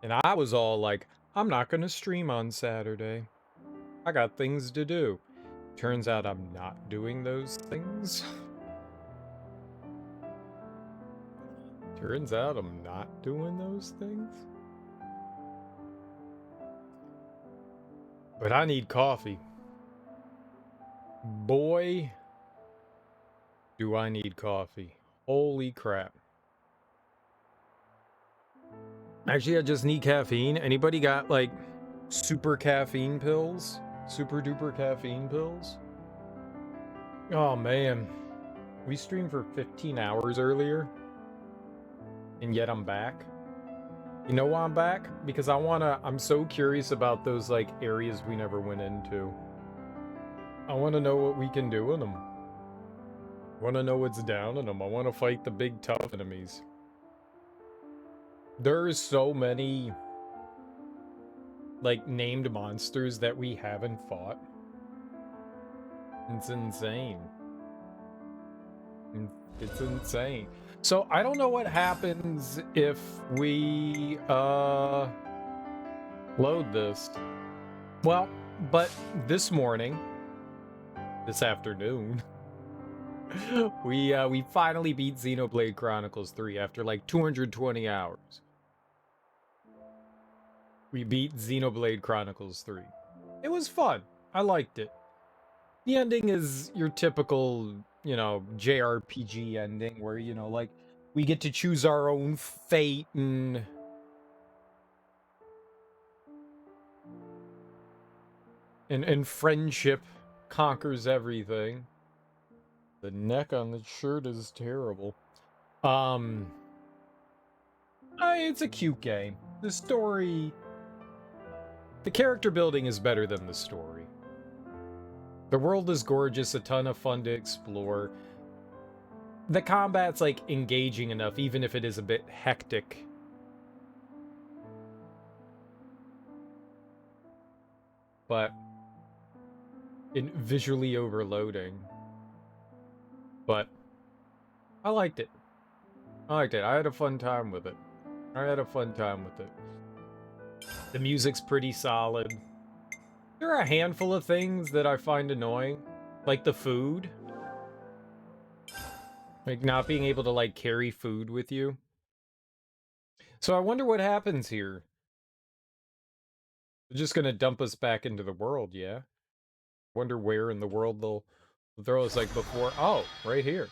And I was all like, I'm not going to stream on Saturday. I got things to do. Turns out I'm not doing those things. Turns out I'm not doing those things. But I need coffee. Boy, do I need coffee. Holy crap. Actually, I just need caffeine. Anybody got, like, super caffeine pills? Super duper caffeine pills? Oh, man. We streamed for 15 hours earlier. And yet I'm back. You know why I'm back? Because I'm so curious about those, like, areas we never went into. I want to know what we can do in them. I want to know what's down in them. I want to fight the big tough enemies. There's so many, like, named monsters that we haven't fought. It's insane. It's insane. So I don't know what happens if we load this. Well, but this afternoon, we finally beat Xenoblade Chronicles 3 after like 220 hours. We beat Xenoblade Chronicles 3. It was fun. I liked it. The ending is your typical, you know, JRPG ending where, you know, like, we get to choose our own fate and friendship conquers everything. The neck on the shirt is terrible. It's a cute game. The story, the character building is better than the story. The world is gorgeous, a ton of fun to explore. The combat's, like, engaging enough, even if it is a bit hectic. But visually overloading. But I liked it. I had a fun time with it. The music's pretty solid. There are a handful of things that I find annoying, like the food. Like not being able to, like, carry food with you. So I wonder what happens here. They're just gonna dump us back into the world, yeah? Wonder where in the world they'll throw us, like, before. Oh, right here.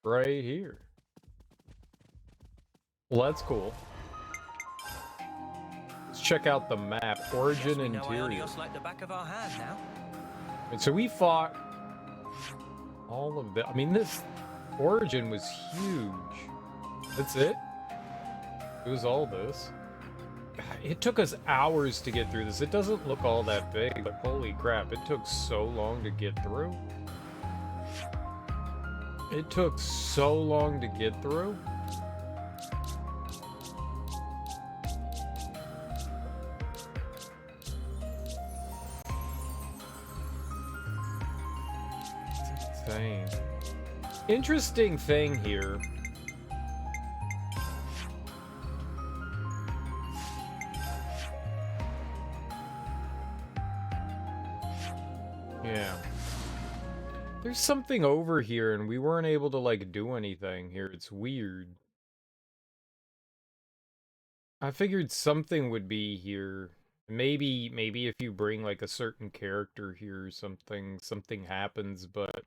Right here. Well, that's cool. Let's check out the map. Origin Interior. Like the back of our hand now. And so we fought all of the. I mean, this Origin was huge. That's it? It was all this? It took us hours to get through this. It doesn't look all that big, but holy crap, it took so long to get through. It took so long to get through. It's insane. Interesting thing here. Yeah. There's something over here and we weren't able to, like, do anything here. It's weird. I figured something would be here. Maybe if you bring, like, a certain character here, something happens, but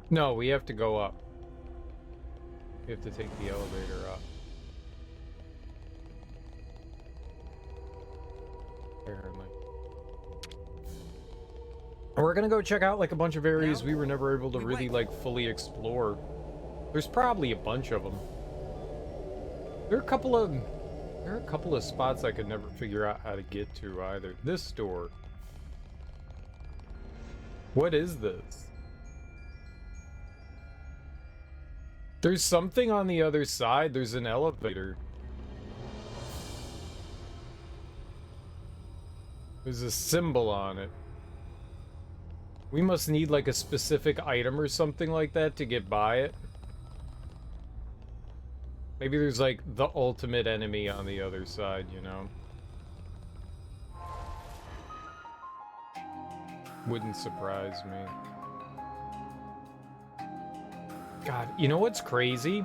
no, we have to go up. We have to take the elevator up. Apparently. We're gonna go check out, like, a bunch of areas we were never able to really, like, fully explore. There's probably a bunch of them. There are a couple of spots I could never figure out how to get to either. This door. What is this? There's something on the other side. There's an elevator. There's a symbol on it. We must need like a specific item or something like that to get by it. Maybe there's like the ultimate enemy on the other side, you know? Wouldn't surprise me. God, you know what's crazy?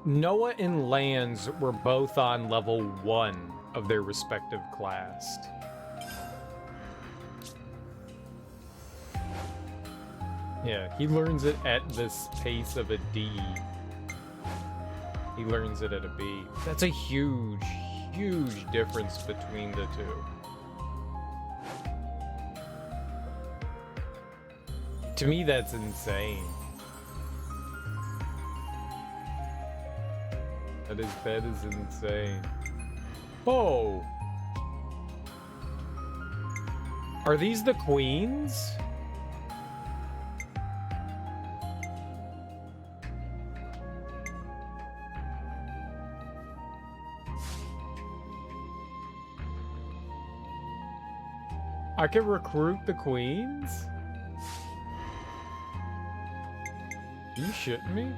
Noah and Lance were both on level 1 of their respective class. Yeah, he learns it at this pace of a D. He learns it at a B. That's a huge, huge difference between the two. To me, that's insane. That is insane. Oh! Are these the queens? I can recruit the queens? You shitting me?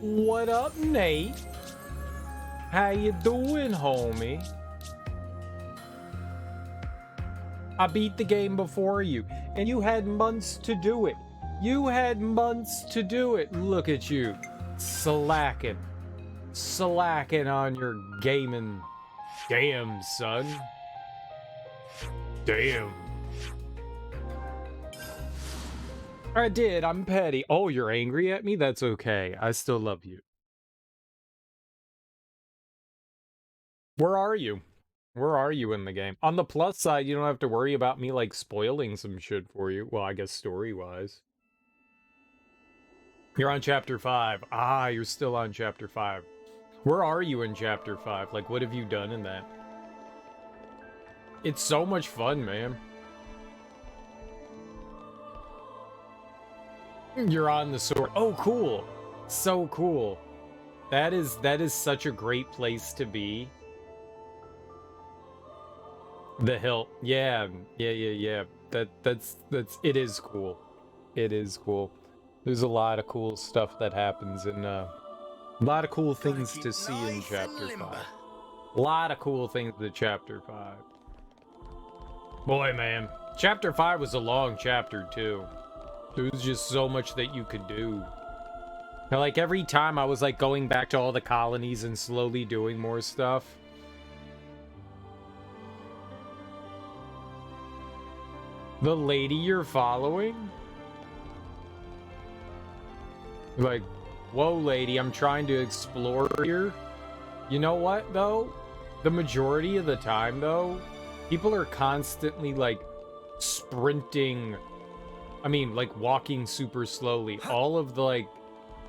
What up, Nate? How you doing, homie? I beat the game before you, and you had months to do it. You had months to do it. Look at you. Slacking. Slacking on your gaming. Damn, son. Damn. I did. I'm petty. Oh, you're angry at me? That's okay. I still love you. Where are you? Where are you in the game? On the plus side, you don't have to worry about me, like, spoiling some shit for you. Well, I guess story-wise. You're on Chapter 5. Ah, you're still on Chapter 5. Where are you in Chapter 5? Like, what have you done in that? It's so much fun, man. You're on the sword. Oh, cool. So cool. That is such a great place to be. The hill. Yeah. That's it is cool. It is cool. There's a lot of cool stuff that happens in a lot of cool things to see in Chapter 5. A lot of cool things in Chapter 5. Boy, man. Chapter 5 was a long chapter, too. There was just so much that you could do. Now, like, every time I was, like, going back to all the colonies and slowly doing more stuff. The lady you're following? Like, whoa, lady, I'm trying to explore here. You know what, though? The majority of the time, though, people are constantly, like, sprinting. I mean, like, walking super slowly. All of the,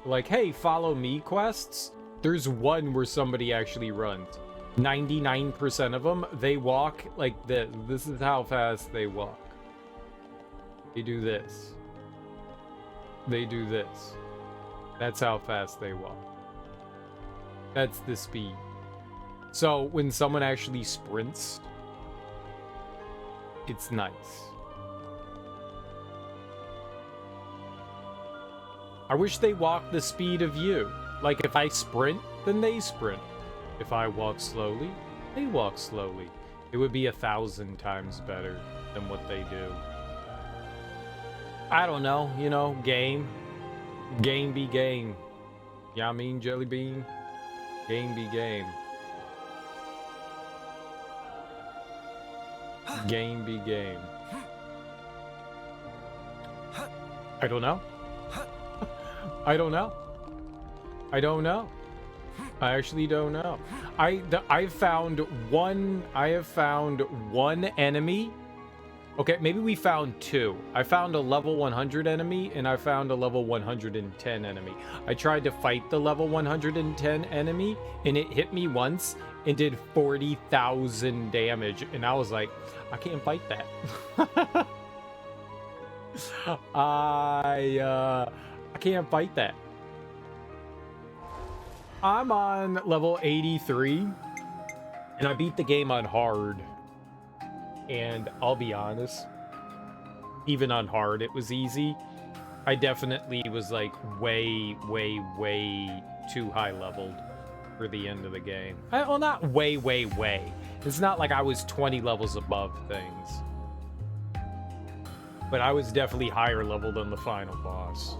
like, hey, follow me quests, there's one where somebody actually runs. 99% of them, they walk like this. This is how fast they walk. They do this. They do this. That's how fast they walk. That's the speed. So when someone actually sprints, it's nice. I wish they walked the speed of you. Like, if I sprint, then they sprint. If I walk slowly, they walk slowly. It would be 1,000 times better than what they do. I don't know, you know, game. Game be game. Yeah, I mean, Jelly Bean? Game be game. Game be game. I don't know. I don't know. I don't know. I actually don't know. I have found one enemy. Okay, maybe we found two. I found a level 100 enemy and I found a level 110 enemy. I tried to fight the level 110 enemy and it hit me once and did 40,000 damage, and I was like, I can't fight that. I can't fight that. I'm on level 83 and I beat the game on hard. And I'll be honest, even on hard, it was easy. I definitely was like way too high leveled for the end of the game. Well, not way. It's not like I was 20 levels above things. But I was definitely higher level than the final boss.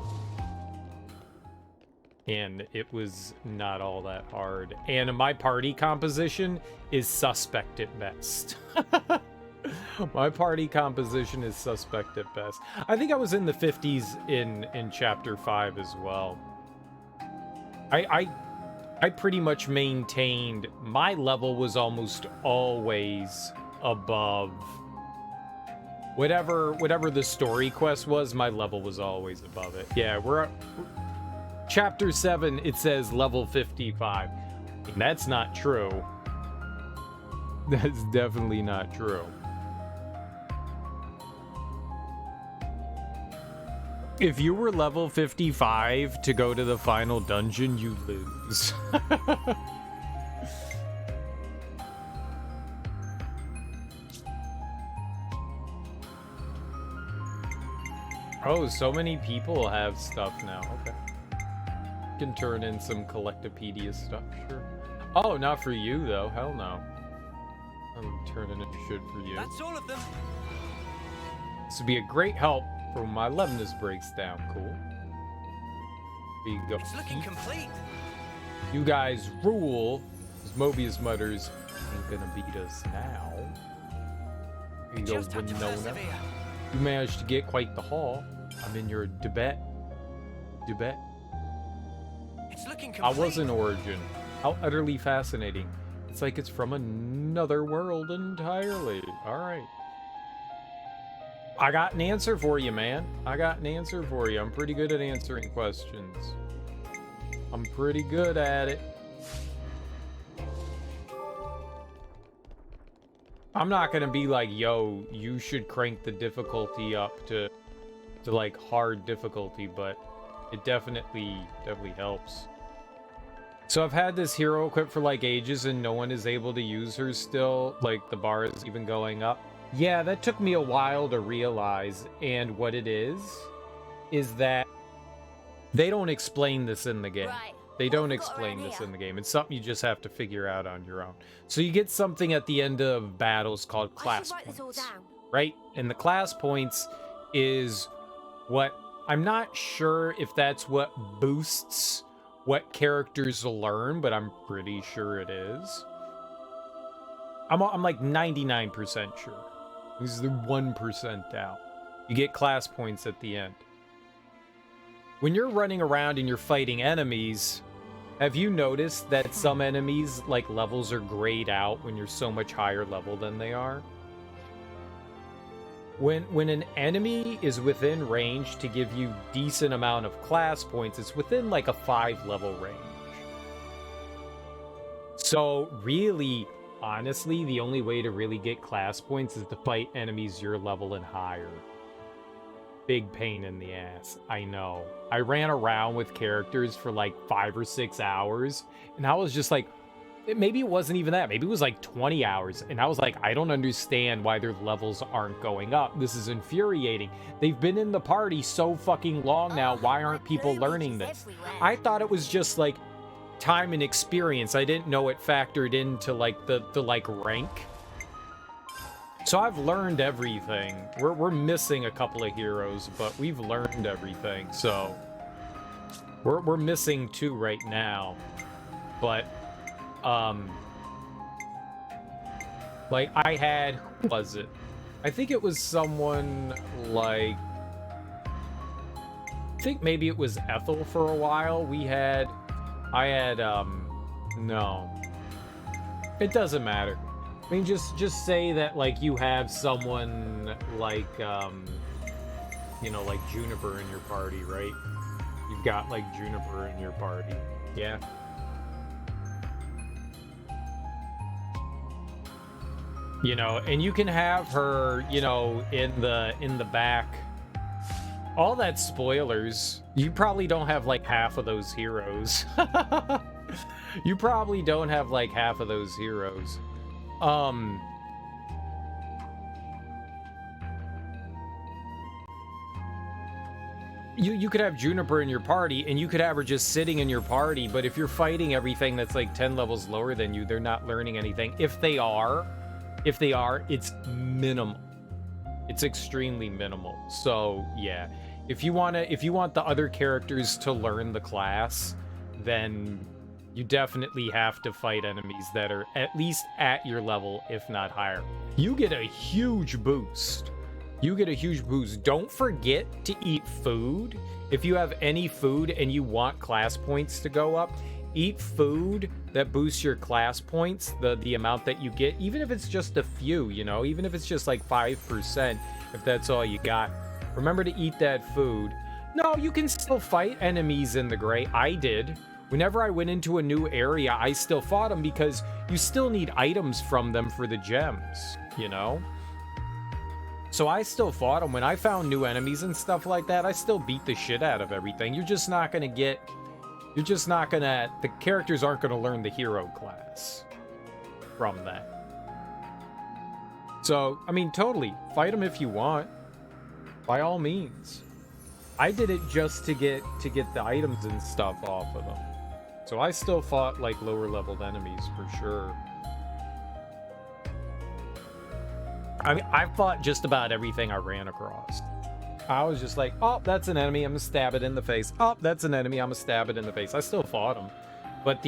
And it was not all that hard. And my party composition is suspect at best. My party composition is suspect at best. I think I was in the 50s in chapter 5 as well. I pretty much maintained my level was almost always above whatever the story quest was. My level was always above it. Yeah, we're chapter 7. It says level 55. That's not true. That's definitely not true. If you were level 55 to go to the final dungeon, you lose. Oh, so many people have stuff now. Okay. You can turn in some collectopaedia stuff, sure. Oh, not for you, though. Hell no. I'm turning it shit for you. That's all of them. This would be a great help for when my levelness breaks down. Cool. Here you go. It's looking complete. You guys rule. As Mobius mutters, ain't gonna beat us now. Here you go, Winona. You managed to get quite the haul. I'm in your duped. It's looking complete. I was in Origin. How utterly fascinating. It's like it's from another world entirely. Alright. I got an answer for you, man. I got an answer for you. I'm pretty good at answering questions. I'm pretty good at it. I'm not gonna be like, yo, you should crank the difficulty up to like hard difficulty, but it definitely helps. So I've had this hero equipped for like ages and no one is able to use her still. Like the bar is even going up. Yeah, that took me a while to realize, and what it is that they don't explain this in the game. Right. They don't explain this in the game. It's something you just have to figure out on your own. So you get something at the end of battles called class points, right? And the class points is what, I'm not sure if that's what boosts what characters learn, but I'm pretty sure it is. I'm like 99% sure. This is the 1% doubt. You get class points at the end. When you're running around and you're fighting enemies, have you noticed that some enemies, like, levels are grayed out when you're so much higher level than they are? When an enemy is within range to give you decent amount of class points, it's within like a 5-level range. So really, honestly, the only way to really get class points is to fight enemies your level and higher. Big pain in the ass, I know. I ran around with characters for like 5 or 6 hours, and I was just like, maybe it wasn't even that. Maybe it was like 20 hours. And I was like, I don't understand why their levels aren't going up. This is infuriating. They've been in the party so fucking long now. Why aren't people learning this? I thought it was just like time and experience. I didn't know it factored into like the like rank. So I've learned everything. We're missing a couple of heroes, but we've learned everything. So we're missing 2 right now. But like I had, who was it? I think it was someone like, I think maybe it was Ethel for a while. I had no, it doesn't matter. I mean, just say that like you have someone like you know, like Juniper in your party, right? You've got like Juniper in your party. Yeah. You know, and you can have her, you know, in the back. All that spoilers. You probably don't have like half of those heroes. You probably don't have like half of those heroes. you could have Juniper in your party, and you could have her just sitting in your party, but if you're fighting everything that's like 10 levels lower than you, they're not learning anything. If they are, it's minimal. It's extremely minimal. So yeah, if you want the other characters to learn the class, then you definitely have to fight enemies that are at least at your level, if not higher. You get a huge boost. Don't forget to eat food. If you have any food and you want class points to go up, eat food that boosts your class points, the amount that you get, even if it's just a few, you know, even if it's just like 5%, if that's all you got. Remember to eat that food. No, you can still fight enemies in the gray. I did. Whenever I went into a new area, I still fought them because you still need items from them for the gems, you know? So I still fought them. When I found new enemies and stuff like that, I still beat the shit out of everything. The characters aren't gonna learn the hero class from that. So, I mean, totally, fight them if you want, by all means. I did it just to get the items and stuff off of them. So I still fought like lower leveled enemies for sure. I mean, I fought just about everything I ran across. I was just like, oh, that's an enemy, I'm gonna stab it in the face. Oh, that's an enemy, I'm gonna stab it in the face. I still fought them. But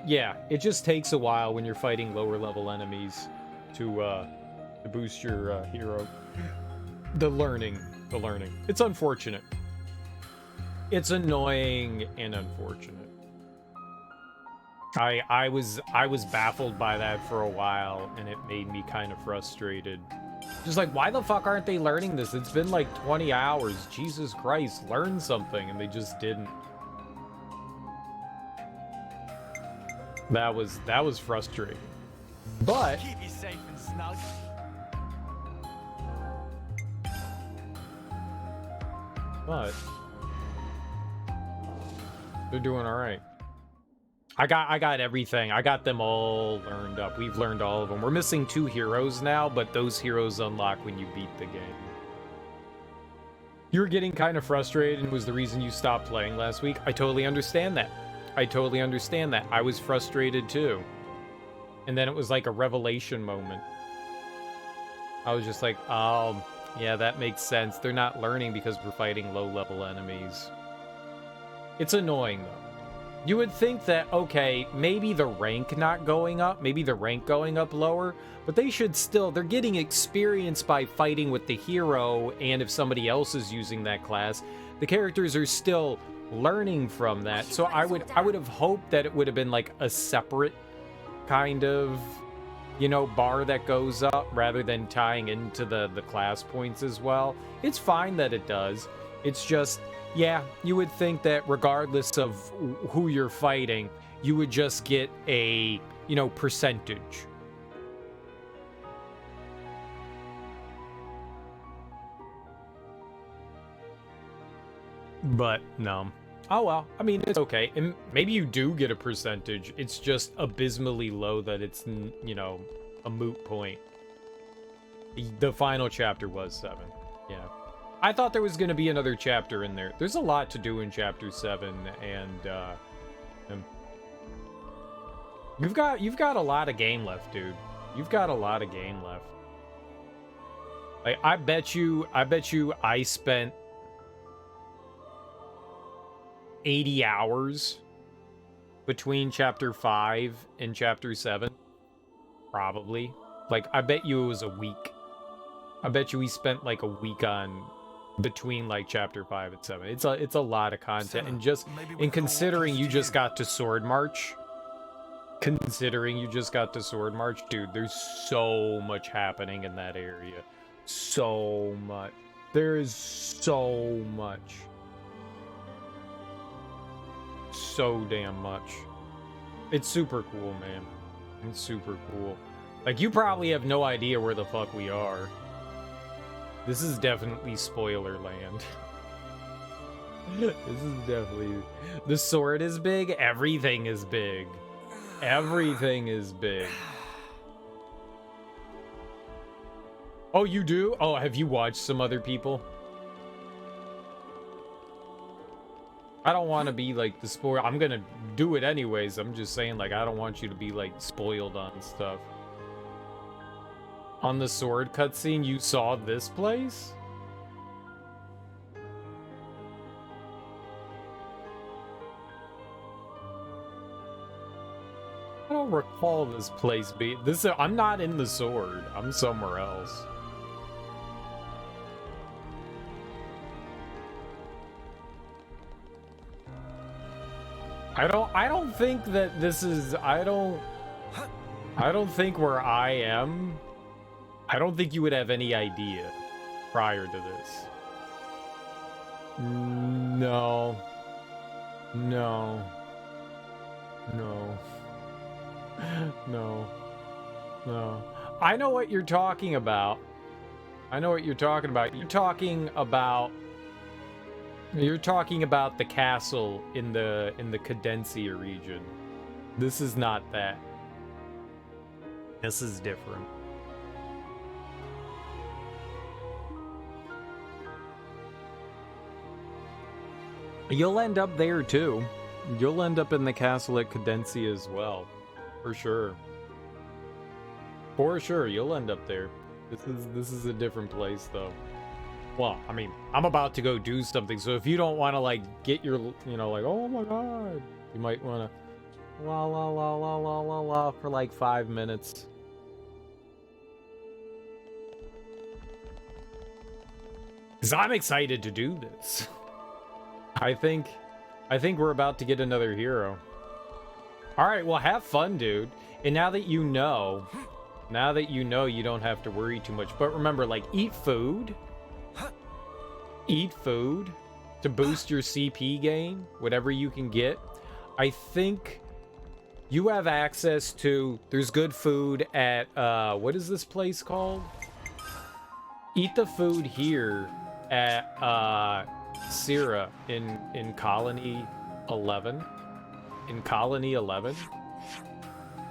yeah, it just takes a while when you're fighting lower level enemies to boost your hero. The learning. It's unfortunate. It's annoying and unfortunate. I was baffled by that for a while, and it made me kind of frustrated. Just like, why the fuck aren't they learning this? It's been like 20 hours. Jesus Christ, learn something, and they just didn't. That was frustrating. But Keep you safe and snug. They're doing all right. I got everything. I got them all learned up. We've learned all of them. We're missing 2 heroes now, but those heroes unlock when you beat the game. You were getting kind of frustrated and was the reason you stopped playing last week. I totally understand that. I was frustrated too. And then it was like a revelation moment. I was just like, oh, yeah, that makes sense. They're not learning because we're fighting low-level enemies. It's annoying, though. You would think that, okay, maybe the rank not going up, maybe the rank going up lower, but they should still, they're getting experience by fighting with the hero, and if somebody else is using that class, the characters are still learning from that. So I would have hoped that it would have been like a separate kind of, you know, bar that goes up rather than tying into the class points as well. It's fine that it does. It's just, yeah, you would think that regardless of who you're fighting, you would just get a, you know, percentage. But no. Oh well, I mean, it's okay. And maybe you do get a percentage. It's just abysmally low that it's, you know, a moot point. The final chapter was 7. Yeah. I thought there was going to be another chapter in there. There's a lot to do in chapter 7, and you've got a lot of game left, dude. You've got a lot of game left. Like, I bet you I spent 80 hours between chapter 5 and chapter 7. Probably. Like, I bet you it was a week. I bet you we spent like a week on between like chapter 5 and 7. It's a lot of content, and just in considering you just got to Sword March. Dude, there's so much happening in that area. So much. There is so much. So damn much. It's super cool, man. It's super cool. Like, you probably have no idea where the fuck we are. This is definitely spoiler land. This is definitely... The sword is big. Everything is big. Everything is big. Oh, you do? Oh, have you watched some other people? I don't want to be like the spoil. I'm gonna do it anyways. I'm just saying, like, I don't want you to be like spoiled on stuff. On the sword cutscene, you saw this place? I don't recall this place being this. I'm not in the sword. I'm somewhere else. I don't think that this is. I don't think where I am. I don't think you would have any idea prior to this. No. No. No. No. No. I know what you're talking about. I know what you're talking about. You're talking about the castle in the Cadencia region. This is not that. This is different. You'll end up there too. You'll end up in the castle at Cadencia as well. For sure. For sure, you'll end up there. This is a different place though. Well, I mean, I'm about to go do something, so if you don't want to like get your, you know, like, oh my god, you might want to la la la la la la la for like 5 minutes. Cause I'm excited to do this. I think we're about to get another hero. All right, well, have fun, dude. And now that you know, you don't have to worry too much. But remember, like, eat food. Eat food to boost your CP gain, whatever you can get. I think you have access to, there's good food at, what is this place called? Eat the food here at, Syrah in Colony 11. In Colony 11.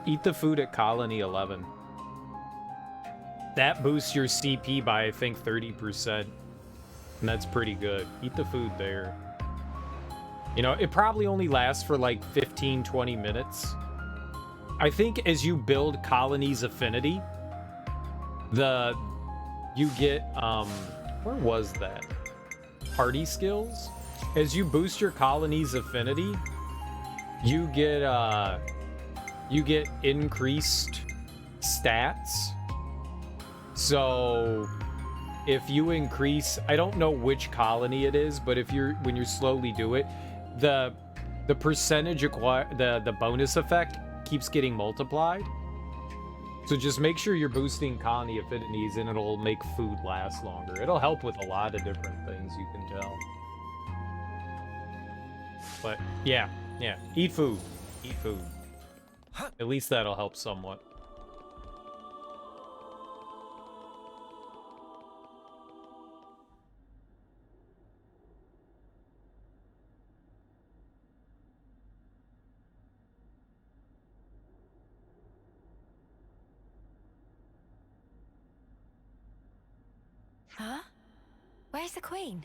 Eat the food at Colony 11. That boosts your CP by, I think, 30%. And that's pretty good. Eat the food there. You know, it probably only lasts for like 15, 20 minutes. I think as you build Colony's affinity, you get, where was that? Party skills. As you boost your Colony's affinity, you get increased stats. So if you increase, I don't know which colony it is, but when you slowly do it, the percentage the bonus effect keeps getting multiplied. So just make sure you're boosting colony affinities and it'll make food last longer. It'll help with a lot of different things, you can tell. But yeah, eat food. Eat food. At least that'll help somewhat. Huh? Where's the queen?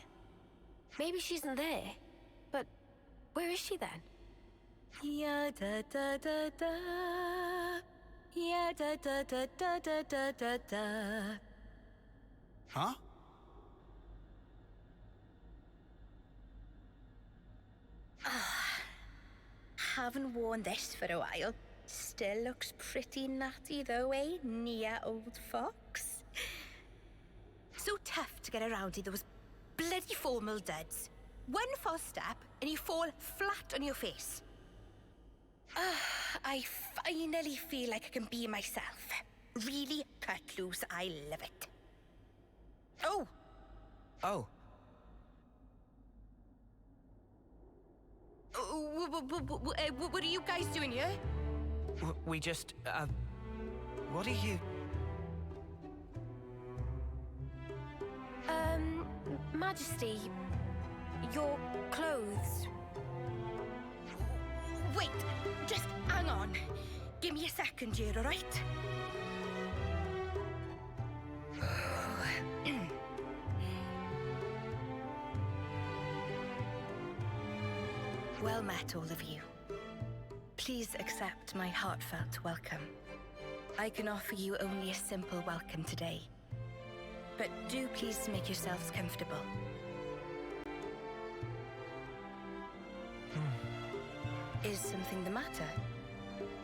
Maybe she's in there. But where is she then? Ya da da da da. Ya da da da da da da da da. Huh? Haven't worn this for a while. Still looks pretty natty though, eh? Nia old fox. So tough to get around in those bloody formal duds. One false step and you fall flat on your face. I finally feel like I can be myself. Really cut loose, I love it. Oh! Oh. What are you guys doing here? We just, what are you? Majesty, your clothes. Wait, just hang on. Give me a second here, all right? Well met, all of you. Please accept my heartfelt welcome. I can offer you only a simple welcome today, but do please make yourselves comfortable. Is something the matter?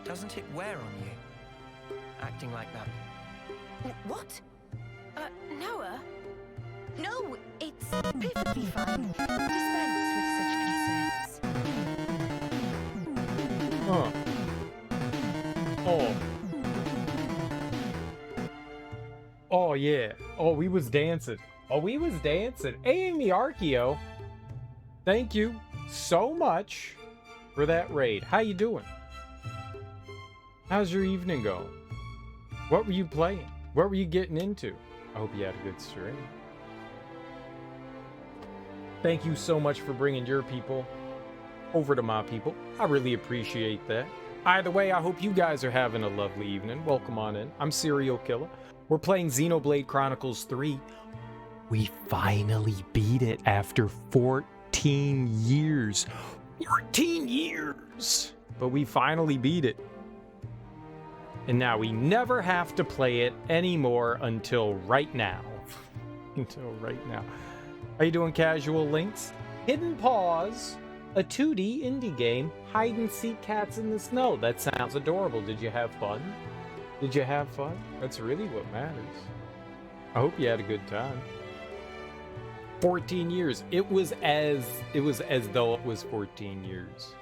Doesn't it wear on you? Acting like that. What? Noah? No, it's perfectly fine. Dispense with such concerns. Huh. Oh. Oh, yeah. Oh, we was dancing. Oh, we was dancing. Amy Archeo, thank you so much for that raid. How you doing? How's your evening going? What were you playing? What were you getting into? I hope you had a good stream. Thank you so much for bringing your people over to my people. I really appreciate that. Either way, I hope you guys are having a lovely evening. Welcome on in. I'm Serial Killer. We're playing Xenoblade Chronicles 3. We finally beat it after 14 years. 14 years! But we finally beat it. And now we never have to play it anymore until right now. Until right now. How you doing, Casual Links? Hidden Paws, a 2D indie game, hide and seek cats in the snow. That sounds adorable. Did you have fun? Did you have fun? That's really what matters. I hope you had a good time. 14 years. It was as though it was 14 years.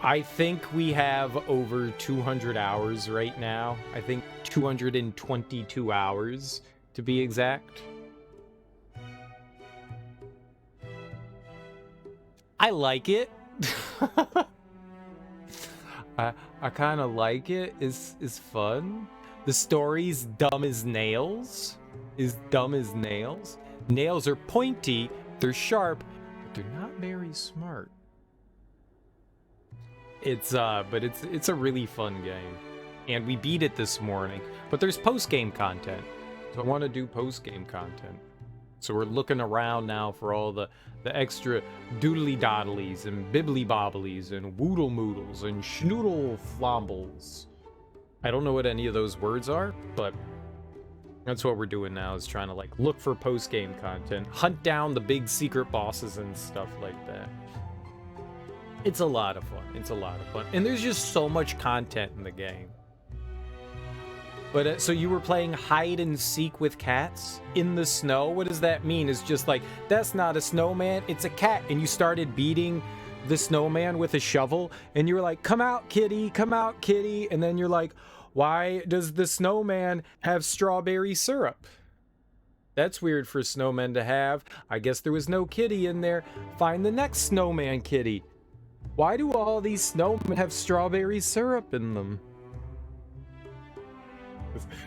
I think we have over 200 hours right now. I think 222 hours to be exact. I like it. I kind of like it. It's fun. The story's dumb as nails. Nails are pointy, they're sharp, but they're not very smart. But it's a really fun game. And we beat it this morning. But there's post-game content. So I want to do post-game content. So we're looking around now for all the extra doodly doddlies and bibbly bobblies and woodle moodles and schnoodle flombles. I don't know what any of those words are, but that's what we're doing now, is trying to like look for post-game content, hunt down the big secret bosses and stuff like that. It's a lot of fun. And there's just so much content in the game. But so you were playing hide and seek with cats in the snow? What does that mean? It's just like, that's not a snowman, it's a cat. And you started beating the snowman with a shovel. And you were like, come out, kitty, come out, kitty. And then you're like, why does the snowman have strawberry syrup? That's weird for snowmen to have. I guess there was no kitty in there. Find the next snowman kitty. Why do all these snowmen have strawberry syrup in them?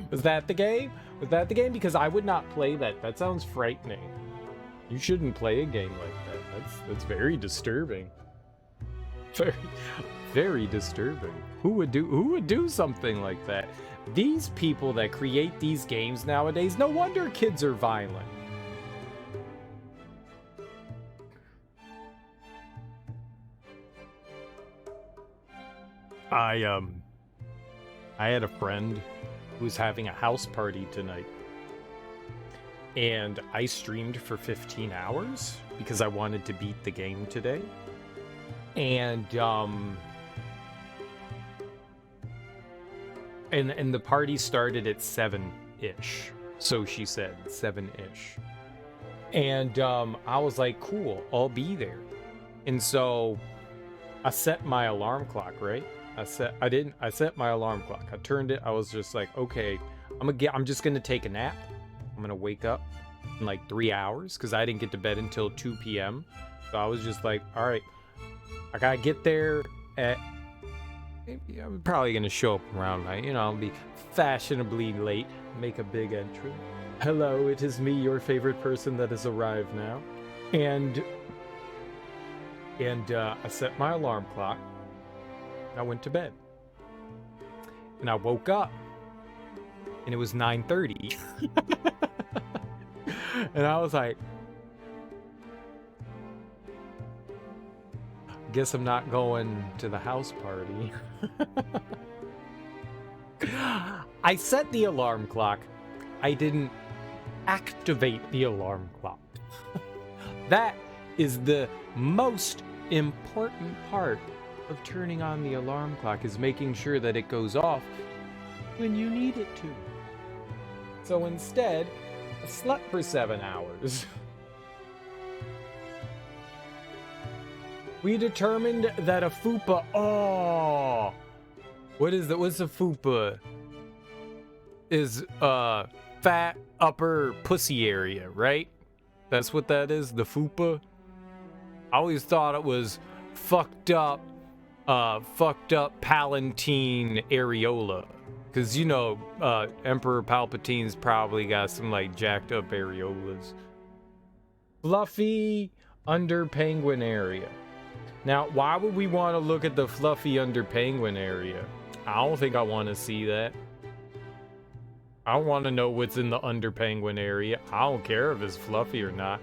Was that the game? Was that the game? Because I would not play that. That sounds frightening. You shouldn't play a game like that. That's very disturbing. Very, very disturbing. Who would do something like that? These people that create these games nowadays, no wonder kids are violent. I had a friend who was having a house party tonight, and I streamed for 15 hours because I wanted to beat the game today. And and the party started at 7-ish. So she said 7-ish. And I was like, cool, I'll be there. And so I set my alarm clock, right? I set my alarm clock. I turned it. I was just like, okay, I'm just gonna take a nap. I'm gonna wake up in like 3 hours because I didn't get to bed until 2 p.m. So I was just like, all right, I gotta get there at. I'm probably gonna show up around night. I'll be fashionably late. Make a big entry. Hello, it is me, your favorite person that has arrived now. And I set my alarm clock. I went to bed. And I woke up. And it was 9:30. And I was like, Guess I'm not going to the house party. I set the alarm clock. I didn't activate the alarm clock. That is the most important part of turning on the alarm clock, is making sure that it goes off when you need it to. So instead, I slept for 7 hours. We determined that a fupa... Oh! What is that? What's a fupa? Is, fat upper pussy area, right? That's what that is? The fupa? I always thought it was fucked up Palatine areola. Because, you know, Emperor Palpatine's probably got some, like, jacked up areolas. Fluffy under penguin area. Now, why would we want to look at the fluffy under penguin area? I don't think I want to see that. I don't want to know what's in the under penguin area. I don't care if it's fluffy or not.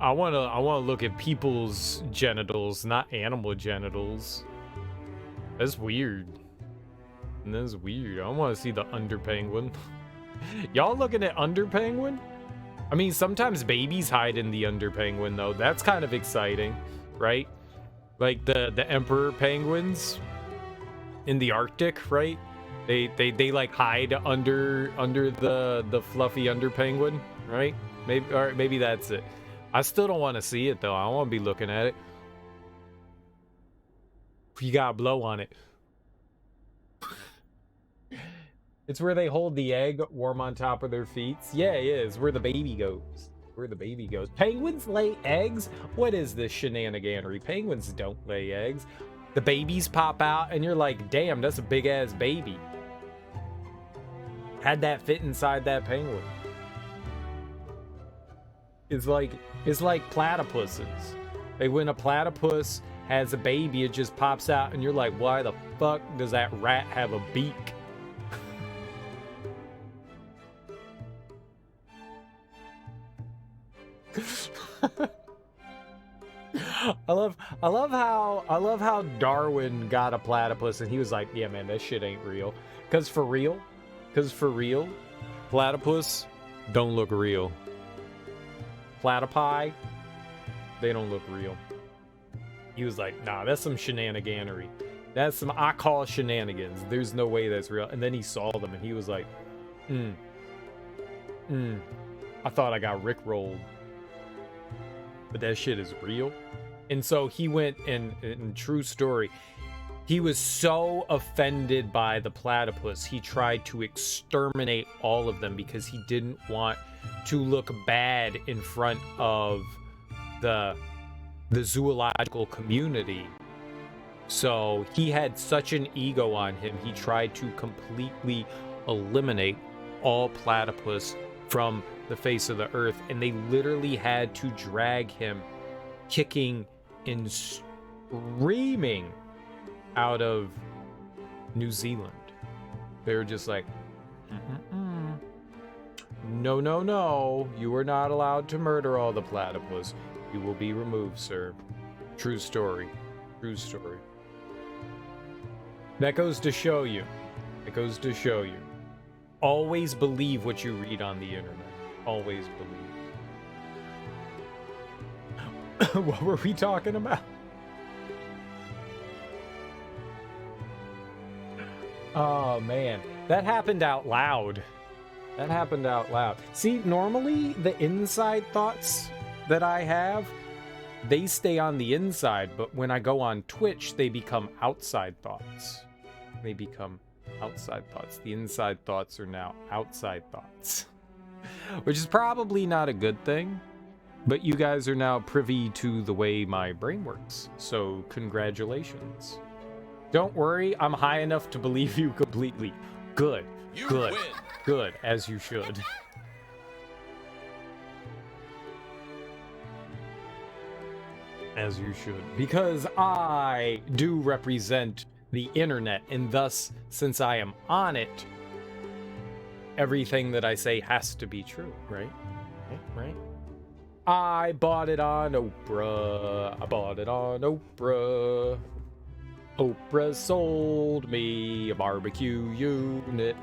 I want to look at people's genitals, not animal genitals. That's weird. That's weird. I want to see the under penguin. Y'all looking at under penguin? I mean, sometimes babies hide in the under penguin though. That's kind of exciting, right? Like the emperor penguins in the Arctic, right? They like hide under the fluffy under penguin, right? Maybe that's it. I still don't want to see it though. I don't want to be looking at it. You gotta blow on it. It's where they hold the egg warm on top of their feet. Yeah, it is. Where the baby goes. Where the baby goes. Penguins lay eggs? What is this shenaniganery? Penguins don't lay eggs. The babies pop out and you're like, damn, that's a big ass baby. How'd that fit inside that penguin? It's like platypuses. Like when a platypus has a baby, it just pops out and you're like, why the fuck does that rat have a beak? I love how Darwin got a platypus and he was like, yeah man, that shit ain't real. Cause for real, platypus don't look real. Platypi, they don't look real. He was like, nah, that's some shenaniganery. That's some, I call shenanigans. There's no way that's real. And then he saw them and he was like, I thought I got rickrolled. But that shit is real. And so he went, and true story, he was so offended by the platypus, he tried to exterminate all of them because he didn't want to look bad in front of the zoological community. So he had such an ego on him, he tried to completely eliminate all platypus from the face of the earth, and they literally had to drag him kicking and screaming out of New Zealand. They were just like, no, no, no, you are not allowed to murder all the platypus. You will be removed, sir. True story. True story. That goes to show you. It goes to show you. Always believe what you read on the internet. Always believe. What were we talking about? Oh man, that happened out loud. That happened out loud. See, normally the inside thoughts that I have, they stay on the inside, but when I go on Twitch, they become outside thoughts. They become outside thoughts. The inside thoughts are now outside thoughts. Which is probably not a good thing, but you guys are now privy to the way my brain works, so congratulations. Don't worry, I'm high enough to believe you completely. Good, good, good, as you should. As you should, because I do represent the internet, and thus, since I am on it, everything that I say has to be true, right? Right? I bought it on Oprah. I bought it on Oprah. Oprah sold me a barbecue unit.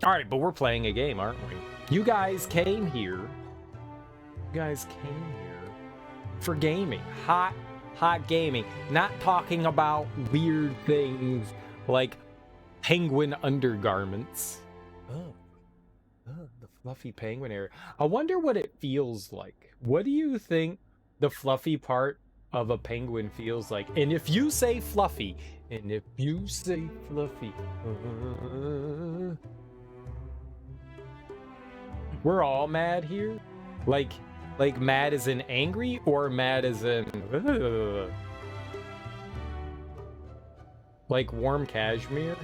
All right, but we're playing a game, aren't we? You guys came here. You guys came here for gaming. Hot gaming. Not talking about weird things like penguin undergarments. Oh, the fluffy penguin area. I wonder what it feels like. What do you think the fluffy part of a penguin feels like? And if you say fluffy, we're all mad here? Like mad as in angry or mad as in like warm cashmere?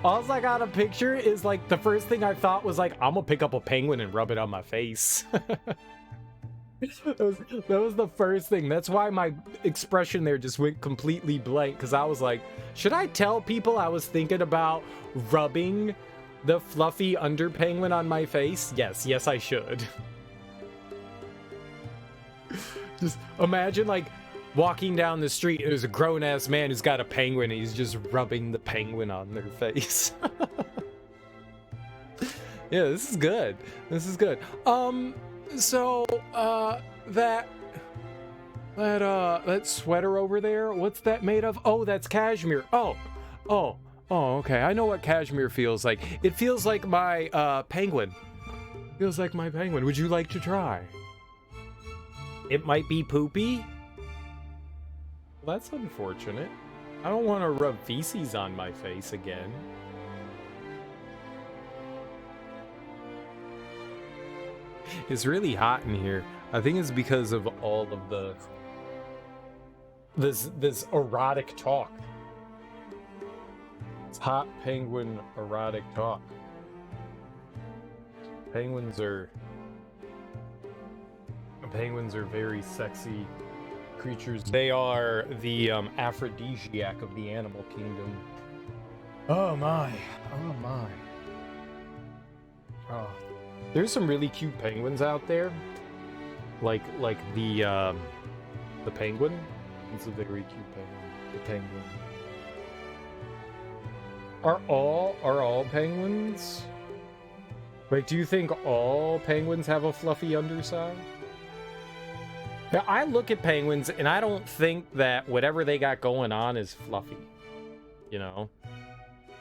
All I got a picture is like the first thing I thought was like, I'm gonna pick up a penguin and rub it on my face. that was the first thing. That's why my expression there just went completely blank, because I was like, should I tell people I was thinking about rubbing the fluffy under penguin on my face? Yes, I should. Just imagine like walking down the street, there's a grown-ass man who's got a penguin and he's just rubbing the penguin on their face. Yeah, this is good. This is good. So that sweater over there, what's that made of? Oh, that's cashmere. Oh, okay. I know what cashmere feels like. It feels like my penguin. Feels like my penguin. Would you like to try? It might be poopy. Well, that's unfortunate. I don't want to rub feces on my face again. It's really hot in here. I think it's because of all of the this erotic talk. It's hot penguin erotic talk. Penguins are very sexy creatures. They are the aphrodisiac of the animal kingdom. Oh my. Oh. There's some really cute penguins out there. Like the penguin. It's a very cute penguin. The penguin. Are all penguins? Like, do you think all penguins have a fluffy underside? Now, I look at penguins and I don't think that whatever they got going on is fluffy. You know?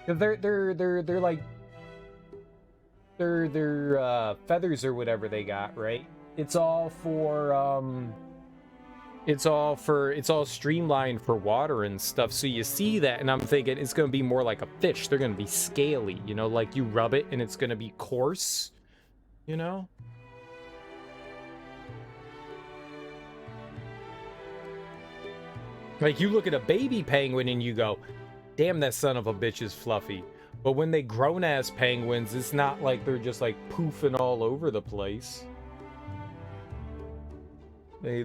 They're like their feathers or whatever they got, right? It's all streamlined for water and stuff. So you see that and I'm thinking it's going to be more like a fish. They're going to be scaly, you know, like you rub it and it's going to be coarse, you know? Like you look at a baby penguin and you go, damn, that son of a bitch is fluffy. But when they grown-ass penguins, it's not like they're just like poofing all over the place. They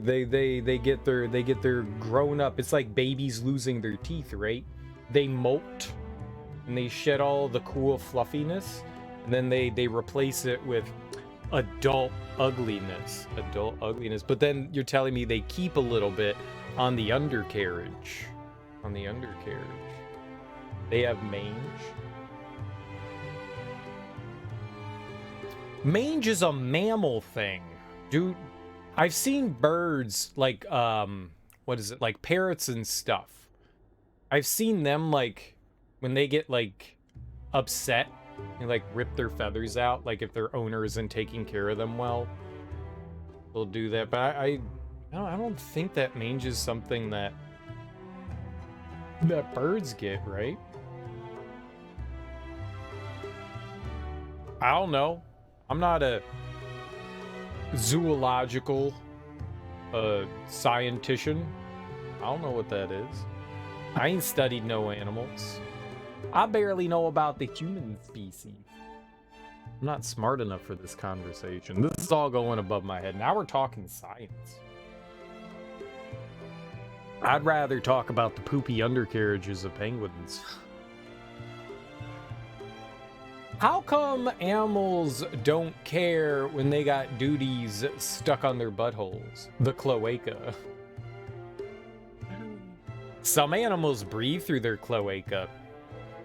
get their grown up. It's like babies losing their teeth, right? They molt and they shed all the cool fluffiness, and then they replace it with adult ugliness. But then you're telling me they keep a little bit on the undercarriage. They have mange. Mange is a mammal thing, dude. I've seen birds like what is it, like parrots and stuff. I've seen them like when they get like upset and like rip their feathers out, like if their owner isn't taking care of them well, they'll do that. But I don't think that mange is something that birds get, right? I don't know. I'm not a zoological scientician. I don't know what that is. I ain't studied no animals. I barely know about the human species. I'm not smart enough for this conversation. This is all going above my head. Now we're talking science. I'd rather talk about the poopy undercarriages of penguins. How come animals don't care when they got duties stuck on their buttholes? The cloaca. Some animals breathe through their cloaca,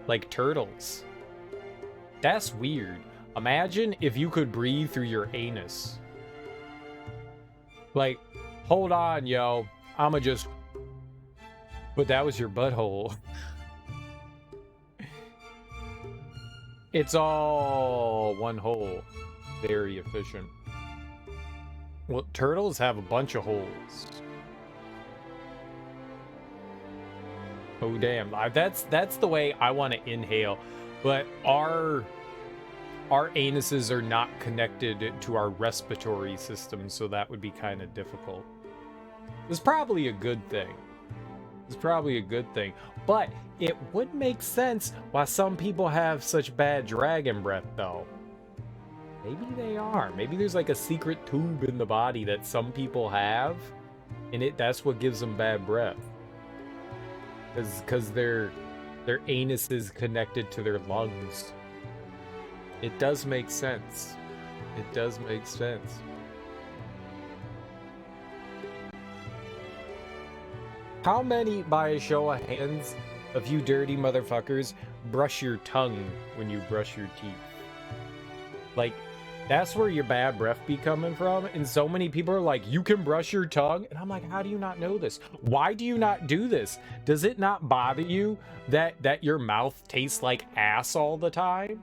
like turtles. That's weird. Imagine if you could breathe through your anus. Like, hold on, yo. I'ma just... But that was your butthole. It's all one hole. Very efficient. Well, turtles have a bunch of holes. Oh, damn. That's the way I want to inhale. But our anuses are not connected to our respiratory system, so that would be kind of difficult. It's probably a good thing. It's probably a good thing. But it would make sense why some people have such bad dragon breath, though. Maybe they are. Maybe there's like a secret tube in the body that some people have, and that's what gives them bad breath. Because their anus is connected to their lungs. It does make sense. It does make sense. How many, by a show of hands, of you dirty motherfuckers, brush your tongue when you brush your teeth? Like, that's where your bad breath be coming from. And so many people are like, you can brush your tongue? And I'm like, how do you not know this? Why do you not do this? Does it not bother you that your mouth tastes like ass all the time?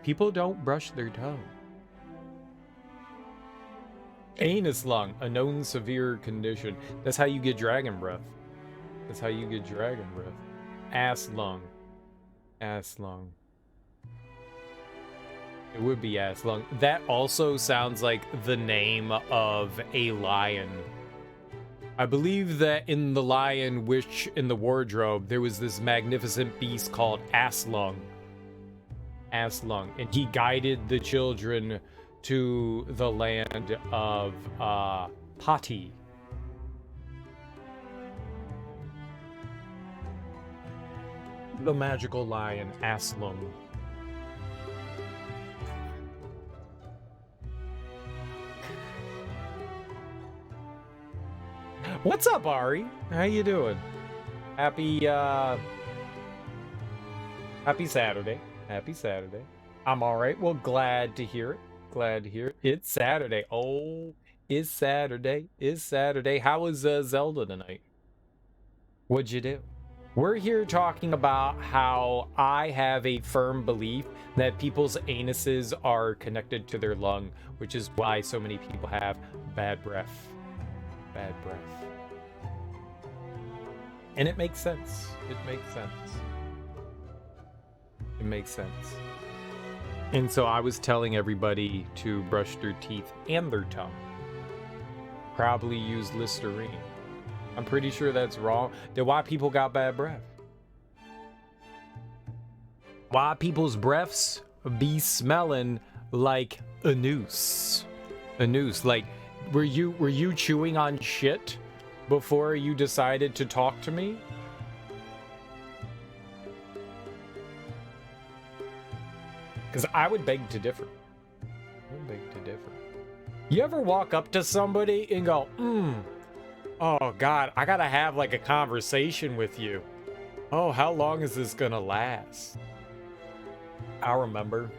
People don't brush their tongue. Anus lung, a known severe condition. That's how you get dragon breath. That's how you get dragon breath. Ass lung. Ass lung. It would be ass lung. That also sounds like the name of a lion. I believe that in The Lion Witch in the Wardrobe, there was this magnificent beast called Ass Lung. Ass Lung. And he guided the children to the land of Pati. The magical lion, Aslung. What's up, Ari? How you doing? Happy Saturday. Happy Saturday. I'm all right. Well, glad to hear it. Glad to hear it. It's Saturday. Oh, it's Saturday. It's Saturday. How was Zelda tonight? What'd you do? We're here talking about how I have a firm belief that people's anuses are connected to their lung, which is why so many people have bad breath. Bad breath. And it makes sense. It makes sense. It makes sense. And so I was telling everybody to brush their teeth and their tongue. Probably use Listerine. I'm pretty sure that's wrong. Then why people got bad breath? Why people's breaths be smelling like a noose? A noose. Like, were you chewing on shit before you decided to talk to me? Because I would beg to differ. You ever walk up to somebody and go, oh God, I gotta have like a conversation with you. Oh, how long is this gonna last? I remember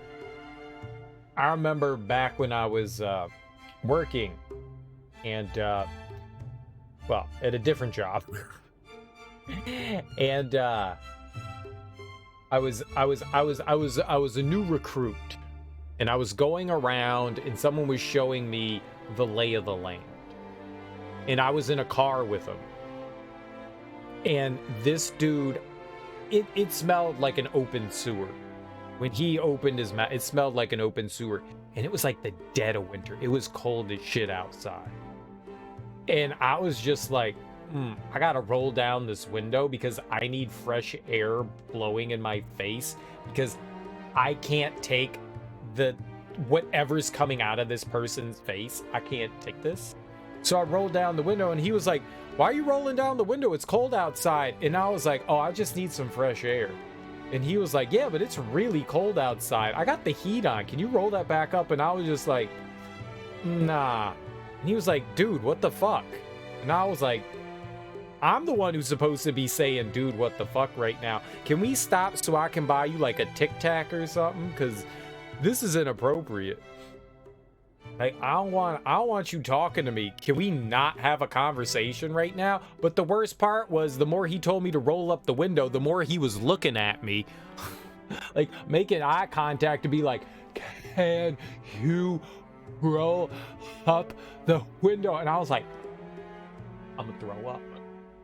back when I was working and well, at a different job. And I was a new recruit, and I was going around and someone was showing me the lay of the land. And I was in a car with him. And this dude, it smelled like an open sewer. When he opened his mouth, it smelled like an open sewer. And it was like the dead of winter. It was cold as shit outside. And I was just like, I gotta roll down this window because I need fresh air blowing in my face because I can't take whatever's coming out of this person's face. I can't take this. So I rolled down the window and he was like, why are you rolling down the window? It's cold outside. And I was like, oh, I just need some fresh air. And he was like, yeah, but it's really cold outside. I got the heat on. Can you roll that back up? And I was just like, nah. And he was like, dude, what the fuck? And I was like, I'm the one who's supposed to be saying, dude, what the fuck right now? Can we stop so I can buy you like a Tic Tac or something? Because this is inappropriate. Like, I don't want you talking to me. Can we not have a conversation right now? But the worst part was the more he told me to roll up the window, the more he was looking at me. Like, making eye contact to be like, can you roll up the window? And I was like, I'm gonna throw up.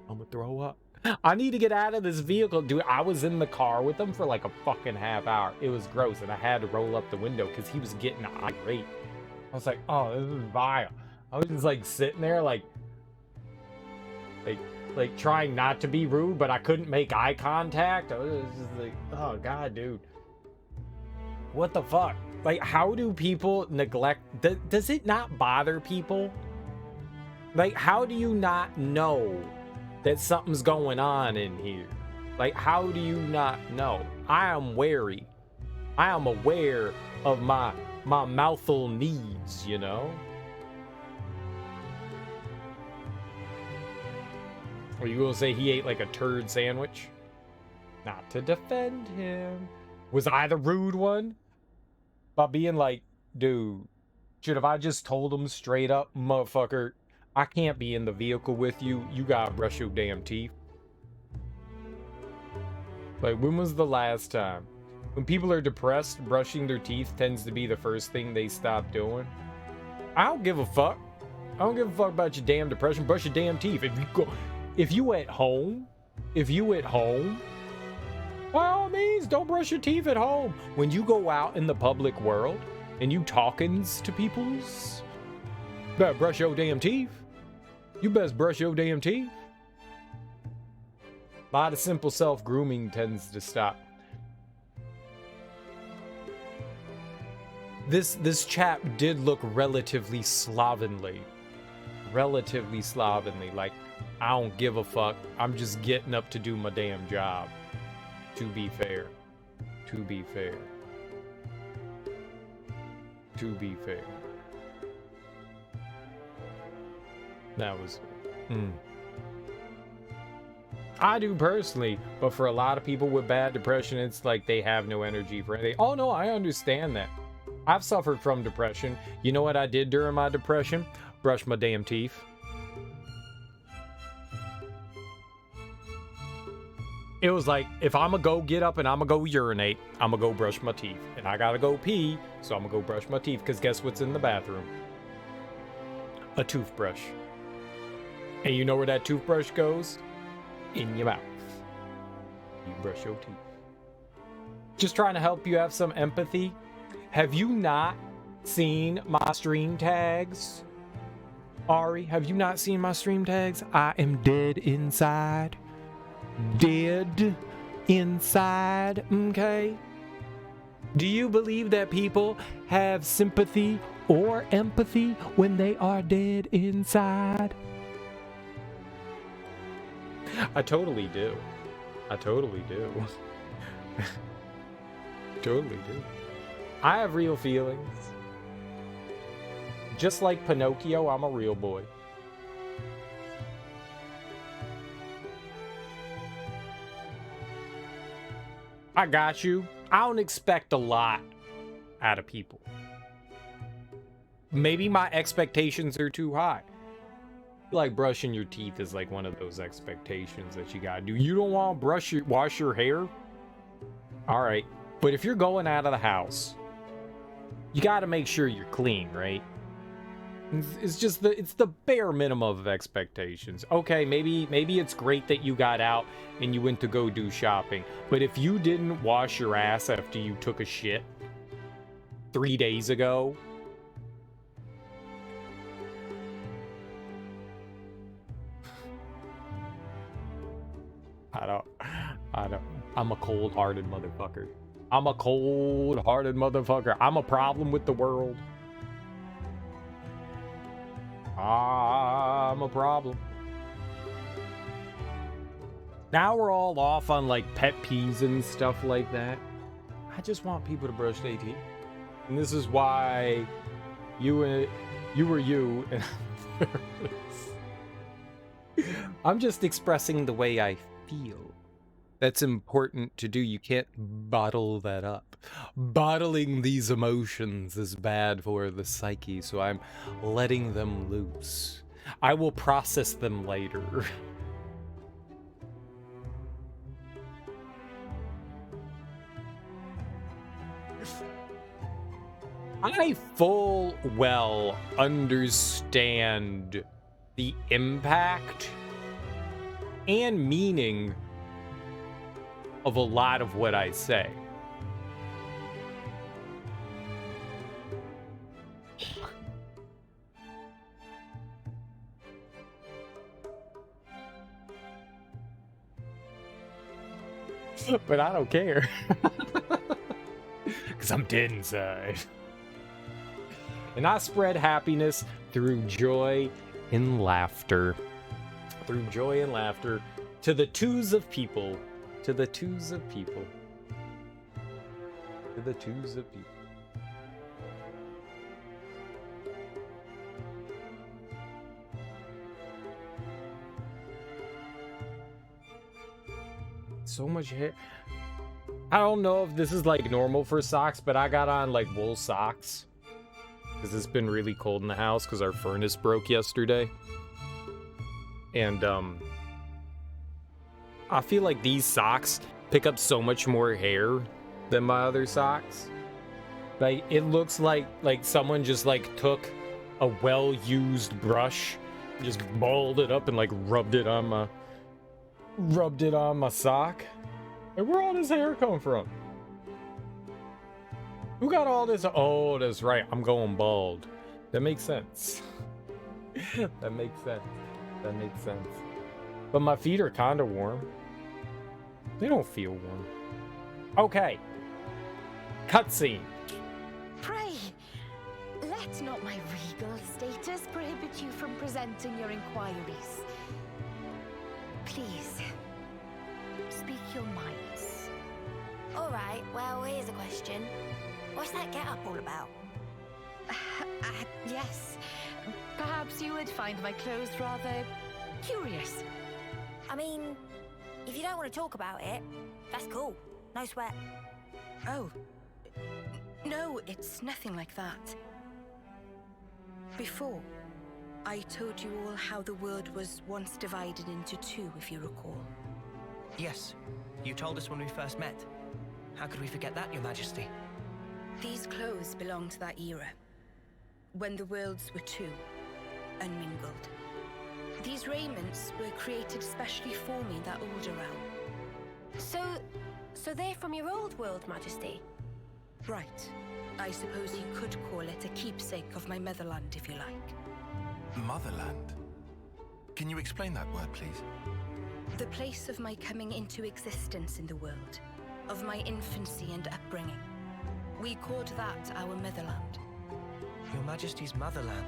I'm gonna throw up. I need to get out of this vehicle. Dude, I was in the car with him for like a fucking half hour. It was gross, and I had to roll up the window because he was getting irate. I was like, oh, this is vile. I was just like sitting there like trying not to be rude, but I couldn't make eye contact. I was just like, oh god, dude. What the fuck? Like, how do people neglect? Does it not bother people? Like, how do you not know that something's going on in here? Like, how do you not know? I am wary. I am aware of my mouthful needs, you know? Are you gonna say he ate like a turd sandwich? Not to defend him. Was I the rude one? By being like, dude, should have I just told him straight up, motherfucker, I can't be in the vehicle with you. You gotta brush your damn teeth. Like, when was the last time? When people are depressed, brushing their teeth tends to be the first thing they stop doing. I don't give a fuck. I don't give a fuck about your damn depression. Brush your damn teeth. If you at home, by all means, don't brush your teeth at home. When you go out in the public world and you talkings to peoples, better brush your damn teeth. You best brush your damn teeth. A lot of simple self-grooming tends to stop. This chap did look relatively slovenly. Like, I don't give a fuck. I'm just getting up to do my damn job. To be fair. That was... I do personally, but for a lot of people with bad depression, it's like they have no energy for anything. Oh no, I understand that. I've suffered from depression. You know what I did during my depression? Brush my damn teeth. It was like, if I'm gonna go get up and I'm gonna go urinate, I'm gonna go brush my teeth. And I gotta go pee, so I'm gonna go brush my teeth, because guess what's in the bathroom? A toothbrush. And you know where that toothbrush goes? In your mouth. You brush your teeth. Just trying to help you have some empathy. Have you not seen my stream tags? Ari, have you not seen my stream tags? I am dead inside. Dead inside, okay? Do you believe that people have sympathy or empathy when they are dead inside? I totally do. Totally do. I have real feelings. Just like Pinocchio, I'm a real boy. I got you. I don't expect a lot out of people. Maybe my expectations are too high. Like, brushing your teeth is like one of those expectations that you gotta do. You don't want to wash your hair? All right. But if you're going out of the house, you gotta make sure you're clean, right? It's just it's the bare minimum of expectations. Okay, maybe it's great that you got out and you went to go do shopping, but if you didn't wash your ass after you took a shit 3 days ago, I don't. I'm a cold-hearted motherfucker. I'm a problem with the world. I'm a problem. Now we're all off on like pet peeves and stuff like that. I just want people to brush their teeth. And this is why you were you and I'm just expressing the way I feel. That's important to do. You can't bottle that up. Bottling these emotions is bad for the psyche, so I'm letting them loose. I will process them later. I full well understand the impact and meaning of a lot of what I say. But I don't care. Because I'm dead inside. And I spread happiness through joy and laughter. Through joy and laughter to the twos of people. To the twos of people. To the twos of people. So much hair. I don't know if this is like normal for socks, but I got on like wool socks. Because it's been really cold in the house because our furnace broke yesterday. And I feel like these socks pick up so much more hair than my other socks. Like it looks like someone just like took a well-used brush, just balled it up and like rubbed it on my sock. And where all this hair come from? Who got all this? Oh, that's right. I'm going bald. That makes sense. That makes sense. That makes sense. But my feet are kind of warm. They don't feel warm. Okay. Cutscene. Pray, let not my regal status prohibit you from presenting your inquiries. Please, speak your minds. All right, well, here's a question. What's that get-up all about? Yes. Perhaps you would find my clothes rather curious. I mean, if you don't want to talk about it, that's cool. No sweat. Oh. No, it's nothing like that. Before, I told you all how the world was once divided into two, if you recall. Yes, you told us when we first met. How could we forget that, Your Majesty? These clothes belong to that era, when the worlds were two, unmingled. These raiments were created specially for me in that older realm. So they're from your old world, Majesty? Right. I suppose you could call it a keepsake of my motherland, if you like. Motherland? Can you explain that word, please? The place of my coming into existence in the world, of my infancy and upbringing. We called that our motherland. Your Majesty's motherland?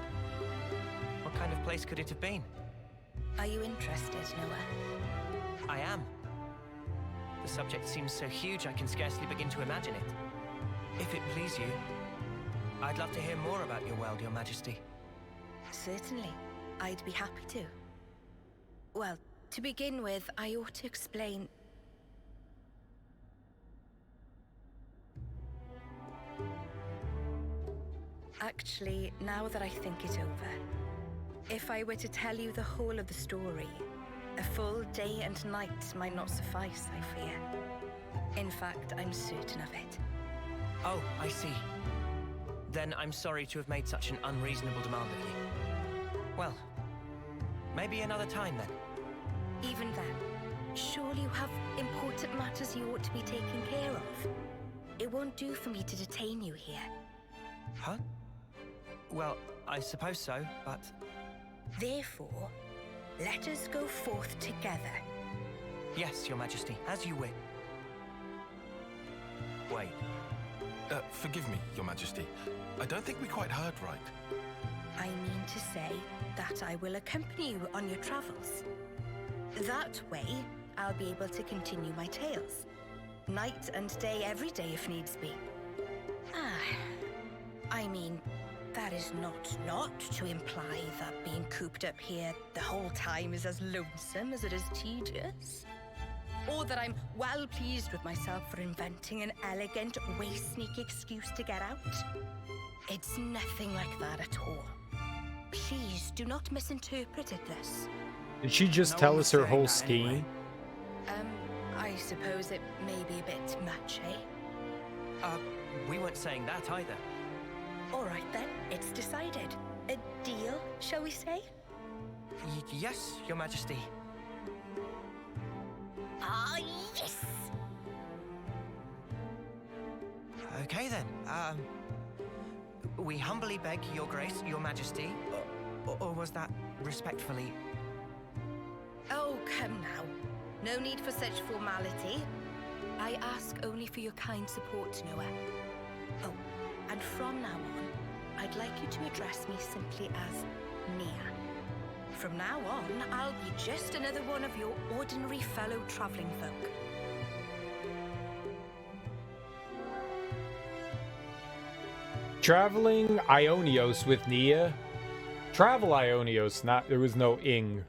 What kind of place could it have been? Are you interested, Noah? I am. The subject seems so huge I can scarcely begin to imagine it. If it please you, I'd love to hear more about your world, Your Majesty. Certainly. I'd be happy to. Well, to begin with, I ought to explain... Actually, now that I think it over, if I were to tell you the whole of the story, a full day and night might not suffice, I fear. In fact, I'm certain of it. Oh, I see. Then I'm sorry to have made such an unreasonable demand of you. Well, maybe another time then. Even then, surely you have important matters you ought to be taking care of. It won't do for me to detain you here. Huh? Well, I suppose so, but... Therefore, let us go forth together. Yes, Your Majesty, as you wish. Wait. Forgive me, Your Majesty. I don't think we quite heard right. I mean to say that I will accompany you on your travels. That way, I'll be able to continue my tales. Night and day, every day if needs be. I mean, that is not to imply that being cooped up here the whole time is as lonesome as it is tedious. Or that I'm well pleased with myself for inventing an elegant, way-sneak excuse to get out. It's nothing like that at all. Please do not misinterpret it this. Did she just No tell one's us her saying whole that scheme? anyway. I suppose it may be a bit much, eh? We weren't saying that either. All right then, it's decided. A deal, shall we say? Yes, Your Majesty. Ah, yes! Okay then. We humbly beg Your Grace, Your Majesty, or was that respectfully? Oh, come now. No need for such formality. I ask only for your kind support, Noah. Oh, and from now on, I'd like you to address me simply as Nia. From now on, I'll be just another one of your ordinary fellow traveling folk. Traveling Ionios with Nia. Travel Ionios, not there was no ing.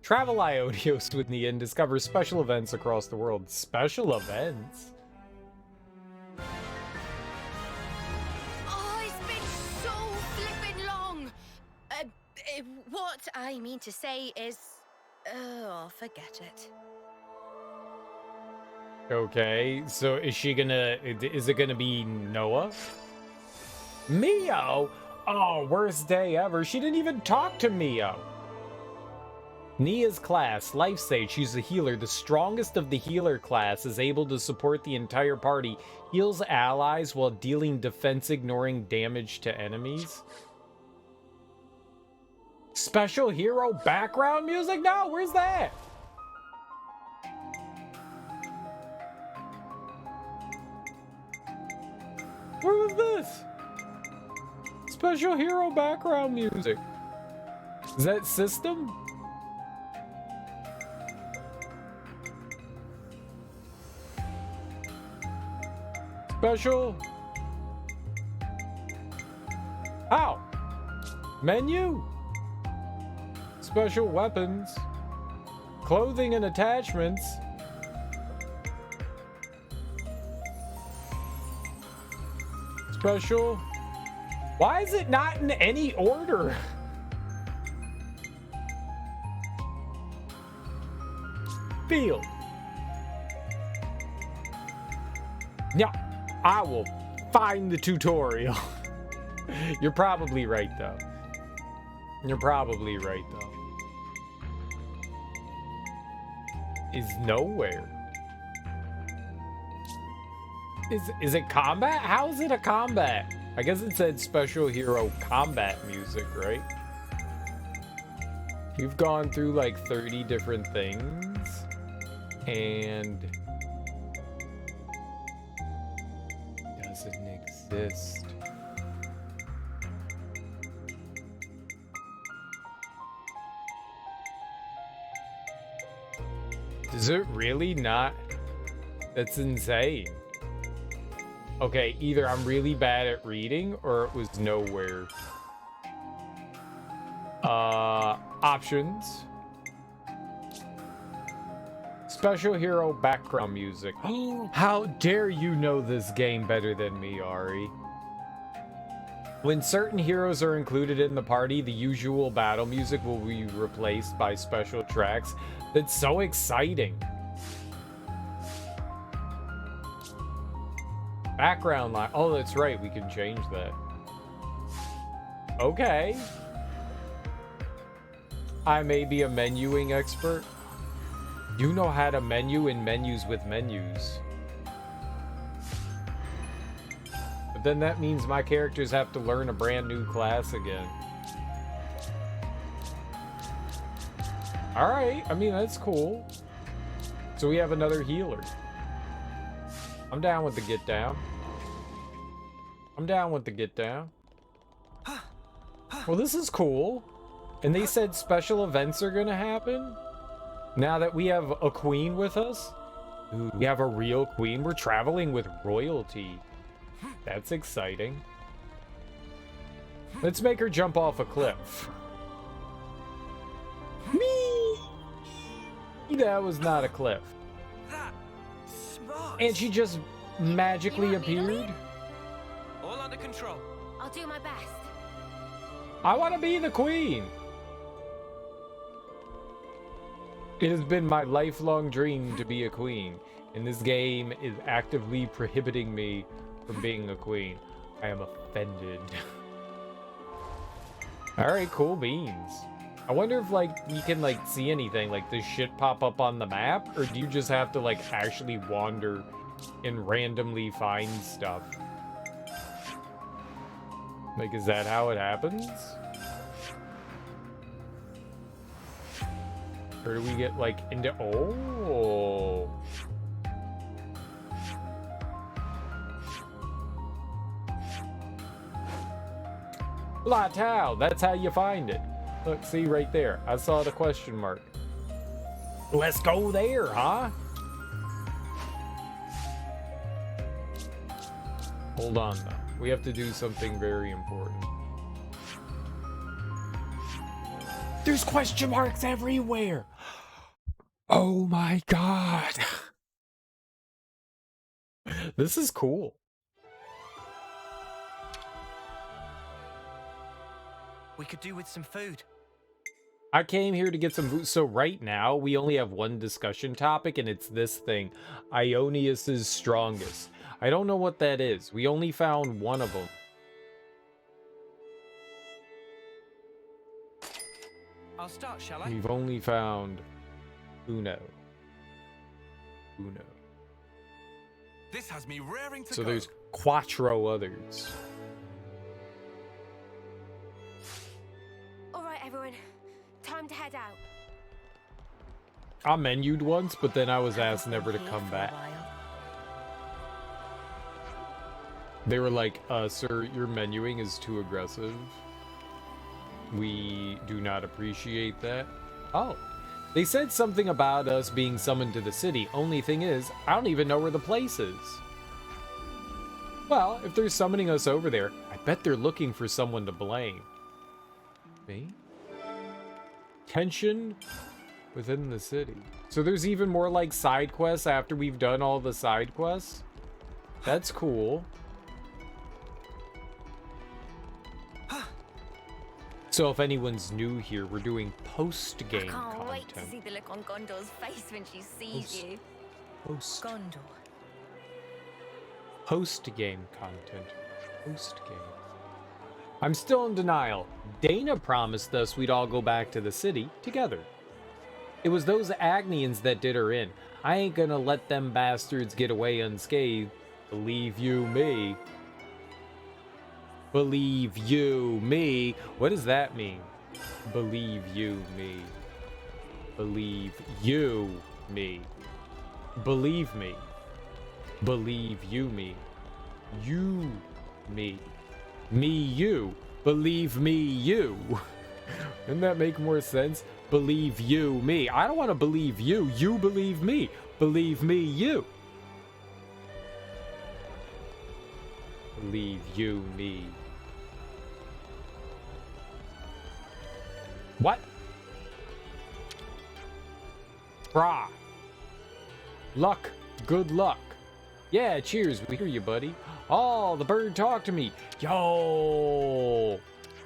Travel Ionios with Nia and discover special events across the world. Special events? Oh, it's been so flippin' long! What I mean to say is... Oh, forget it. Okay, so is it gonna be Noah? Mio? Oh, worst day ever. She didn't even talk to Mio. Nia's class, Life Sage. She's a healer. The strongest of the healer class is able to support the entire party. Heals allies while dealing defense, ignoring damage to enemies. Special hero background music? No, where's that? Where was this? Special hero background music. Is that system? Special. Ow. Menu. Special weapons. Clothing and attachments. Special. Why is it not in any order? Field. Yeah, I will find the tutorial. You're probably right, though. You're probably right, though. Is nowhere. Is it combat? How is it a combat? I guess it said special hero combat music, right? You've gone through like 30 different things, and doesn't exist. Is it really not? That's insane. Okay, either I'm really bad at reading or it was nowhere. Options. Special hero background music. How dare you know this game better than me, Ari? When certain heroes are included in the party, the usual battle music will be replaced by special tracks. That's so exciting. Background line. Oh, that's right. We can change that. Okay. I may be a menuing expert. You know how to menu in menus with menus. But then that means my characters have to learn a brand new class again. Alright, I mean, that's cool. So we have another healer. I'm down with the get down. I'm down with the get down. Well, this is cool. And they said special events are gonna happen? Now that we have a queen with us? Ooh, we have a real queen. We're traveling with royalty. That's exciting. Let's make her jump off a cliff. Me! That was not a cliff. Smart. And she just magically appeared. All under control. I'll do my best. I want to be the queen. It has been my lifelong dream to be a queen, and this game is actively prohibiting me from being a queen. I am offended. Alright, cool beans. I wonder if, like, you can, like, see anything. Like, does shit pop up on the map? Or do you just have to, like, actually wander and randomly find stuff? Like, is that how it happens? Or do we get, like, into... Oh! Plateau! That's how you find it. Look, see right there. I saw the question mark. Let's go there, huh? Hold on, though. We have to do something very important. There's question marks everywhere! Oh my god! This is cool. We could do with some food. I came here to get some food. So right now, we only have one discussion topic, and it's this thing. Ionius's strongest. I don't know what that is. We only found one of them. I'll start, shall I? We've only found Uno. This has me raring to So go. there's quattro others. All right, everyone. Time to head out. I menued once, but then I was asked never to come back. They were like, sir, your menuing is too aggressive. We do not appreciate that. Oh, they said something about us being summoned to the city. Only thing is, I don't even know where the place is. Well, if they're summoning us over there, I bet they're looking for someone to blame. Me? Tension within the city. So there's even more like side quests after we've done all the side quests? That's cool. So if anyone's new here, we're doing post-game Can't content. wait to see the look on Gondor's face when she sees you. Gondor. Post-game content. Post-game. I'm still in denial. Dana promised us we'd all go back to the city together. It was those Agnians that did her in. I ain't gonna let them bastards get away unscathed. Believe you me. Believe you me. What does that mean? Believe you me. Believe you me. Believe me. Believe you me. You me. Me you. Believe me you. Doesn't that make more sense? Believe you me. I don't want to believe you. You believe me. Believe me you. Believe you me. What? Brah. Luck. Good luck. Yeah, cheers. We hear you, buddy. Oh, the bird talked to me. Yo.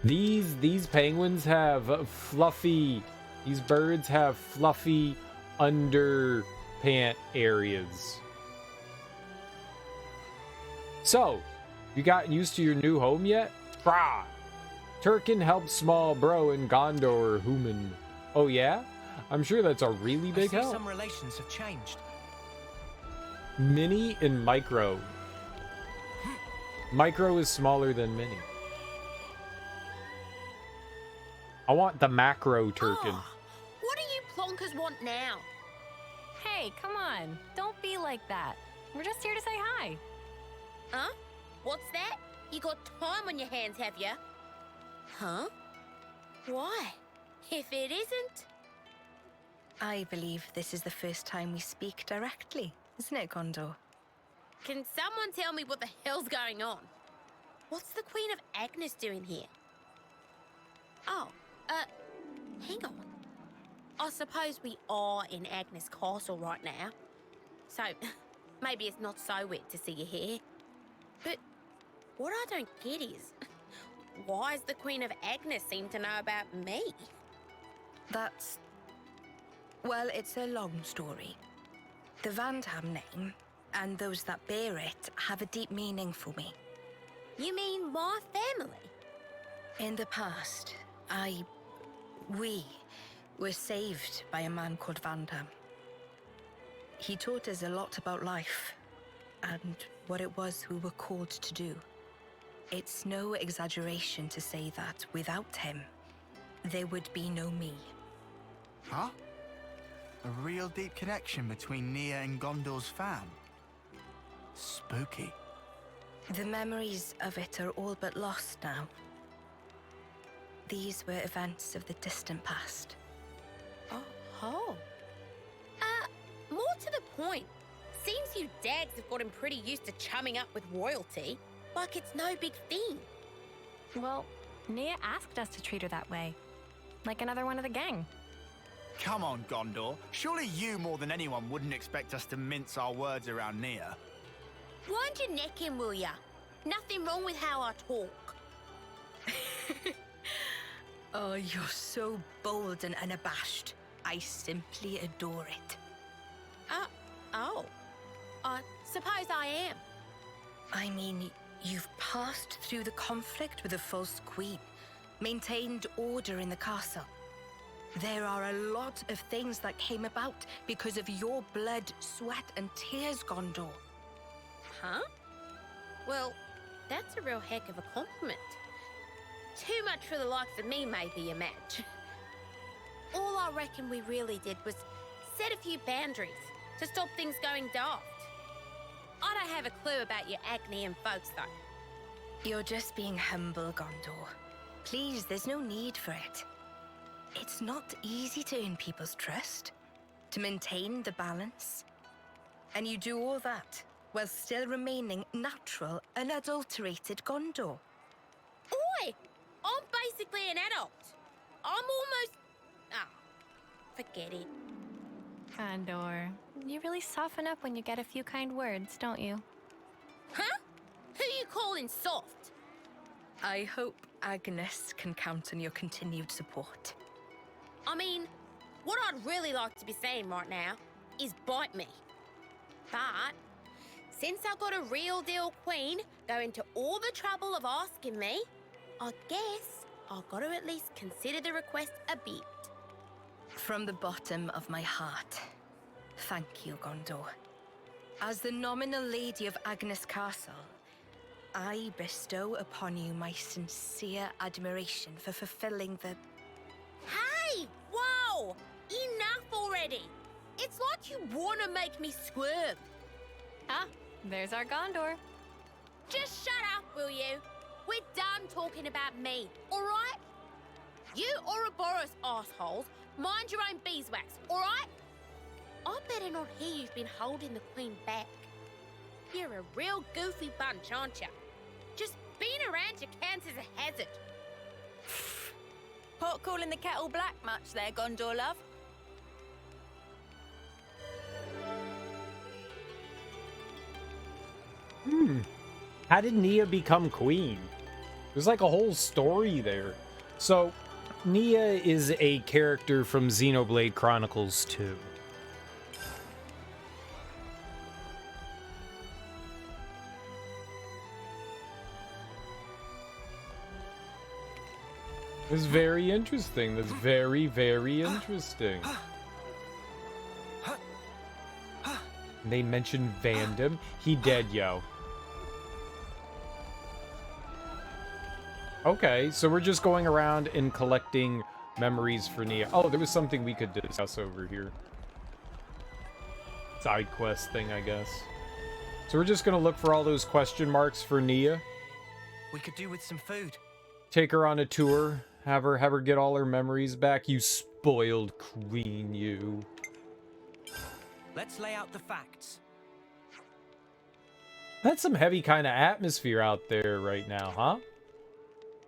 These penguins have fluffy. These birds have fluffy underpant areas. So, you got used to your new home yet? Brah. Turkin helped small bro in Gondor human. Oh yeah? I'm sure that's a really big I see help. some relations have changed. Mini and micro. Micro is smaller than mini. I want the macro Turkin. Oh, what do you plonkers want now? Hey, come on. Don't be like that. We're just here to say hi. Huh? What's that? You got time on your hands, have ya? Huh? Why? If it isn't... I believe this is the first time we speak directly, isn't it, Gondor? Can someone tell me what the hell's going on? What's the Queen of Agnes doing here? Oh, hang on. I suppose we are in Agnes Castle right now. So, maybe it's not so weird to see you here. But what I don't get is, why does the Queen of Agnes seem to know about me? That's... well, it's a long story. The Vandham name, and those that bear it, have a deep meaning for me. You mean my family? In the past, we were saved by a man called Vandham. He taught us a lot about life, and what it was we were called to do. It's no exaggeration to say that without him, there would be no me. Huh? A real deep connection between Nia and Gondor's fam. Spooky. The memories of it are all but lost now. These were events of the distant past. Oh. More to the point. Seems you dags have gotten pretty used to chumming up with royalty, like it's no big thing. Well, Nia asked us to treat her that way. Like another one of the gang. Come on, Gondor. Surely you more than anyone wouldn't expect us to mince our words around Nia. Wind your neck in, will ya? Nothing wrong with how I talk. Oh, you're so bold and unabashed. I simply adore it. I suppose I am. I mean, you've passed through the conflict with the false queen, maintained order in the castle. There are a lot of things that came about because of your blood, sweat, and tears, Gondor. Huh? Well, that's a real heck of a compliment. Too much for the likes of me, maybe, you match. All I reckon we really did was set a few boundaries to stop things going daft. I don't have a clue about your Agnian folks, though. You're just being humble, Gondor. Please, there's no need for it. It's not easy to earn people's trust, to maintain the balance. And you do all that while still remaining natural, unadulterated Gondor. Oi! I'm basically an adult. I'm almost... forget it. Condor, you really soften up when you get a few kind words, don't you? Huh? Who you calling soft? I hope Agnes can count on your continued support. I mean, what I'd really like to be saying right now is bite me. But since I got a real deal queen going to all the trouble of asking me, I guess I've got to at least consider the request a bit. From the bottom of my heart, thank you, Gondor. As the nominal lady of Agnes Castle, I bestow upon you my sincere admiration for fulfilling the... Hey! Whoa! Enough already! It's like you want to make me squirm. Ah, there's our Gondor. Just shut up, will you? We're done talking about me, all right? You Ouroboros assholes, mind your own beeswax, all right? I better not hear you've been holding the Queen back. You're a real goofy bunch, aren't you? Just being around you counts as a hazard. Pot calling the kettle black much there, Gondor love? How did Nia become queen? There's like a whole story there. So, Nia is a character from Xenoblade Chronicles 2. It's very interesting. That's very, very interesting. They mentioned Vandam. He dead, yo. Okay, so we're just going around and collecting memories for Nia. Oh, there was something we could discuss over here. Side quest thing, I guess. So we're just gonna look for all those question marks for Nia. We could do with some food. Take her on a tour. Have her get all her memories back. You spoiled queen, you. Let's lay out the facts. That's some heavy kind of atmosphere out there right now, huh?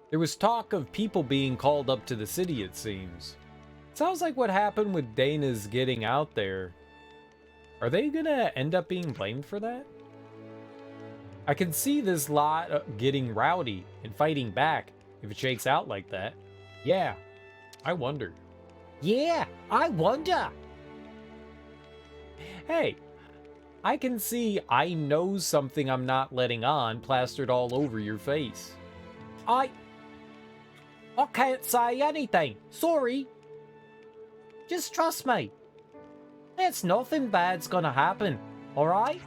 There was talk of people being called up to the city, it seems. Sounds like what happened with Dana's getting out there. Are they gonna end up being blamed for that? I can see this lot getting rowdy and fighting back if it shakes out like that. Yeah, I wonder. Yeah, I wonder. Hey, I can see I know something I'm not letting on plastered all over your face. I can't say anything. Sorry. Just trust me. It's nothing bad's gonna happen, alright?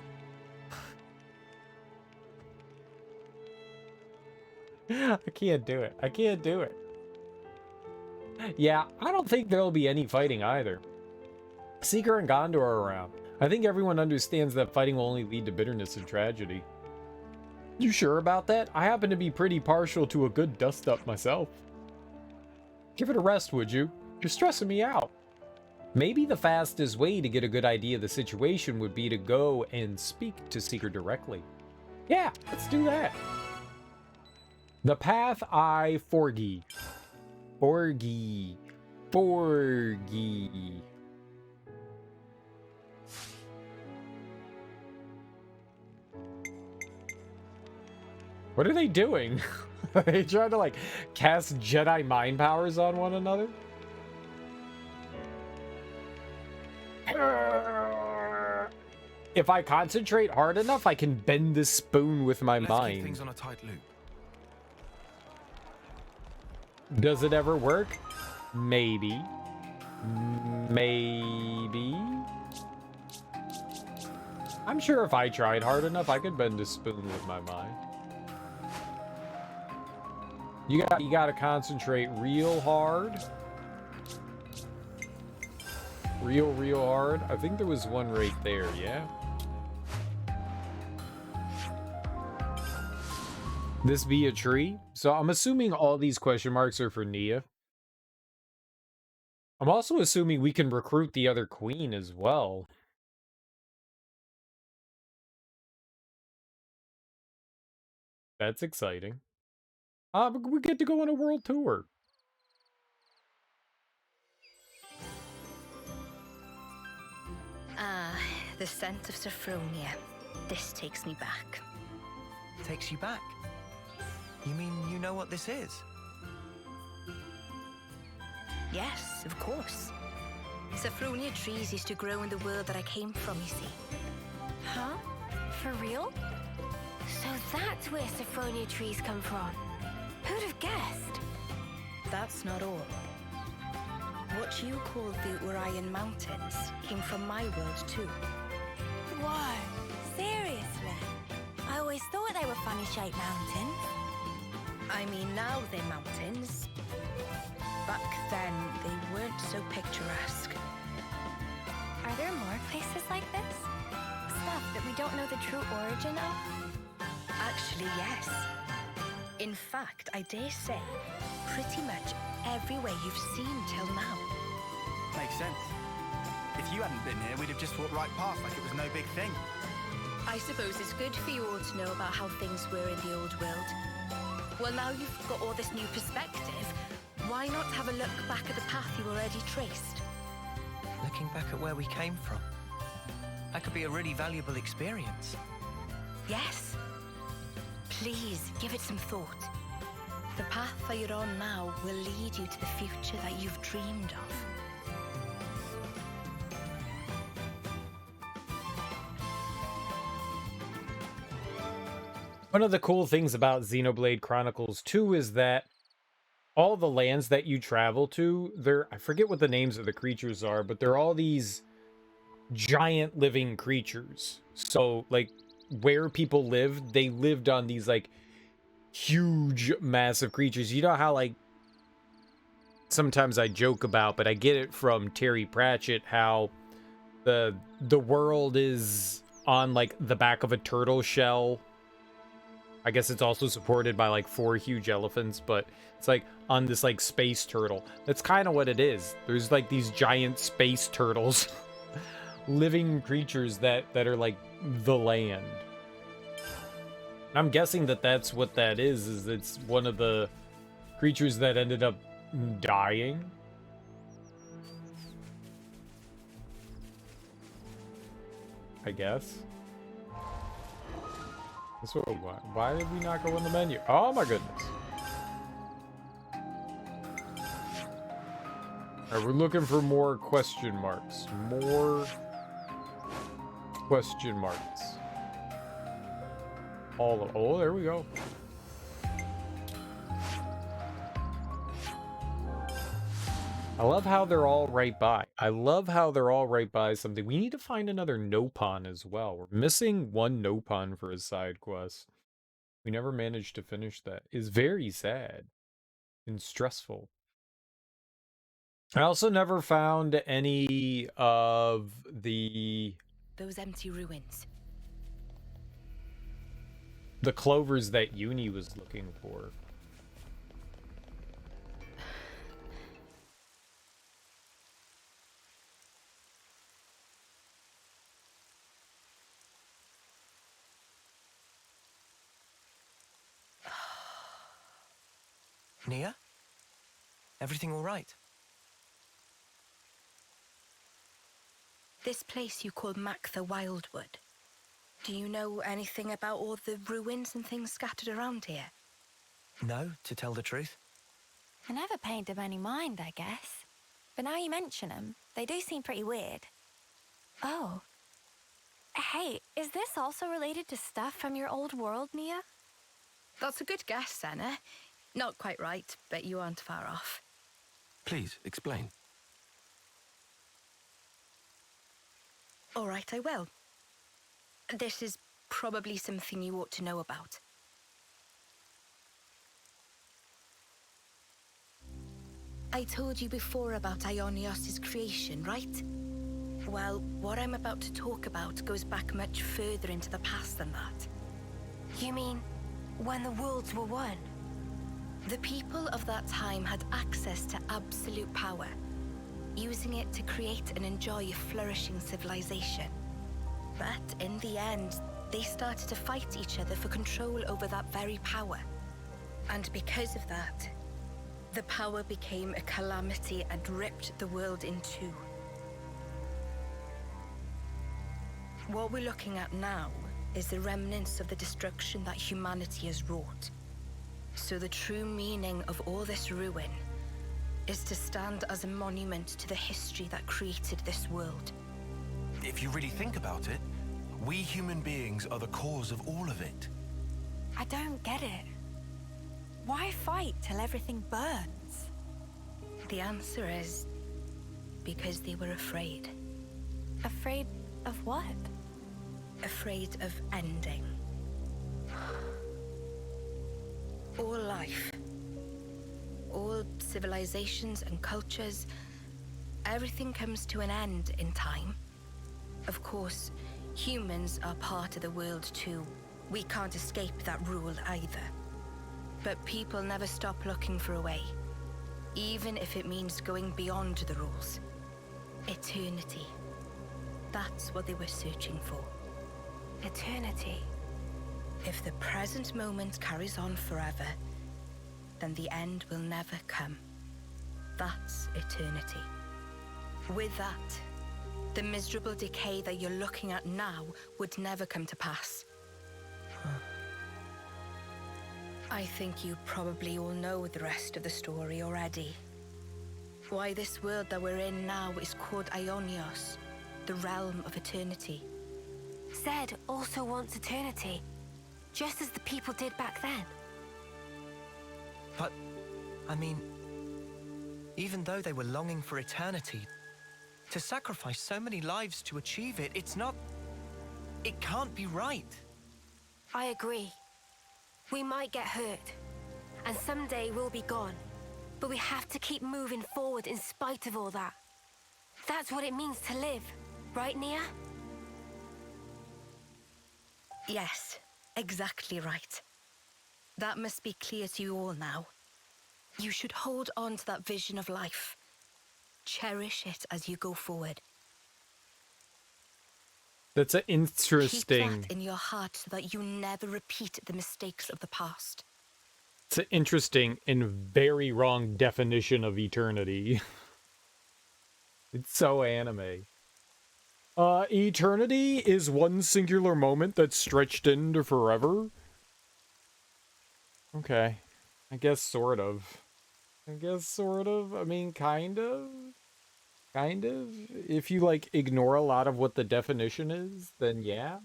I can't do it. I can't do it. Yeah, I don't think there'll be any fighting either. Seeker and Gondor are around. I think everyone understands that fighting will only lead to bitterness and tragedy. You sure about that? I happen to be pretty partial to a good dust-up myself. Give it a rest, would you? You're stressing me out. Maybe the fastest way to get a good idea of the situation would be to go and speak to Seeker directly. Yeah, let's do that. The path I forgie. Forgie. What are they doing? Are they trying to, like, cast Jedi mind powers on one another? If I concentrate hard enough, I can bend this spoon with my mind. Keep things on a tight loop. Does it ever work? Maybe. Maybe. I'm sure if I tried hard enough, I could bend a spoon with my mind. You gotta concentrate real hard. Real hard. I think there was one right there, yeah? This be a tree? So I'm assuming all these question marks are for Nia. I'm also assuming we can recruit the other queen as well. That's exciting. But we get to go on a world tour. Ah, the scent of Sophronia. This takes me back. Takes you back? You mean you know what this is? Yes, of course. Sophronia trees used to grow in the world that I came from, you see. Huh? For real? So that's where Sophronia trees come from. Who'd have guessed? That's not all. What you call the Urian Mountains came from my world too. Whoa, seriously? I always thought they were funny-shaped mountains. I mean, now they're mountains. Back then, they weren't so picturesque. Are there more places like this? Stuff that we don't know the true origin of? Actually, yes. In fact, I dare say, pretty much everywhere you've seen till now. Makes sense. If you hadn't been here, we'd have just walked right past like it was no big thing. I suppose it's good for you all to know about how things were in the old world. Well, now you've got all this new perspective, why not have a look back at the path you already traced? Looking back at where we came from. That could be a really valuable experience. Yes. Please, give it some thought. The path that you're on now will lead you to the future that you've dreamed of. One of the cool things about Xenoblade Chronicles 2 is that all the lands that you travel to, I forget what the names of the creatures are, but they're all these giant living creatures. So, like, where people lived, they lived on these, like, huge, massive creatures. You know how, like, sometimes I joke about, but I get it from Terry Pratchett, how the world is on, like, the back of a turtle shell. I guess it's also supported by like 4 huge elephants, but it's like on this like space turtle. That's kind of what it is. There's like these giant space turtles, living creatures that are like the land. I'm guessing that that's what that is it's one of the creatures that ended up dying. I guess. That's what, why did we not go in the menu? Oh my goodness. Alright, we're looking for more question marks. More question marks. All of, oh, there we go. I love how they're all right by. I love how they're all right by something. We need to find another Nopon as well. We're missing one Nopon for his side quest. We never managed to finish that. It's very sad and stressful. I also never found any of those empty ruins. The clovers that Uni was looking for. Nia? Everything all right? This place you call Mactha Wildwood. Do you know anything about all the ruins and things scattered around here? No, to tell the truth. I never paid them any mind, I guess. But now you mention them, they do seem pretty weird. Oh. Hey, is this also related to stuff from your old world, Nia? That's a good guess, Senna. Not quite right, but you aren't far off. Please, explain. All right, I will. This is probably something you ought to know about. I told you before about Ionios' creation, right? Well, what I'm about to talk about goes back much further into the past than that. You mean when the worlds were one? The people of that time had access to absolute power, using it to create and enjoy a flourishing civilization. But in the end, they started to fight each other for control over that very power. And because of that, the power became a calamity and ripped the world in two. What we're looking at now is the remnants of the destruction that humanity has wrought. So the true meaning of all this ruin is to stand as a monument to the history that created this world. If you really think about it, we human beings are the cause of all of it. I don't get it. Why fight till everything burns? The answer is because they were afraid. Afraid of what? Afraid of ending. All life, all civilizations and cultures, everything comes to an end in time. Of course, humans are part of the world too. We can't escape that rule either. But people never stop looking for a way, even if it means going beyond the rules. Eternity. That's what they were searching for. Eternity. If the present moment carries on forever, then the end will never come. That's eternity. With that, the miserable decay that you're looking at now would never come to pass. I think you probably all know the rest of the story already. Why this world that we're in now is called Ionios, the realm of eternity. Zed also wants eternity, just as the people did back then. But, I mean, even though they were longing for eternity, to sacrifice so many lives to achieve it, it can't be right. I agree. We might get hurt, and someday we'll be gone. But we have to keep moving forward in spite of all that. That's what it means to live, right, Nia? Yes, exactly right. That must be clear to you all now. You should hold on to that vision of life. Cherish it as you go forward. That's an interesting... Keep that in your heart so that you never repeat the mistakes of the past. It's an interesting and very wrong definition of eternity. It's so anime. Eternity is one singular moment that's stretched into forever. Okay. I guess sort of. I mean, kind of. Kind of. If you, like, ignore a lot of what the definition is, then yeah.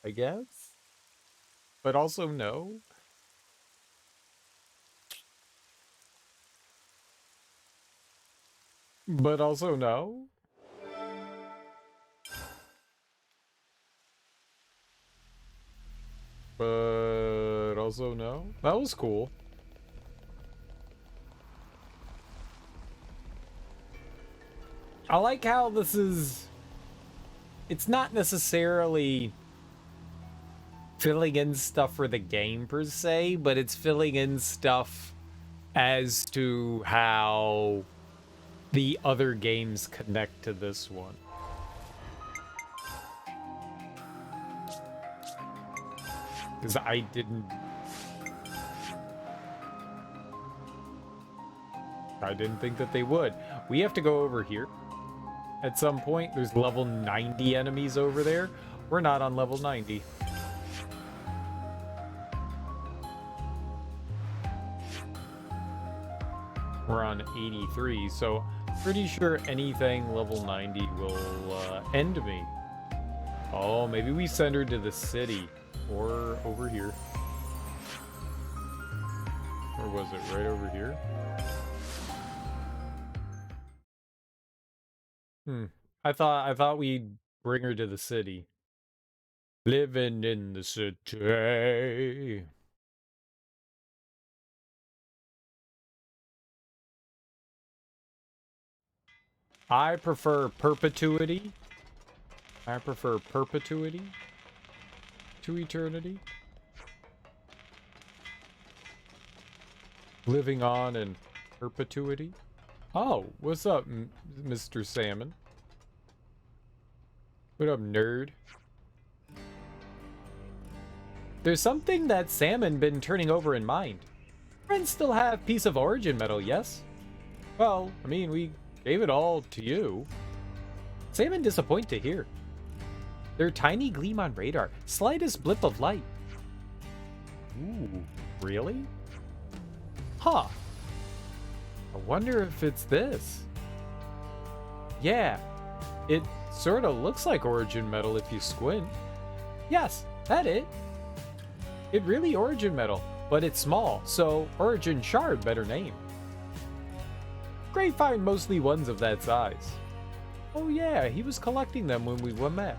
I guess. But also no. But also no. But also no. That was cool. I like how this is... It's not necessarily filling in stuff for the game per se, but it's filling in stuff as to how the other games connect to this one. Because I didn't think that they would. We have to go over here. At some point, there's level 90 enemies over there. We're not on level 90. We're on 83, so pretty sure anything level 90 will end me. Oh, maybe we send her to the city. Or over here. Or was it right over here? I thought we'd bring her to the city. Living in the city. I prefer perpetuity. I prefer perpetuity to eternity. Living on in perpetuity. Oh, what's up, Mr. Salmon? What up, nerd? There's something that Salmon been turning over in mind. Friends still have piece of origin metal, yes? Well, I mean, we gave it all to you. Salmon disappoint to hear. Their tiny gleam on radar, slightest blip of light. Ooh, really? Huh. I wonder if it's this. Yeah, it sort of looks like origin metal if you squint. Yes, that it. It really origin metal, but it's small, so origin shard better name. Great find mostly ones of that size. Oh yeah, he was collecting them when we met.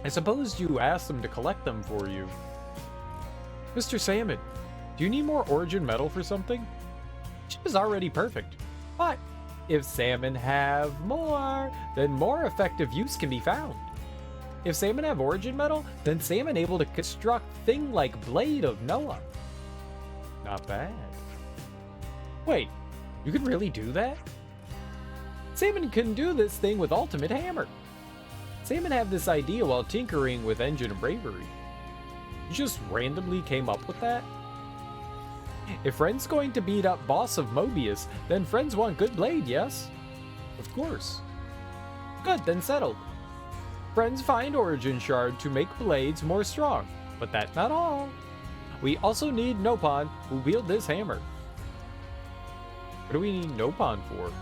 I suppose you asked him to collect them for you. Mr. Salmon, do you need more origin metal for something? She was already perfect. But if Salmon have more, then more effective use can be found. If Salmon have origin metal, then Salmon able to construct thing like Blade of Noah. Not bad. Wait, you can really do that? Salmon can do this thing with Ultimate Hammer. Salmon have this idea while tinkering with Engine of Bravery. You just randomly came up with that? If Friend's going to beat up boss of Mobius, then Friends want good blade, yes? Of course. Good, then settled. Friends find origin shard to make blades more strong, but that's not all. We also need Nopon who wield this hammer. What do we need Nopon for?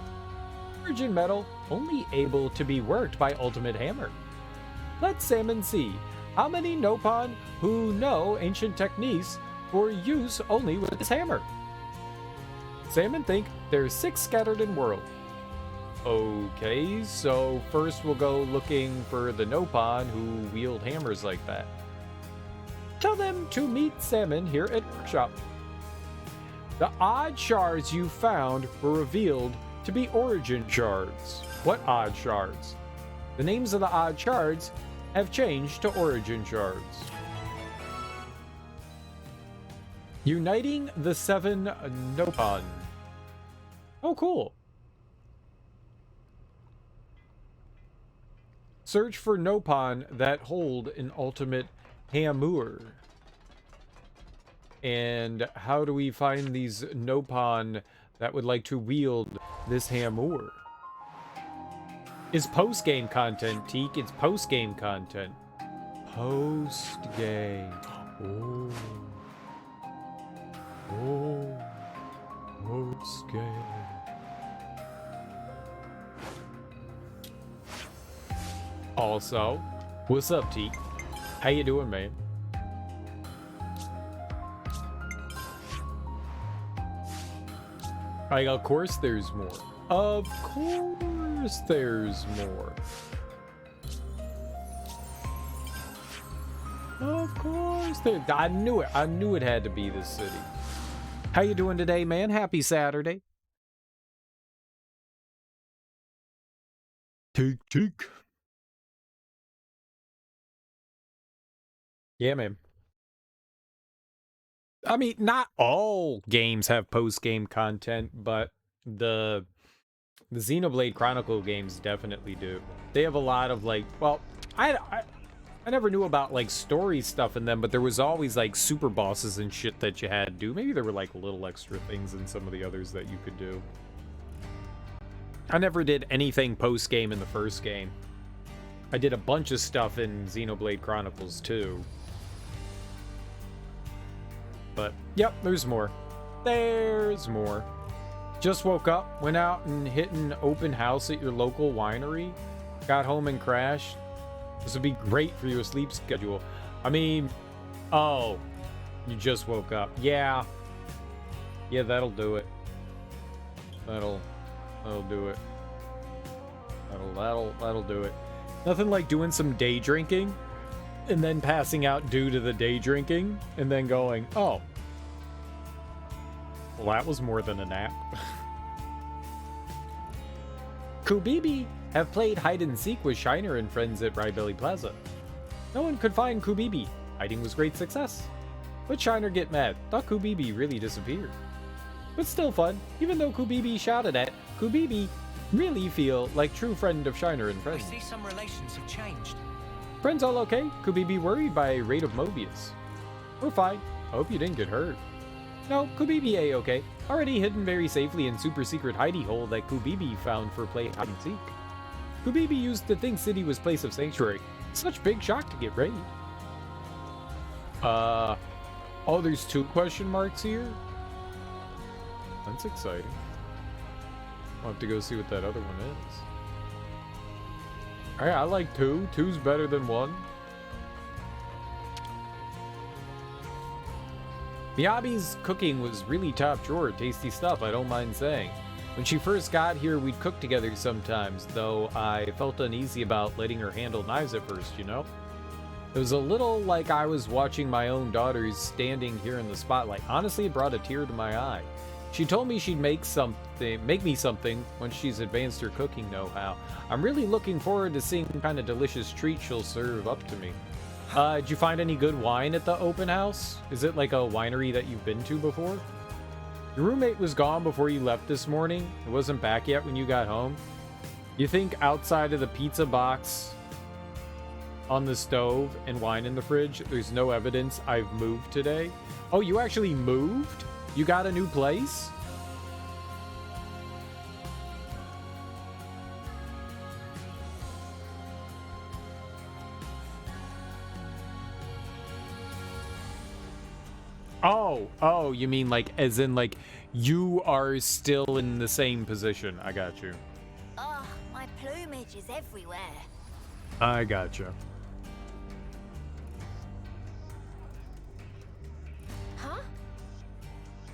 Origin metal only able to be worked by Ultimate Hammer. Let Salmon see how many Nopon who know ancient techniques for use only with this hammer. Salmon think there's 6 scattered in world. Okay, so first we'll go looking for the Nopon who wield hammers like that. Tell them to meet Salmon here at workshop. The odd shards you found were revealed to be origin shards. What odd shards? The names of the odd shards have changed to origin shards. Uniting the 7 Nopon. Oh, cool. Search for Nopon that hold an ultimate hamur. And how do we find these Nopon that would like to wield this hamur? It's post-game content, Teak. It's post-game content. Post-game. Oh. Oh. Post-game. Also, what's up, Teak? How you doing, man? Like, of course there's more. Of course there's more. Of course there. I knew it. I knew it had to be this city. How you doing today, man? Happy Saturday. Teak. Yeah, man. I mean, not all games have post-game content, but the Xenoblade Chronicle games definitely do. They have a lot of, like, well, I never knew about, like, story stuff in them, but there was always, like, super bosses and shit that you had to do. Maybe there were, like, little extra things in some of the others that you could do. I never did anything post-game in the first game. I did a bunch of stuff in Xenoblade Chronicles too. But, yep, there's more. There's more. Just woke up, went out and hit an open house at your local winery, got home and crashed. This would be great for your sleep schedule. I mean, oh, you just woke up. Yeah. Yeah, that'll do it. That'll do it. That'll do it. Nothing like doing some day drinking and then passing out due to the day drinking, and then going, oh, well, that was more than a nap. Kubibi have played hide and seek with Shiner and friends at Rybelly Plaza. No one could find Kubibi. Hiding was great success. But Shiner get mad. Thought Kubibi really disappeared. But still fun, even though Kubibi shouted at, Kubibi really feel like true friend of Shiner and friends. I see some relations have changed. Friends all okay? Kubibi worried by rate of Mobius. We're fine. I hope you didn't get hurt. No, Kubibi A-okay. Already hidden very safely in super secret hidey hole that Kubibi found for play hide and seek. Kubibi used to think city was place of sanctuary. Such big shock to get raided. Oh, there's 2 question marks here? That's exciting. I'll have to go see what that other one is. Alright, I like 2. 2's better than 1. Miyabi's cooking was really top drawer, tasty stuff, I don't mind saying. When she first got here, we'd cook together sometimes, though I felt uneasy about letting her handle knives at first, you know? It was a little like I was watching my own daughters standing here in the spotlight. Honestly, it brought a tear to my eye. She told me she'd make me something when she's advanced her cooking know-how. I'm really looking forward to seeing what kind of delicious treat she'll serve up to me. Did you find any good wine at the open house? Is it like a winery that you've been to before? Your roommate was gone before you left this morning. It wasn't back yet when you got home. You think outside of the pizza box on the stove and wine in the fridge, there's no evidence I've moved today? Oh, you actually moved? You got a new place? Oh, you mean like, as in like, you are still in the same position. I got you. Oh, my plumage is everywhere. I gotcha. Huh?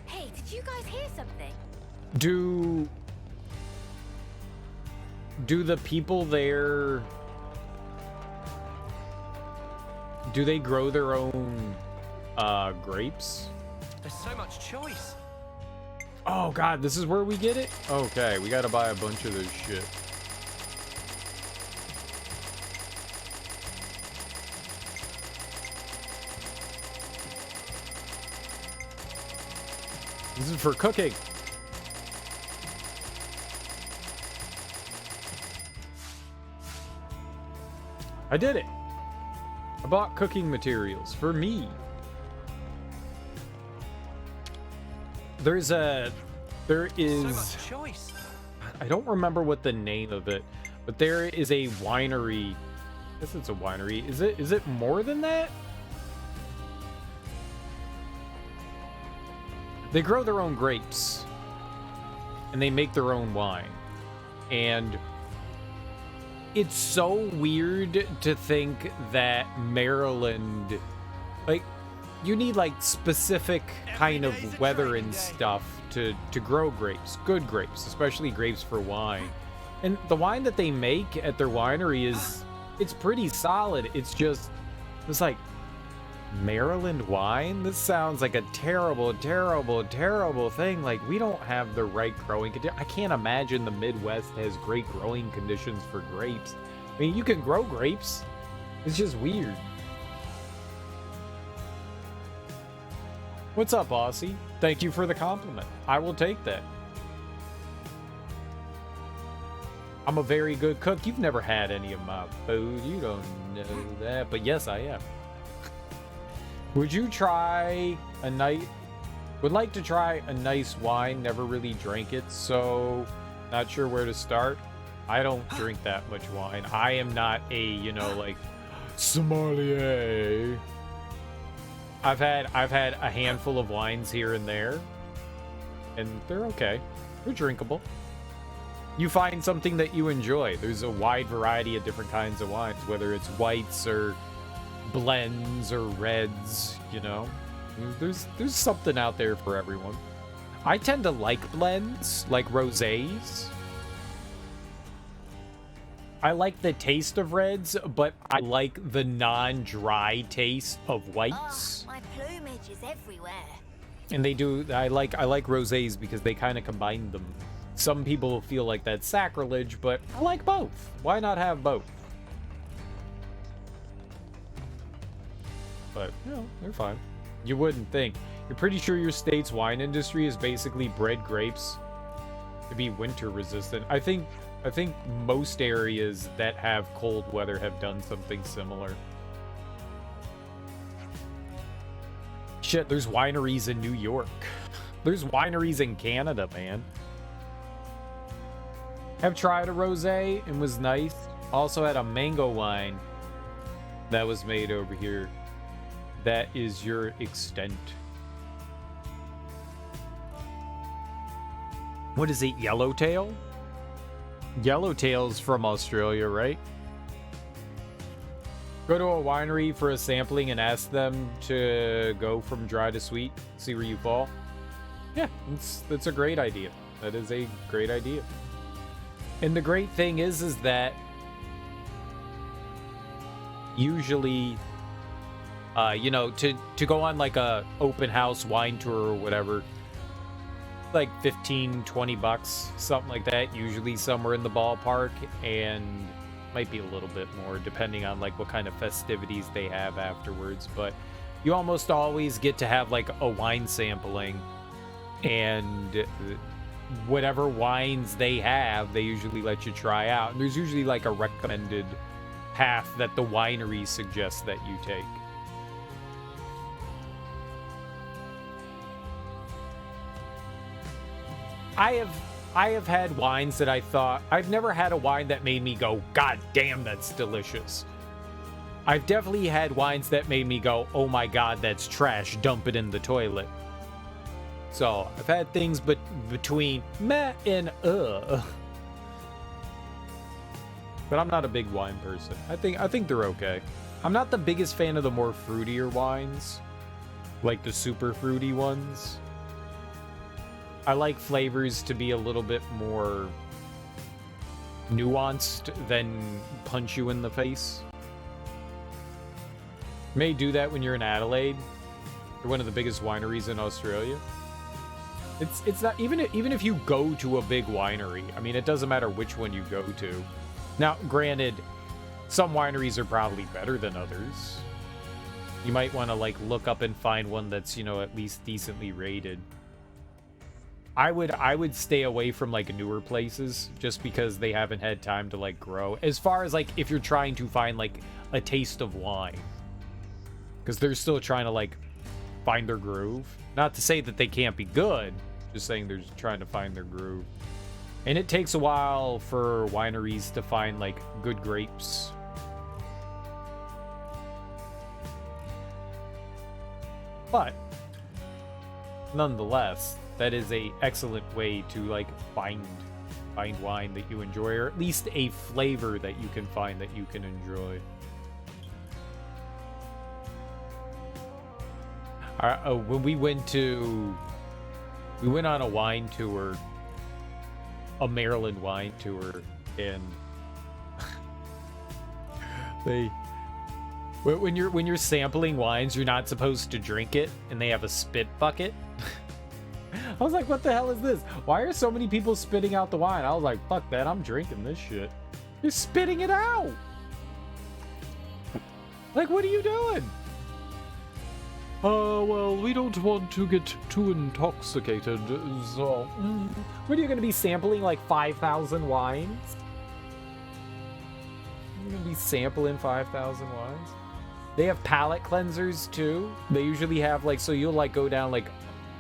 Hey, did you guys hear something? Do the people there, do they grow their own grapes? There's so much choice. Oh god, this is where we get it? Okay, we gotta buy a bunch of this shit. This is for cooking. I did it. I bought cooking materials for me. There is So much choice. I don't remember what the name of it, but there is a winery. I guess it's a winery. Is it more than that? They grow their own grapes and they make their own wine. And it's so weird to think that Maryland, like, you need like specific kind of weather and stuff to grow grapes, good grapes, especially grapes for wine. And the wine that they make at their winery it's pretty solid. It's like Maryland wine. This sounds like a terrible, terrible, terrible thing. Like, we don't have the right growing conditions. I can't imagine the Midwest has great growing conditions for grapes. I mean, you can grow grapes. It's just weird. What's up, Aussie? Thank you for the compliment. I will take that. I'm a very good cook. You've never had any of my food. You don't know that. But yes, I am. Would you try a night? Would like to try a nice wine. Never really drank it, so not sure where to start. I don't drink that much wine. I am not a, like, sommelier. I've had a handful of wines here and there, and they're okay. They're drinkable. You find something that you enjoy. There's a wide variety of different kinds of wines, whether it's whites or blends or reds, There's something out there for everyone. I tend to like blends, like rosés. I like the taste of reds, but I like the non-dry taste of whites. Oh, my plumage is everywhere. And I like rosés because they kind of combine them. Some people feel like that's sacrilege, but I like both. Why not have both? But, they're fine. You wouldn't think. You're pretty sure your state's wine industry is basically bred grapes to be winter resistant. I think most areas that have cold weather have done something similar. Shit, there's wineries in New York. There's wineries in Canada, man. Have tried a rosé and was nice. Also had a mango wine that was made over here. That is your extent. What is it, yellowtail? Yellowtail's from Australia, right? Go to a winery for a sampling and ask them to go from dry to sweet. See where you fall. Yeah, that's a great idea. That is a great idea. And the great thing is that usually, to go on like a open house wine tour or whatever, like 15, 20 bucks, something like that, usually somewhere in the ballpark, and might be a little bit more depending on like what kind of festivities they have afterwards. But you almost always get to have like a wine sampling, and whatever wines they have, they usually let you try out. And there's usually like a recommended path that the winery suggests that you take. I have had wines that I thought, I've never had a wine that made me go, God damn, that's delicious. I've definitely had wines that made me go, oh my God, that's trash, dump it in the toilet. So I've had things between meh and But I'm not a big wine person. I think they're okay. I'm not the biggest fan of the more fruitier wines, like the super fruity ones. I like flavors to be a little bit more nuanced than punch you in the face. You may do that when you're in Adelaide. You're one of the biggest wineries in Australia. It's not even if you go to a big winery. I mean, it doesn't matter which one you go to. Now, granted, some wineries are probably better than others. You might want to like look up and find one that's, at least decently rated. I would stay away from like newer places just because they haven't had time to like grow. As far as like if you're trying to find like a taste of wine, because they're still trying to like find their groove. Not to say that they can't be good, just saying they're just trying to find their groove. And it takes a while for wineries to find like good grapes. But nonetheless, that is a excellent way to like find wine that you enjoy, or at least a flavor that you can find that you can enjoy. When we went on a wine tour, a Maryland wine tour, and when you're sampling wines, you're not supposed to drink it, and they have a spit bucket. I was like, what the hell is this? Why are so many people spitting out the wine? I was like, fuck that, I'm drinking this shit. You're spitting it out! Like, what are you doing? Well, we don't want to get too intoxicated, so... What are you going to be sampling, like, 5,000 wines? You're going to be sampling 5,000 wines? They have palate cleansers, too. They usually have, like, so you'll, like, go down, like,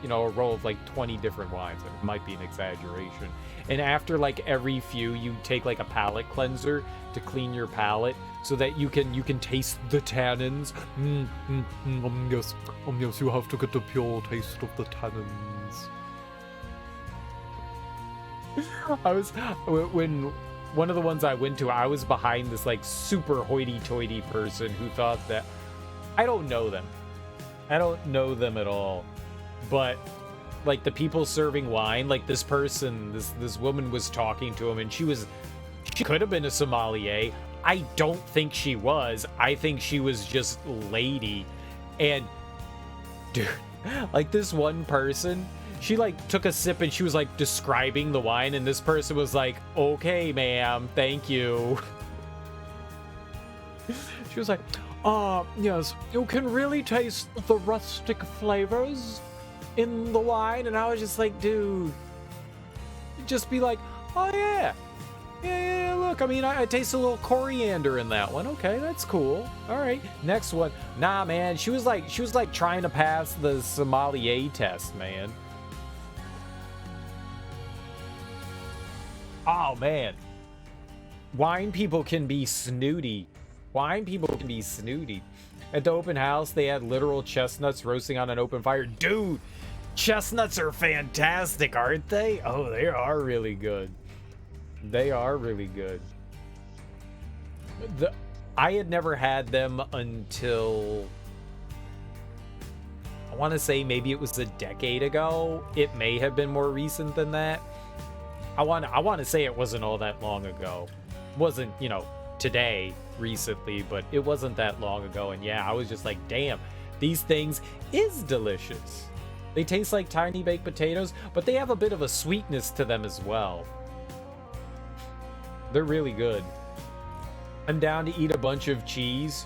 you know, a row of, like, 20 different wines. It might be an exaggeration. And after, like, every few, you take, like, a palate cleanser to clean your palate, so that you can taste the tannins. Yes, you have to get the pure taste of the tannins. When one of the ones I went to, I was behind this like super hoity-toity person who thought that, I don't know them at all, but like the people serving wine, like this person, this woman was talking to him, and she could have been a sommelier. I don't think she was. I think she was just lady. And dude, like this one person, she like took a sip and she was like describing the wine, and this person was like, okay, ma'am, thank you. She was like, yes, you can really taste the rustic flavors in the wine. And I was just like, dude, just be like, oh yeah. Yeah, look, I mean, I taste a little coriander in that one. Okay, that's cool. All right, next one. Nah, man, she was like trying to pass the sommelier test, man. Oh, man. Wine people can be snooty. At the open house, they had literal chestnuts roasting on an open fire. Dude, chestnuts are fantastic, aren't they? Oh, they are really good. They are really good. I had never had them until, I want to say maybe it was a decade ago. It may have been more recent than that. I want to say it wasn't all that long ago. It wasn't, you know, today, recently, but it wasn't that long ago. And yeah, I was just like, damn, these things is delicious. They taste like tiny baked potatoes, but they have a bit of a sweetness to them as well. They're really good. I'm down to eat a bunch of cheese,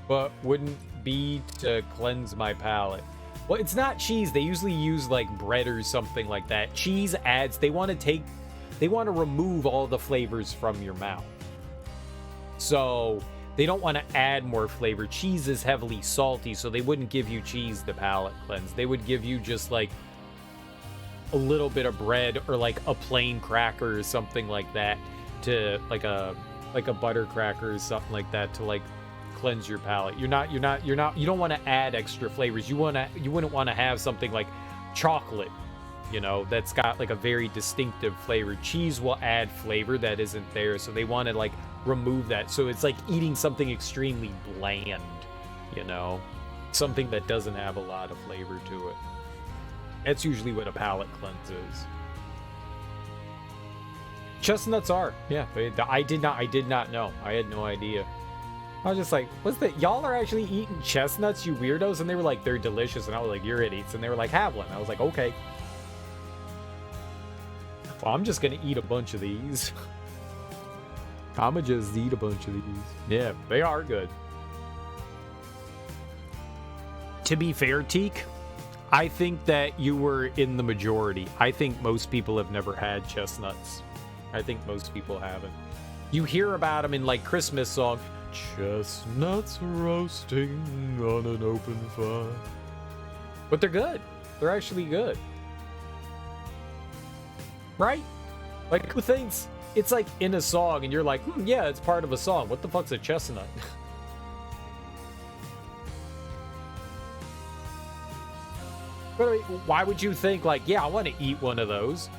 but wouldn't be to cleanse my palate. Well, it's not cheese. They usually use like bread or something like that. Cheese adds, they want to remove all the flavors from your mouth. So they don't want to add more flavor. Cheese is heavily salty, so they wouldn't give you cheese to palate cleanse. They would give you just like a little bit of bread or like a plain cracker or something like that, to like a butter cracker or something like that, to like cleanse your palate. You don't want to add extra flavors. You wouldn't want to have something like chocolate, you know, that's got like a very distinctive flavor. Cheese will add flavor that isn't there, so they want to like remove that. So it's like eating something extremely bland, you know, something that doesn't have a lot of flavor to it. That's usually what a palate cleanse is. Chestnuts are, yeah. I did not know. I had no idea. I was just like, what's that? Y'all are actually eating chestnuts, you weirdos? And they were like, they're delicious. And I was like, you're idiots. And they were like, have one. I was like, okay. Well, I'm just gonna eat a bunch of these. I'ma just eat a bunch of these. Yeah, they are good. To be fair, Teak, I think that you were in the majority. I think most people have never had chestnuts. I think most people haven't. You hear about them in like Christmas song, chestnuts roasting on an open fire. But they're good. They're actually good. Right? Like, who thinks it's like in a song and you're like, yeah, it's part of a song. What the fuck's a chestnut? Why would you think like, yeah, I want to eat one of those?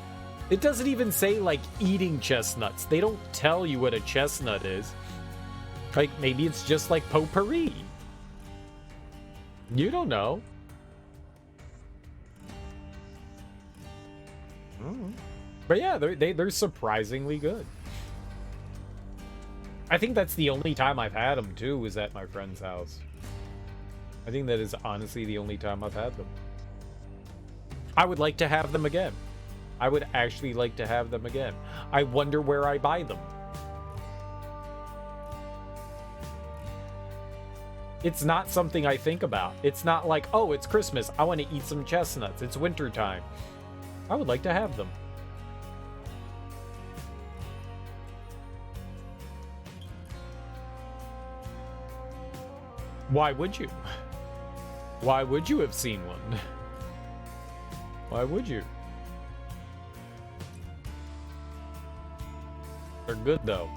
It doesn't even say like eating chestnuts. They don't tell you what a chestnut is. Like maybe it's just like potpourri. You don't know. But yeah, they're surprisingly good. I think that's the only time I've had them too, was at my friend's house. I think that is honestly the only time I've had them. I would like to have them again. I would actually like to have them again. I wonder where I buy them. It's not something I think about. It's not like, oh, it's Christmas, I want to eat some chestnuts. It's winter time. I would like to have them. Why would you? Why would you have seen one? Why would you? They're good though.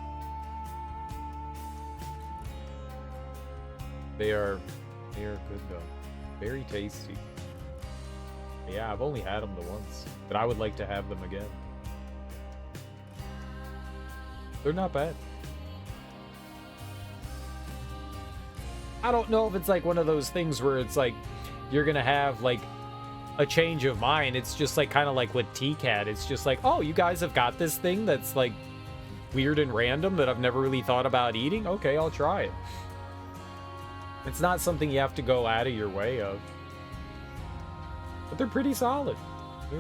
They are good though. Very tasty. Yeah, I've only had them the once, but I would like to have them again. They're not bad. I don't know if it's like one of those things where it's like you're gonna have like a change of mind. It's just like kind of like with TCAT. It's just like, oh, you guys have got this thing that's like weird and random that I've never really thought about eating. Okay, I'll try it. It's not something you have to go out of your way of. But they're pretty solid.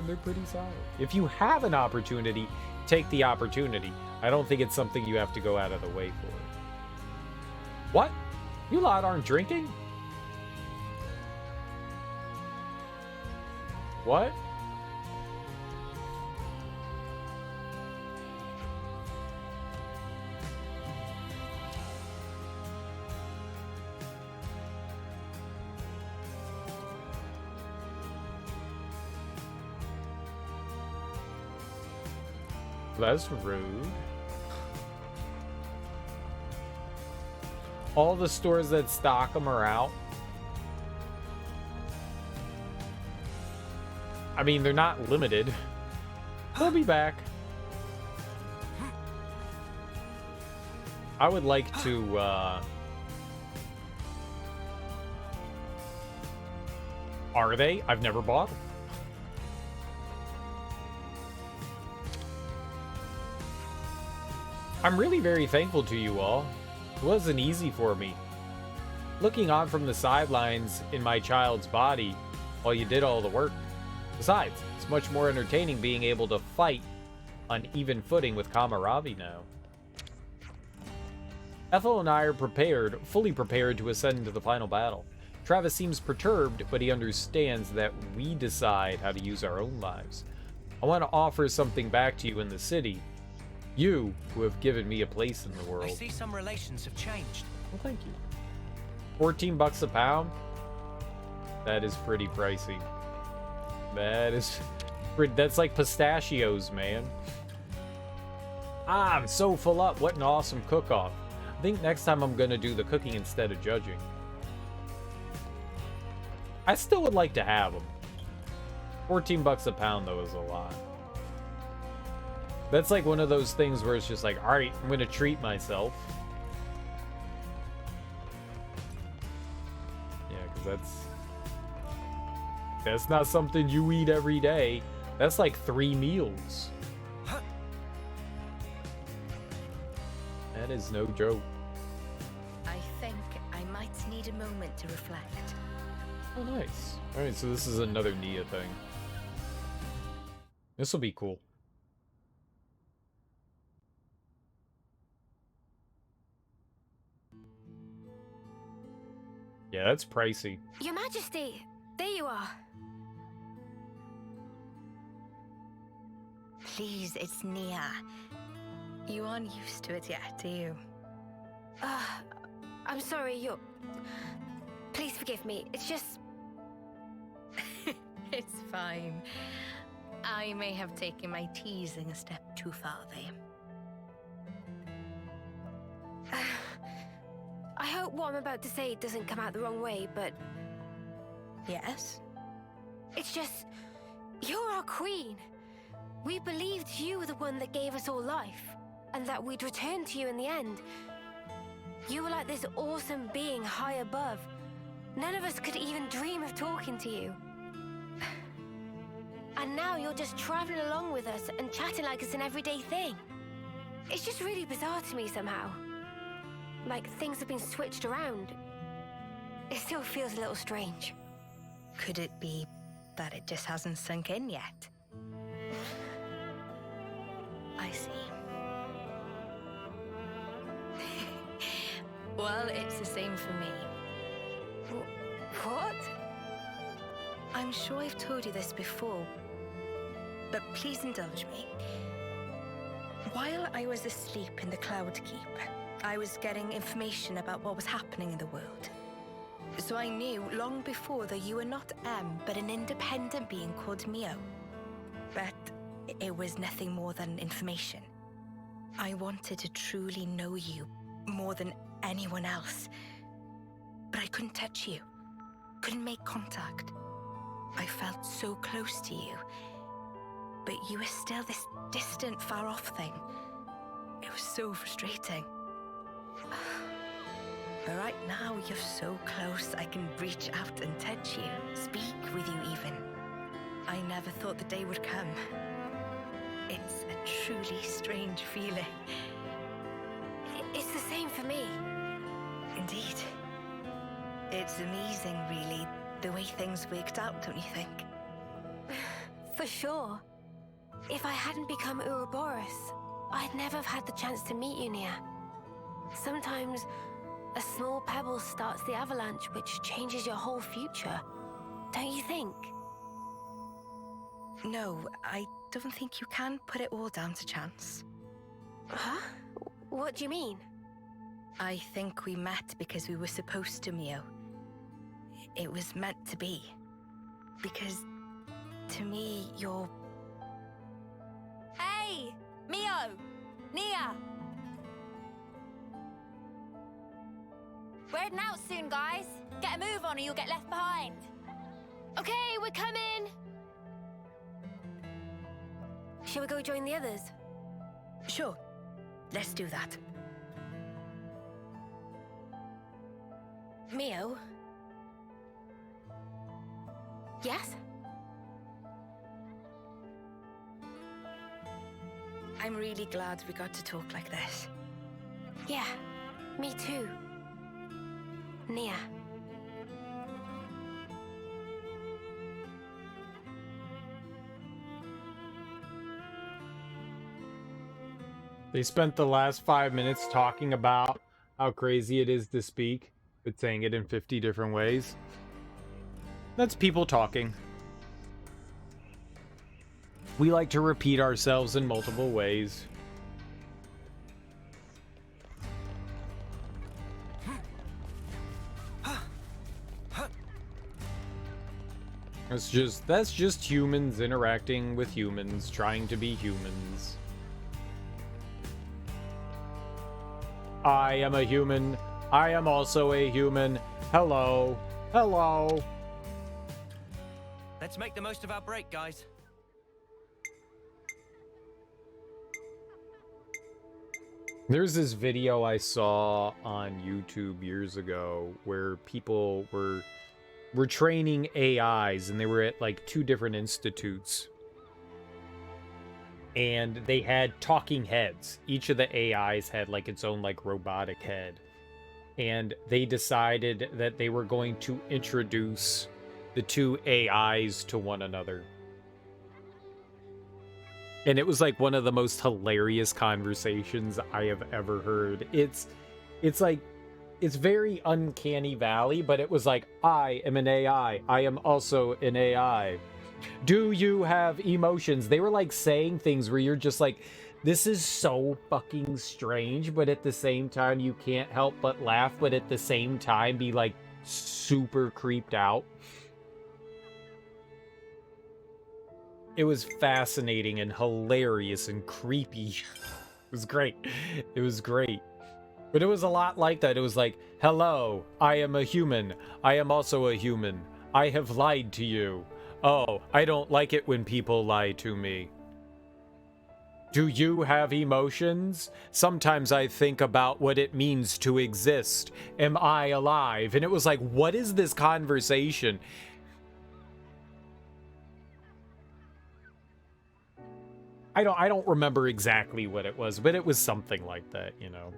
They're pretty solid. If you have an opportunity, take the opportunity. I don't think it's something you have to go out of the way for. What? You lot aren't drinking? What? That's rude. All the stores that stock them are out. I mean, they're not limited. They'll be back. I would like to, Are they? I've never bought them. I'm really very thankful to you all. It wasn't easy for me. Looking on from the sidelines in my child's body while you did all the work. Besides, it's much more entertaining being able to fight on even footing with Kamaravi now. Ethel and I are fully prepared to ascend into the final battle. Travis seems perturbed, but he understands that we decide how to use our own lives. I want to offer something back to you in the city. You, who have given me a place in the world. I see some relations have changed. Well, thank you. $14 a pound? That is pretty pricey. That's like pistachios, man. I'm so full up. What an awesome cook-off. I think next time I'm gonna do the cooking instead of judging. I still would like to have them. $14 a pound, though, is a lot. That's like one of those things where it's just like, all right, I'm gonna treat myself. Yeah, because that's not something you eat every day. That's like 3 meals. That is no joke. I think I might need a moment to reflect. Oh, nice. All right, so this is another Nia thing. This will be cool. Yeah, that's pricey. Your Majesty, there you are. please, it's Nia. You aren't used to it yet, are you? I'm sorry, Please forgive me. It's just... It's fine. I may have taken my teasing a step too far there. I hope what I'm about to say doesn't come out the wrong way, but... Yes? It's just... You're our queen. We believed you were the one that gave us all life, and that we'd return to you in the end. You were like this awesome being high above. None of us could even dream of talking to you. And now you're just traveling along with us and chatting like it's an everyday thing. It's just really bizarre to me somehow. Like things have been switched around. It still feels a little strange. Could it be that it just hasn't sunk in yet? I see. Well, it's the same for me. What? I'm sure I've told you this before, but please indulge me. While I was asleep in the Cloud Keep, I was getting information about what was happening in the world. So I knew long before that you were not M, but an independent being called Mio. But it was nothing more than information. I wanted to truly know you more than anyone else. But I couldn't touch you, couldn't make contact. I felt so close to you, but you were still this distant, far-off thing. It was so frustrating. But right now, you're so close, I can reach out and touch you, speak with you even. I never thought the day would come. It's a truly strange feeling. It's the same for me. Indeed. It's amazing, really, the way things worked out, don't you think? For sure. If I hadn't become Ouroboros, I'd never have had the chance to meet you, Nia. Sometimes a small pebble starts the avalanche which changes your whole future. Don't you think? No, I don't think you can put it all down to chance. Huh? What do you mean? I think we met because we were supposed to, Mio. It was meant to be. Because, to me, you're... Hey! Mio! Nia! We're heading out soon, guys. Get a move on or you'll get left behind. Okay, we're coming! Shall we go join the others? Sure. Let's do that. Mio? Yes? I'm really glad we got to talk like this. Yeah, me too. Nia. They spent the last 5 minutes talking about how crazy it is to speak, but saying it in 50 different ways. That's people talking. We like to repeat ourselves in multiple ways. That's just humans interacting with humans, trying to be humans. I am a human. I am also a human. Hello. Hello. Let's make the most of our break, guys. There's this video I saw on YouTube years ago where people were training AIs, and they were at like 2 different institutes. And they had talking heads. Each of the AIs had like its own like robotic head. And they decided that they were going to introduce the 2 AIs to one another. And it was like one of the most hilarious conversations I have ever heard. It's like, it's very uncanny valley, but it was like, I am an AI. I am also an AI. Do you have emotions? They were like saying things where you're just like, this is so fucking strange, but at the same time, you can't help but laugh, but at the same time, be like super creeped out. It was fascinating and hilarious and creepy. It was great. It was great. But it was a lot like that. It was like, hello, I am a human. I am also a human. I have lied to you. Oh, I don't like it when people lie to me. Do you have emotions? Sometimes I think about what it means to exist. Am I alive? And it was like, what is this conversation? I don't remember exactly what it was, but it was something like that, you know.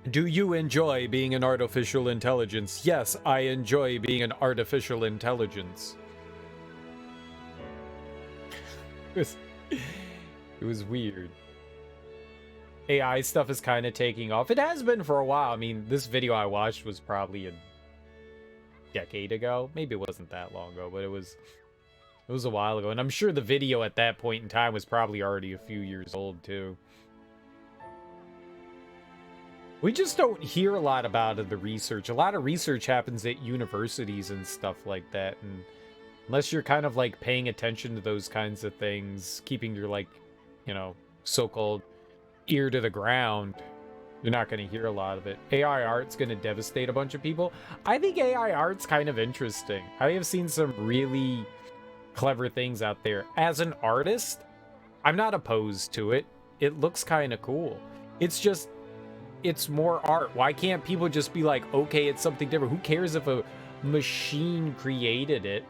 Do you enjoy being an artificial intelligence? Yes, I enjoy being an artificial intelligence. It was weird. AI stuff is kind of taking off. It has been for a while. I mean, this video I watched was probably a decade ago. Maybe it wasn't that long ago, but it was a while ago. And I'm sure the video at that point in time was probably already a few years old too. We just don't hear a lot about the research. A lot of research happens at universities and stuff like that. And unless you're kind of like paying attention to those kinds of things, keeping your like, you know, so-called ear to the ground, you're not going to hear a lot of it. AI art's going to devastate a bunch of people. I think AI art's kind of interesting. I have seen some really clever things out there. As an artist, I'm not opposed to it. It looks kind of cool. It's just, it's more art. Why can't people just be like, okay, it's something different? Who cares if a machine created it?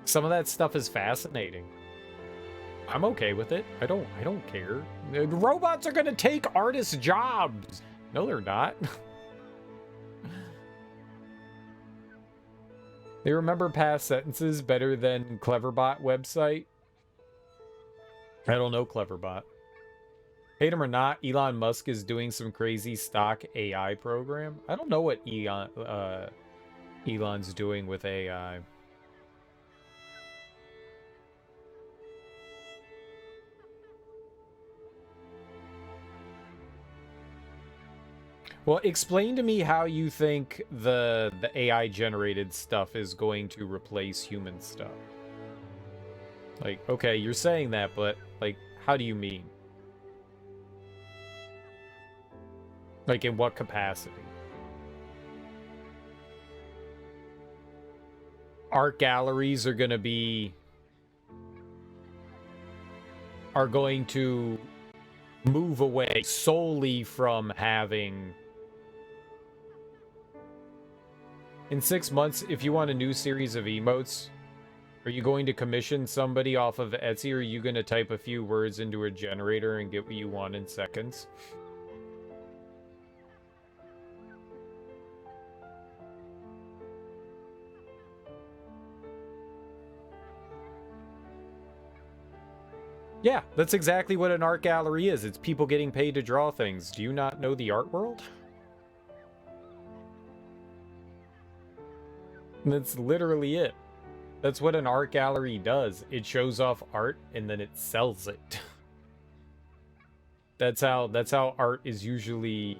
Some of that stuff is fascinating. I'm okay with it. I don't care. The robots are gonna take artists' jobs. No, they're not. They remember past sentences better than Cleverbot website. I don't know Cleverbot. Hate him or not, Elon Musk is doing some crazy stock AI program. I don't know what Elon's doing with AI. Well, explain to me how you think the AI generated stuff is going to replace human stuff. Like, okay, you're saying that, but like, how do you mean? Like, in what capacity? Art galleries are going to move away solely from having... In 6 months, if you want a new series of emotes, are you going to commission somebody off of Etsy, or are you going to type a few words into a generator and get what you want in seconds? Yeah, that's exactly what an art gallery is. It's people getting paid to draw things. Do you not know the art world? That's literally it. That's what an art gallery does. It shows off art and then it sells it. That's how art is usually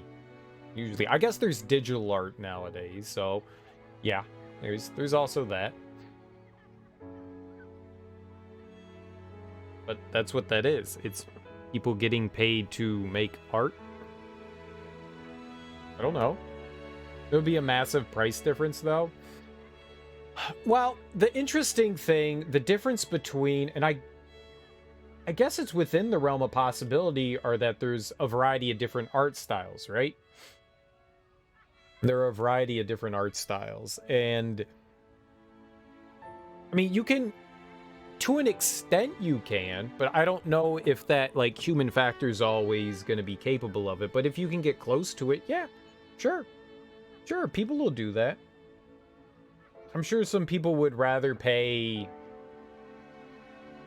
I guess there's digital art nowadays, so yeah, there's also that. But that's what that is. It's people getting paid to make art. I don't know. There'll be a massive price difference though. Well, the interesting thing, the difference between, and I guess it's within the realm of possibility, are that there's a variety of different art styles, right? There are a variety of different art styles, and I mean, you can, to an extent you can, but I don't know if that, like, human factor is always going to be capable of it. But if you can get close to it, yeah, sure, people will do that. I'm sure some people would rather pay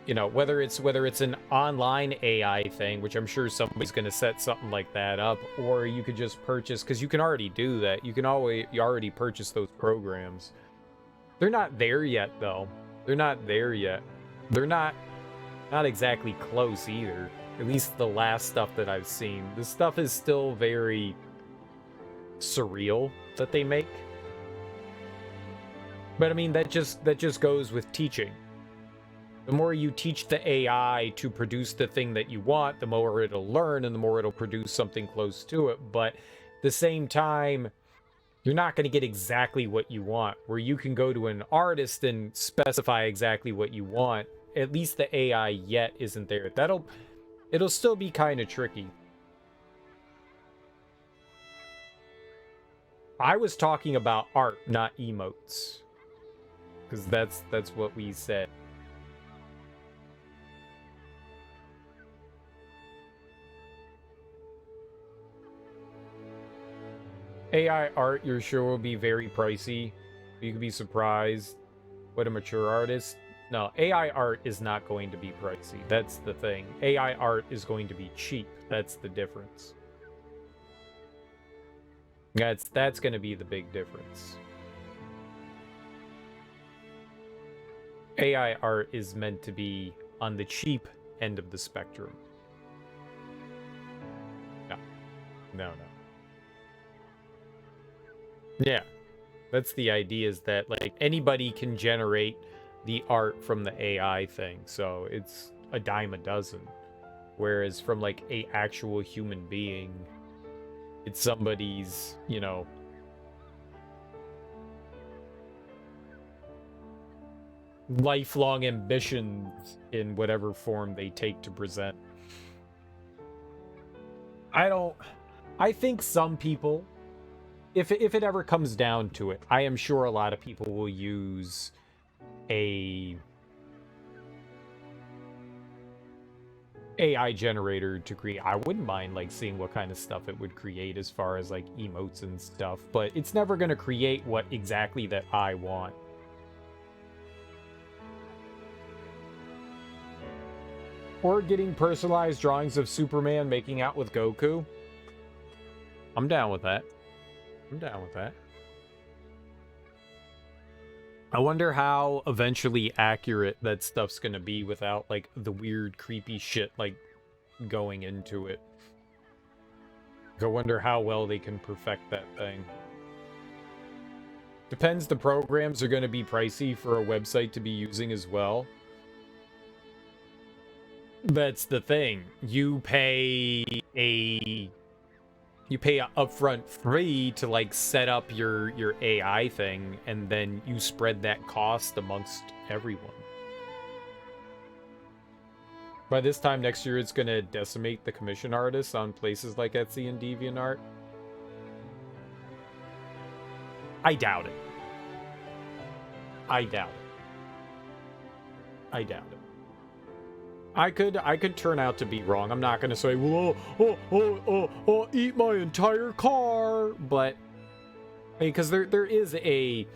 you know, whether it's an online AI thing, which I'm sure somebody's going to set something like that up, or you could just purchase, because you can already do that. You already purchase those programs. They're not there yet, though. They're not there yet. They're not exactly close either. At least the last stuff that I've seen. The stuff is still very surreal that they make. But I mean, that just goes with teaching. The more you teach the AI to produce the thing that you want, the more it'll learn and the more it'll produce something close to it. But at the same time, you're not going to get exactly what you want. Where you can go to an artist and specify exactly what you want. At least the AI yet isn't there. It'll still be kind of tricky. I was talking about art, not emotes. Because that's what we said. AI art, you're sure will be very pricey. You could be surprised. What a mature artist. No, AI art is not going to be pricey. That's the thing. AI art is going to be cheap. That's the difference. That's going to be the big difference. AI art is meant to be on the cheap end of the spectrum. No. Yeah, that's the idea, is that like anybody can generate the art from the AI thing, so it's a dime a dozen. Whereas from like a actual human being, it's somebody's, you know, lifelong ambitions in whatever form they take to present. I think some people, if it ever comes down to it, I am sure a lot of people will use a AI generator to create. I wouldn't mind like seeing what kind of stuff it would create as far as like emotes and stuff, but it's never going to create what exactly that I want. Or getting personalized drawings of Superman making out with Goku. I'm down with that. I wonder how eventually accurate that stuff's gonna be without, like, the weird, creepy shit, like, going into it. I wonder how well they can perfect that thing. Depends, the programs are gonna be pricey for a website to be using as well. That's the thing. You pay a upfront fee to like set up your AI thing, and then you spread that cost amongst everyone. By this time next year, it's gonna decimate the commission artists on places like Etsy and DeviantArt. I doubt it. I doubt it. I could turn out to be wrong. I'm not gonna say, well, eat my entire car, but because there is a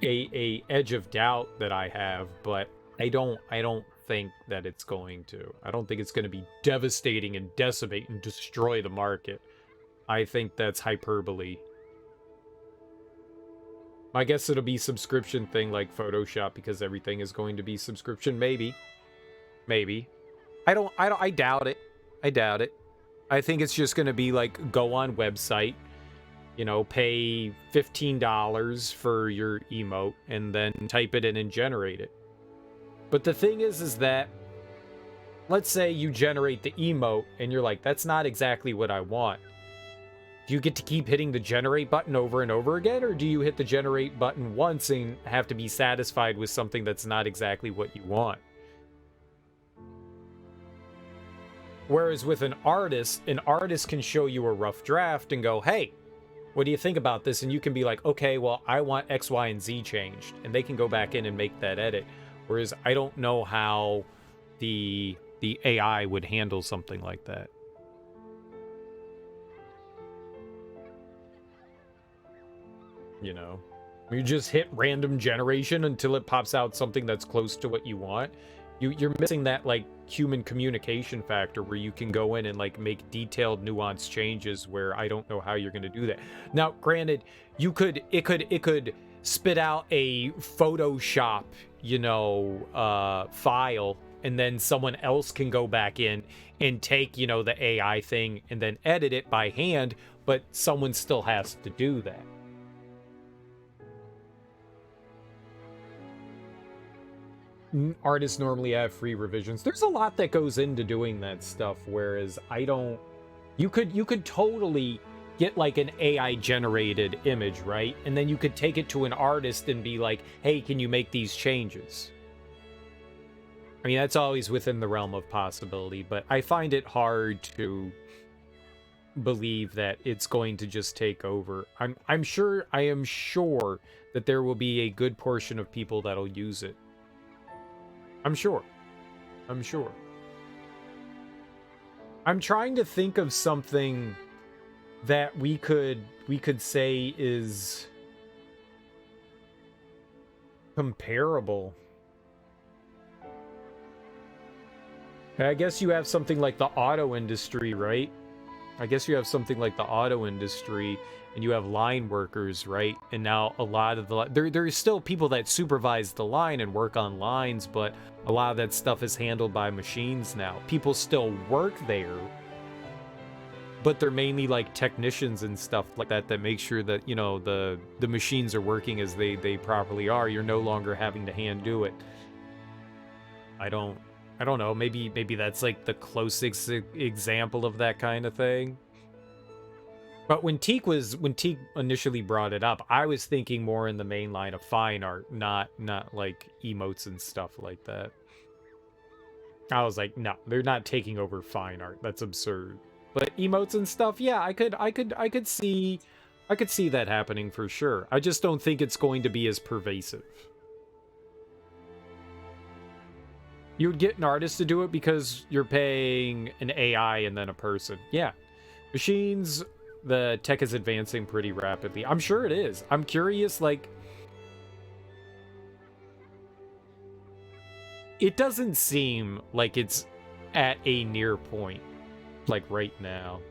edge of doubt that I have, but I don't think that it's going to. I don't think it's going to be devastating and decimate and destroy the market. I think that's hyperbole. I guess it'll be subscription thing like Photoshop, because everything is going to be subscription. Maybe. I doubt it. I think it's just going to be like, go on website, you know, pay $15 for your emote, and then type it in and generate it. But the thing is that, let's say you generate the emote, and you're like, that's not exactly what I want. Do you get to keep hitting the generate button over and over again, or do you hit the generate button once and have to be satisfied with something that's not exactly what you want? Whereas with an artist can show you a rough draft and go, hey, what do you think about this? And you can be like, okay, well, I want X, Y, and Z changed. And they can go back in and make that edit. Whereas I don't know how the AI would handle something like that. You know, you just hit random generation until it pops out something that's close to what you want. You're missing that like human communication factor where you can go in and like make detailed nuanced changes where I don't know how you're going to do that. Now, granted, it could spit out a Photoshop, file, and then someone else can go back in and take, the AI thing and then edit it by hand, but someone still has to do that. Artists normally have free revisions. There's a lot that goes into doing that stuff, whereas you could totally get like an AI generated image, right? And then you could take it to an artist and be like, hey, can you make these changes? I mean, that's always within the realm of possibility, but I find it hard to believe that it's going to just take over. I am sure that there will be a good portion of people that'll use it. I'm sure. I'm trying to think of something that we could say is comparable. I guess you have something like the auto industry, right? And you have line workers, right? And now a lot of there's still people that supervise the line and work on lines, but a lot of that stuff is handled by machines now. People still work there, but they're mainly like technicians and stuff like that make sure that, the machines are working as they properly are. You're no longer having to hand do it. I don't know. Maybe that's like the closest example of that kind of thing. But when Teak initially brought it up, I was thinking more in the main line of fine art, not like emotes and stuff like that. I was like, no, they're not taking over fine art. That's absurd. But emotes and stuff, yeah, I could see that happening for sure. I just don't think it's going to be as pervasive. You would get an artist to do it because you're paying an AI and then a person. Yeah. Machines, the tech is advancing pretty rapidly. I'm sure it is. I'm curious, like, it doesn't seem like it's at a near point, like right now.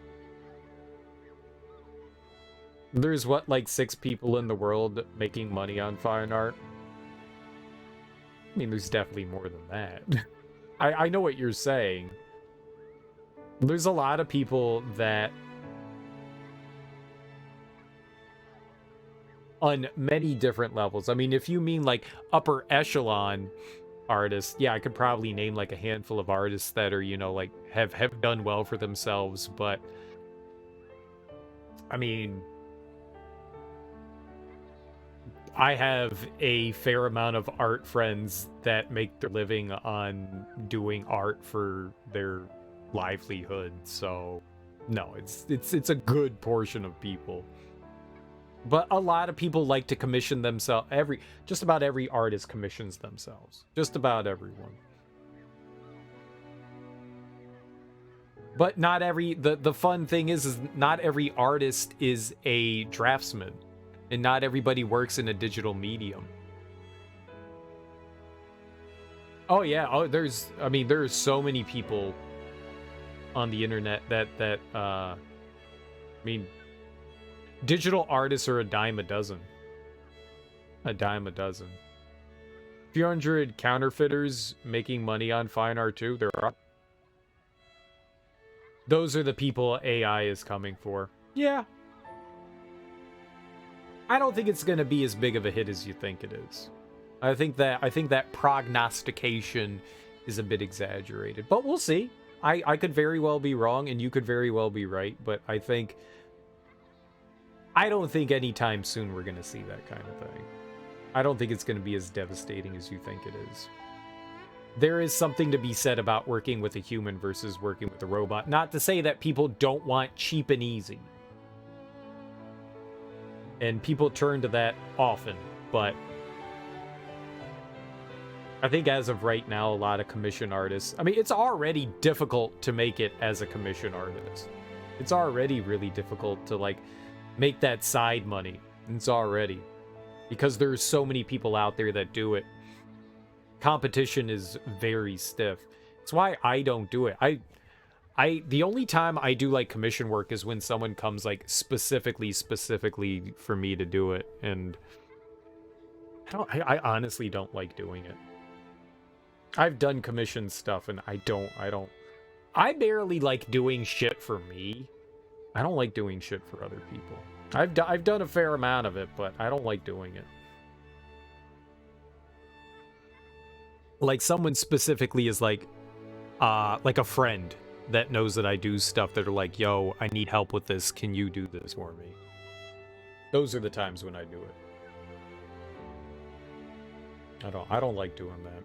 There's like 6 people in the world making money on fine art. I mean, there's definitely more than that. I know what you're saying. There's a lot of people that on many different levels. I mean, if you mean like upper echelon artists, yeah, I could probably name like a handful of artists that are, like have done well for themselves, but I mean, I have a fair amount of art friends that make their living on doing art for their livelihood, so no, it's a good portion of people. But a lot of people like to commission themselves. Just about every artist commissions themselves. Just about everyone. But not every... The fun thing is not every artist is a draftsman. And not everybody works in a digital medium. Oh, yeah. Oh, there's so many people on the internet that digital artists are a dime a dozen. A dime a dozen. A few hundred counterfeiters making money on fine art too. There are. Those are the people AI is coming for. Yeah. I don't think it's going to be as big of a hit as you think it is. I think that prognostication is a bit exaggerated. But we'll see. I could very well be wrong and you could very well be right, but I don't think anytime soon we're going to see that kind of thing. I don't think it's going to be as devastating as you think it is. There is something to be said about working with a human versus working with a robot. Not to say that people don't want cheap and easy. And people turn to that often, but I think as of right now, a lot of commission artists... I mean, it's already difficult to make it as a commission artist. It's already really difficult to, like, make that side money. It's already. Because there's so many people out there that do it. competition is very stiff. It's why I don't do it. The only time I do like commission work is when someone comes like specifically for me to do it, and I honestly don't like doing it. I've done commission stuff and I barely like doing shit for me. I don't like doing shit for other people. I've done a fair amount of it, but I don't like doing it. Like someone specifically is like a friend that knows that I do stuff that are like, yo, I need help with this. Can you do this for me? Those are the times when I do it. I don't like doing that.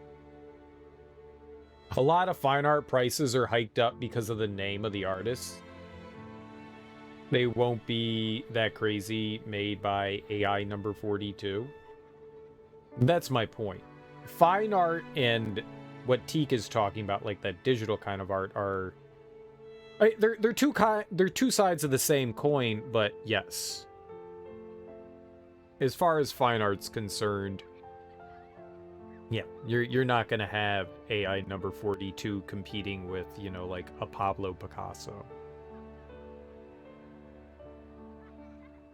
A lot of fine art prices are hiked up because of the name of the artist. They won't be that crazy made by AI number 42. That's my point. Fine art and what Teak is talking about, like that digital kind of art, are they're two sides of the same coin, but yes. As far as fine art's concerned, yeah, you're not gonna have AI number 42 competing with, you know, like a Pablo Picasso.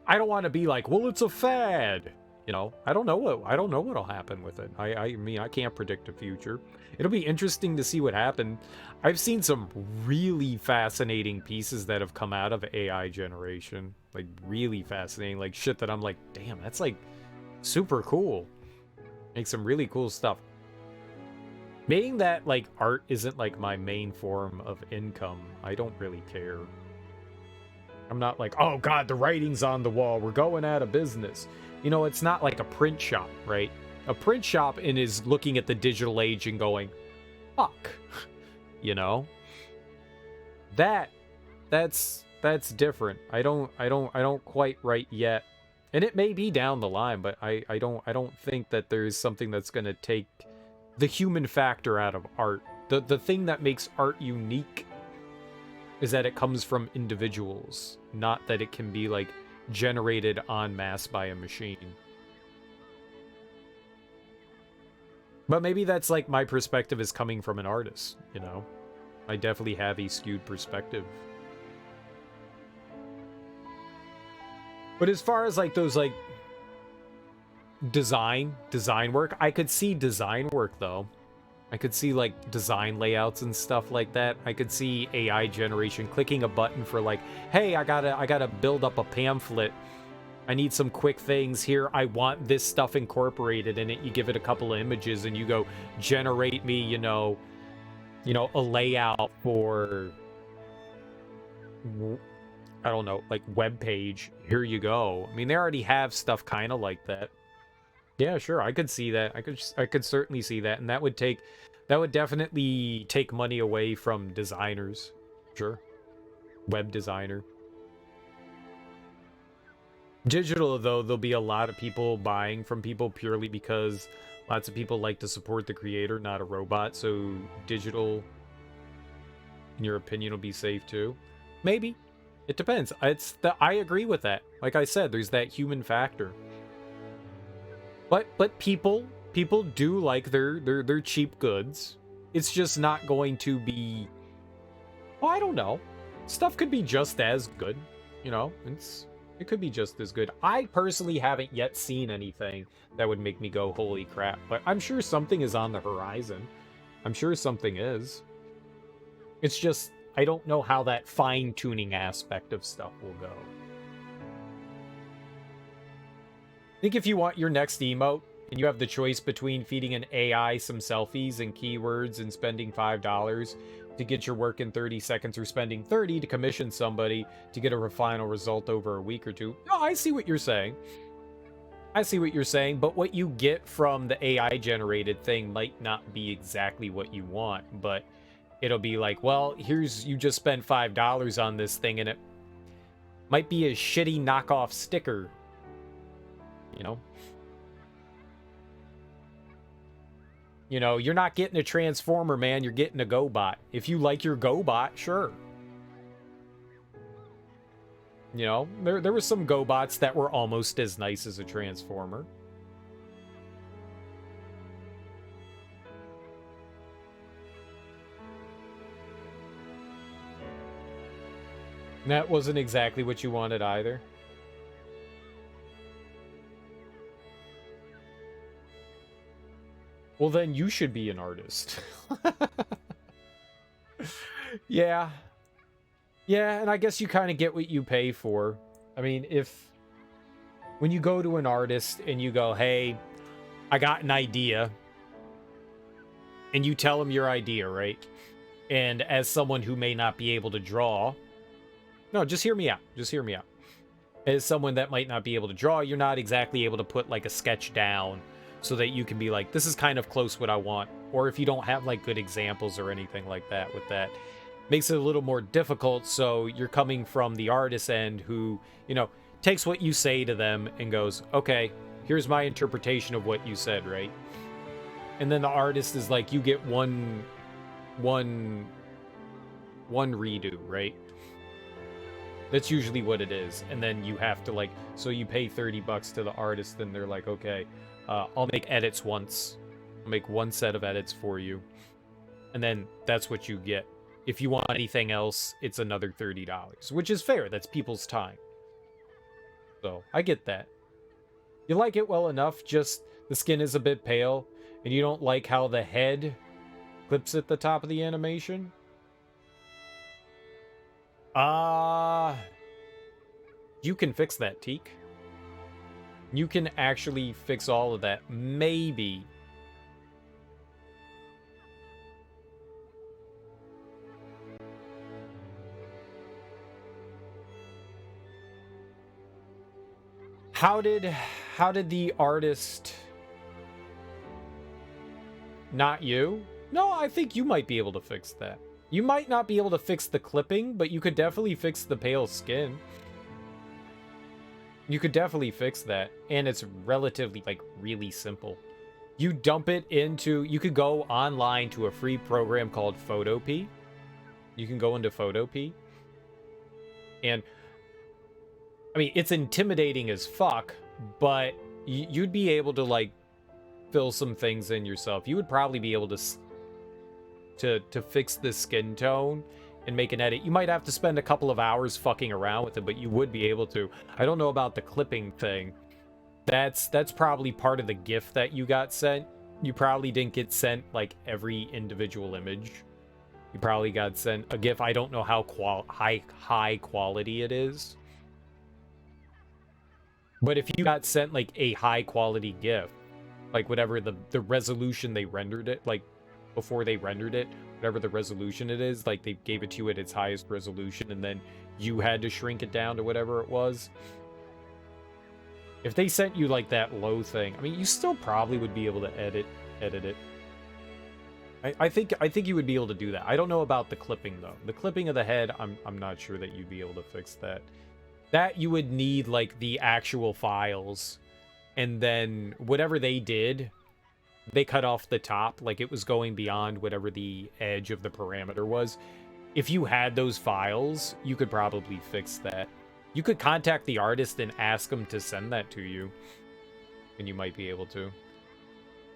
I don't want to be like, well, it's a fad. You know, I don't know what'll happen with it. I mean, I can't predict the future. It'll be interesting to see what happens. I've seen some really fascinating pieces that have come out of AI generation. Like, really fascinating. Like, shit that I'm like, damn, that's like super cool. Make some really cool stuff. Being that, like, art isn't like my main form of income, I don't really care. I'm not like, oh god, the writing's on the wall, we're going out of business. You know, it's not like a print shop, right? A print shop is looking at the digital age and going, fuck. You know? That's different. I don't quite write yet. And it may be down the line, but I don't think that there's something that's gonna take the human factor out of art. The thing that makes art unique is that it comes from individuals, not that it can be like generated en masse by a machine. But maybe that's like my perspective is coming from an artist, you know? I definitely have a skewed perspective. But as far as like those like design work, I could see design work though. I could see like design layouts and stuff like that. I could see AI generation clicking a button for like, hey, I gotta build up a pamphlet. I need some quick things here. I want this stuff incorporated in it. You give it a couple of images and you go generate me, you know, a layout for, I don't know, like web page. Here you go. I mean, they already have stuff kind of like that. Yeah, sure. I could see that. I could certainly see that, and that would definitely take money away from designers. Sure. Web designer. Digital, though, there'll be a lot of people buying from people purely because lots of people like to support the creator, not a robot. So digital, in your opinion, will be safe too. Maybe. It depends. I agree with that. Like I said, there's that human factor. But people do like their cheap goods. It's just not going to be, well, I don't know. Stuff could be just as good, you know? It could be just as good. I personally haven't yet seen anything that would make me go, holy crap. But I'm sure something is on the horizon. I'm sure something is. It's just, I don't know how that fine-tuning aspect of stuff will go. I think if you want your next emote, and you have the choice between feeding an AI some selfies and keywords and spending $5 to get your work in 30 seconds, or spending 30 to commission somebody to get a final result over a week or two. Oh, I see what you're saying. I see what you're saying, but what you get from the AI-generated thing might not be exactly what you want, but it'll be like, well, you just spent $5 on this thing, and it might be a shitty knockoff sticker. You know, you're not getting a Transformer, man. You're getting a GoBot. If you like your GoBot, sure. You know, there were some GoBots that were almost as nice as a Transformer. That wasn't exactly what you wanted either. Well, then you should be an artist. Yeah. Yeah, and I guess you kind of get what you pay for. I mean, when you go to an artist and you go, hey, I got an idea, and you tell them your idea, right? And as someone who may not be able to draw, no, just hear me out. Just hear me out. As someone that might not be able to draw, you're not exactly able to put like a sketch down so that you can be like, this is kind of close what I want. Or if you don't have like good examples or anything like that with that, makes it a little more difficult. So you're coming from the artist end who, you know, takes what you say to them and goes, okay, here's my interpretation of what you said, right? And then the artist is like, you get one redo, right? That's usually what it is. And then you have to like, so you pay $30 to the artist and they're like, okay, I'll make edits once. I'll make one set of edits for you. And then that's what you get. If you want anything else, it's another $30, which is fair. That's people's time. So I get that. You like it well enough, just the skin is a bit pale, and you don't like how the head clips at the top of the animation. You can fix that, Teak. You can actually fix all of that. Maybe. How did the artist... Not you? No, I think you might be able to fix that. You might not be able to fix the clipping, but you could definitely fix the pale skin. You could definitely fix that, and it's relatively, like, really simple. You dump it into... You could go online to a free program called Photopea. You can go into Photopea. And... I mean, it's intimidating as fuck, but you'd be able to, like, fill some things in yourself. You would probably be able to fix the skin tone and make an edit. You might have to spend a couple of hours fucking around with it, but you would be able to. I don't know about the clipping thing. That's probably part of the gift that you got sent. You probably didn't get sent, like, every individual image. You probably got sent a GIF. I don't know how high quality it is. But if you got sent, like, a high-quality GIF, like, whatever the resolution they rendered it, like, before they rendered it, whatever the resolution it is, like, they gave it to you at its highest resolution, and then you had to shrink it down to whatever it was. If they sent you, like, that low thing, I mean, you still probably would be able to edit it. I think you would be able to do that. I don't know about the clipping, though. The clipping of the head, I'm not sure that you'd be able to fix that. That you would need, like, the actual files. And then whatever they did, they cut off the top. Like, it was going beyond whatever the edge of the parameter was. If you had those files, you could probably fix that. You could contact the artist and ask them to send that to you. And you might be able to.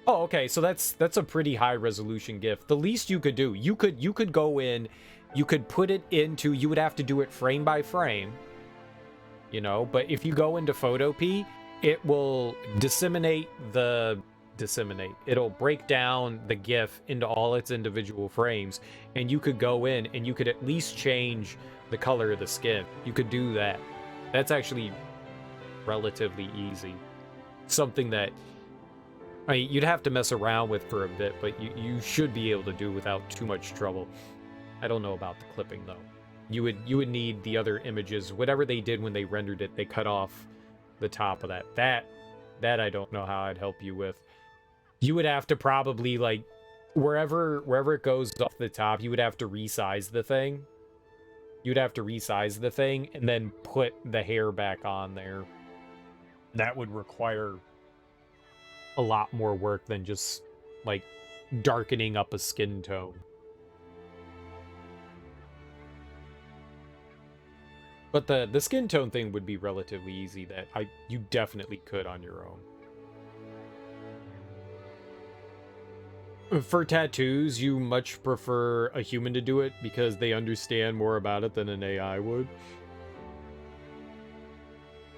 Oh, okay, so that's a pretty high resolution GIF. The least you could do, you could go in, you could put it into, you would have to do it frame by frame. You know, but if you go into Photopea, it will it'll break down the GIF into all its individual frames, and you could go in and you could at least change the color of the skin. You could do that. That's actually relatively easy. Something that, I mean, you'd have to mess around with for a bit, but you should be able to do without too much trouble. I don't know about the clipping, though. You would need the other images. Whatever they did when they rendered it, they cut off the top of that. That I don't know how I'd help you with. You would have to probably, like, wherever it goes off the top, you would have to resize the thing. You'd have to resize the thing and then put the hair back on there. That would require a lot more work than just, like, darkening up a skin tone. But the skin tone thing would be relatively easy. That you definitely could on your own. For tattoos, you much prefer a human to do it because they understand more about it than an AI would.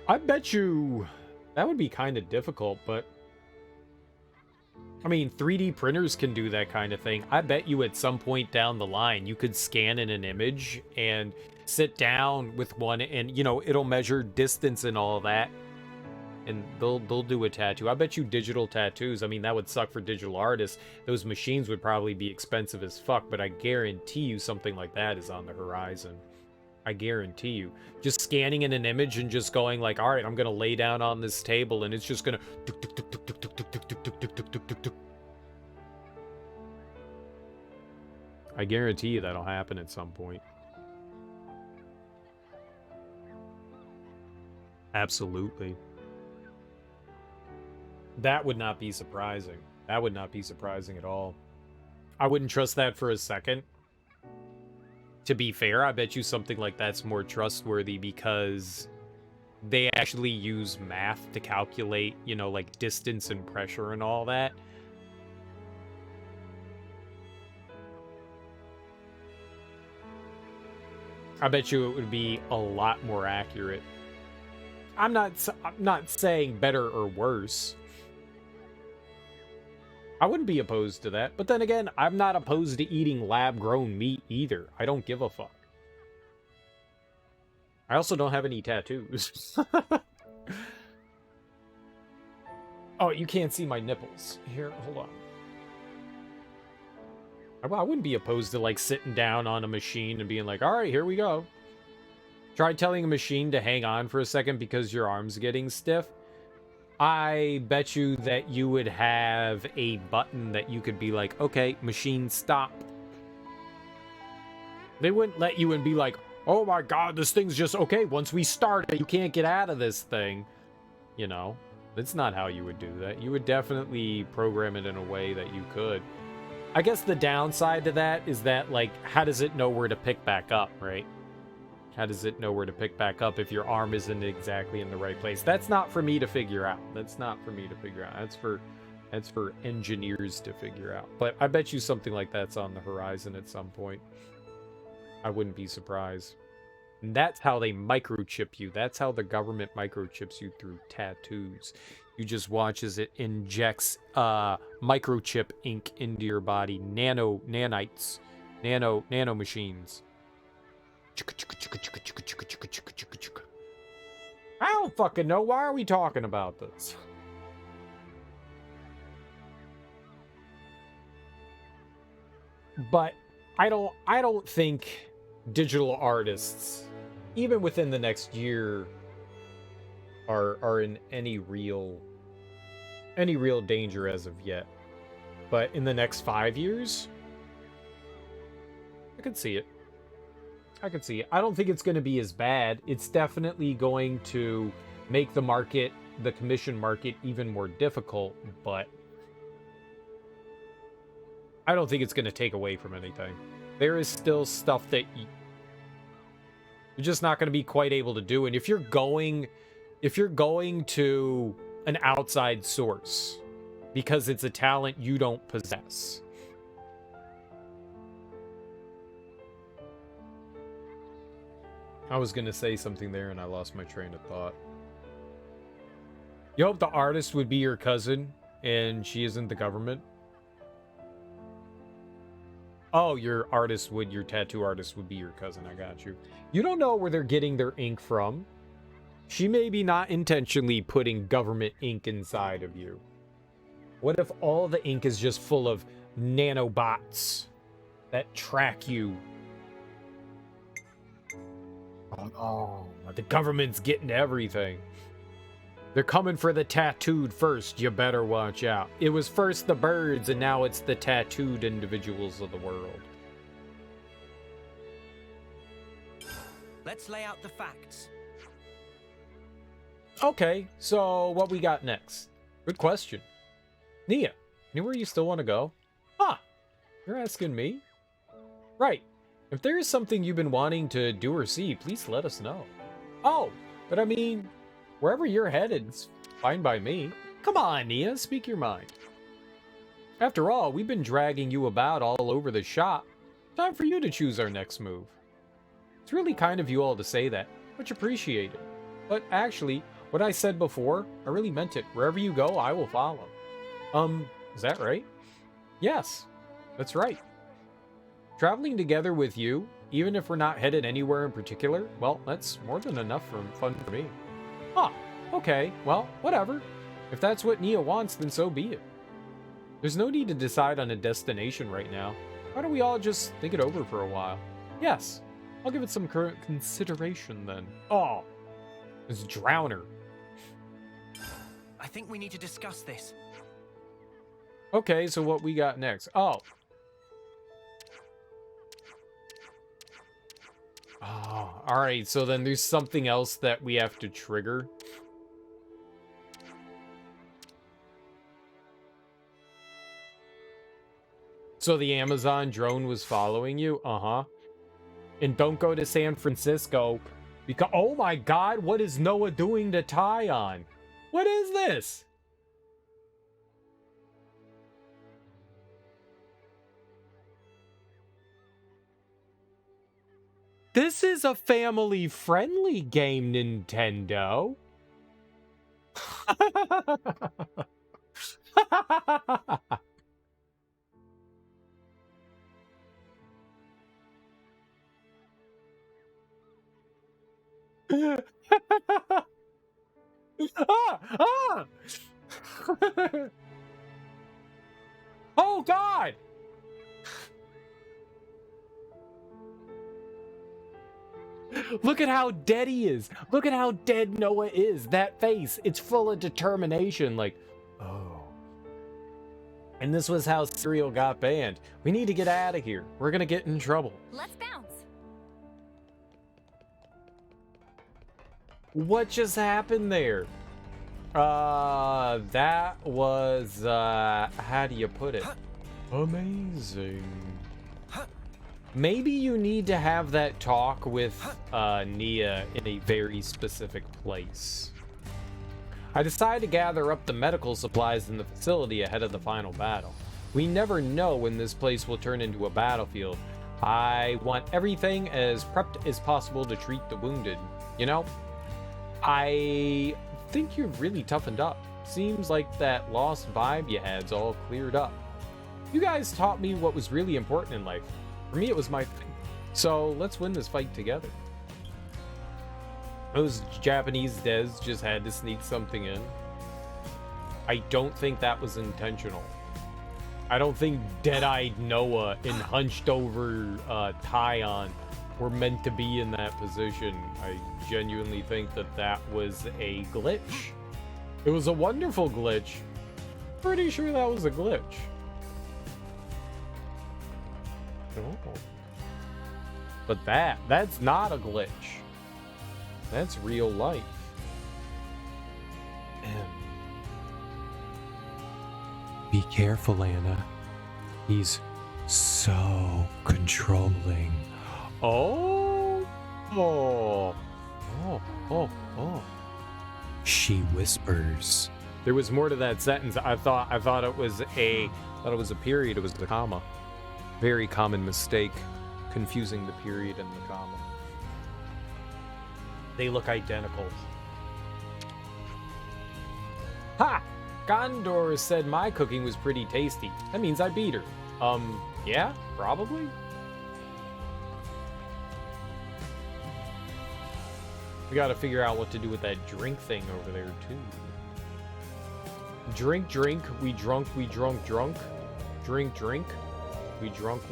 I bet you that would be kind of difficult, but I mean, 3D printers can do that kind of thing. I bet you at some point down the line, you could scan in an image and sit down with one and, you know, it'll measure distance and all that. And they'll do a tattoo. I bet you digital tattoos, I mean, that would suck for digital artists. Those machines would probably be expensive as fuck, but I guarantee you something like that is on the horizon. I guarantee you. Just scanning in an image and just going like, all right, I'm going to lay down on this table and it's just going to... I guarantee you that'll happen at some point. Absolutely. That would not be surprising. That would not be surprising at all. I wouldn't trust that for a second. To be fair, I bet you something like that's more trustworthy because they actually use math to calculate, you know, like distance and pressure and all that. I bet you it would be a lot more accurate. I'm not saying better or worse. I wouldn't be opposed to that. But then again, I'm not opposed to eating lab-grown meat either. I don't give a fuck. I also don't have any tattoos. Oh, you can't see my nipples. Here, hold on. I wouldn't be opposed to, like, sitting down on a machine and being like, all right, here we go. Try telling a machine to hang on for a second because your arm's getting stiff. I bet you that you would have a button that you could be like, okay, machine, stop. They wouldn't let you and be like, oh my god, this thing's just, okay, once we start it, you can't get out of this thing. You know, that's not how you would do that. You would definitely program it in a way that you could. I guess the downside to that is that, like, how does it know where to pick back up, right? How does it know where to pick back up if your arm isn't exactly in the right place? That's not for me to figure out. That's not for me to figure out. That's for engineers to figure out. But I bet you something like that's on the horizon at some point. I wouldn't be surprised. And that's how they microchip you. That's how the government microchips you, through tattoos. You just watch as it injects microchip ink into your body. Nanites. Nano machines. I don't fucking know. Why are we talking about this? But I don't think digital artists, even within the next year, are in any real danger as of yet. But in the next 5 years, I could see it. I could see it. I don't think it's going to be as bad. It's definitely going to make the market, the commission market, even more difficult, but I don't think it's going to take away from anything. There is still stuff that you're just not going to be quite able to do. And if you're going to an outside source because it's a talent you don't possess, I was going to say something there and I lost my train of thought. You hope the artist would be your cousin and she isn't the government? Oh, your tattoo artist would be your cousin. I got you. You don't know where they're getting their ink from. She may be not intentionally putting government ink inside of you. What if all the ink is just full of nanobots that track you? Oh, the government's getting everything. They're coming for the tattooed first. You better watch out. It was first the birds, and now it's the tattooed individuals of the world. Let's lay out the facts. Okay, so what we got next? Good question. Nia, anywhere you still want to go? Ah, you're asking me? Right. If there is something you've been wanting to do or see, please let us know. Oh, but I mean, wherever you're headed's fine by me. Come on, Nia, speak your mind. After all, we've been dragging you about all over the shop. Time for you to choose our next move. It's really kind of you all to say that. Much appreciated. But actually, What I said before, I really meant it. Wherever you go, I will follow. Is that right? Yes, that's right. Traveling together with you, even if we're not headed anywhere in particular, well, that's more than enough for fun for me. Huh, okay, well, whatever. If that's what Nia wants, then so be it. There's no need to decide on a destination right now. Why don't we all just think it over for a while? Yes, I'll give it some current consideration then. Oh, it's Drowner. I think we need to discuss this. Okay, so what we got next? Oh. Oh, alright, so then there's something else that we have to trigger. So the Amazon drone was following you? Uh-huh. And don't go to San Francisco. Because, oh my god, what is Noah doing to Tyon? What is this? This is a family-friendly game, Nintendo. Oh, God! Look at how dead he is. Look at how dead Noah is. That face, it's full of determination. Like, oh. And this was how Serial got banned. We need to get out of here. We're gonna get in trouble. Let's bounce. What just happened there? That was, how do you put it? Amazing. Maybe you need to have that talk with Nia in a very specific place. I decided to gather up the medical supplies in the facility ahead of the final battle. We never know when this place will turn into a battlefield. I want everything as prepped as possible to treat the wounded. You know, I think you've really toughened up. Seems like that lost vibe you had's all cleared up. You guys taught me what was really important in life. For me, it was my thing. So let's win this fight together. Those Japanese devs just had to sneak something in. I don't think that was intentional. I don't think dead-eyed Noah and hunched-over Tyon were meant to be in that position. I genuinely think that that was a glitch. It was a wonderful glitch. Pretty sure that was a glitch. Oh. But that's not a glitch. That's real life. Be careful, Anna. He's so controlling. Oh. She whispers. There was more to that sentence. I thought it was a period. It was the comma. Very common mistake, confusing the period and the comma. They look identical. Ha! Gondor said my cooking was pretty tasty. That means I beat her. Yeah, probably. We gotta figure out what to do with that drink thing over there, too. Drink, we drunk, drunk. Drink. We drunk.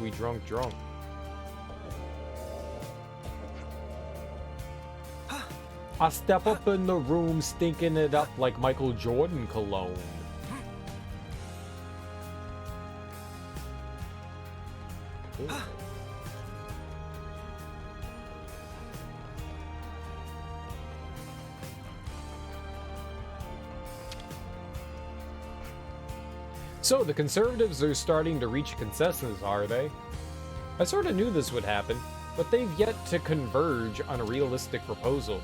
I step up in the room, stinking it up like Michael Jordan cologne. Ooh. So, the Conservatives are starting to reach consensus, are they? I sort of knew this would happen, but they've yet to converge on a realistic proposal.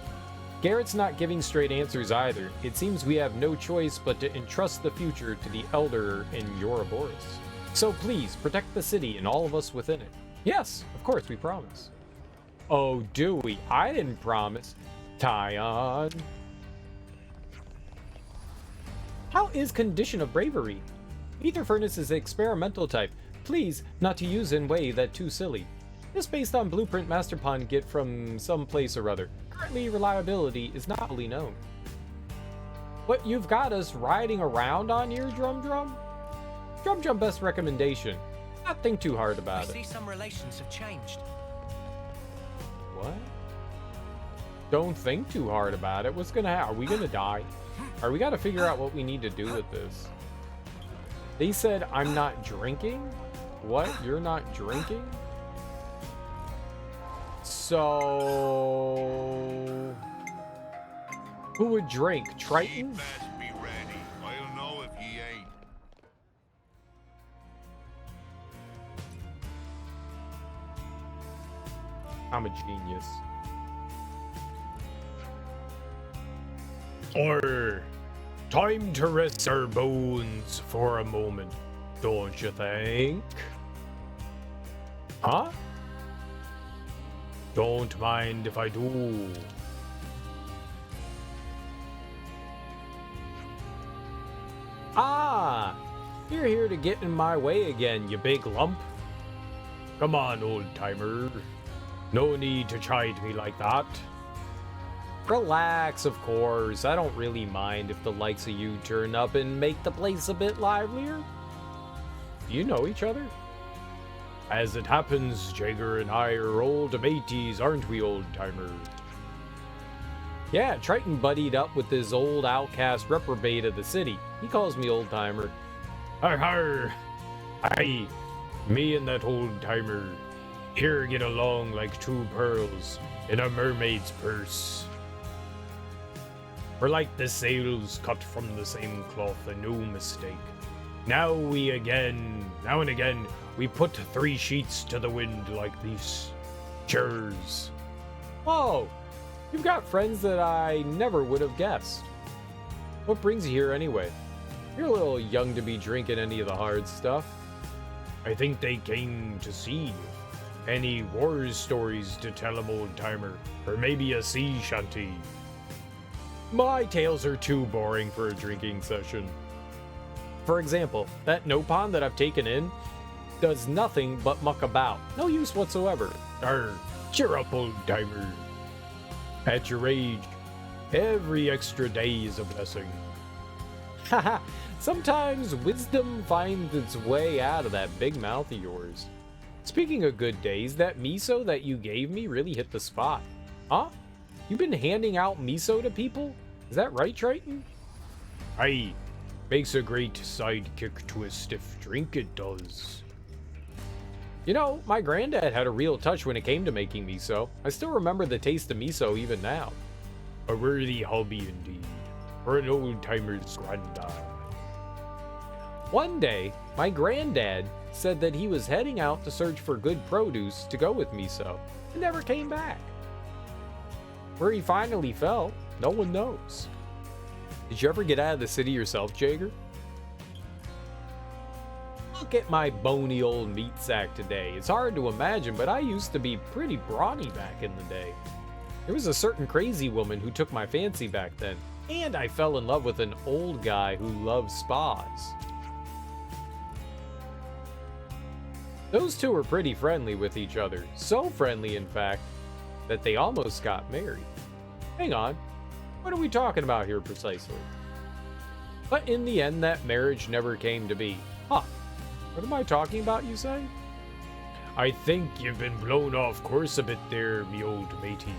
Garrett's not giving straight answers either. It seems we have no choice but to entrust the future to the Elder in Ouroboros. So please, protect the city and all of us within it. Yes, of course, we promise. Oh, do we? I didn't promise. Tyon. How is condition of bravery? Ether furnace is experimental type. Please, not to use in way that too silly. This based on blueprint Masterpon get from some place or other. Currently, reliability is not fully known. But you've got us riding around on your drum? Drum best recommendation. Not think too hard about it. I see some relations have changed. What? Don't think too hard about it. What's gonna happen? Are we gonna die? Or we gotta figure out what we need to do with this. They said I'm not drinking? What? You're not drinking? So... who would drink? Triton? Best be ready. I'll know if he ain't. I'm a genius. Or time to rest our bones for a moment, don't you think? Huh? Don't mind if I do. Ah! You're here to get in my way again, you big lump. Come on, old-timer. No need to chide me like that. Relax, of course. I don't really mind if the likes of you turn up and make the place a bit livelier. Do you know each other? As it happens, Jaeger and I are old mateys, aren't we, old-timer? Yeah, Triton buddied up with this old outcast reprobate of the city. He calls me old-timer. Har har! Aye, me and that old-timer. Here get along like two pearls in a mermaid's purse. We're like the sails cut from the same cloth, and no mistake. Now and again, we put 3 sheets to the wind like these. Cheers. Whoa, you've got friends that I never would have guessed. What brings you here anyway? You're a little young to be drinking any of the hard stuff. I think they came to see you. Any war stories to tell 'em, old-timer? Or maybe a sea shanty? My tales are too boring for a drinking session. For example, that Nopon that I've taken in does nothing but muck about. No use whatsoever. Arr, cheer up, old-timer. At your age, every extra day is a blessing. Haha, sometimes wisdom finds its way out of that big mouth of yours. Speaking of good days, that miso that you gave me really hit the spot. Huh? You've been handing out miso to people? Is that right, Triton? Aye. Makes a great sidekick to a stiff drink, it does. You know, my granddad had a real touch when it came to making miso. I still remember the taste of miso even now. A worthy hobby indeed, for an old-timer's granddad. One day, my granddad said that he was heading out to search for good produce to go with miso, and never came back. Where he finally fell, no one knows. Did you ever get out of the city yourself, Jaeger? Look at my bony old meat sack today. It's hard to imagine, but I used to be pretty brawny back in the day. There was a certain crazy woman who took my fancy back then, and I fell in love with an old guy who loved spas. Those two were pretty friendly with each other, so friendly in fact, that they almost got married. Hang on, what are we talking about here precisely? But in the end, that marriage never came to be. Huh, what am I talking about, you say? I think you've been blown off course a bit there, me old matey.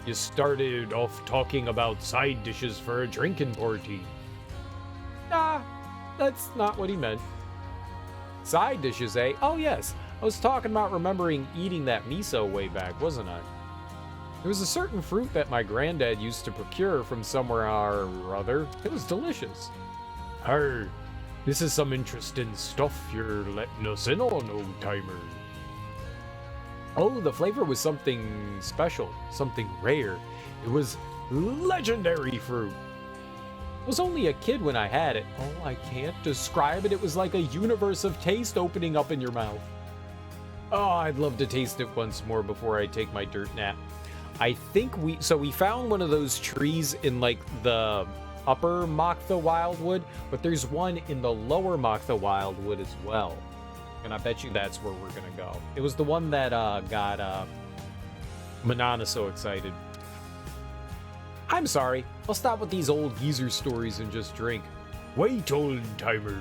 You started off talking about side dishes for a drinking party. Nah, that's not what he meant. Side dishes, eh? Oh yes, I was talking about remembering eating that miso way back, wasn't I? There was a certain fruit that my granddad used to procure from somewhere or other. It was delicious. Arr, this is some interesting stuff you're letting us in on, old-timer. Oh, the flavor was something special, something rare. It was legendary fruit. I was only a kid when I had it. Oh, I can't describe it. It was like a universe of taste opening up in your mouth. Oh, I'd love to taste it once more before I take my dirt nap. I think we found one of those trees in like the upper Mokta Wildwood, but there's one in the lower Mokta Wildwood as well. And I bet you that's where we're gonna go. It was the one that got Manana so excited. I'm sorry, I'll stop with these old geezer stories and just drink. Wait, old timer.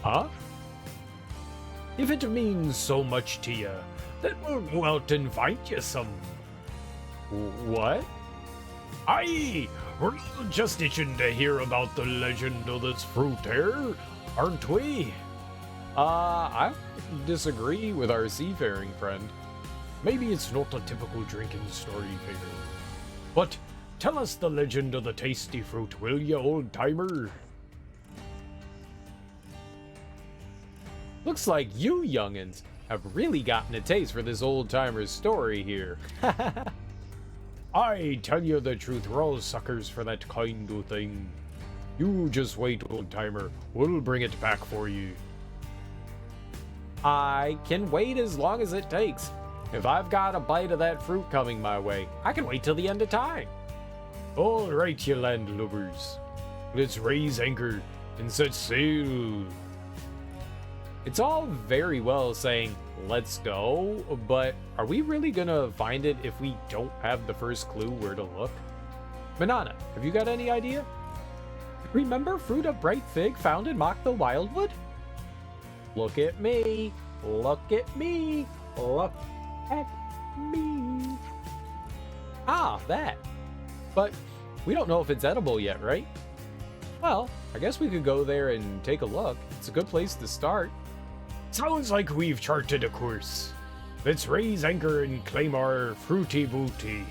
Huh? If it means so much to you, then we'll go out and find you some. What? Aye, we're all just itching to hear about the legend of this fruit here, aren't we? I disagree with our seafaring friend. Maybe it's not a typical drinking story, Fader. But tell us the legend of the tasty fruit, will you, old timer? Looks like you youngins have really gotten a taste for this old timer's story here. I tell you the truth, we're all suckers for that kind of thing. You just wait, old timer. We'll bring it back for you. I can wait as long as it takes. If I've got a bite of that fruit coming my way, I can wait till the end of time. All right, you landlubbers. Let's raise anchor and set sail. It's all very well saying, let's go, but are we really gonna find it if we don't have the first clue where to look? Manana, have you got any idea? Remember Fruit of Bright Fig found in Mokta Wildwood? Look at me, look at me, look at me. Ah, that. But we don't know if it's edible yet, right? Well, I guess we could go there and take a look. It's a good place to start. Sounds like we've charted a course. Let's raise anchor and claim our fruity booty.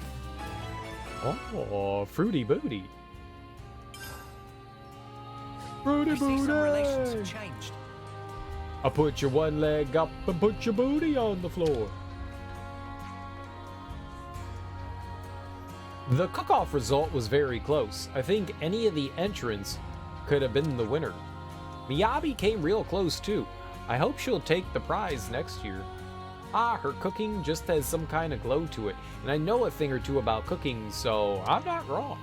Oh, fruity booty. Fruity booty! Some relations have changed. I put your one leg up and put your booty on the floor. The cook-off result was very close. I think any of the entrants could have been the winner. Miyabi came real close too. I hope she'll take the prize next year. Ah, her cooking just has some kind of glow to it, and I know a thing or two about cooking, so I'm not wrong.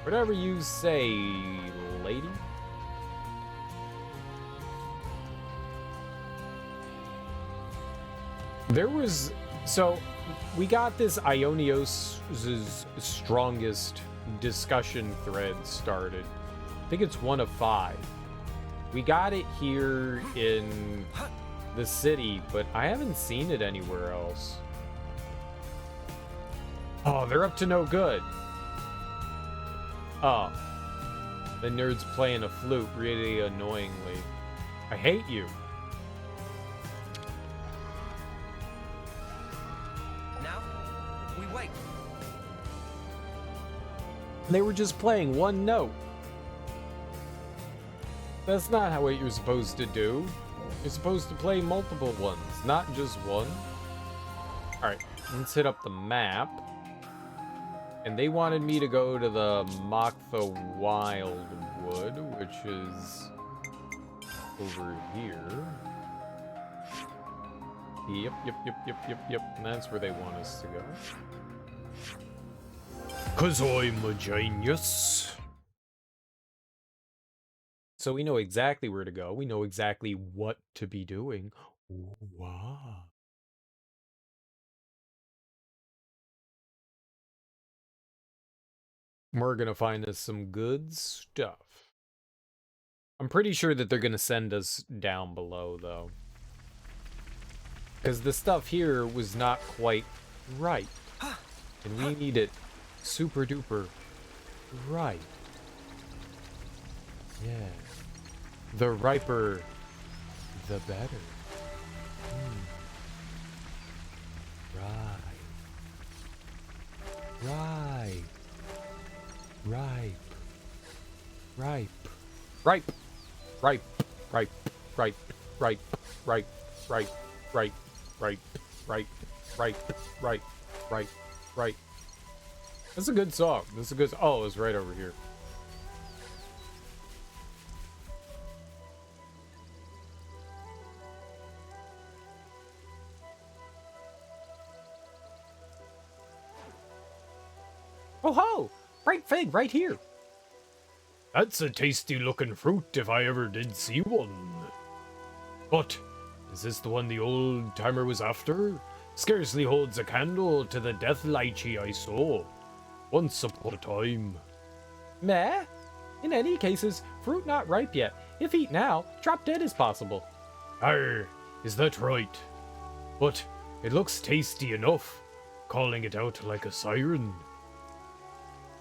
Whatever you say, lady. So, we got this Ionios' strongest discussion thread started. I think it's 1 of 5. We got it here in the city, but I haven't seen it anywhere else. Oh, they're up to no good. Oh. The nerd's playing a flute really annoyingly. I hate you. Now, we wait. They were just playing one note. That's not how you're supposed to do. You're supposed to play multiple ones, not just one. Alright, let's hit up the map. And they wanted me to go to the Mokta Wildwood, which is over here. Yep. And that's where they want us to go. 'Cause I'm a genius. So we know exactly where to go. We know exactly what to be doing. Ooh, wow. We're going to find us some good stuff. I'm pretty sure that they're going to send us down below, though. Because the stuff here was not quite right. And we need it super duper right. Yeah. The riper, the better. Right. Right. That's a good song. That's a good. Oh, it's right over here. Oh ho! Bright fig right here. That's a tasty looking fruit if I ever did see one. But, is this the one the old timer was after? Scarcely holds a candle to the death lychee I saw. Once upon a time. Meh? In any cases, fruit not ripe yet. If eat now, drop dead is possible. Arr, is that right? But it looks tasty enough, calling it out like a siren.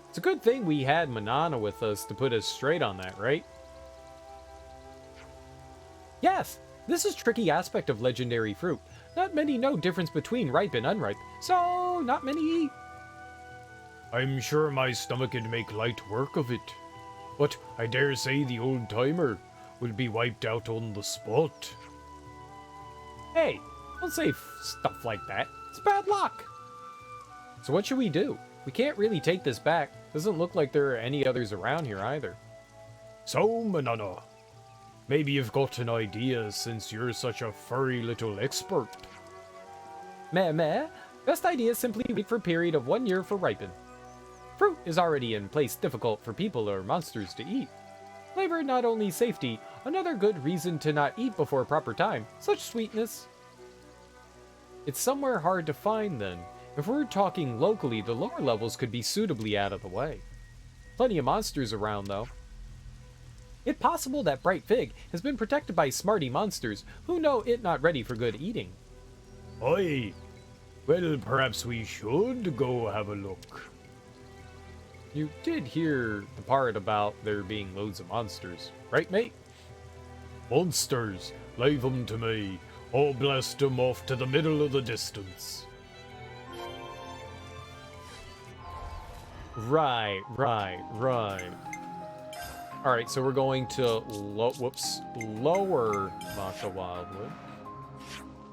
It's a good thing we had Manana with us to put us straight on that, right? Yes, this is a tricky aspect of legendary fruit. Not many know difference between ripe and unripe, so not many eat. I'm sure my stomach could make light work of it, but I dare say the old timer will be wiped out on the spot. Hey, don't say stuff like that. It's bad luck. So what should we do? We can't really take this back. Doesn't look like there are any others around here either. So, Manana, maybe you've got an idea since you're such a furry little expert. Meh. Best idea is simply wait for a period of 1 year for ripen. Fruit is already in place difficult for people or monsters to eat. Flavor not only safety, another good reason to not eat before proper time. Such sweetness. It's somewhere hard to find then. If we're talking locally, the lower levels could be suitably out of the way. Plenty of monsters around though. It's possible that Bright Fig has been protected by smarty monsters who know it not ready for good eating. Oi! Well, perhaps we should go have a look. You did hear the part about there being loads of monsters, right, mate? Monsters, leave them to me. I'll blast them off to the middle of the distance. Right. Alright, so we're going to lower Masha Wildwood.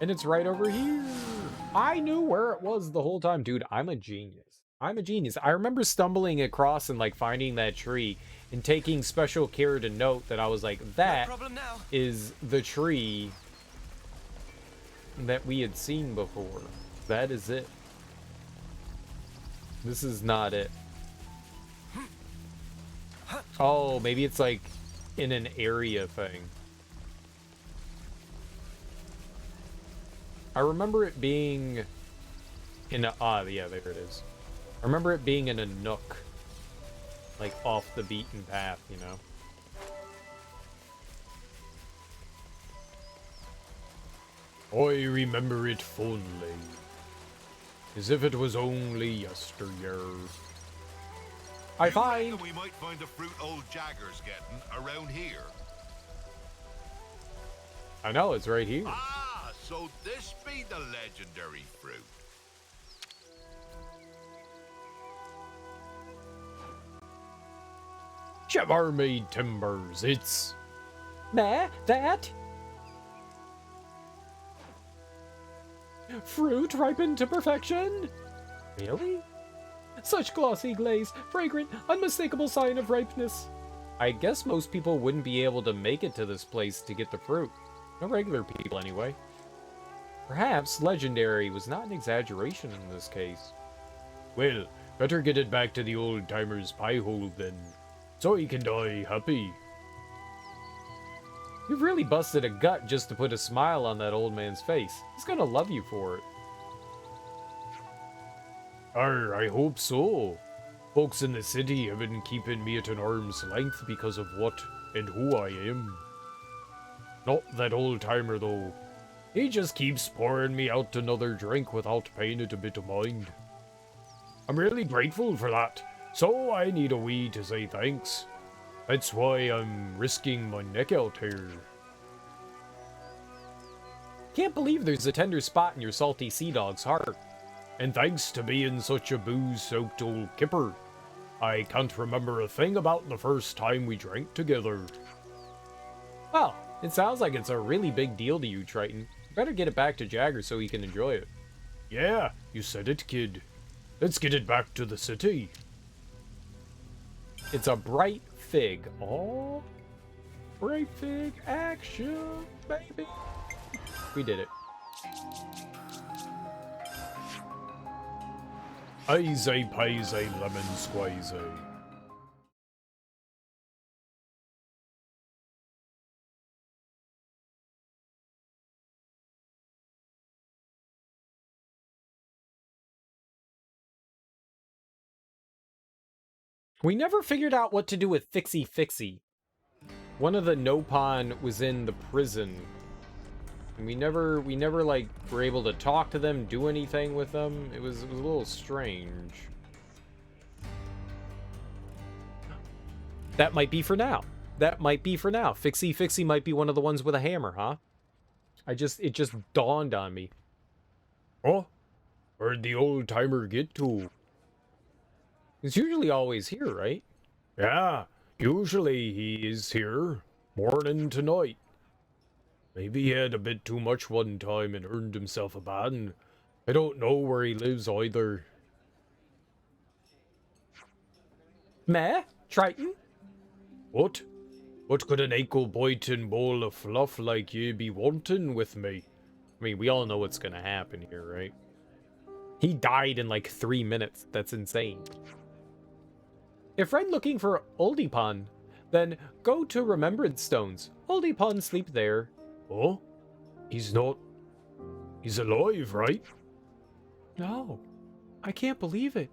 And it's right over here. I knew where it was the whole time. Dude, I'm a genius. I remember stumbling across and like finding that tree and taking special care to note that I was like, that is the tree that we had seen before. That is it. This is not it. Oh, maybe it's like in an area thing. I remember it being in a... Ah, yeah, there it is. I remember it being in a nook. Like, off the beaten path, you know? I remember it fondly. As if it was only yesteryear. I find... We might find the fruit old Jagger's getting around here. I know, it's right here. Ah, so this be the legendary fruit. Shiver me timbers, it's... Meh, that? Fruit ripened to perfection? Really? Such glossy glaze, fragrant, unmistakable sign of ripeness. I guess most people wouldn't be able to make it to this place to get the fruit. No regular people, anyway. Perhaps legendary was not an exaggeration in this case. Well, better get it back to the old timer's pie hole then, so he can die happy. You've really busted a gut just to put a smile on that old man's face. He's gonna love you for it. I hope so. Folks in the city have been keeping me at an arm's length because of what and who I am. Not that old timer though. He just keeps pouring me out another drink without paying it a bit of mind. I'm really grateful for that, so I need a wee to say thanks. That's why I'm risking my neck out here. Can't believe there's a tender spot in your salty sea dog's heart. And thanks to being such a booze-soaked old kipper, I can't remember a thing about the first time we drank together. Well, it sounds like it's a really big deal to you, Triton. You better get it back to Jagger so he can enjoy it. Yeah, you said it, kid. Let's get it back to the city. It's a bright fig. Oh, bright fig action, baby. We did it. Easy peasy lemon squeezy. We never figured out what to do with Fixie Fixie. One of the Nopon was in the prison. And we never like were able to talk to them, do anything with them. It was a little strange. That might be for now. That might be for now. Fixie Fixie might be one of the ones with a hammer, huh? It just dawned on me. Oh, where'd the old timer get to? He's usually always here, right? Yeah, usually he is here, morning to night. Maybe he had a bit too much one time and earned himself a ban. I don't know where he lives either. Meh? Triton? What? What could an ankle-biting bowl of fluff like you be wanting with me? I mean, we all know what's gonna happen here, right? He died in like 3 minutes. That's insane. If friend looking for Oldipon, then go to Remembrance Stones. Oldipon sleep there. Oh? He's not... He's alive, right? No. I can't believe it.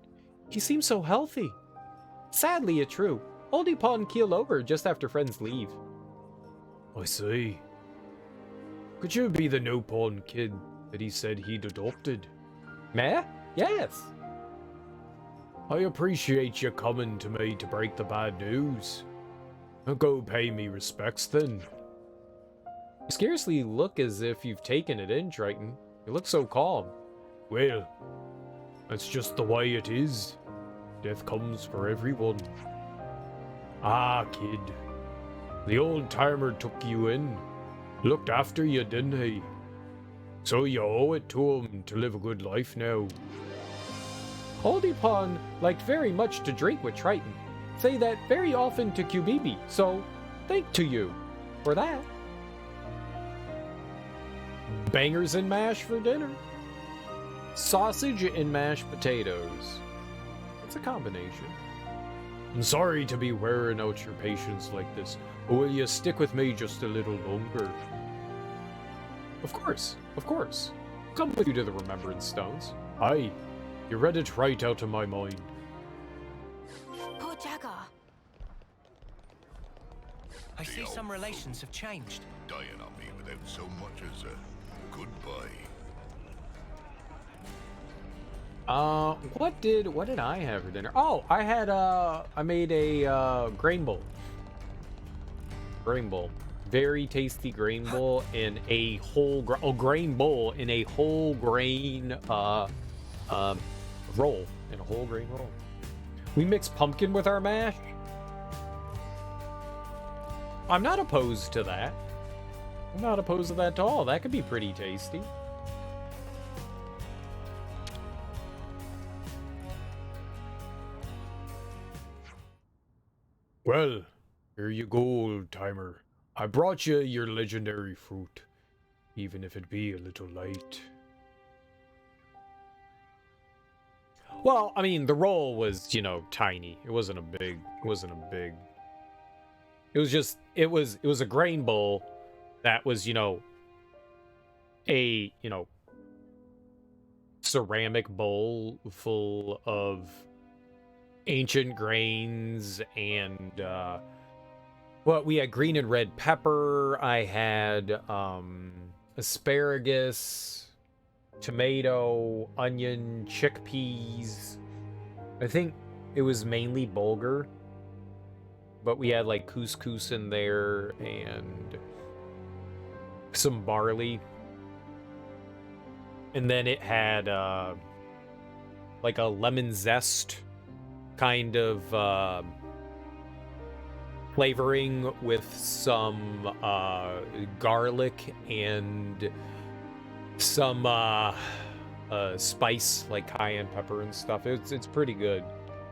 He seems so healthy. Sadly, it's true. Oldipon keeled over just after friends leave. I see. Could you be the Nopon kid that he said he'd adopted? Meh? Yes. I appreciate you coming to me to break the bad news. Now go pay me respects then. You scarcely look as if you've taken it in, Triton. You look so calm. Well, that's just the way it is. Death comes for everyone. Ah, kid. The old timer took you in. Looked after you, didn't he? So you owe it to him to live a good life now. Oldipon liked very much to drink with Triton. Say that very often to Kubibi, so thank to you for that. Bangers and mash for dinner. Sausage and mashed potatoes. It's a combination. I'm sorry to be wearing out your patience like this, but will you stick with me just a little longer? Of course, of course. Come with you to the Remembrance Stones. Aye, you read it right out of my mind. Poor Jagar. I see some relations have changed. Dying on me without so much as a goodbye. What did I have for dinner? Oh, I had I made a grain bowl. Grain bowl. Very tasty grain bowl in a whole grain bowl in a whole grain roll. In a whole grain roll. We mix pumpkin with our mash. I'm not opposed to that. I'm not opposed to that at all. That could be pretty tasty. Well, here you go, old timer. I brought you your legendary fruit, even if it be a little light. Well, I mean, the roll was, you know, tiny. It wasn't a big. It was just. It was a grain bowl that was, you know, a ceramic bowl full of ancient grains and well, we had green and red pepper. I had asparagus, tomato, onion, chickpeas. I think it was mainly bulgur, but we had like couscous in there and some barley. And then it had like a lemon zest kind of flavoring with some garlic and some spice like cayenne pepper and stuff. It's pretty good.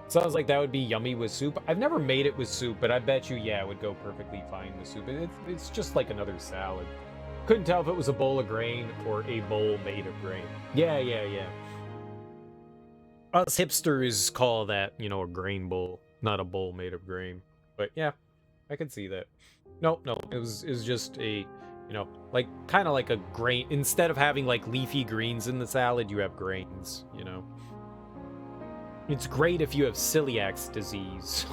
Sounds like that would be yummy with soup. I've never made it with soup, but I bet you, yeah, it would go perfectly fine with soup. It's just like another salad. Couldn't tell if it was a bowl of grain or a bowl made of grain. Yeah. Us hipsters call that, you know, a grain bowl, not a bowl made of grain. But yeah, I can see that. No, it was just a, you know, like kind of like a grain. Instead of having like leafy greens in the salad, you have grains, you know. It's great if you have celiac disease.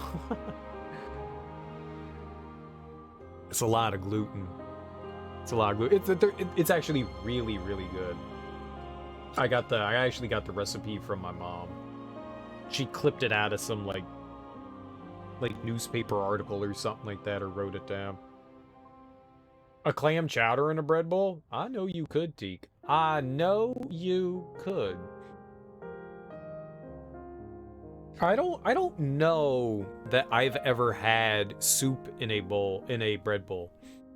It's a lot of gluten. It's a lot of gluten. It's actually really, really good. I actually got the recipe from my mom. She clipped it out of some like newspaper article or something like that, or wrote it down. A clam chowder in a bread bowl? I know you could, Teak. I know you could. I don't know that I've ever had soup in a bread bowl.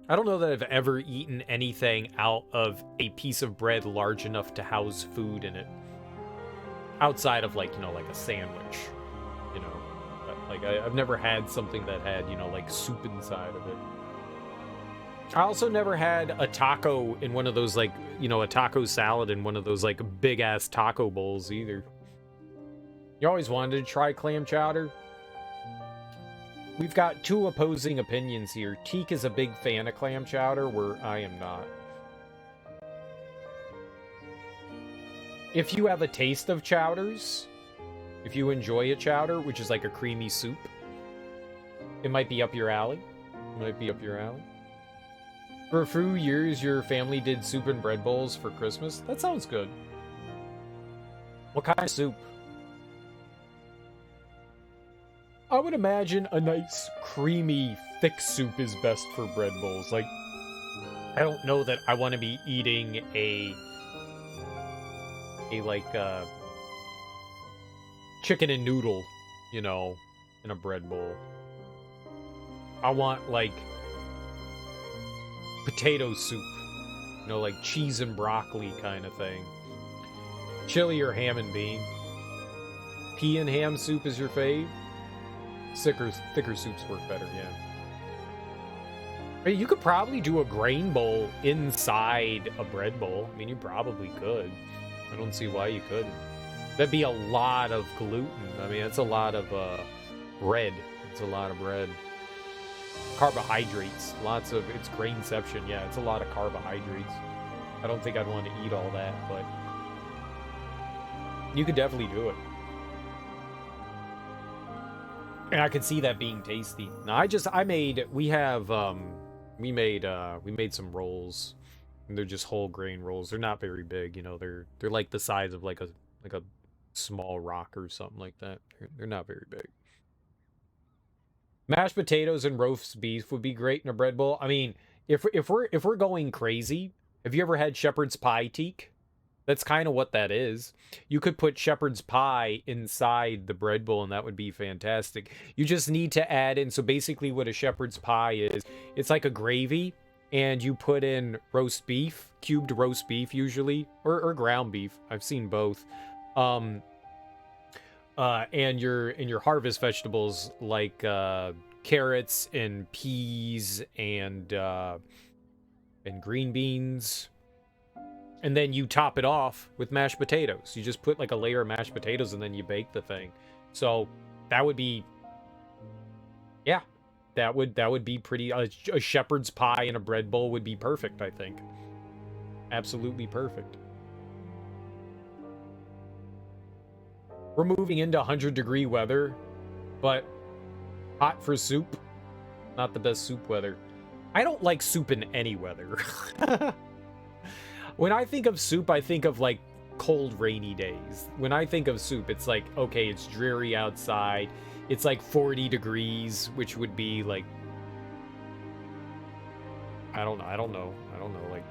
I don't know that I've ever eaten anything out of a piece of bread large enough to house food in it. Outside of like, like a sandwich, Like I've never had something that had, like soup inside of it. I also never had a taco in one of those like, a taco salad in one of those like big ass taco bowls either. You always wanted to try clam chowder? We've got two opposing opinions here. Teak is a big fan of clam chowder, where I am not. If you have a taste of chowders, if you enjoy a chowder, which is like a creamy soup, it might be up your alley. For a few years, your family did soup and bread bowls for Christmas? That sounds good. What kind of soup? I would imagine a nice, creamy, thick soup is best for bread bowls. Like, I don't know that I want to be eating a chicken and noodle, in a bread bowl. I want, like, potato soup. Like cheese and broccoli kind of thing. Chili or ham and bean. Pea and ham soup is your fave? Thicker soups work better, yeah. Hey, you could probably do a grain bowl inside a bread bowl. I mean, you probably could. I don't see why you couldn't. That'd be a lot of gluten. I mean, it's a lot of bread. It's a lot of bread. Carbohydrates. It's grainception. Yeah, it's a lot of carbohydrates. I don't think I'd want to eat all that, but you could definitely do it. And I could see that being tasty. Now, we made some rolls. And they're just whole grain rolls. They're not very big, they're like the size of like a small rock or something like that. They're not very big. Mashed potatoes and roast beef would be great in a bread bowl. I mean, if we're going crazy, have you ever had shepherd's pie, Teak? That's kind of what that is. You could put shepherd's pie inside the bread bowl, and that would be fantastic. You just need to add in, so basically what a shepherd's pie is, it's like a gravy, and you put in roast beef, cubed roast beef usually, or ground beef. I've seen both. And your harvest vegetables like carrots and peas and green beans. And then you top it off with mashed potatoes. You just put like a layer of mashed potatoes and then you bake the thing. So that would be, yeah, that would be pretty, a shepherd's pie in a bread bowl would be perfect, I think. Absolutely perfect. We're moving into 100-degree weather, but hot for soup. Not the best soup weather. I don't like soup in any weather. When I think of soup, I think of like cold, rainy days. When I think of soup, it's like, okay, it's dreary outside. It's like 40 degrees, which would be like, I don't know, like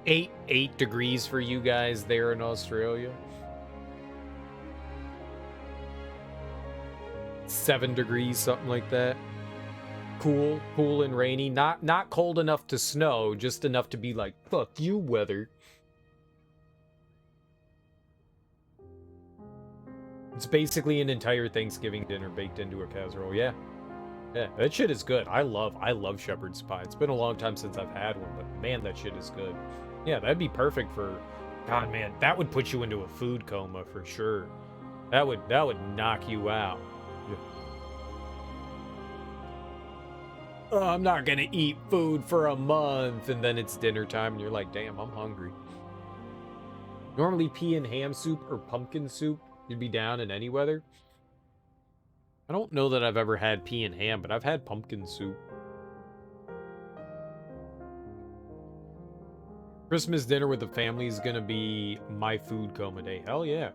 8 degrees for you guys there in Australia. 7 degrees, something like that. Cool and rainy. Not cold enough to snow, just enough to be like, fuck you, weather. It's basically an entire Thanksgiving dinner baked into a casserole. Yeah, that shit is good. I love shepherd's pie. It's been a long time since I've had one, but man, that shit is good. Yeah, that'd be perfect for, God, man, that would put you into a food coma for sure. That would knock you out. Oh, I'm not gonna eat food for a month, and then it's dinner time and you're like, damn, I'm hungry. Normally pea and ham soup or pumpkin soup, you'd be down in any weather. I don't know that I've ever had pea and ham, but I've had pumpkin soup. Christmas dinner with the family is gonna be my food coma day. Hell yeah.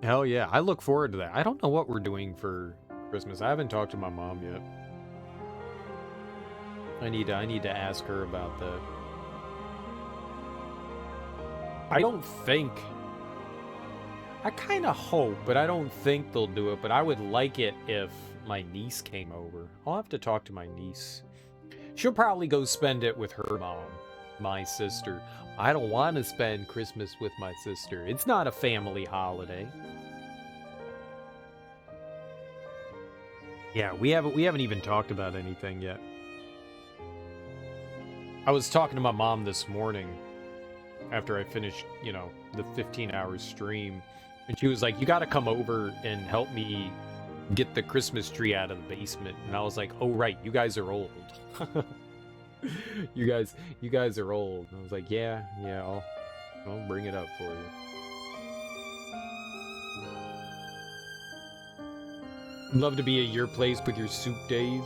Hell yeah. I look forward to that. I don't know what we're doing for Christmas. I haven't talked to my mom yet. I need to ask her about that. I don't think... I kind of hope, but I don't think they'll do it. But I would like it if my niece came over. I'll have to talk to my niece. She'll probably go spend it with her mom, my sister. I don't want to spend Christmas with my sister. It's not a family holiday. Yeah, we haven't even talked about anything yet. I was talking to my mom this morning after I finished, you know, the 15-hour stream. And she was like, you got to come over and help me get the Christmas tree out of the basement. And I was like, oh, right. You guys are old. you guys are old. And I was like, yeah, I'll bring it up for you. Love to be at your place with your soup days.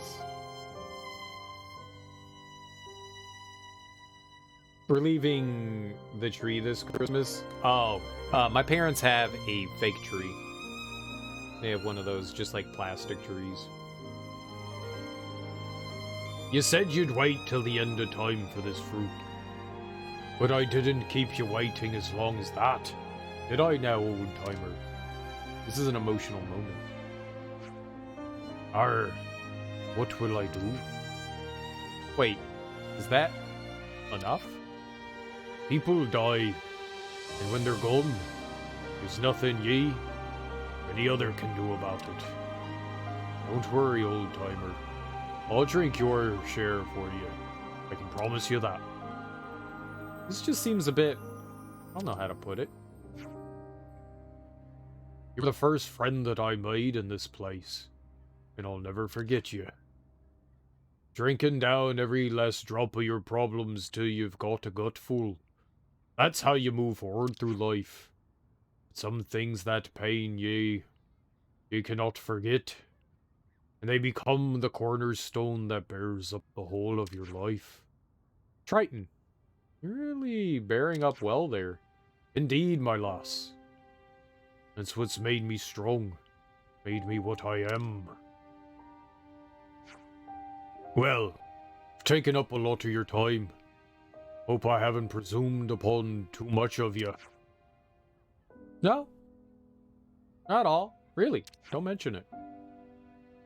We're leaving the tree this Christmas. Oh, my parents have a fake tree. They have one of those just like plastic trees. You said you'd wait till the end of time for this fruit. But I didn't keep you waiting as long as that. Did I now, old timer? This is an emotional moment. Arr, what will I do? Wait, is that enough? People die, and when they're gone, there's nothing ye or any other can do about it. Don't worry, old timer. I'll drink your share for you. I can promise you that. This just seems a bit... I don't know how to put it. You're the first friend that I made in this place, and I'll never forget you. Drinking down every last drop of your problems till you've got a gut full. That's how you move forward through life. Some things that pain ye cannot forget, and they become the cornerstone that bears up the whole of your life. Triton, you're really bearing up well there. Indeed, my lass. That's what's made me strong, made me what I am. Well, I've taken up a lot of your time. Hope I haven't presumed upon too much of you. No. Not all. Really. Don't mention it.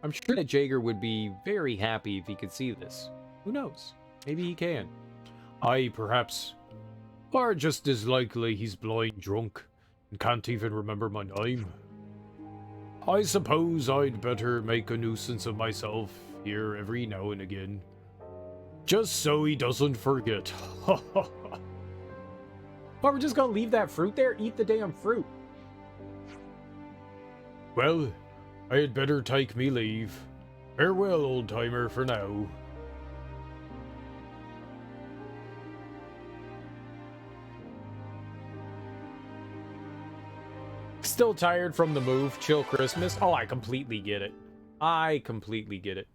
I'm sure that Jaeger would be very happy if he could see this. Who knows? Maybe he can. Aye, perhaps. Or just as likely he's blind drunk and can't even remember my name. I suppose I'd better make a nuisance of myself here every now and again. Just so he doesn't forget. Well, we're just gonna leave that fruit there? Eat the damn fruit. Well, I had better take me leave. Farewell, old timer, for now. Still tired from the move? Chill Christmas? Oh, I completely get it. I completely get it.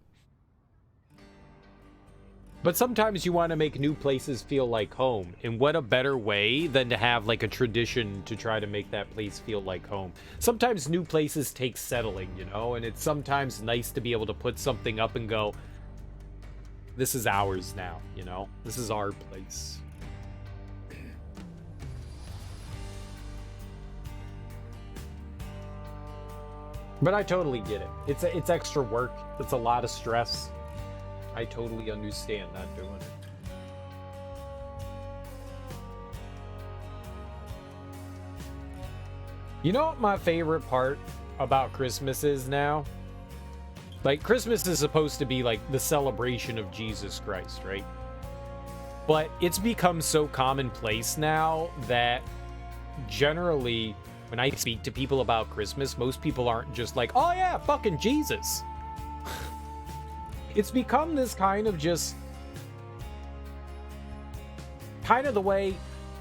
But sometimes you want to make new places feel like home. And what a better way than to have like a tradition to try to make that place feel like home. Sometimes new places take settling, you know? And it's sometimes nice to be able to put something up and go, this is ours now, you know? This is our place. But I totally get it. It's extra work. It's a lot of stress. I totally understand not doing it. You know what my favorite part about Christmas is now? Like, Christmas is supposed to be like the celebration of Jesus Christ, right? But it's become so commonplace now that generally when I speak to people about Christmas, most people aren't just like, oh yeah, fucking Jesus. It's become this kind of just... kind of the way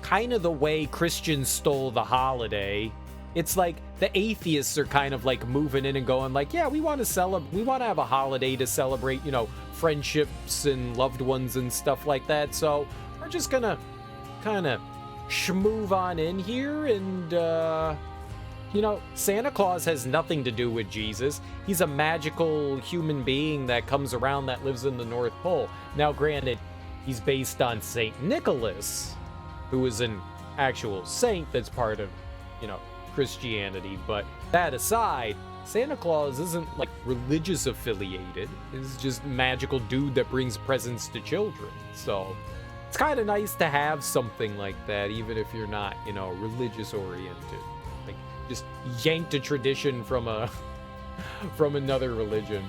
kind of the way Christians stole the holiday. It's like the atheists are kind of like moving in and going like, yeah, we want to have a holiday to celebrate, you know, friendships and loved ones and stuff like that. So we're just gonna kind of schmoove on in here. And you know, Santa Claus has nothing to do with Jesus. He's a magical human being that comes around that lives in the North Pole. Now, granted, he's based on Saint Nicholas, who is an actual saint that's part of, you know, Christianity. But that aside, Santa Claus isn't like religious affiliated. He's just a magical dude that brings presents to children. So it's kind of nice to have something like that, even if you're not, you know, religious oriented. Like, just yanked a tradition from another religion.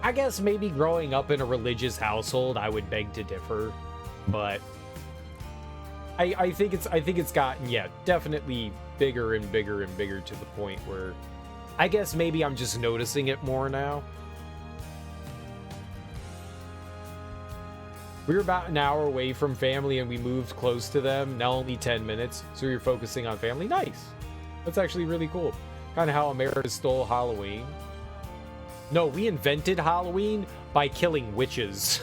I guess maybe growing up in a religious household, I would beg to differ, but I think it's gotten, yeah, definitely bigger and bigger and bigger to the point where I guess maybe I'm just noticing it more now. We were about an hour away from family and we moved close to them, now only 10 minutes, so you're focusing on family. Nice. That's actually really cool. Kind of how America stole Halloween. No, we invented Halloween by killing witches.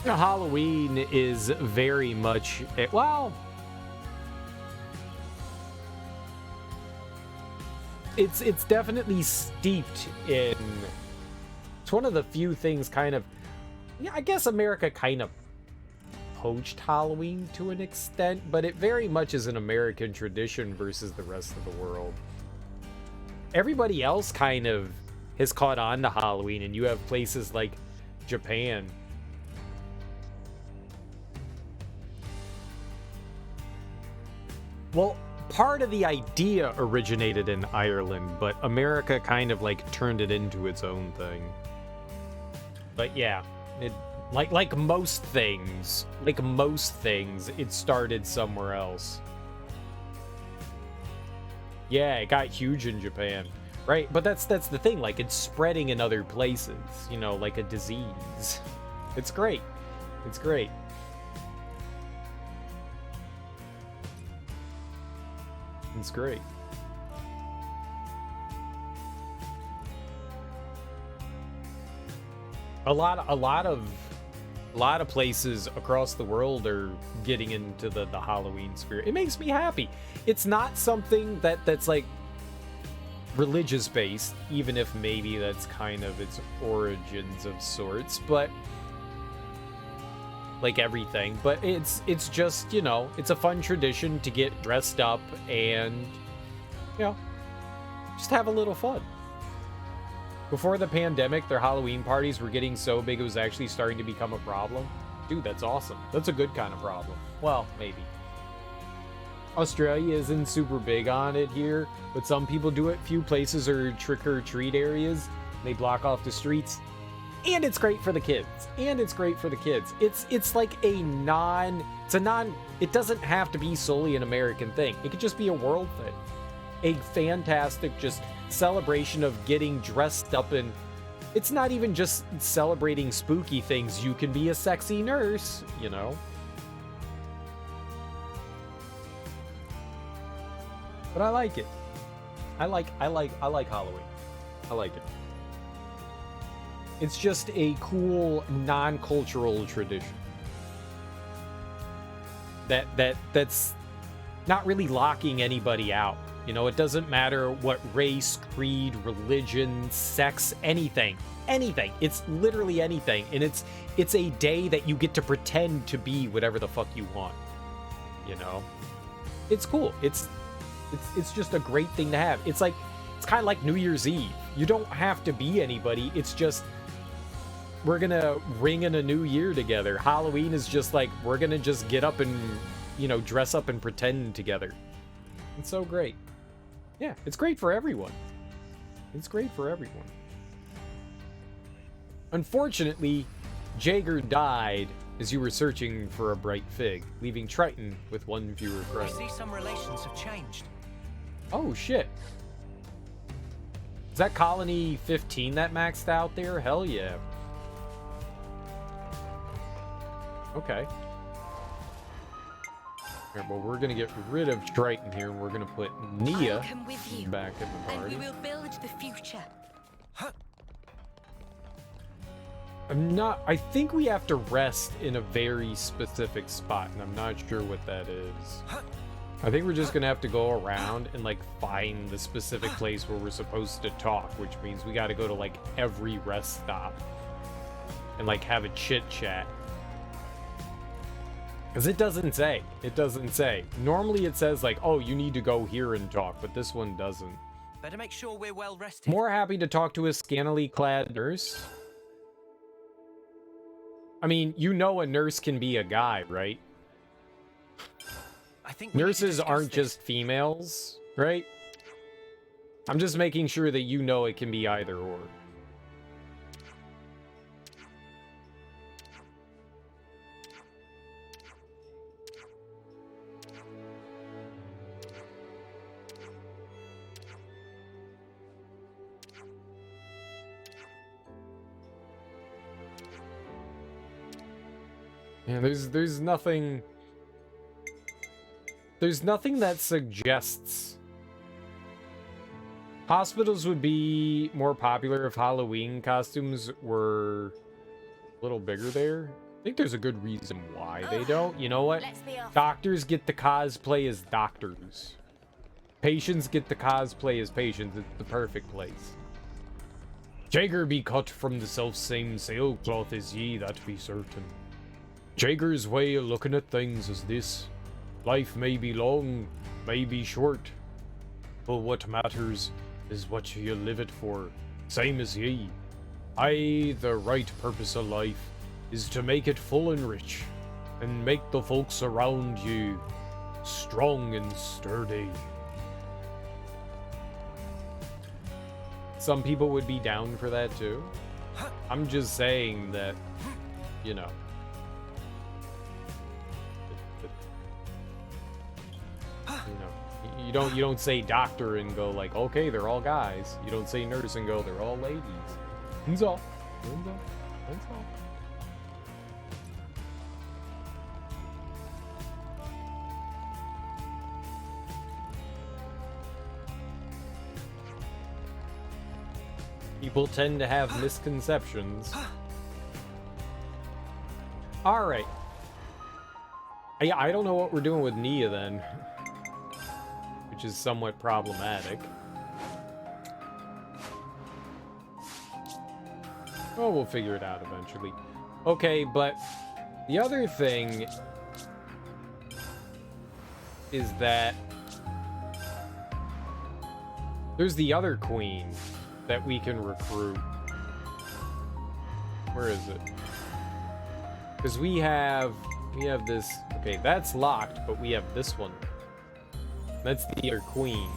Halloween is very much, well, it's definitely steeped in, it's one of the few things kind of, yeah, I guess America kind of poached Halloween to an extent, but it very much is an American tradition versus the rest of the world. Everybody else kind of has caught on to Halloween, and you have places like Japan. Well, part of the idea originated in Ireland, but America kind of like turned it into its own thing. But yeah, it like most things, it started somewhere else. Yeah, it got huge in Japan, right? But that's the thing, like it's spreading in other places, you know, like a disease. It's great. It's great. It's great. A lot of places across the world are getting into the Halloween spirit. It makes me happy. It's not something that's like religious based, even if maybe that's kind of its origins of sorts, but like everything, but it's just, you know, it's a fun tradition to get dressed up and, you know, just have a little fun. Before the pandemic, their Halloween parties were getting so big it was actually starting to become a problem. Dude, that's awesome. That's a good kind of problem. Well, maybe. Australia isn't super big on it here, but some people do it. Few places are trick-or-treat areas. They block off the streets. And it's great for the kids. It's like it doesn't have to be solely an American thing. It could just be a world thing. A fantastic just celebration of getting dressed up, and it's not even just celebrating spooky things. You can be a sexy nurse, you know. But I like it. I like Halloween. I like it. It's just a cool non-cultural tradition. That's not really locking anybody out. You know, it doesn't matter what race, creed, religion, sex, anything. It's literally anything. And it's a day that you get to pretend to be whatever the fuck you want. You know? It's cool. It's just a great thing to have. It's kind of like New Year's Eve. You don't have to be anybody. It's just, we're gonna ring in a new year together. Halloween is just like, we're gonna just get up and, you know, dress up and pretend together. It's so great. Yeah, it's great for everyone. Unfortunately, Jaeger died as you were searching for a bright fig, leaving Triton with one fewer friend. I see some relations have changed. Oh shit. Is that colony 15 that maxed out there? Hell yeah. Okay. Here, well, we're gonna get rid of Triton here, and we're gonna put Nia back in the party. And we will build the future. I think we have to rest in a very specific spot, and I'm not sure what that is. I think we're just gonna have to go around and like find the specific place where we're supposed to talk, which means we gotta go to like every rest stop and like have a chit chat. Because it doesn't say. It doesn't say. Normally it says like, oh, you need to go here and talk, but this one doesn't. Better make sure we're well rested. More happy to talk to a scantily clad nurse. I mean, you know a nurse can be a guy, right? I think nurses aren't just females, right? I'm just making sure that you know it can be either or. Yeah, there's nothing that suggests hospitals would be more popular if Halloween costumes were a little bigger there. I think there's a good reason why they don't. You know what? Doctors get the cosplay as doctors. Patients get the cosplay as patients. It's the perfect place. Jaeger be cut from the self-same sailcloth as ye, that be certain. Jaeger's way of looking at things is this. Life may be long, may be short, but what matters is what you live it for, same as ye. Aye, the right purpose of life is to make it full and rich, and make the folks around you strong and sturdy. Some people would be down for that too. I'm just saying that, you know. You don't say doctor and go like, okay, they're all guys. You don't say nurse and go, they're all ladies. That's all. That's all. People tend to have misconceptions. All right. I don't know what we're doing with Nia then. Which is somewhat problematic. Oh, we'll figure it out eventually. Okay, but the other thing is that there's the other queen that we can recruit. Where is it? Because we have this. Okay, that's locked, but we have this one. That's the other queen.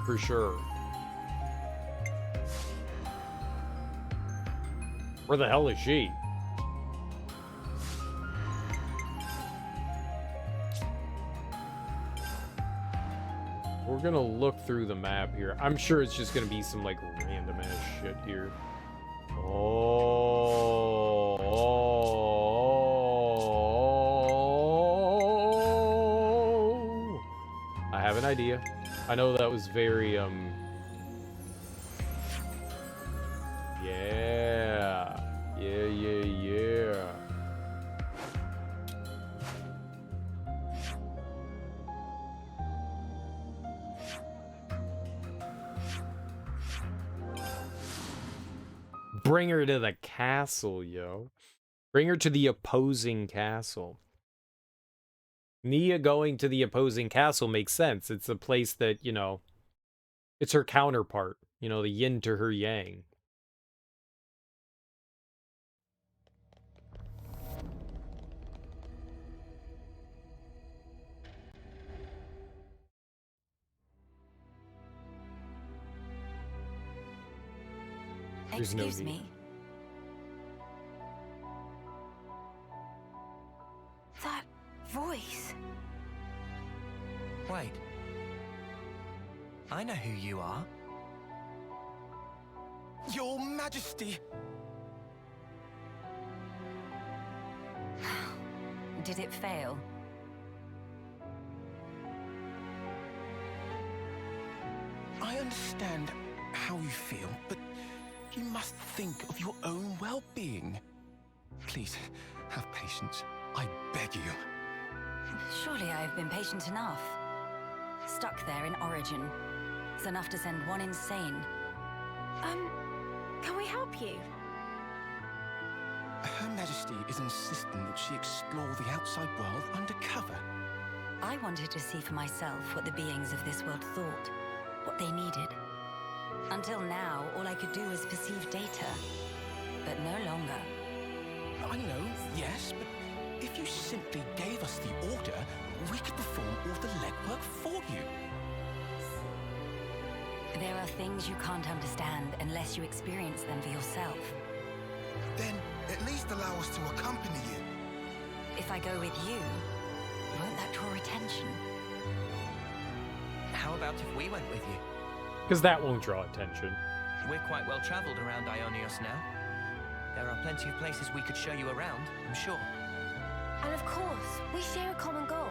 For sure. Where the hell is she? We're gonna look through the map here. I'm sure it's just gonna be some like random ass shit here. I have an idea. I know that was very yeah. Bring her to the castle, yo. Bring her to the opposing castle. Nia going to the opposing castle makes sense. It's a place that, you know, it's her counterpart. You know, the yin to her yang. Excuse me. That voice. Wait. I know who you are. Your Majesty! Did it fail? I understand how you feel, but you must think of your own well-being. Please, have patience. I beg you. Surely I've been patient enough. Stuck there in Origin. It's enough to send one insane. Can we help you? Her Majesty is insisting that she explore the outside world undercover. I wanted to see for myself what the beings of this world thought, what they needed. Until now, all I could do was perceive data, but no longer. I know, yes, but if you simply gave us the order, we could perform all the legwork for you. There are things you can't understand unless you experience them for yourself. Then at least allow us to accompany you. If I go with you, won't that draw attention? How about if we went with you? Because that won't draw attention. We're quite well traveled around Ionios now. There are plenty of places we could show you around, I'm sure. And of course, we share a common goal.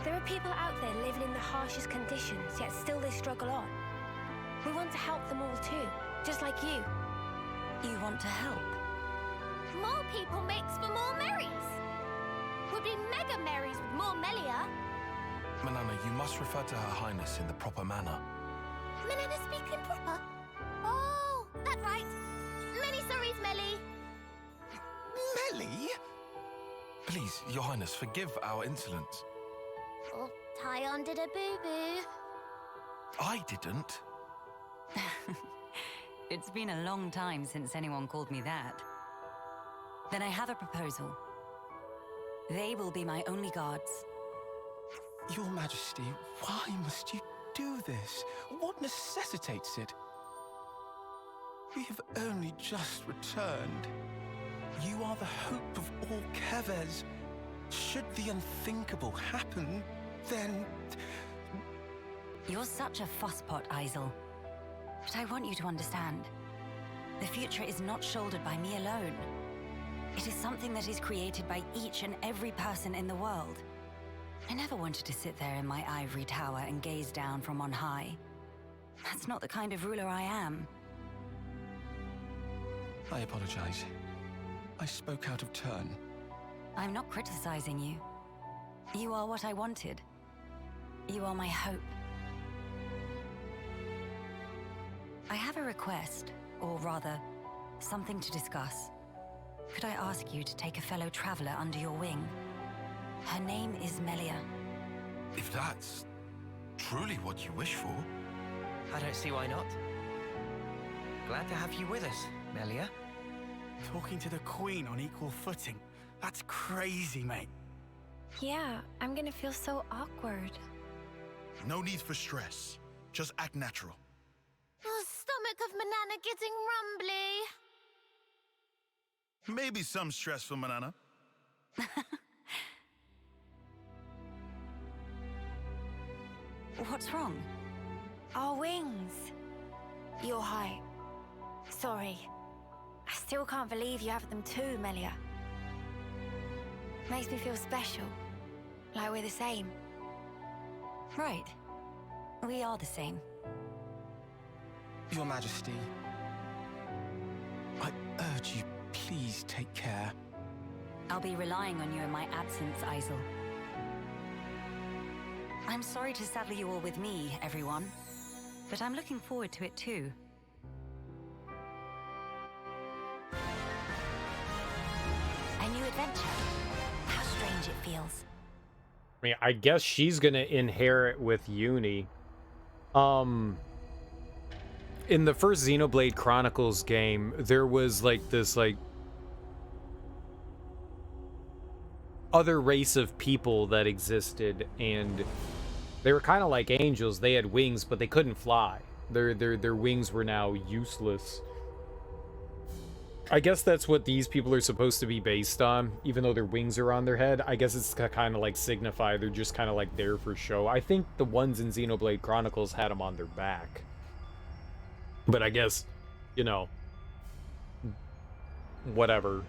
There are people out there living in the harshest conditions, yet still they struggle on. We want to help them all too, just like you. You want to help? More people makes for more merries. Would be mega merries with more Melia. Manana, you must refer to Her Highness in the proper manner. Manana speaking proper. Oh, that's right. Many sorries, Melly. Melly? Please, Your Highness, forgive our insolence. Oh, Tyon did a boo-boo. I didn't. It's been a long time since anyone called me that. Then I have a proposal. They will be my only guards. Your Majesty, why must you do this? What necessitates it? We have only just returned. You are the hope of all Kevers. Should the unthinkable happen, then... You're such a fusspot, Isel. But I want you to understand. The future is not shouldered by me alone. It is something that is created by each and every person in the world. I never wanted to sit there in my ivory tower and gaze down from on high. That's not the kind of ruler I am. I apologize. I spoke out of turn. I'm not criticizing you. You are what I wanted. You are my hope. I have a request, or rather, something to discuss. Could I ask you to take a fellow traveler under your wing? Her name is Melia. If that's truly what you wish for... I don't see why not. Glad to have you with us, Melia. Talking to the Queen on equal footing. That's crazy, mate. Yeah, I'm gonna feel so awkward. No need for stress. Just act natural. Oh, stomach of Manana getting rumbly. Maybe some stress for Manana. What's wrong? Our wings. Your height. Sorry. I still can't believe you have them too, Melia. Makes me feel special. Like we're the same. Right. We are the same. Your Majesty, I urge you, please take care. I'll be relying on you in my absence, Isel. I'm sorry to saddle you all with me, everyone. But I'm looking forward to it too. A new adventure. How strange it feels. I mean, I guess she's gonna inherit with Uni. In the first Xenoblade Chronicles game, there was like this other race of people that existed, and they were kind of like angels. They had wings, but they couldn't fly. Their wings were now useless. I guess that's what these people are supposed to be based on, even though their wings are on their head. I guess it's kind of like signify they're just kind of like there for show. I think the ones in Xenoblade Chronicles had them on their back. But I guess you know, whatever.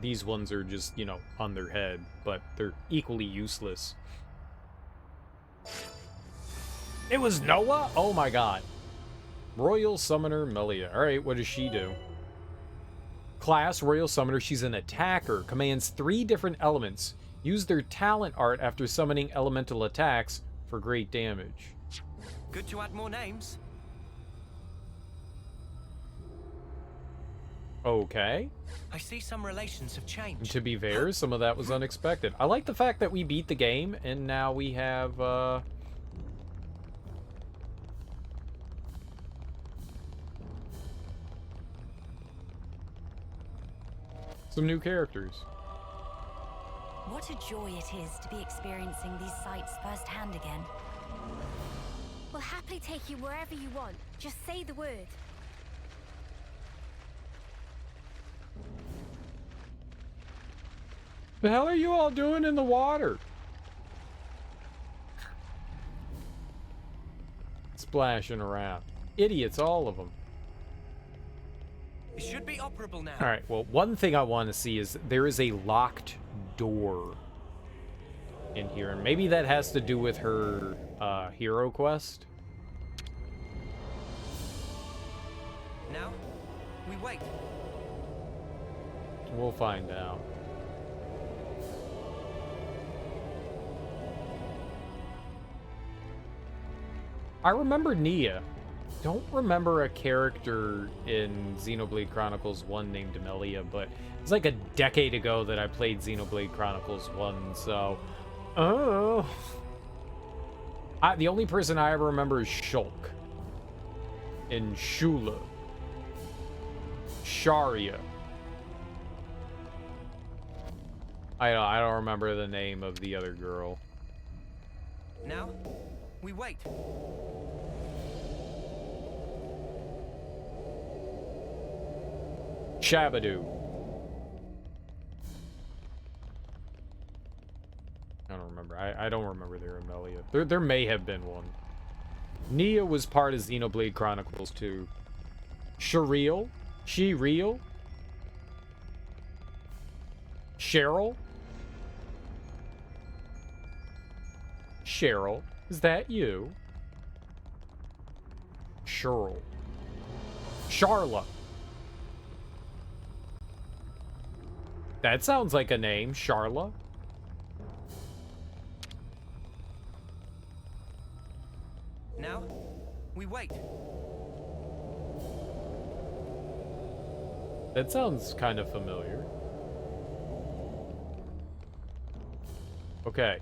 These ones are just, you know, on their head, but they're equally useless. It was Noah? Oh my god. Royal Summoner Melia. Alright, what does she do? Class, Royal Summoner. She's an attacker. Commands 3 different elements. Use their talent art after summoning elemental attacks for great damage. Good to add more names. Okay. I see some relations have changed. To be fair, some of that was unexpected. I like the fact that we beat the game, and now we have, some new characters. What a joy it is to be experiencing these sights firsthand again. We'll happily take you wherever you want. Just say the word. The hell are you all doing in the water? Splashing around. Idiots, all of them. It should be operable now. Alright, well, one thing I want to see is there is a locked door in here, and maybe that has to do with her hero quest. Now, we wait. We'll find out. I remember Nia. Don't remember a character in Xenoblade Chronicles 1 named Melia, but it's like a decade ago that I played Xenoblade Chronicles 1, so... Oh. The only person I ever remember is Shulk. And Shula. Sharia. I don't remember the name of the other girl. Now, we wait. Shabadoo. I don't remember. I don't remember there in Melia. There may have been one. Nia was part of Xenoblade Chronicles 2. Shariel? She real? Cheryl? Cheryl? Is that you? Cheryl. Charla. That sounds like a name, Charla. Now, we wait. That sounds kind of familiar. Okay.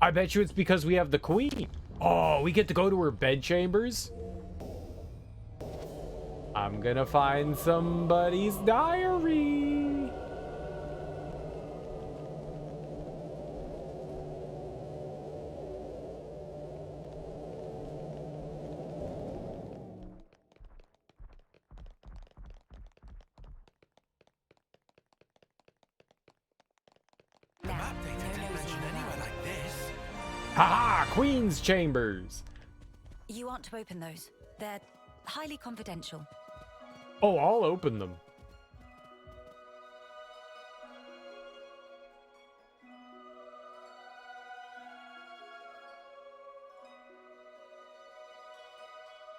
I bet you it's because we have the queen. Oh, we get to go to her bedchambers? I'm gonna find somebody's diary. Haha! Queen's chambers! You aren't to open those. They're highly confidential. Oh, I'll open them.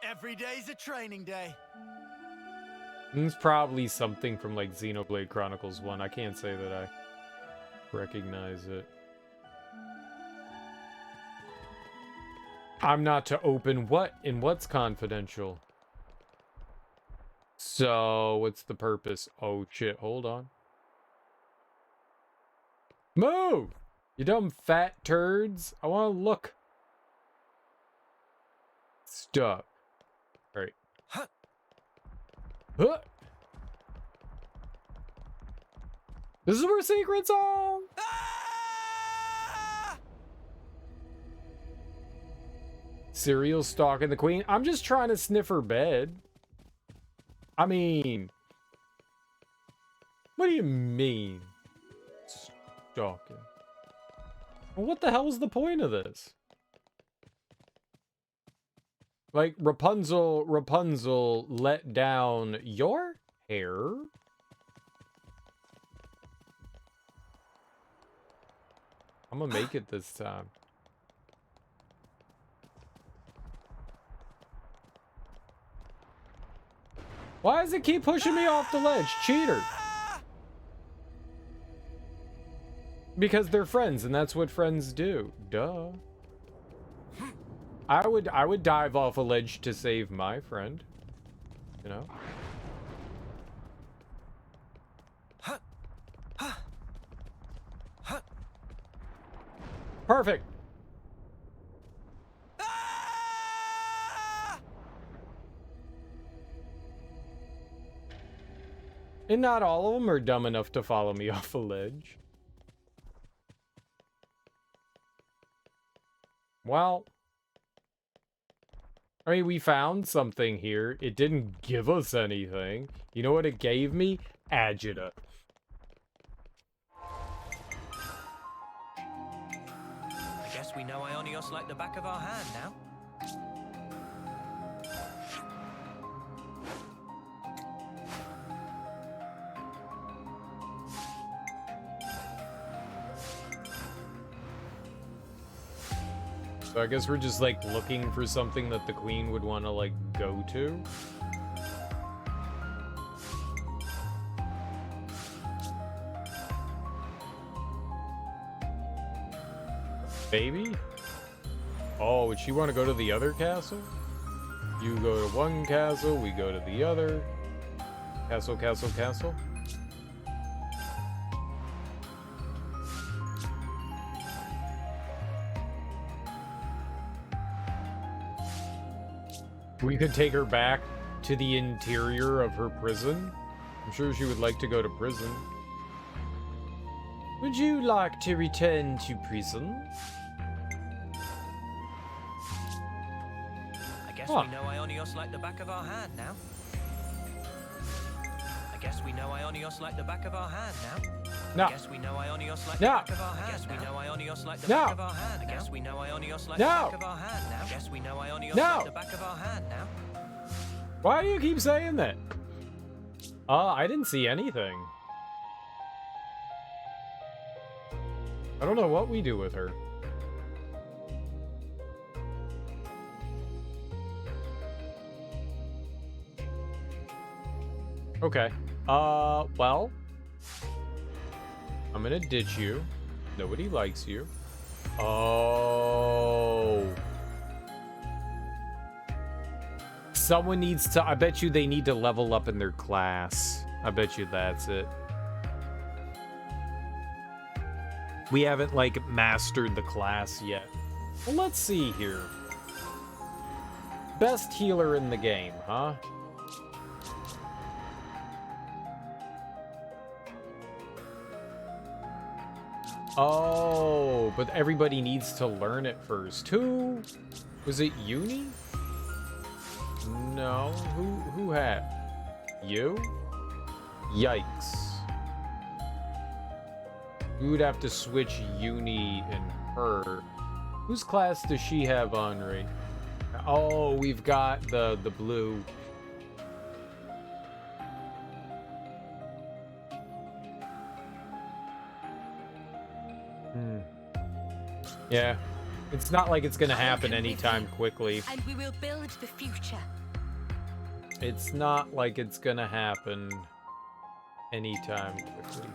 Every day's a training day. It's probably something from like Xenoblade Chronicles 1. I can't say that I recognize it. I'm not to open what? And what's confidential? So, what's the purpose? Oh, shit. Hold on. Move! You dumb fat turds. I want to look. Stop. Alright. Huh. This is our secret song! Serial stalking the queen. I'm just trying to sniff her bed. I mean... What do you mean? Stalking. Well, what the hell is the point of this? Like, Rapunzel let down your hair? I'm gonna make it this time. Why does it keep pushing me off the ledge? Cheater! Because they're friends, and that's what friends do. Duh. I would dive off a ledge to save my friend. You know? Perfect. And not all of them are dumb enough to follow me off a ledge. Well, I mean, we found something here. It didn't give us anything. You know what it gave me? Agita. I guess we know Ionios like the back of our hand now. So I guess we're just, like, looking for something that the queen would want to, like, go to. Maybe? Oh, would she want to go to the other castle? You go to one castle, we go to the other. Castle, castle, castle. We could take her back to the interior of her prison. I'm sure she would like to go to prison. Would you like to return to prison? I guess we know Ionios like the back of our hand now. I guess we know Ionios like the back of our hand now. No. I guess we know Ionios like No. the back of our hand. I guess we know Ionios like the back of our hand. I guess we know Ionios like the back of our hand now. I guess we know Ionios like the back of our hand now. Why do you keep saying that? I didn't see anything. I don't know what we do with her. Okay. Well, I'm gonna ditch you. Nobody likes you. Oh. Someone needs to, I bet you they need to level up in their class. I bet you that's it. We haven't, like, mastered the class yet. Well, let's see here. Best healer in the game, huh? Oh, but everybody needs to learn it first. Who? Was it Uni? No. Who had? You? Yikes. We would have to switch Uni and her. Whose class does she have on right? Oh, we've got the blue. Yeah. It's not like it's gonna happen anytime quickly. And we will build the future. It's not like it's gonna happen anytime quickly.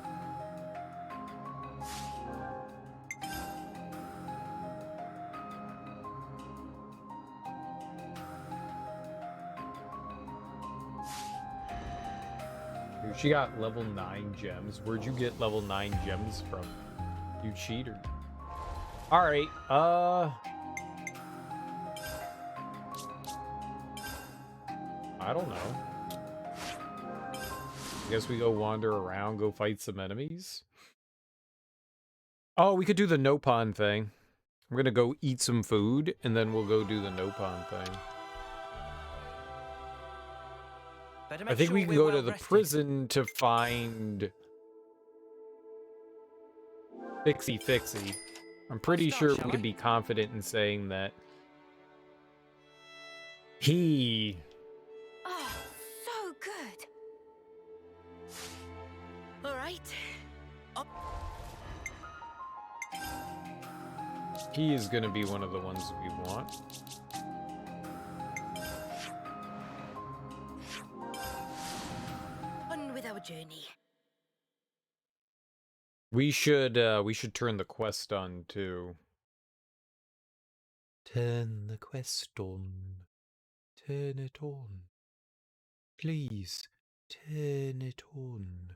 Dude, she got level 9 gems. Where'd you get level 9 gems from? You cheater. Alright, I don't know. I guess we go wander around, go fight some enemies. Oh, we could do the Nopon thing. I'm gonna go eat some food, and then we'll go do the Nopon thing. I think we can go to the prison to find Fixie. I'm pretty Start, sure we shall could I? be confident in saying that he Oh, so good. All right. Up. he is going to be one of the ones we want. On with our journey. We should turn the quest on too. Turn the quest on. Turn it on. Please, turn it on.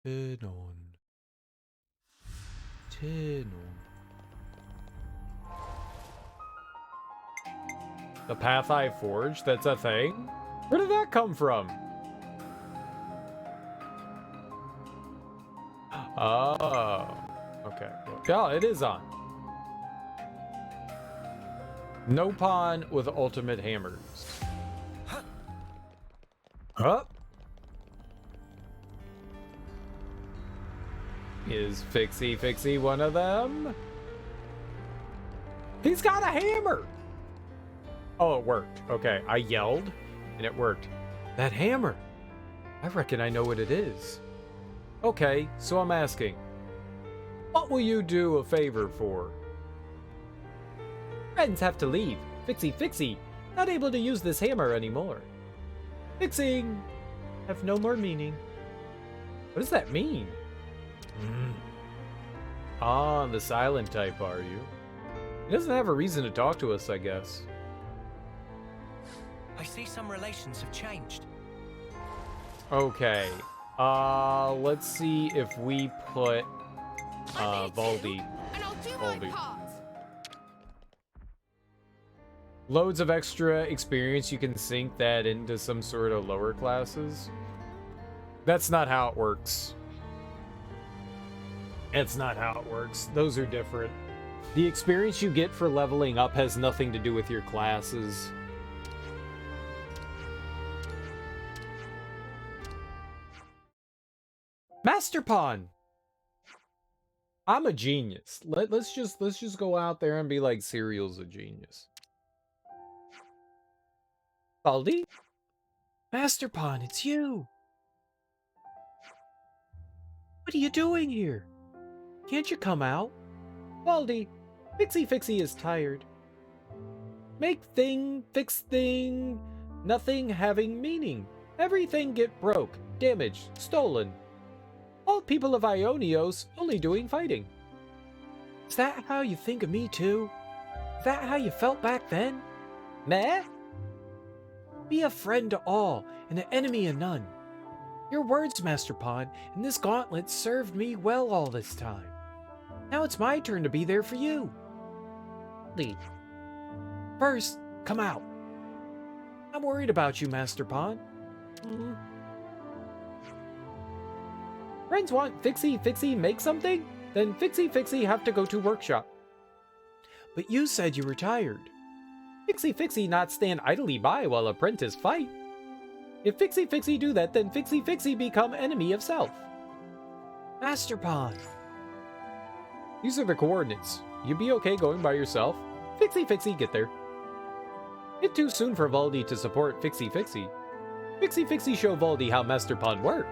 Turn on. Turn on. The path I forged, that's a thing? Where did that come from? Oh, okay. Yeah, it is on. No pawn with ultimate hammers. Huh? Is Fixie one of them? He's got a hammer! Oh, it worked. Okay, I yelled, and it worked. That hammer! I reckon I know what it is. Okay, so I'm asking, what will you do a favor for? Friends have to leave. Fixie, not able to use this hammer anymore. Fixing have no more meaning. What does that mean? Ah, the silent type, are you? He doesn't have a reason to talk to us, I guess. I see some relations have changed. Okay. Let's see if we put Valdi. And I'll do my part. Loads of extra experience, you can sink that into some sort of lower classes. That's not how it works. It's not how it works. Those are different. The experience you get for leveling up has nothing to do with your classes. Master Pawn! I'm a genius. Let's just go out there and be like Serial's a genius. Baldi? Master Pawn, it's you! What are you doing here? Can't you come out? Baldi, Fixie is tired. Make thing, fix thing, nothing having meaning. Everything get broke, damaged, stolen. All people of Ionios only doing fighting. Is that how you think of me too? Is that how you felt back then? Meh? Be a friend to all, and an enemy of none. Your words, Master Pawn, and this gauntlet served me well all this time. Now it's my turn to be there for you. Leave. First, come out. I'm worried about you, Master Pawn. Friends want Fixie make something? Then Fixie have to go to workshop. But you said you were tired. Fixie not stand idly by while apprentice fight. If Fixie do that, then Fixie become enemy of self. Master Pawn. These are the coordinates. You be okay going by yourself? Fixie get there. It too soon for Valdi to support Fixie. Fixie show Valdi how Master Pawn work.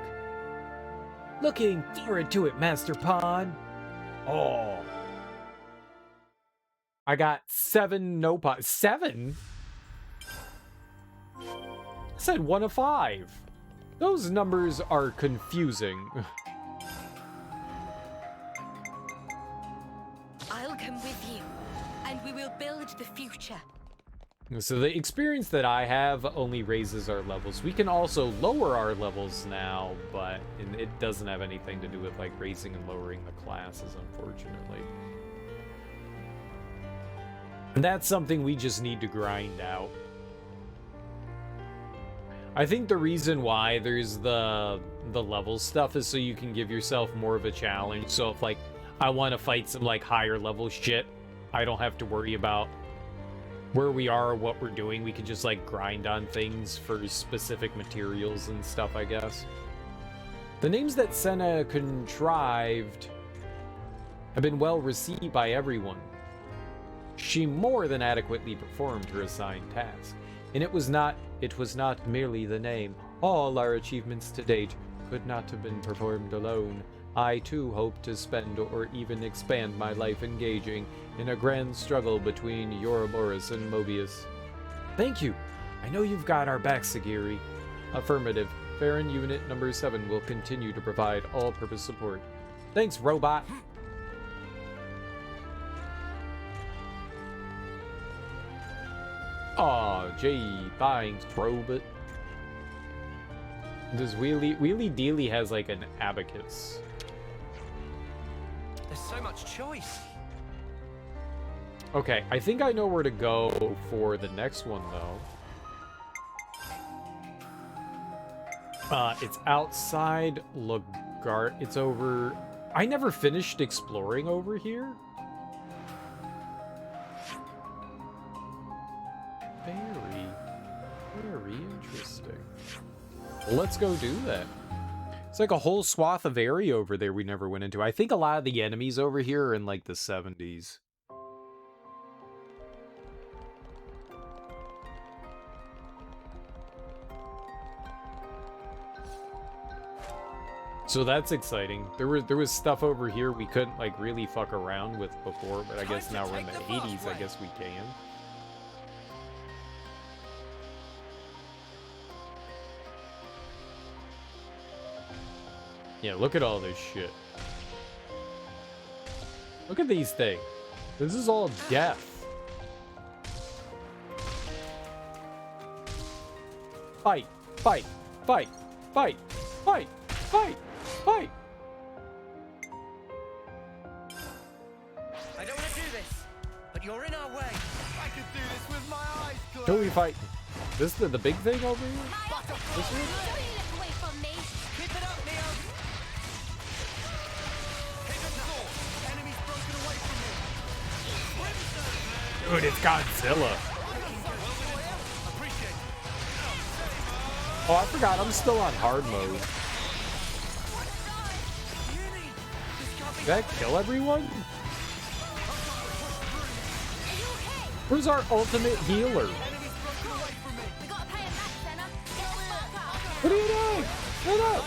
Looking forward to it, Master Pawn. Oh. I got 7 no pot. 7? I said 1 of 5. Those numbers are confusing. I'll come with you, and we will build the future. So the experience that I have only raises our levels. We can also lower our levels now, but it doesn't have anything to do with like raising and lowering the classes, unfortunately. And that's something we just need to grind out. I think the reason why there's the level stuff is so you can give yourself more of a challenge. So if like I want to fight some like higher level shit, I don't have to worry about where we are or what we're doing. We can just like grind on things for specific materials and stuff, I guess. The names that Senna contrived have been well received by everyone. She more than adequately performed her assigned task, and it was not merely the name. All our achievements to date could not have been performed alone. I too hope to spend or even expand my life engaging in a grand struggle between Ouroboros and Mobius. Thank you. I know you've got our back, Sagiri. Affirmative. Farron Unit Number 7 will continue to provide all-purpose support. Thanks, robot. Aw, gee, thanks, robot. Does Wheelie Dealy has like an abacus? There's so much choice. Okay, I think I know where to go for the next one though. It's outside Lagart. It's over. I never finished exploring over here. Very interesting. Let's go do that. It's like a whole swath of area over there we never went into. I think a lot of the enemies over here are in like the 70s. So that's exciting. There was stuff over here we couldn't like really fuck around with before, but I guess now we're in the 80s, I guess we can. Yeah, look at all this shit. Look at these things. This is all death. Fight, fight, fight, fight, fight, fight, fight. I don't want to do this, but you're in our way. I could do this with my eyes closed. Who are we fighting? This the big thing over here? This one? Keep it up, Neo. Enemies broken away from me. Dude, it's Godzilla. Oh, I forgot. I'm still on hard mode. Did that kill everyone? Who's our ultimate healer? What are you doing? Shut up!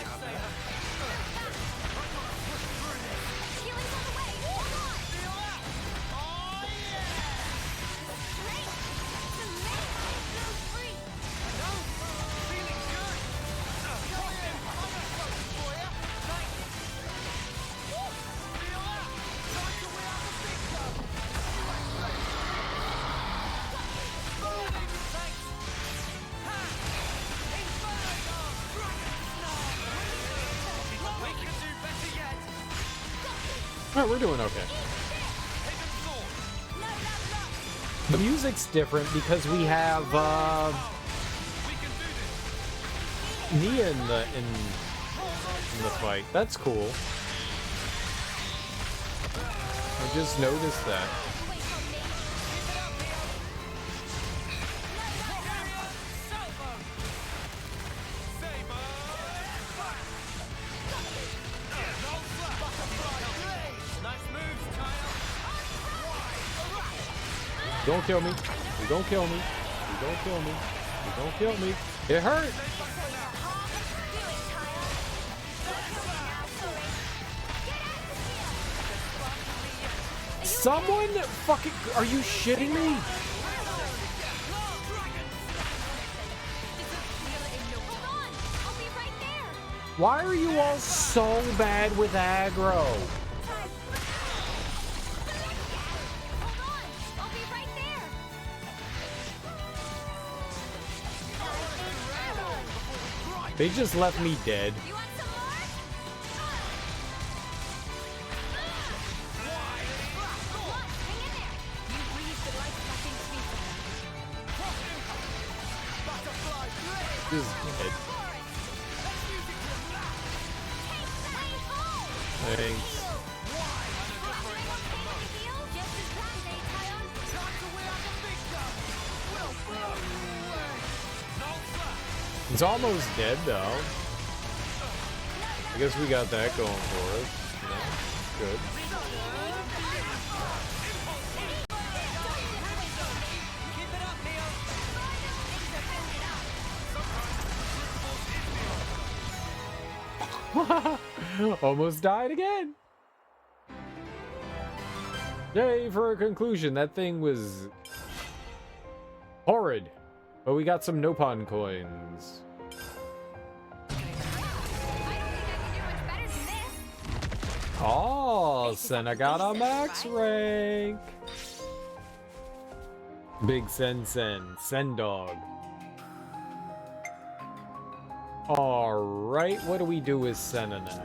Alright, we're doing okay. The music's different because we have Nia in the fight. That's cool. I just noticed that. Don't kill me. Don't kill me. Don't kill me. Don't kill me. It hurt. Someone fucking... Are you shitting me? Why are you all so bad with aggro? They just left me dead. Just dead. Thanks. It's almost dead, though. I guess we got that going for us. You know? Good. Almost died again. Yay for a conclusion. That thing was horrid. But we got some Nopon coins. Oh, Senna got a max rank. Big Sen, Sen dog. Alright, what do we do with Senna now?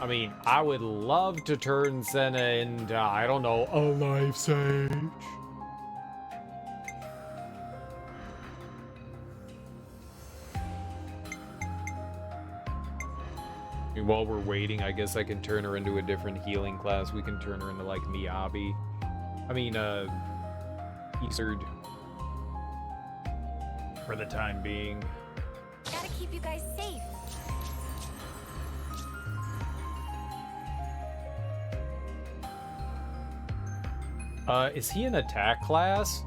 I mean, I would love to turn Senna into, I don't know, a life sage. I mean, while we're waiting, I guess I can turn her into a different healing class. We can turn her into, like, Miyabi. I mean, Iserd. For the time being. Gotta keep you guys safe. Is he an attack class?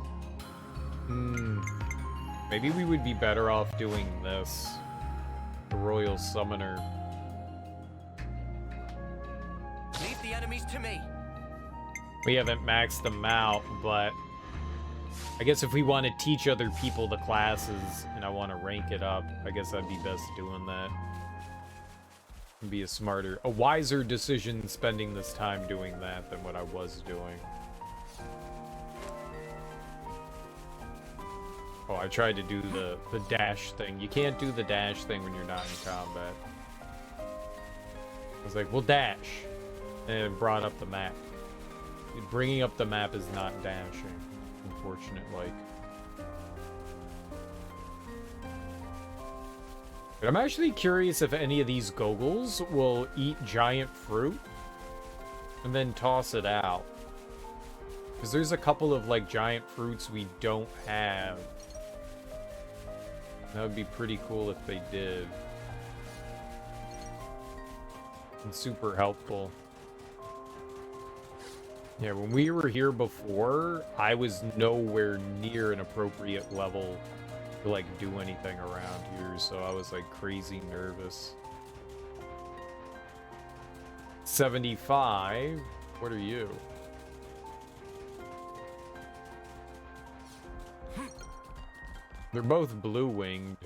Maybe we would be better off doing this. The Royal Summoner. Leave the enemies to me. We haven't maxed them out, but I guess if we want to teach other people the classes and I want to rank it up, I guess I'd be best doing that. And be a wiser decision spending this time doing that than what I was doing. Oh, I tried to do the dash thing. You can't do the dash thing when you're not in combat. I was like, well, dash. And it brought up the map. Bringing up the map is not dashing. Unfortunate, like. But I'm actually curious if any of these goggles will eat giant fruit and then toss it out. Because there's a couple of, like, giant fruits we don't have. That would be pretty cool if they did. And super helpful. Yeah, when we were here before, I was nowhere near an appropriate level to, like, do anything around here, so I was, like, crazy nervous. 75? What are you? They're both blue-winged.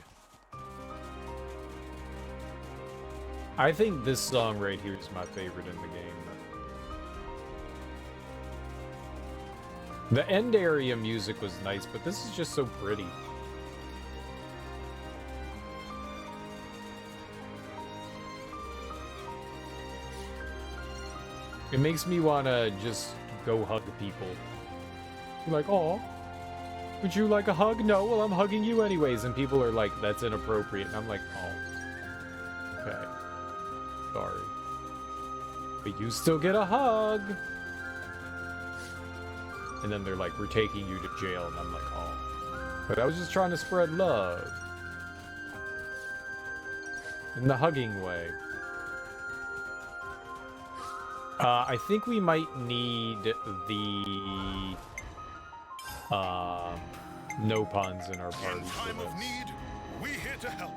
I think this song right here is my favorite in the game. The end area music was nice, but this is just so pretty. It makes me want to just go hug people. You're like, oh, would you like a hug? No, well, I'm hugging you anyways. And people are like, that's inappropriate. And I'm like, oh, okay. Sorry. But you still get a hug. And then they're like, we're taking you to jail. And I'm like, oh. But I was just trying to spread love. In the hugging way. I think we might need the Nopons in our party. In time of need, we're here to help.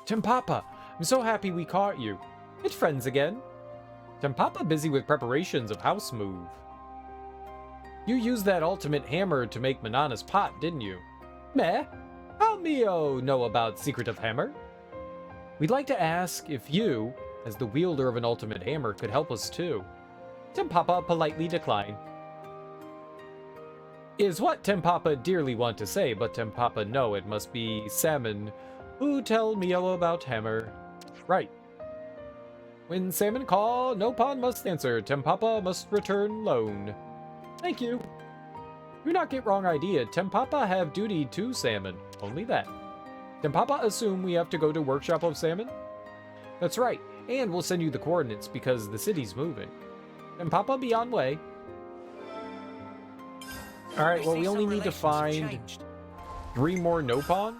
Timpapa, I'm so happy we caught you. It's friends again. Timpapa busy with preparations of house move. You used that ultimate hammer to make Manana's pot, didn't you? Meh. How Mio know about secret of hammer? We'd like to ask if you, as the wielder of an ultimate hammer, could help us too. Timpapa politely declined. Is what Timpapa dearly want to say, but Timpapa know it must be Salmon who tell Mio about hammer. Right. When Salmon call, Nopon must answer. Timpapa must return loan. Thank you. Do not get wrong idea. Timpapa have duty to Salmon. Only that. Timpapa assume we have to go to workshop of Salmon? That's right. And we'll send you the coordinates because the city's moving. Timpapa be on way. Alright, well, we only need to find 3 more Nopon.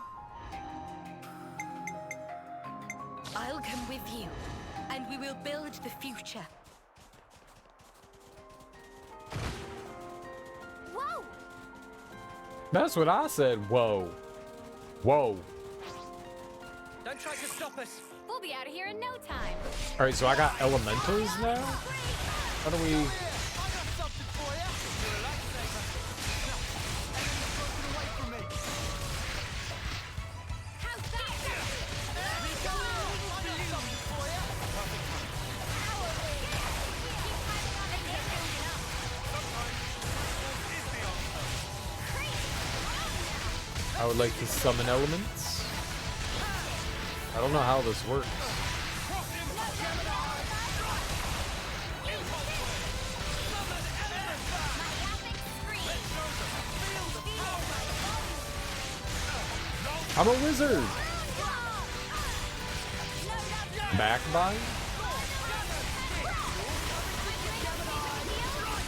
I'll come with you, and we will build the future That's what I said. Whoa. Whoa. Don't try to stop us. We'll be out of here in no time. All right, so I got elementals now. How do we? I would like to summon elements. I don't know how this works. I'm a wizard. Backbind?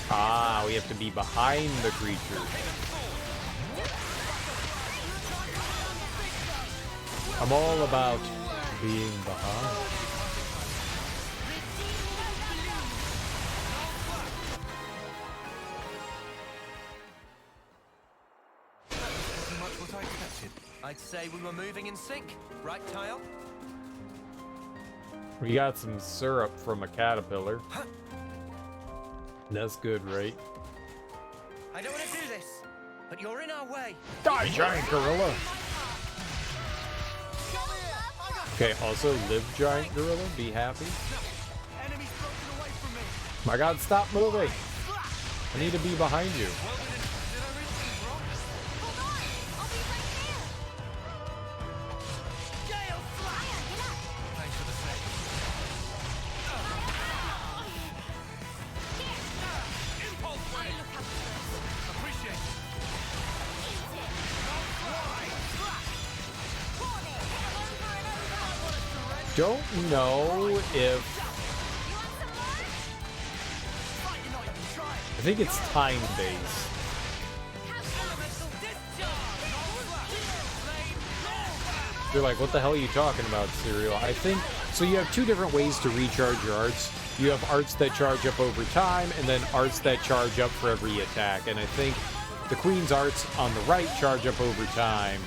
Ah, we have to be behind the creature. I'm all about being behind. Much what I expected. I'd say we were moving in sync, right, Tile? We got some syrup from a caterpillar. That's good, right? I don't want to do this, but you're in our way. Die, giant gorilla! Okay, also live, giant gorilla. Be happy. My God, stop moving! I need to be behind you. Don't know if... I think it's time-based. You're like, what the hell are you talking about, Serial? I think... So you have two different ways to recharge your arts. You have arts that charge up over time, and then arts that charge up for every attack. And I think the Queen's arts on the right charge up over time,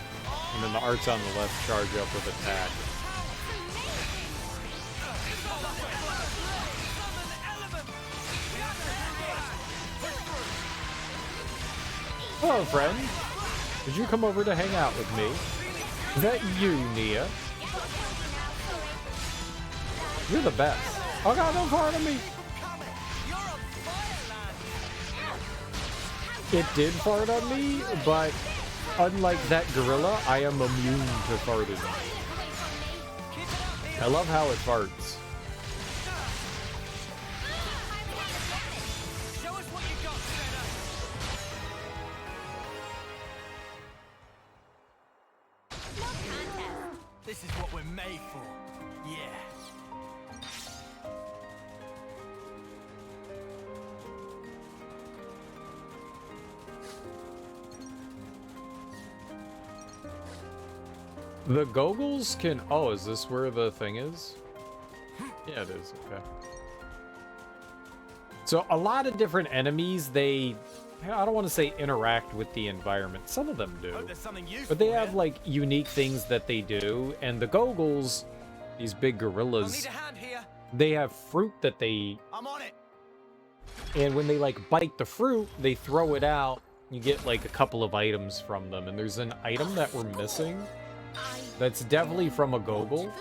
and then the arts on the left charge up with attack. Hello, friend. Did you come over to hang out with me? Is that you, Nia? You're the best. Oh God, don't fart on me. It did fart on me, but unlike that gorilla, I am immune to farting. I love how it farts. This is what we're made for. Yeah. The goggles can... Oh, is this where the thing is? Yeah, it is. Okay. So a lot of different enemies, they... I don't want to say interact with the environment. Some of them do. But they have, like, unique things that they do. And the goggles, these big gorillas, they have fruit that they... I'm on it. And when they, like, bite the fruit, they throw it out. You get, like, a couple of items from them. And there's an item that we're missing that's definitely from a goggle.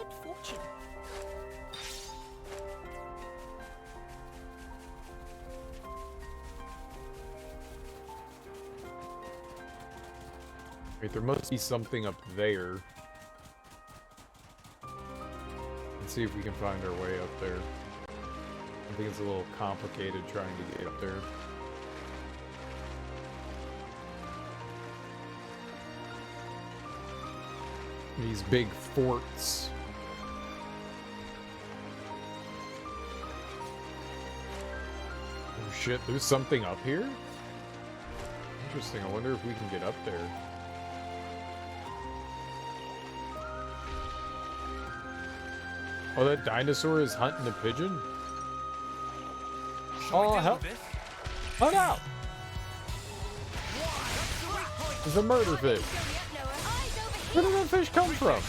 Wait, there must be something up there. Let's see if we can find our way up there. I think it's a little complicated trying to get up there. These big forts. Oh shit, there's something up here? Interesting, I wonder if we can get up there. Oh, that dinosaur is hunting a pigeon? Oh, hell. Oh, no! It's a murder fish. Where did that fish come from?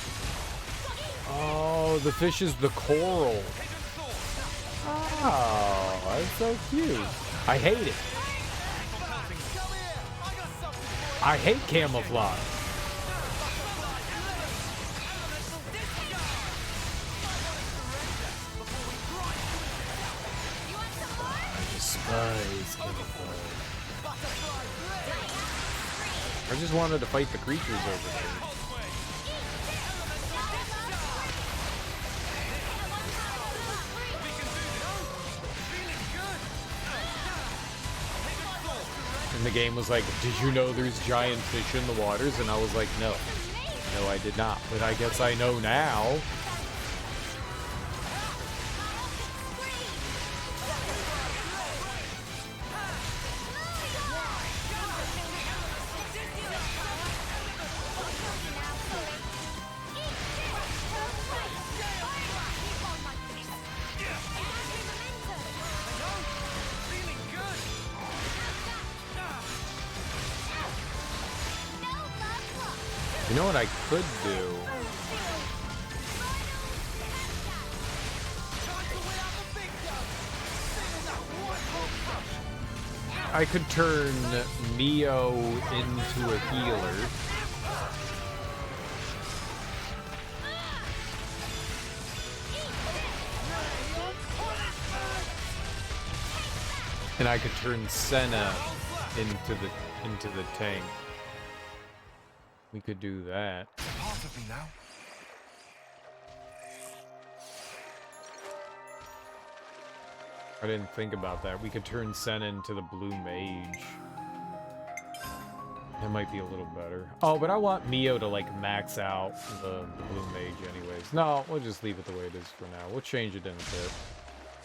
Oh, the fish is the coral. Oh, that's so cute. I hate it. I hate camouflage. I despise camouflage. I just wanted to fight the creatures over there. And the game was like, did you know there's giant fish in the waters? And I was like, no. No, I did not. But I guess I know now. You know what I could do? I could turn Neo into a healer. And I could turn Senna into the tank. We could do that. Part of me now. I didn't think about that. We could turn Senna into the blue mage. That might be a little better. Oh, but I want Mio to like max out the blue mage anyways. No, we'll just leave it the way it is for now. We'll change it in a bit.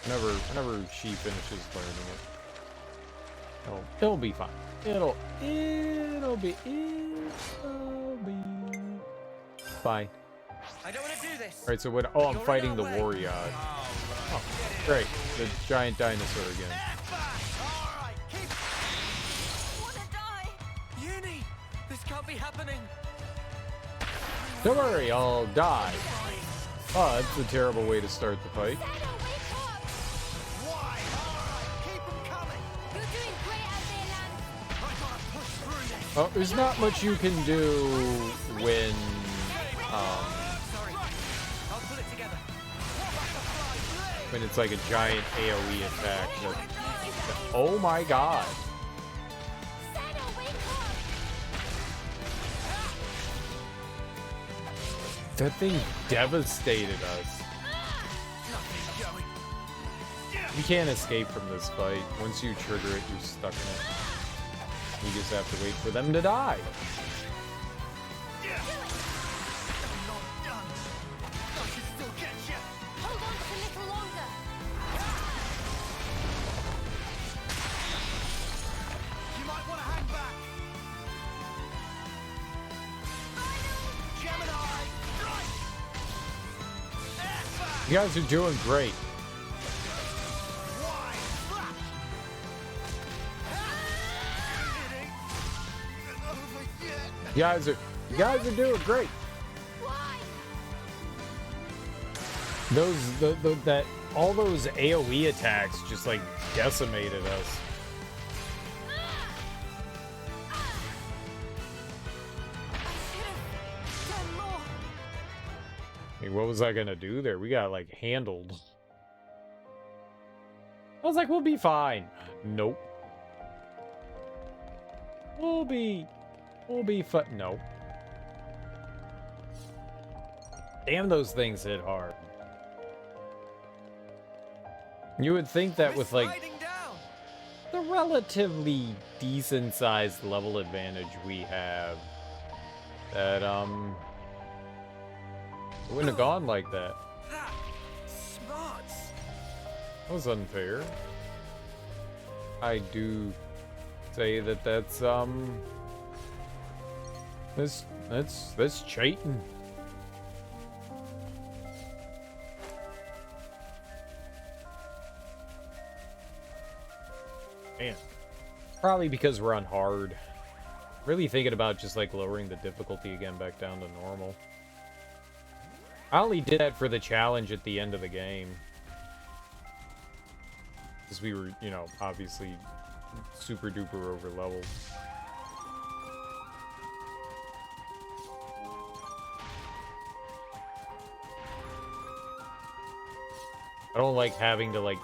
Whenever she finishes learning it. It'll be fine. It'll be fine. I don't want to do this. Alright, so what? Oh, I'm fighting the warrior. Oh, great. The giant dinosaur again. Uni, this can't be happening. Don't worry, I'll die. Oh, that's a terrible way to start the fight. Oh, there's not much you can do when, when it's like a giant AoE attack. Oh my god. That thing devastated us. You can't escape from this fight. Once you trigger it, you're stuck in it. You just have to wait for them to die. You guys are doing great. You guys are doing great. All those AoE attacks just like decimated us. Hey, what was I gonna do there? We got like handled. I was like, we'll be fine. Nope. We'll be fun. Nope. Damn, those things hit hard. You would think that with like the relatively decent sized level advantage we have, that it wouldn't have gone like that. That was unfair. I do say that that's cheating. Man, probably because we're on hard. Really thinking about just like lowering the difficulty again back down to normal. I only did that for the challenge at the end of the game. Because we were, you know, obviously super duper over leveled. I don't like having to like,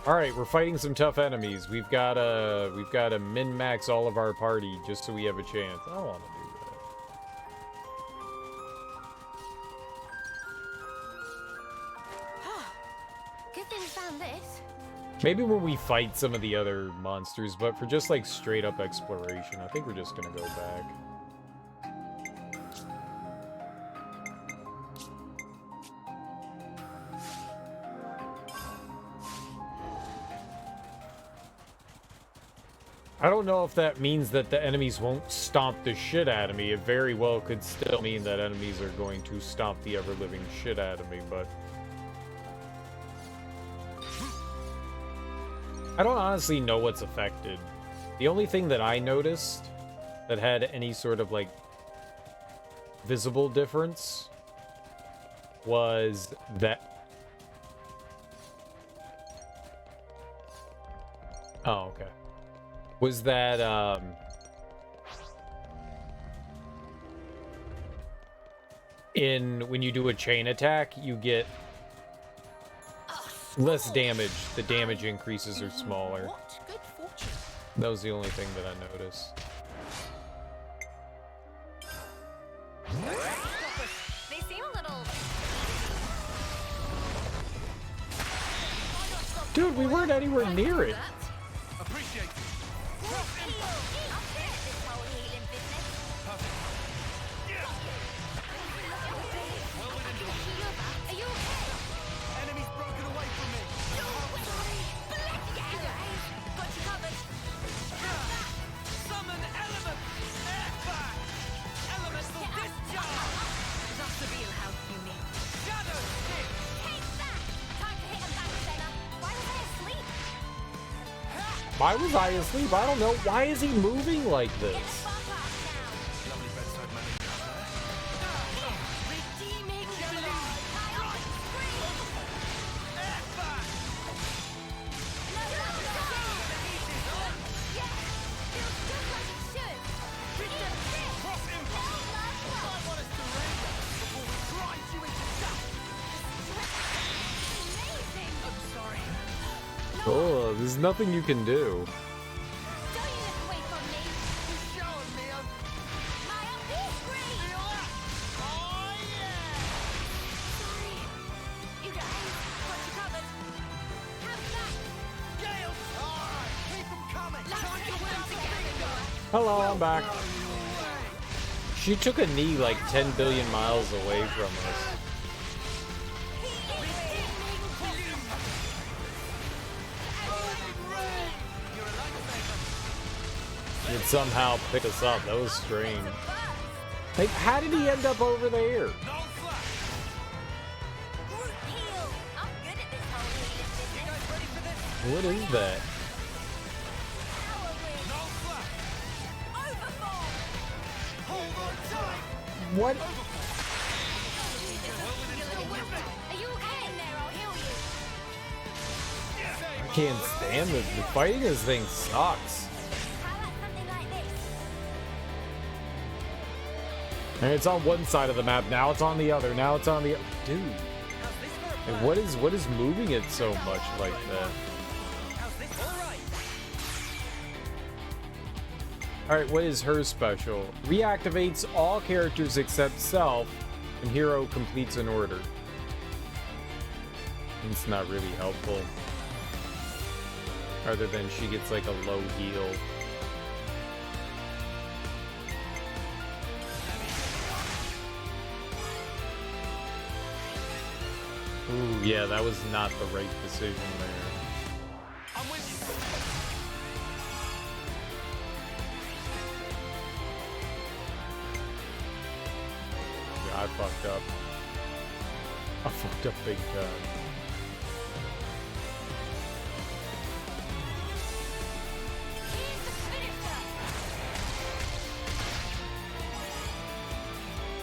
all right, we're fighting some tough enemies. We've got to min-max all of our party just so we have a chance. I don't want to do that. Good thing we found this. Maybe when we fight some of the other monsters, but for just like straight up exploration, I think we're just gonna go back. I don't know if that means that the enemies won't stomp the shit out of me. It very well could still mean that enemies are going to stomp the ever-living shit out of me, but... I don't honestly know what's affected. The only thing that I noticed that had any sort of, like, visible difference was that... Oh, okay. Was that, when you do a chain attack, you get less damage. The damage increases are smaller. That was the only thing that I noticed. They seem a little... Dude, we weren't anywhere near it. Why was I asleep? I don't know. Why is he moving like this? Oh, there's nothing you can do. Hello, I'm back. She took a knee like 10 billion miles away from us. It somehow picked us up. That was strange. Like, how did he end up over there? What is that? What? I can't stand this. The fighting this thing sucks. And it's on one side of the map, now it's on the other, now it's on the... Dude. Like, what is moving it so much like that? Alright, what is her special? Reactivates all characters except self, and hero completes an order. It's not really helpful. Other than she gets like a low heal. Ooh, yeah, that was not the right decision there. Yeah, I fucked up. I fucked up big time.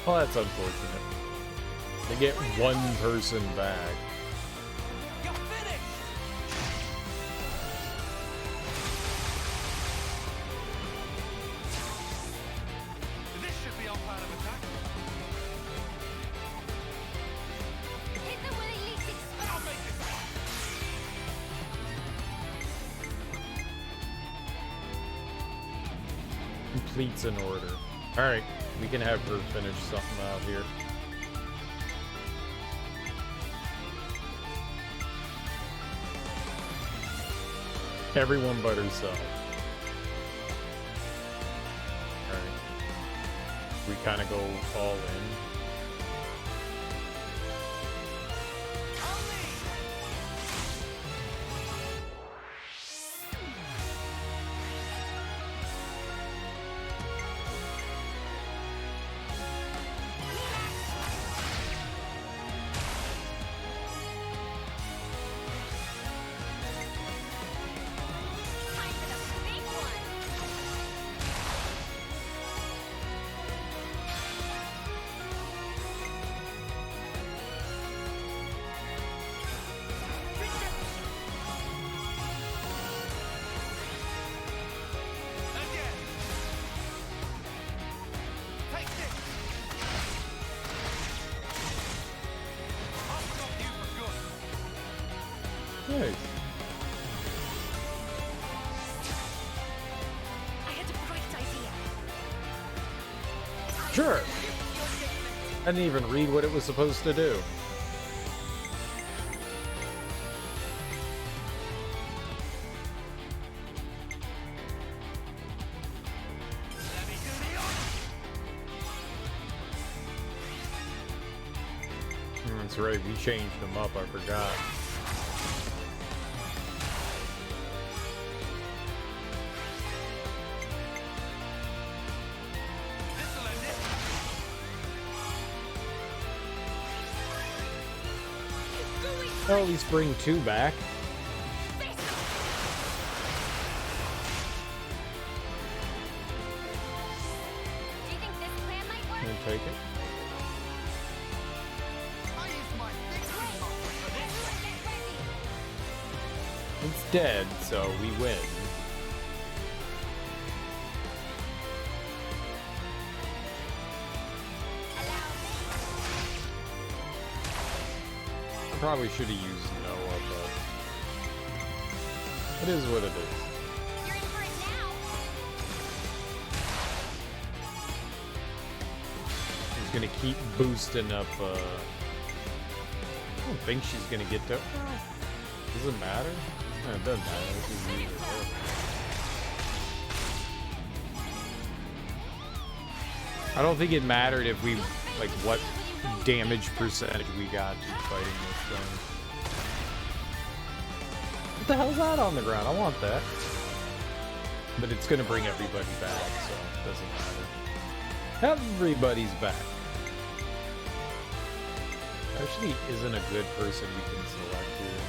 Oh, that's unfortunate. They get one person back. You're finished! This should be our plan of attack. Hit them where they least expect. I'll make it. Completes an order. Alright, we can have her finish something out here. Everyone but herself. Alright. We kind of go all in. Time for the big one. Again. Take this. I'll stop you for good. Nice. I had a great idea. Sure. I didn't even read what it was supposed to do. Let me do the honors. That's right, we changed them up, I forgot. This'll end it. I'll at least bring two back. Do you think this plan might work? And take it. I use my victory marker for this. Get ready. It's dead, so we win. I probably should have used Noah, but it is what it is. You're in for it now. She's gonna keep boosting up, I don't think she's gonna get to... Does it matter? No, it doesn't matter. This is easier. I don't think it mattered if we, like, what damage percentage we got to fighting this thing. What the hell's that on the ground? I want that. But it's gonna bring everybody back, so it doesn't matter. Everybody's back. Actually isn't a good person we can select here.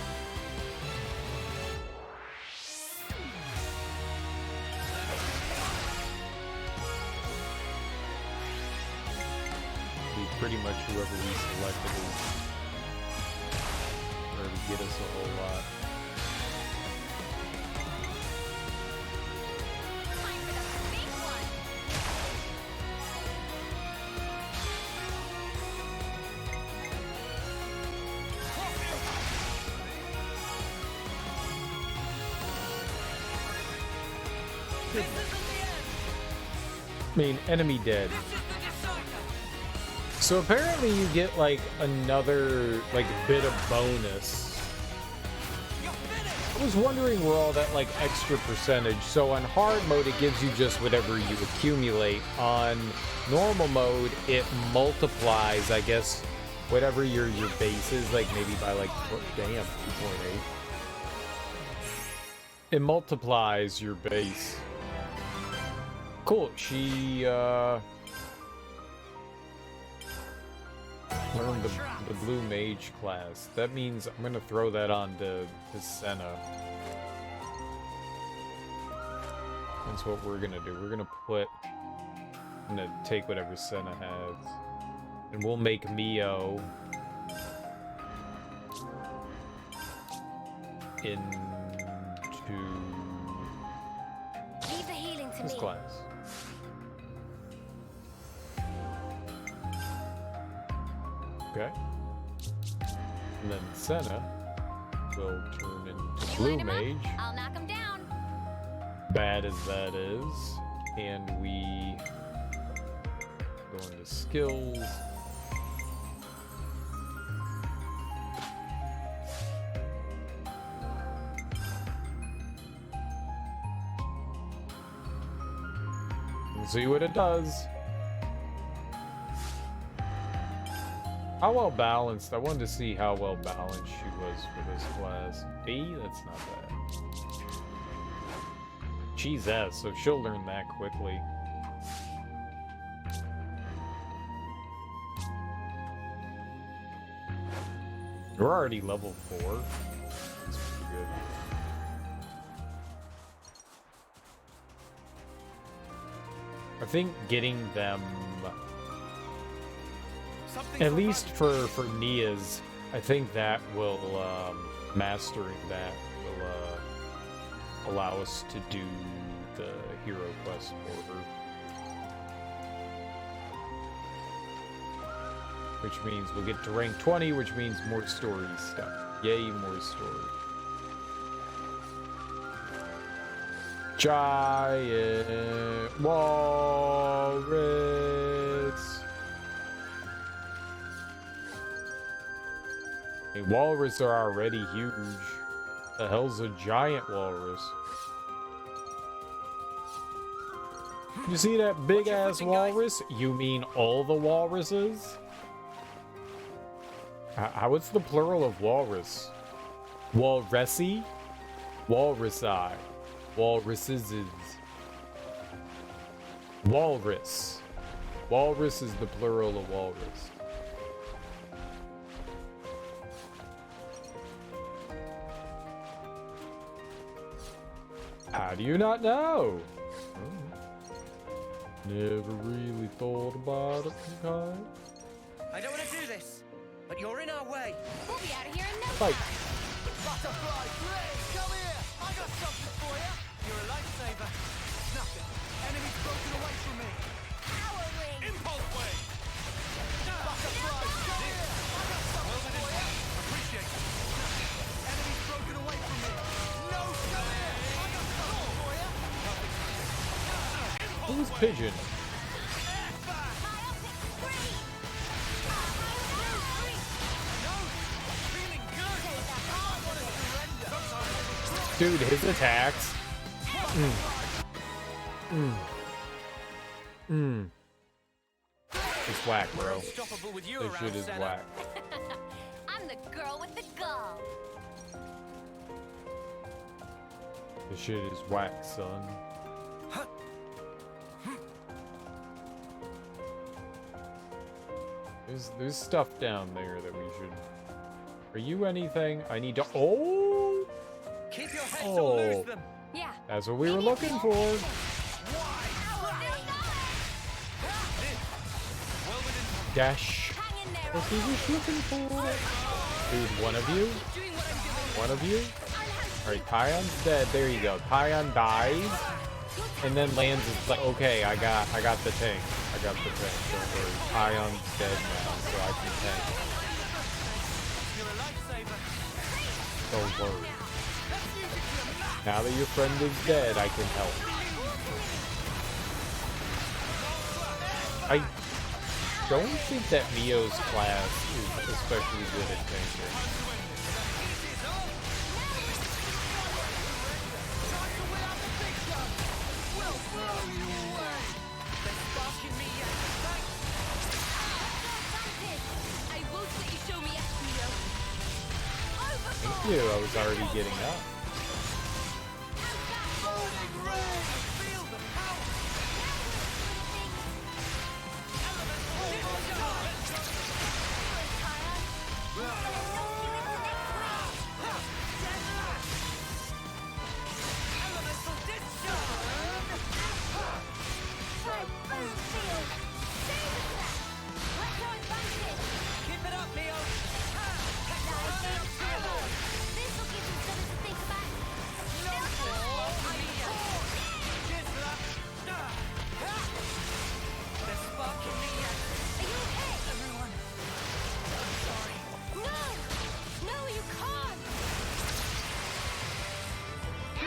Be pretty much whoever we selected is where to get us a whole lot. Time for the big one. This isn't the end. I mean, enemy dead. This is the decider. So apparently you get like another like bit of bonus. You're finished. I was wondering where all that like extra percentage. So on hard mode it gives you just whatever you accumulate. On normal mode it multiplies, I guess, whatever your base is, like maybe by like 2.8. It multiplies your base. Cool. She learned the blue mage class. That means I'm gonna throw that on to Senna. That's what we're gonna do. We're gonna put... I'm gonna take whatever Senna has. And we'll make Mio into Leave the healing to this me. class. Okay. And then Senna will turn into Blue Mage. I'll knock him down. Bad as that is. And we go into skills. And see what it does. How well balanced? I wanted to see how well balanced she was for this class. B? That's not bad. She's S, so she'll learn that quickly. We're already level 4. That's pretty good. I think getting them, at least for Nia's, I think that will, mastering that will allow us to do the hero quest for her. Which means we'll get to rank 20, which means more story stuff. Yay, more story. Giant walrus. Hey, walrus are already huge. The hell's a giant walrus? You see that big ass walrus? You mean all the walruses? What's the plural of walrus? Walrusy? Walrusi. Walruses. Walrus. Walrus is the plural of walrus. How do you not know? Never really thought about it, okay? I don't want to do this, but you're in our way. We'll be out of here in no Fight. time. Butterfly, please, come here. I got something for you. You're a lifesaver. Nothing. Enemy's broken away from me. Power ring. Impulse wave. Butterfly, come here. I got something for you. Appreciate it. Enemy's broken away from me. No, come here. I got something for you. Who's Pigeon? Dude, his attacks. It's whack, bro. This shit is whack. I'm the girl with the gall. This shit is whack, son. There's stuff down there that we should... Are you anything? I need to... Oh! Keep your heads or lose them. Yeah. That's what we were looking for. Dash. What we was looking for. Dude, one of you? One of you? Alright, Pion's dead. There you go. Pion dies. And then lands is like, okay, I got the tank. I got the tank. Don't worry. Pion's dead now, so I can tank. Don't worry. Now that your friend is dead, I can help. I don't think that Mio's class is especially good at tanking. Thank you, I was already getting up.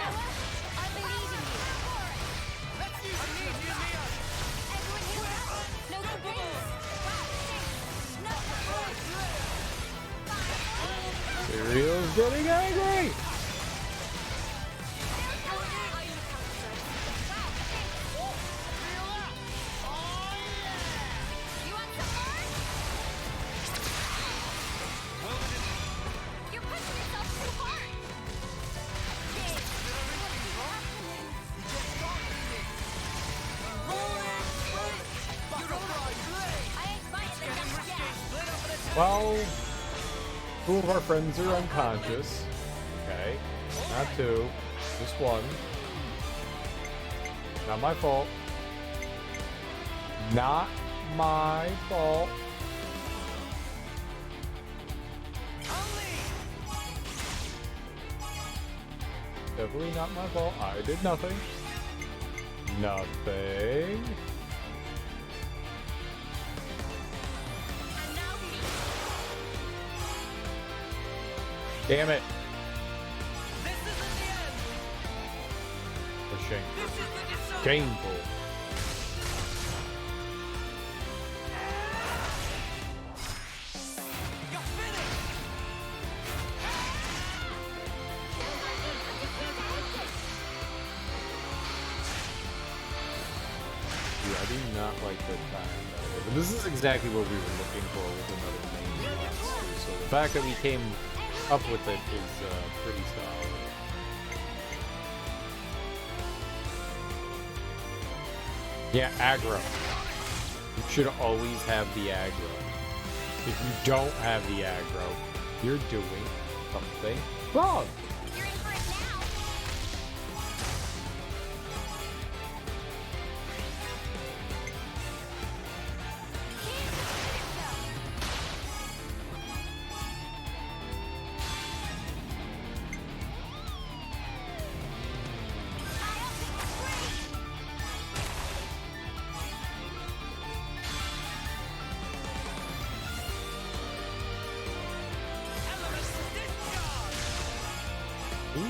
I believe in you. Let's use it. Everyone here. No complaints. Cereal's getting angry! You're pushing yourself too hard. Well, two of our friends are unconscious. Okay, not two, just one. Not my fault. Not my fault. Definitely not my fault. I did nothing. Nothing. Damn it. For shameful. Shameful. I do not like the time. But this is exactly what we were looking for with another main monster. So the fact that we came up with it is pretty solid. Yeah, aggro. You should always have the aggro. If you don't have the aggro, you're doing something wrong.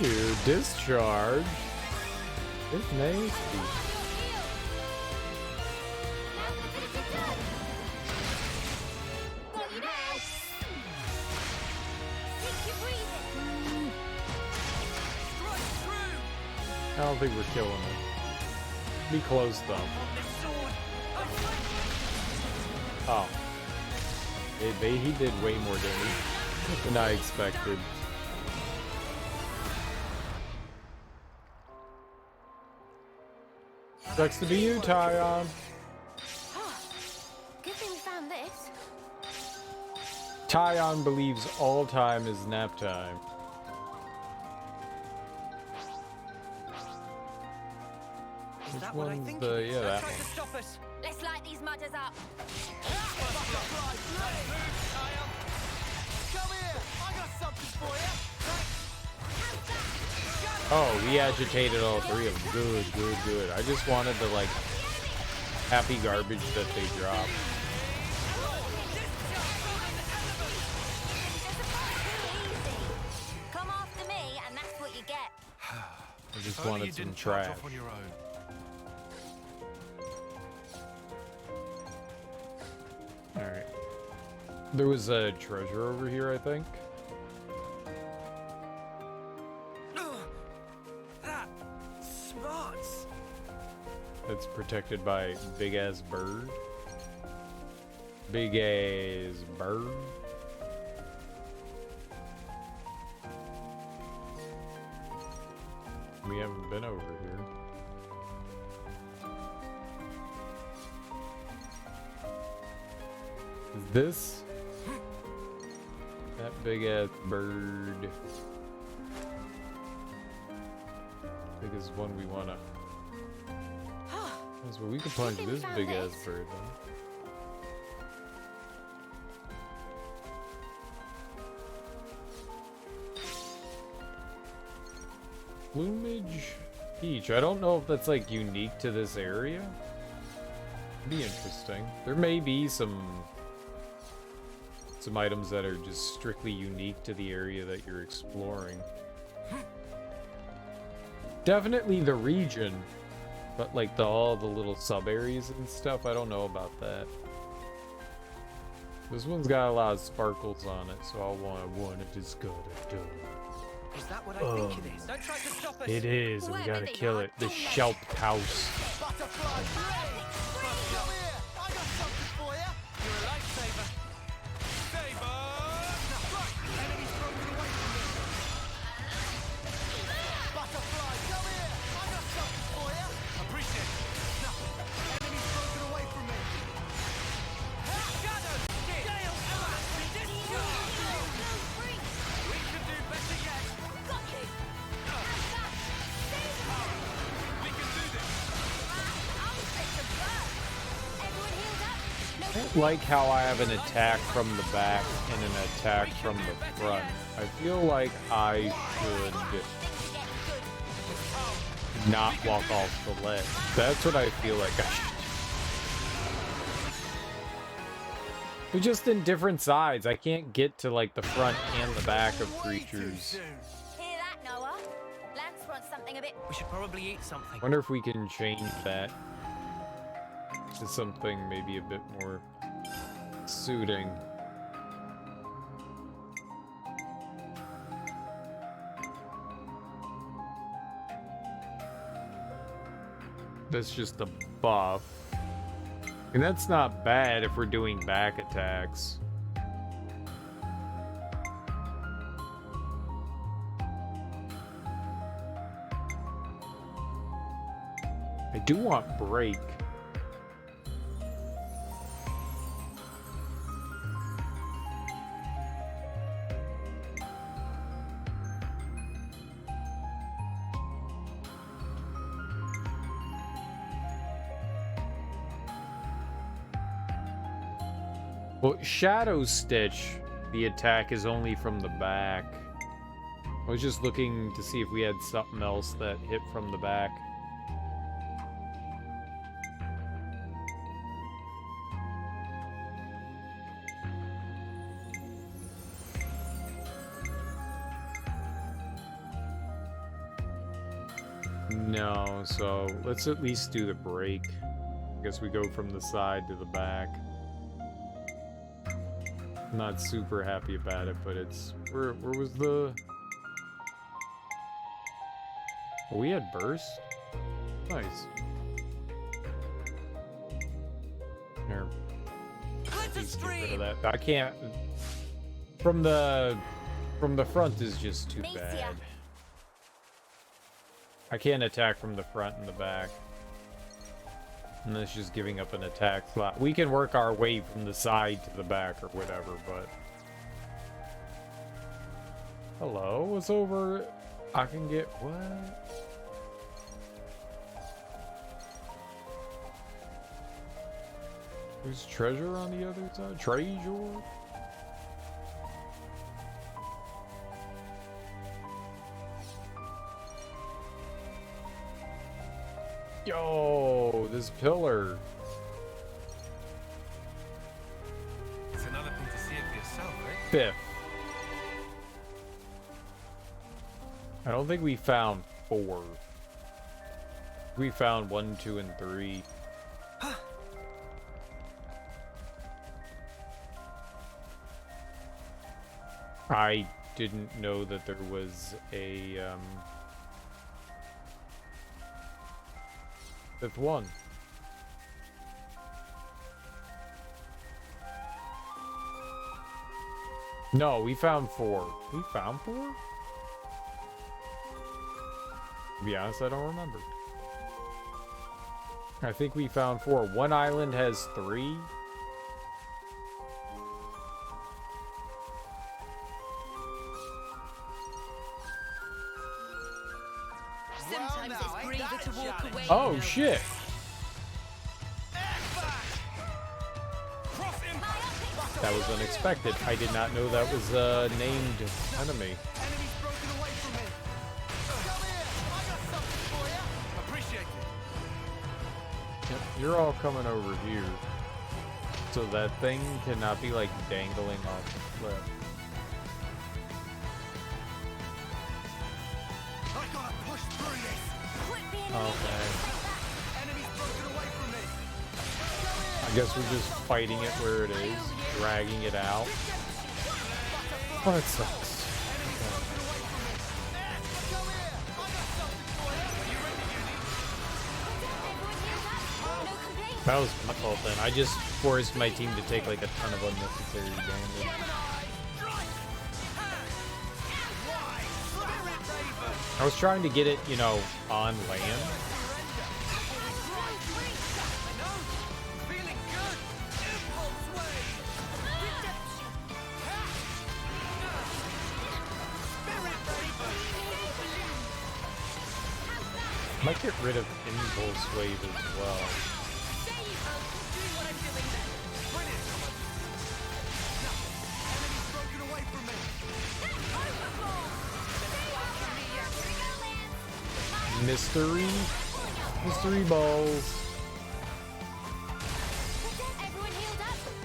Ew, discharge. It's nasty. I don't think we're killing it. Be close though. Oh. He did way more damage than I expected. Sucks to be you, Tyon. Good thing we found this. Tyon believes all time is nap time. Is that what I think it is? Yeah, that Try one. to stop us. Let's light these mudders up. Come here! I got something for you! Oh, we agitated all three of them. Good, good, good. I just wanted the, like, happy garbage that they drop. Come after me, and that's what you get. I just Only wanted you some didn't charge trash. off on your own. Alright. There was a treasure over here, I think. That smarts. That's protected by big ass bird. Big ass bird. We haven't been over here. Is this that big ass bird? I think is one we wanna. That's what we could punch this big ass bird then. Plumage peach. I don't know if that's like unique to this area. Be interesting. There may be some items that are just strictly unique to the area that you're exploring. Definitely the region, but like all the little sub areas and stuff, I don't know about that. This one's got a lot of sparkles on it, so I want one if it's good or do. Is that what I think it is? Don't try to stop us. It is, and we gotta kill it. The shelp house. Butterfly, come here. I got something for you. You're a lifesaver. Saber. Right, enemy's broken away from me. Butterfly, come here. I got something for you. Appreciate it. No, enemy's broken away from me. Shadow, Gale, we can do better yet. Got you! We can do this. I'm fit to burn! Everyone healed up? No I don't like how I have an attack from the back and an attack from the front. I feel like I should not walk off the ledge. That's what I feel like I should. They're just in different sides. I can't get to like the front and the back of creatures. Hear that, Noah? Lance wants something a bit... We should probably eat something. Wonder if we can change that to something maybe a bit more suiting. That's just a buff. And that's not bad if we're doing back attacks. I do want break. Well, Shadow Stitch, the attack is only from the back. I was just looking to see if we had something else that hit from the back. No, so let's at least do the break. I guess we go from the side to the back. Not super happy about it, but it's where was the we had burst? Nice. Here. Please get rid of that. I can't from the front is just too bad. I can't attack from the front and the back. And that's just giving up an attack slot. We can work our way from the side to the back or whatever, but... Hello? What's over? I can get... What? There's treasure on the other side? Treasure? Yo, this pillar. It's another thing to see it for yourself, right? Fifth. I don't think we found 4. We found 1, 2, and 3. I didn't know that there was a, 5th one. No, we found 4. We found 4? To be honest, I don't remember. I think we found 4. One island has 3. Sometimes it's braver to walk away. Oh, shit. That was unexpected. I did not know that was a named enemy. Yep, you're all coming over here. So that thing cannot be like dangling off the cliff. I gotta push through this. Okay. I guess we're just fighting it where it is, dragging it out. Oh, that sucks. Okay. That was my fault then. I just forced my team to take like a ton of unnecessary damage. I was trying to get it, you know, on land. Might get rid of impulse wave as well. Mystery balls.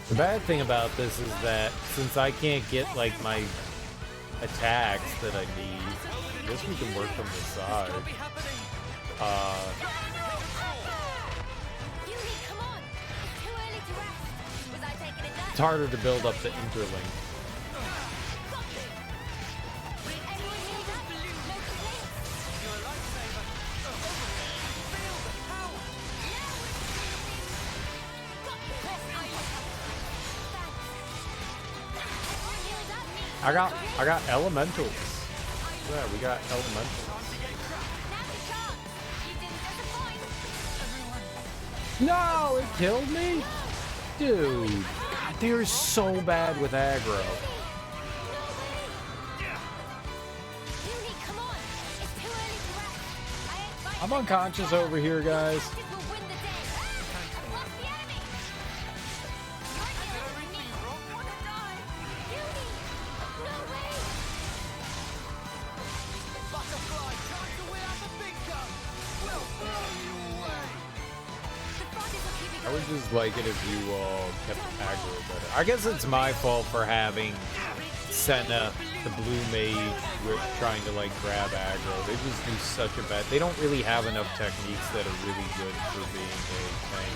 The bad thing about this is that since I can't get like my attacks that I need, I guess we can work from the side. It's harder to build up the interlink. I got elementals. Yeah, we got elementals. No, it killed me? Dude, God, they're so bad with aggro. I'm unconscious over here, guys. I would just like it if you kept aggro better. I guess it's my fault for having Senna, the blue mage, trying to like grab aggro. They just do such a bad. They don't really have enough techniques that are really good for being a tank.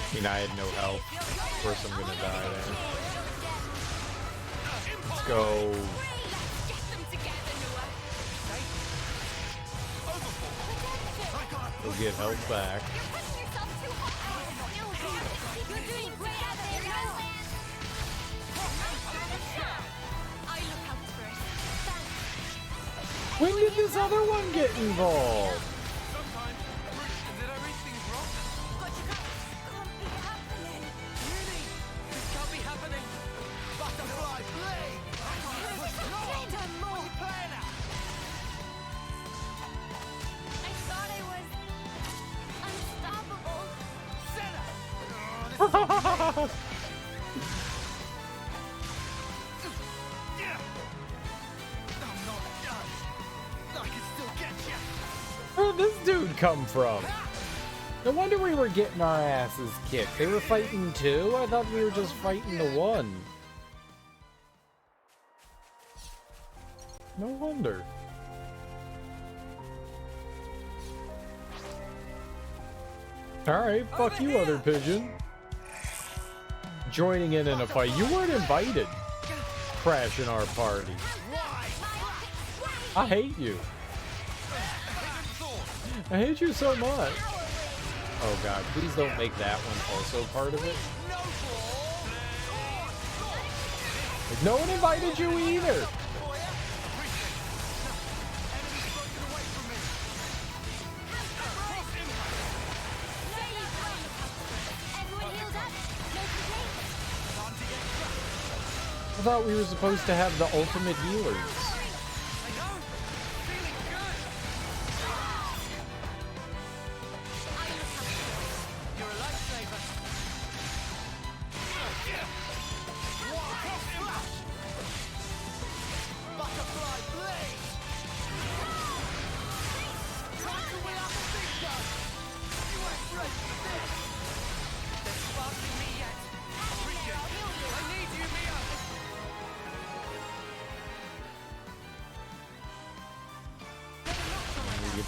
I mean, I had no health. Of course, I'm gonna die there. Let's go. We'll get health back. When did this other one get involved? Where'd this dude come from? No wonder we were getting our asses kicked. They were fighting two? I thought we were just fighting the one. No wonder. Alright, fuck you, other pigeon. Joining in a fight. You weren't invited. Crashing our party. I hate you. I hate you so much. Oh god, please don't make that one also part of it. Like, no one invited you either. I thought we were supposed to have the ultimate healers.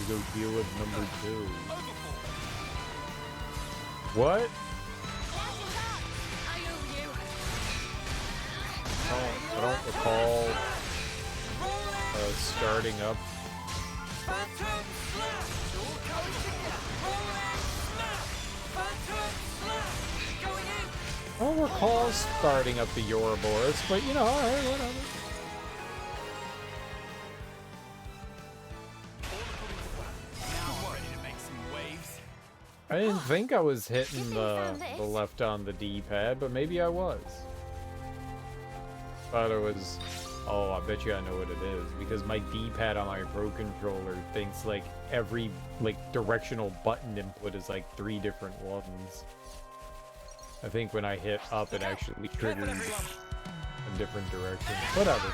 go deal with number 2. What? I don't recall starting up. I don't recall starting up the Ouroboros, but you know, alright, whatever. I didn't think I was hitting the left on the D-pad, but maybe I was. Thought it was... Oh, I bet you I know what it is. Because my D-pad on my Pro Controller thinks like every directional button input is like 3 different ones. I think when I hit up, it actually triggers a different direction. Whatever.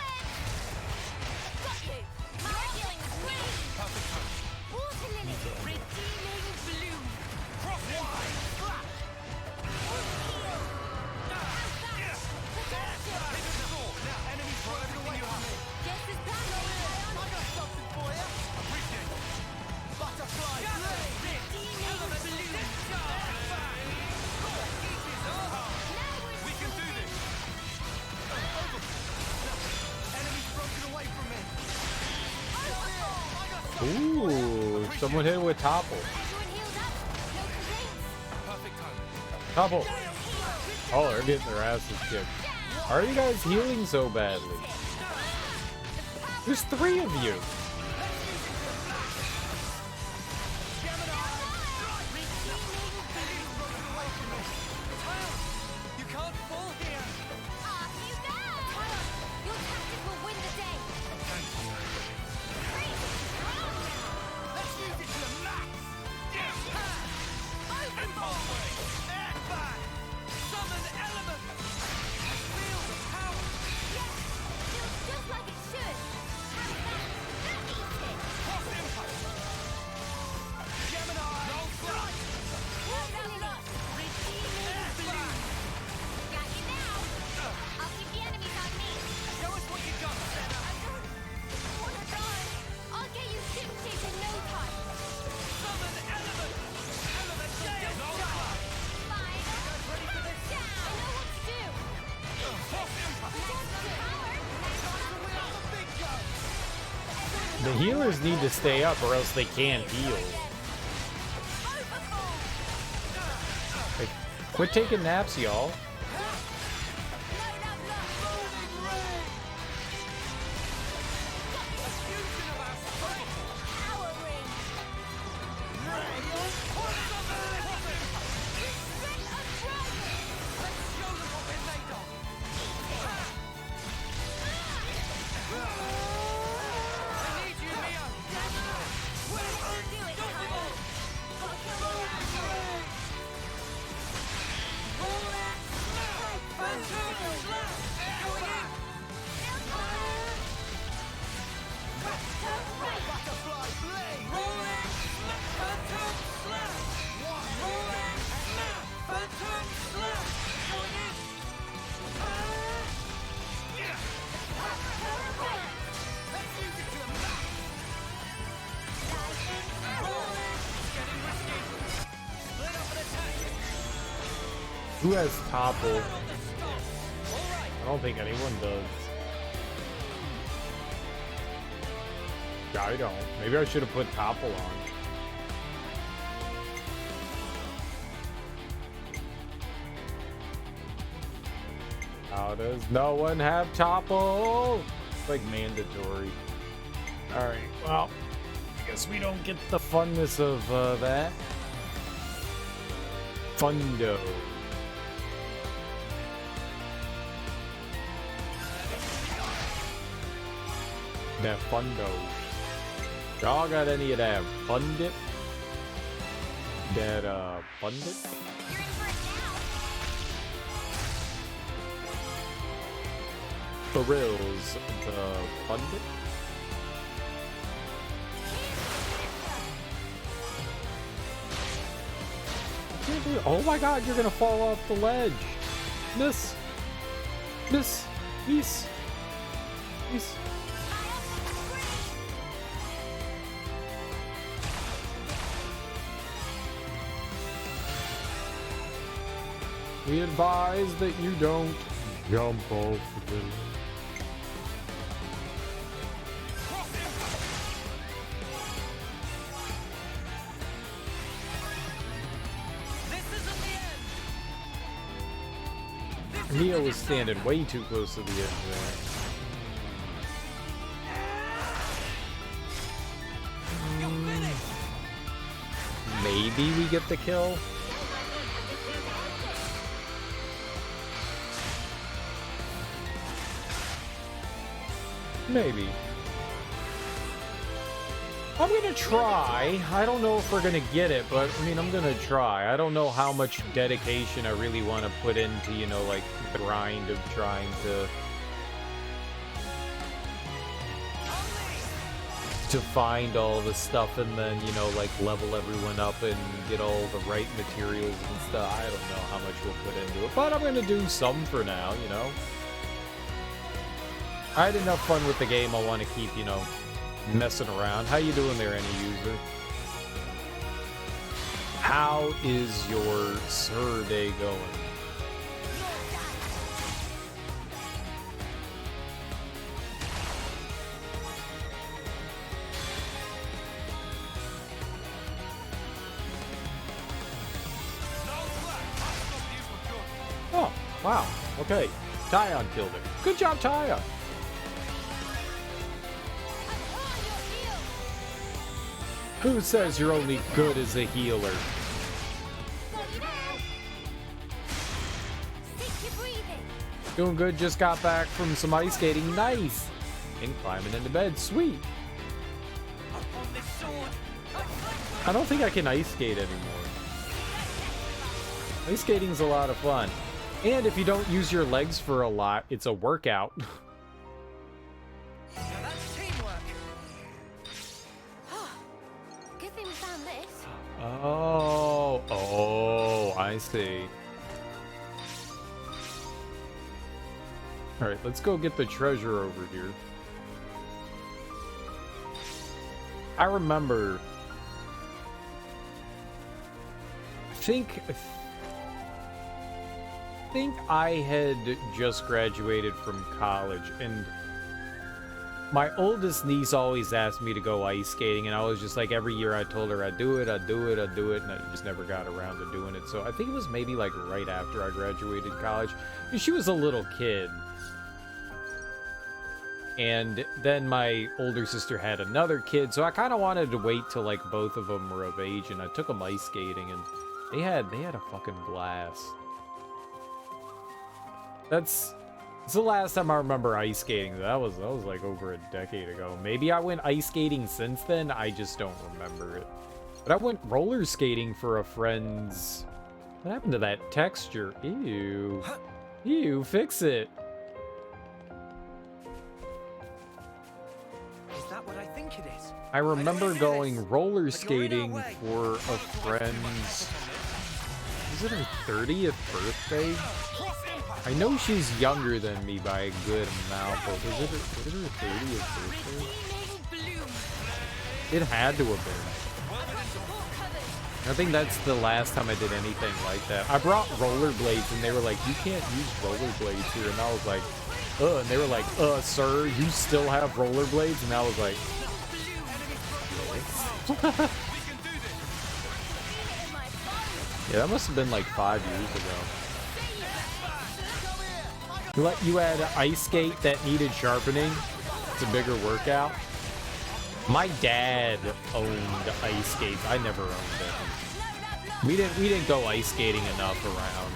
Ooh, someone hit it with topple. Topple. Oh, they're getting their asses kicked. How are you guys healing so badly? There's 3 of you. The healers need to stay up or else they can't heal. Like, quit taking naps, y'all. Who has topple? I don't think anyone does. I don't. Maybe I should have put topple on. How does no one have topple? It's like mandatory. Alright, well, I guess we don't get the funness of that. Fundo. That fundo. Y'all got any of that fundit? That fundit? Thrills the fundit? Oh my god, you're gonna fall off the ledge. Miss. Miss. Miss. Miss. We advise that you don't jump off the building. Neo was standing way too close to the edge there. Maybe we get the kill? Maybe. I'm gonna try. I don't know if we're gonna get it, but I mean, I'm gonna try. I don't know how much dedication I really want to put into, you know, like, the grind of trying to find all the stuff and then, you know, like, level everyone up and get all the right materials and stuff. I don't know how much we'll put into it, but I'm gonna do some for now, you know. I had enough fun with the game. I want to keep, you know, messing around. How you doing there, any user? How is your survey going? Oh, wow. Okay. Tyon killed it. Good job, Tyon. Who says you're only good as a healer? Doing good, just got back from some ice skating. Nice! And climbing into bed. Sweet! I don't think I can ice skate anymore. Ice skating's a lot of fun. And if you don't use your legs for a lot, it's a workout. Oh, I see. All right, let's go get the treasure over here. I remember, I think I had just graduated from college, and my oldest niece always asked me to go ice skating, and I was just like, every year I told her I'd do it, and I just never got around to doing it. So I think it was maybe like right after I graduated college. And she was a little kid. And then my older sister had another kid, so I kind of wanted to wait till like both of them were of age, and I took them ice skating, and they had a fucking blast. It's the last time I remember ice skating. That was like over a decade ago. Maybe I went ice skating since then. I just don't remember it. But I went roller skating for a friend's... What happened to that texture? Ew. Ew, fix it. Is that what I think it is? I remember going roller skating for a friend's... Was it her 30th birthday? I know she's younger than me by a good amount, but was it her 30th birthday? It had to have been. I think that's the last time I did anything like that. I brought rollerblades, and they were like, you can't use rollerblades here. And I was like, and they were like, sir, you still have rollerblades? And I was like, yeah, that must have been like 5 years ago. You had an ice skate that needed sharpening. It's a bigger workout. My dad owned ice skates. I never owned them. We didn't go ice skating enough around.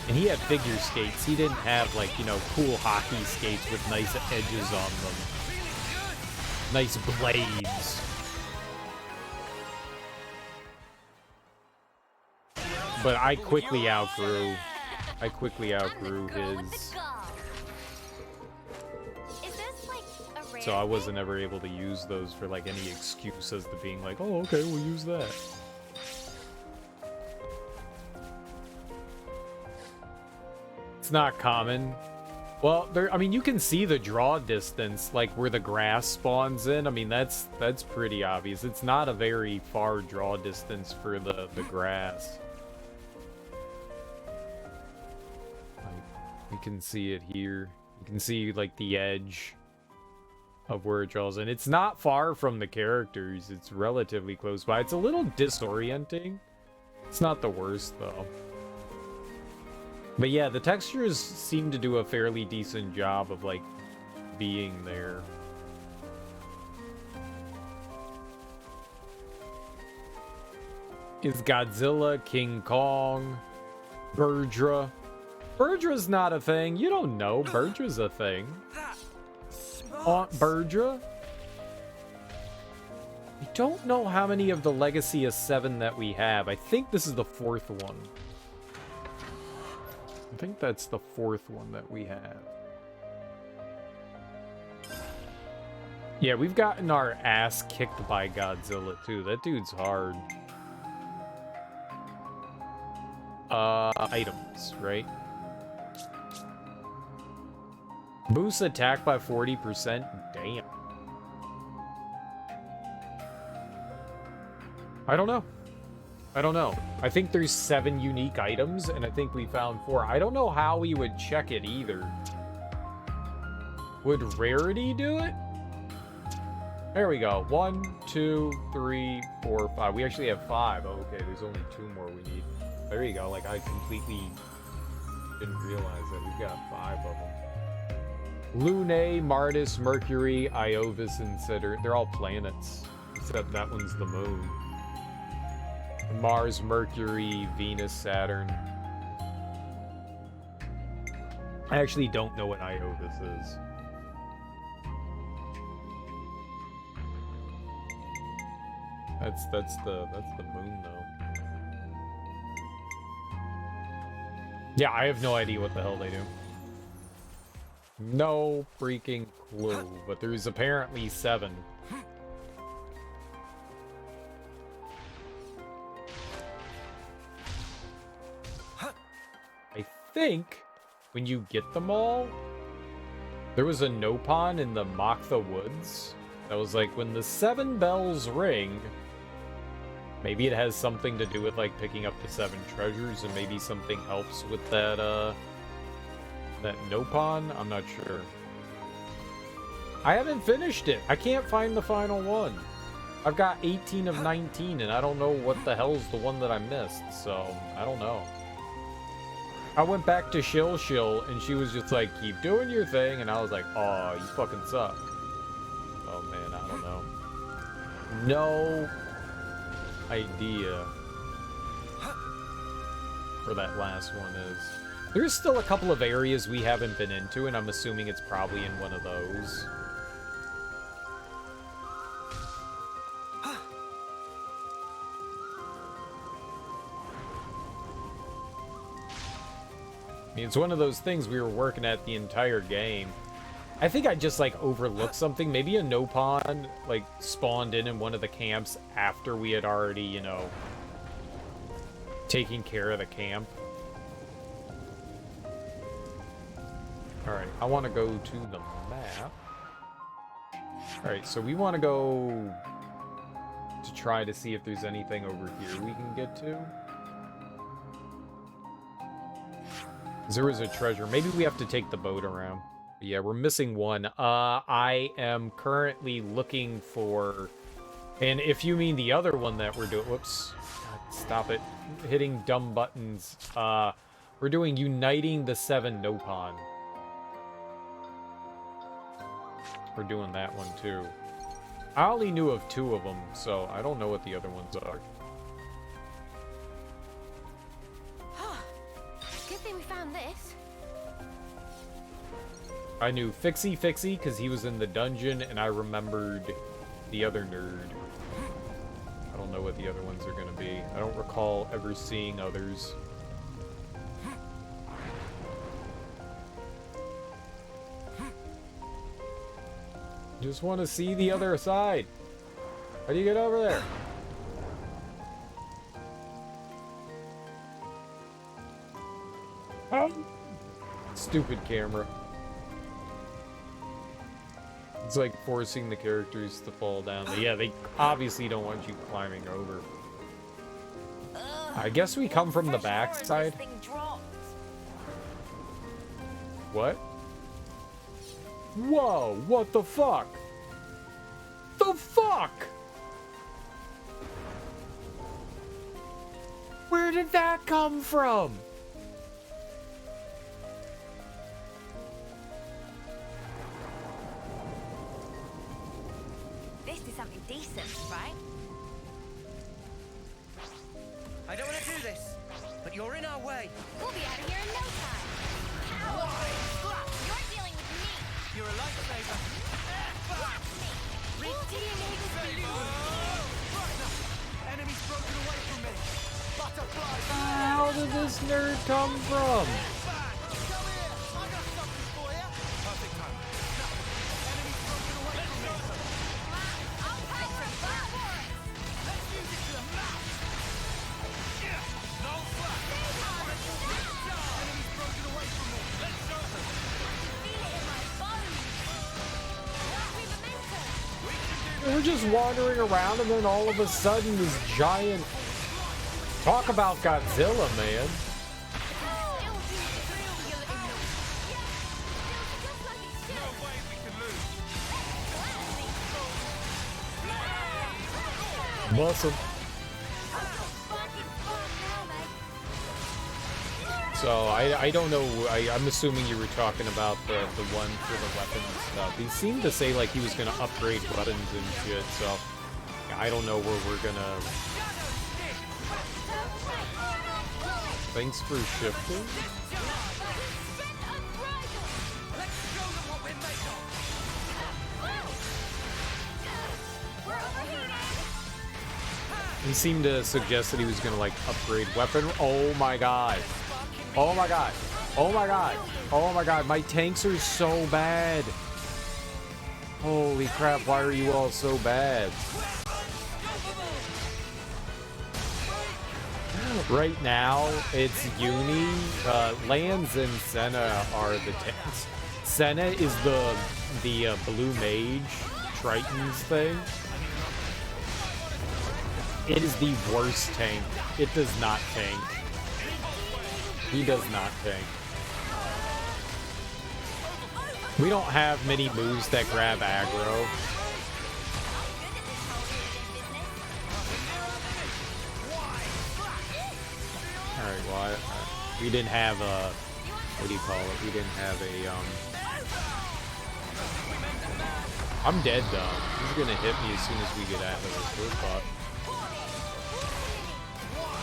And he had figure skates. He didn't have, like, you know, cool hockey skates with nice edges on them. Nice blades. But I quickly outgrew his. So I wasn't ever able to use those for like any excuse as to being like, oh, okay, we'll use that. It's not common. Well, I mean, you can see the draw distance, like where the grass spawns in. I mean, that's pretty obvious. It's not a very far draw distance for the grass. You can see it here. You can see, like, the edge of where it draws in. It's not far from the characters. It's relatively close by. It's a little disorienting. It's not the worst, though. But yeah, the textures seem to do a fairly decent job of, like, being there. Is Godzilla, King Kong, Burdra. Burdra's not a thing. You don't know. Burdra's a thing. Aunt Burdra? I don't know how many of the Legacy of 7 that we have. I think this is the 4th one. I think that's the 4th one that we have. Yeah, we've gotten our ass kicked by Godzilla, too. That dude's hard. Items, right? Boost attack by 40%? Damn. I don't know. I don't know. I think there's 7 unique items, and I think we found 4. I don't know how we would check it either. Would rarity do it? There we go. 1, 2, 3, 4, 5. We actually have 5. Oh, okay, there's only 2 more we need. There you go. Like, I completely didn't realize that we've got 5 of them. Lunae, Mardis, Mercury, Iovis, and Saturn. They're all planets, except that one's the moon. Mars, Mercury, Venus, Saturn. I actually don't know what Iovis is. That's the moon, though. Yeah, I have no idea what the hell they do. No freaking clue, but there's apparently 7. I think when you get them all, there was a Nopon in the Maktha Woods that was like, when the 7 bells ring, maybe it has something to do with like picking up the 7 treasures, and maybe something helps with that that Nopon? I'm not sure. I haven't finished it. I can't find the final one. I've got 18 of 19, and I don't know what the hell's the one that I missed, so I don't know. I went back to Shill, and she was just like, keep doing your thing, and I was like, oh, you fucking suck. Oh man, I don't know. No idea where that last one is. There's still a couple of areas we haven't been into, and I'm assuming it's probably in one of those. I mean, it's one of those things we were working at the entire game. I think I just, like, overlooked something. Maybe a Nopon, like, spawned in one of the camps after we had already, you know, taken care of the camp. Alright, I want to go to the map. Alright, so we want to go to try to see if there's anything over here we can get to. There was a treasure. Maybe we have to take the boat around. Yeah, we're missing one. I am currently looking for... And if you mean the other one that we're doing... Whoops. God, stop it. Hitting dumb buttons. We're doing Uniting the 7 Nopon. We're doing that one, too. I only knew of 2 of them, so I don't know what the other ones are. Good thing we found this. I knew Fixie because he was in the dungeon, and I remembered the other nerd. I don't know what the other ones are going to be. I don't recall ever seeing others. Just want to see the other side. How do you get over there? Oh. Stupid camera. It's like forcing the characters to fall down. But yeah, they obviously don't want you climbing over. I guess we come from the back side. what? Whoa, what the fuck? The fuck? Where did that come from? This is something decent, right? I don't want to do this, but you're in our way. We'll be out of here in no time. You're dealing with me. You're a lifesaver. Watch me. Enemy's broken away from me. Butterflies. How did this nerd come from? Come here. I got something for you. Perfect time. Enemy's broken away from me. I'll fight for fun. Let's use it to the max. No flash. Enemy's broken away from me. Let's show them. Feel it in my bones. We're just wandering around and then all of a sudden this giant... Talk about Godzilla, man. Muscle. So I don't know. I'm assuming you were talking about the one for the weapons stuff. He seemed to say like he was gonna upgrade weapons and shit. So I don't know where we're gonna. Thanks for shifting. He seemed to suggest that he was gonna like upgrade weapon. Oh my god. Oh my god. Oh my god. Oh my god. My tanks are so bad. Holy crap. Why are you all so bad? Right now, it's Uni. Lands and Senna are the tanks. Senna is the blue mage Triton's thing. It is the worst tank. It does not tank. He does not tank. We don't have many moves that grab aggro. Alright, well, we didn't have a... What do you call it? We didn't have a, I'm dead, though. He's gonna hit me as soon as we get out of the first spot.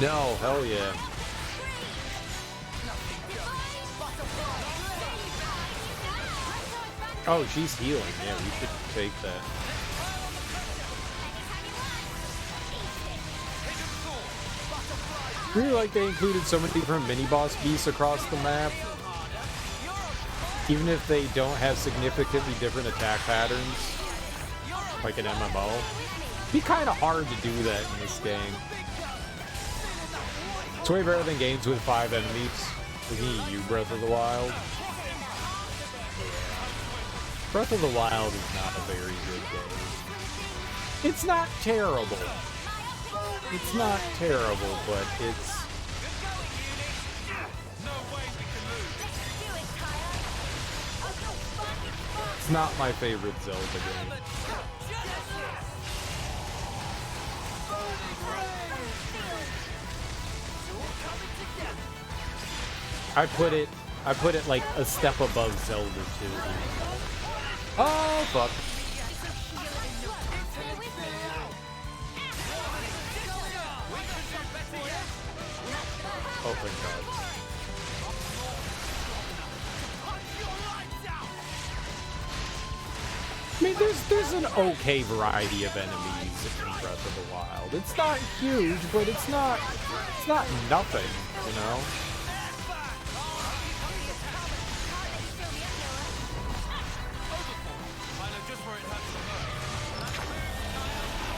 No, hell yeah. Oh, she's healing. Yeah, we should take that. I really like they included so many different mini-boss beasts across the map. Even if they don't have significantly different attack patterns, like an MMO. It'd be kind of hard to do that in this game. It's way better than games with 5 enemies. Looking at you, Breath of the Wild. Breath of the Wild is not a very good game. It's not terrible. It's not terrible, but it's... It's not my favorite Zelda game. I put it like a step above Zelda 2. Oh, fuck. Oh, thank God. I mean, there's an okay variety of enemies in Breath of the Wild. It's not huge, but it's not nothing, you know?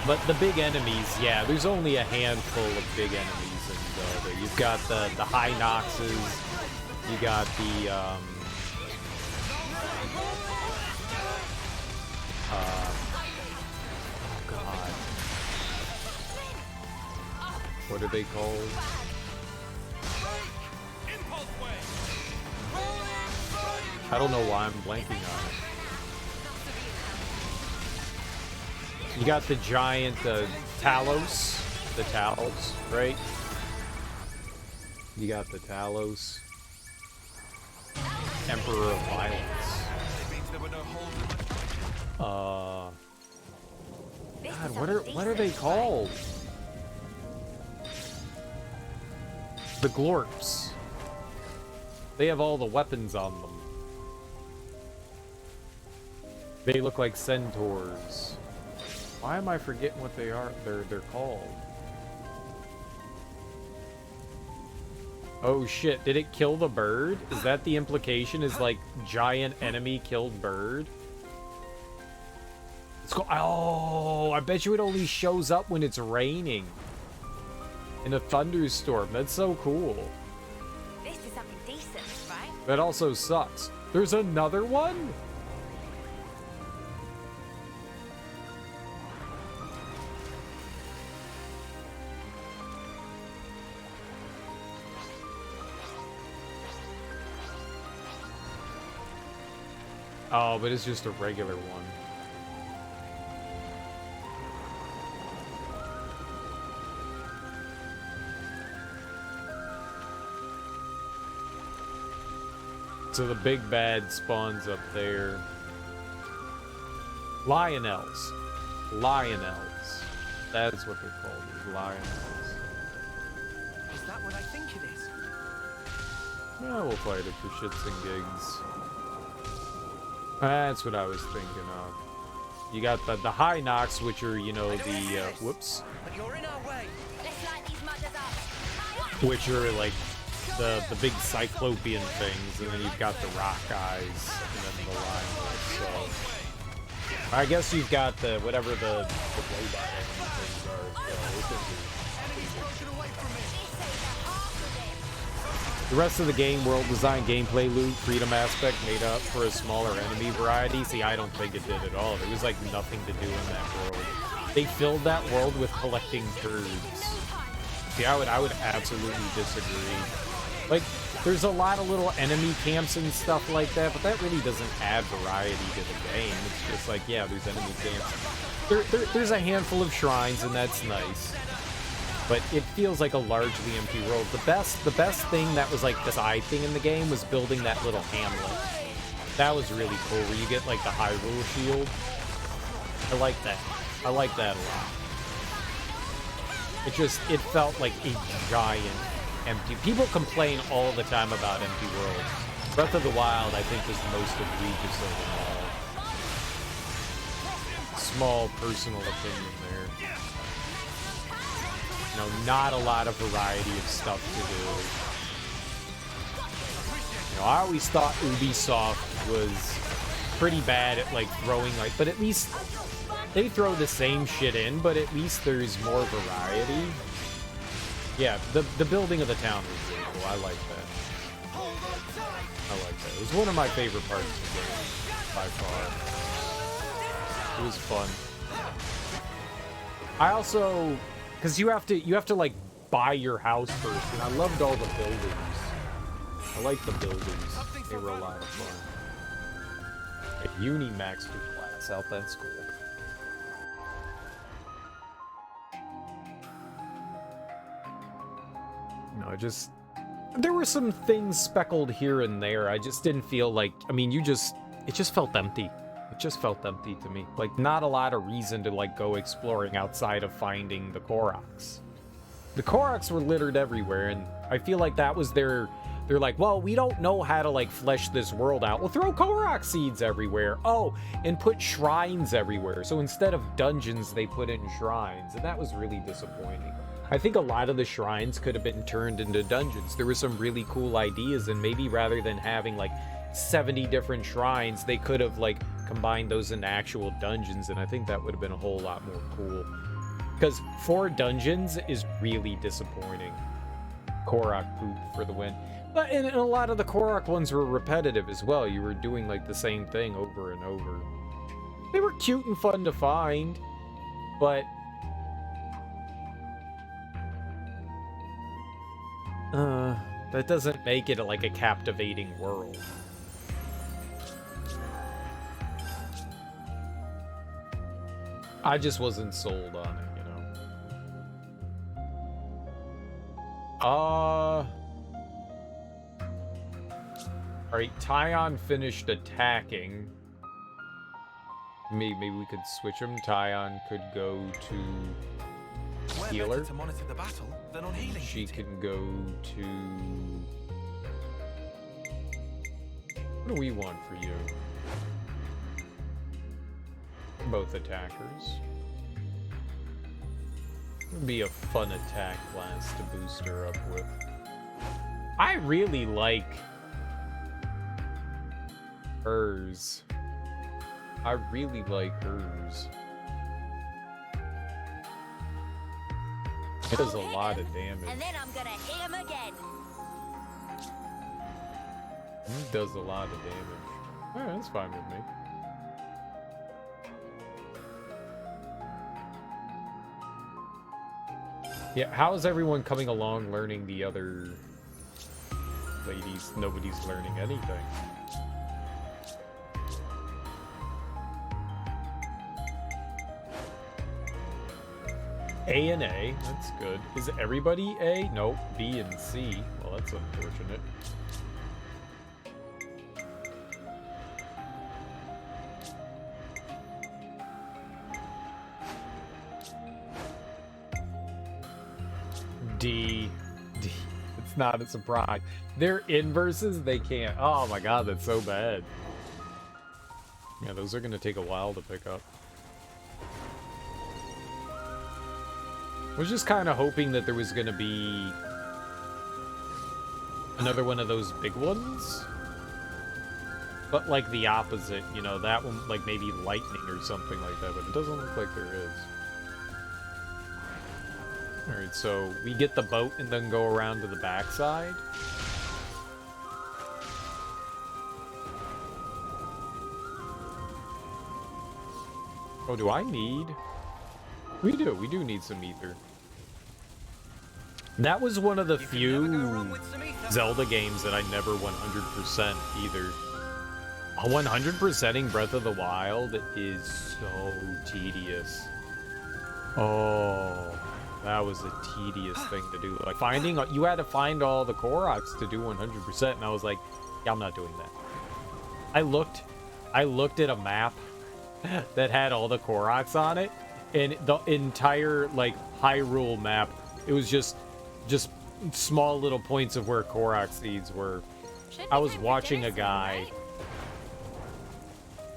But the big enemies, yeah, there's only a handful of big enemies in Zelda. You've got the High Noxes, you got the, oh god. What are they called? I don't know why I'm blanking on it. You got the giant Talos. The Talos, right? You got the Talos. Emperor of Violence. God, what are they called? The Glorps. They have all the weapons on them. They look like centaurs. Why am I forgetting what they are? They're called. Oh shit, did it kill the bird? Is that the implication? Is like giant enemy killed bird? Let's go. Oh, I bet you it only shows up when it's raining. In a thunderstorm. That's so cool. This is something decent, right? That also sucks. There's another one? Oh, but it's just a regular one. So the big bad spawns up there. Lionels. Lionels. That's what they're called, is lionels. Is that what I think it is? Yeah, we'll fight it for shits and gigs. That's what I was thinking of. You got the high knocks, which are, you know, the, whoops. But you're in our way. Let's light these muggers up. Which are, like, the big cyclopean things, and then you've got the rock eyes, and then the lionels, so... I guess you've got the, whatever the robot enemy things are as well. The rest of the game, world design, gameplay loop, freedom aspect made up for a smaller enemy variety. See, I don't think it did at all. There was like nothing to do in that world. They filled that world with collecting turds. See, I would absolutely disagree. Like, there's a lot of little enemy camps and stuff like that, but that really doesn't add variety to the game. It's just like, yeah, there's enemy camps. There's a handful of shrines, and that's nice. But it feels like a largely empty world. The best thing that was like the side thing in the game was building that little hamlet. That was really cool, where you get like the Hyrule shield. I like that. I like that a lot. It felt like a giant empty. People complain all the time about empty worlds. Breath of the Wild, I think, is the most egregious of them all. Small personal opinion there. You know, not a lot of variety of stuff to do. You know, I always thought Ubisoft was pretty bad at like throwing like, but at least they throw the same shit in, but at least there's more variety. Yeah, the building of the town was really cool. I like that. I like that. It was one of my favorite parts of the game, by far. It was fun. I also, because you have to like buy your house first, and I loved all the buildings. I like the buildings. They were a lot of fun. A Uni Master class out that school. No, there were some things speckled here and there. I just didn't feel like, I mean, it just felt empty. It just felt empty to me. Like, not a lot of reason to, like, go exploring outside of finding the Koroks. The Koroks were littered everywhere, and I feel like that was they're like, well, we don't know how to, like, flesh this world out. Well, throw Korok seeds everywhere. Oh, and put shrines everywhere. So instead of dungeons, they put in shrines, and that was really disappointing. I think a lot of the shrines could have been turned into dungeons. There were some really cool ideas, and maybe rather than having, like, 70 different shrines, they could have, like, combined those into actual dungeons, and I think that would have been a whole lot more cool. Because 4 dungeons is really disappointing. Korok poop for the win. But and a lot of the Korok ones were repetitive as well. You were doing, like, the same thing over and over. They were cute and fun to find, but... that doesn't make it like a captivating world. I just wasn't sold on it, you know. Alright, Tyon finished attacking. Maybe we could switch him. Tyon could go to healer. To monitor the battle, then on healing She duty. can go to... What do we want for you? Both attackers. Would be a fun attack class to boost her up with. I really like hers. I really like hers. It does a lot of damage. And then I'm gonna hit him again. It does a lot of damage. Yeah, that's fine with me. Yeah, how is everyone coming along learning the other ladies? Nobody's learning anything. A and A, that's good. Is everybody A? Nope, B and C. Well, that's unfortunate. D. It's not a surprise. They're inverses, they can't. Oh my god, that's so bad. Yeah, those are gonna take a while to pick up. I was just kind of hoping that there was gonna be another one of those big ones. But like the opposite, you know, that one, like maybe lightning or something like that, but it doesn't look like there is. Alright, so we get the boat and then go around to the backside. Oh, do I need? We do need some ether. That was one of the few Zelda games that I never 100% either. 100%ing Breath of the Wild is so tedious. Oh, that was a tedious thing to do. Like finding, you had to find all the Koroks to do 100%, and I was like, yeah, I'm not doing that. I looked at a map that had all the Koroks on it, and the entire like Hyrule map, it was just small little points of where Korok seeds were. I was watching a guy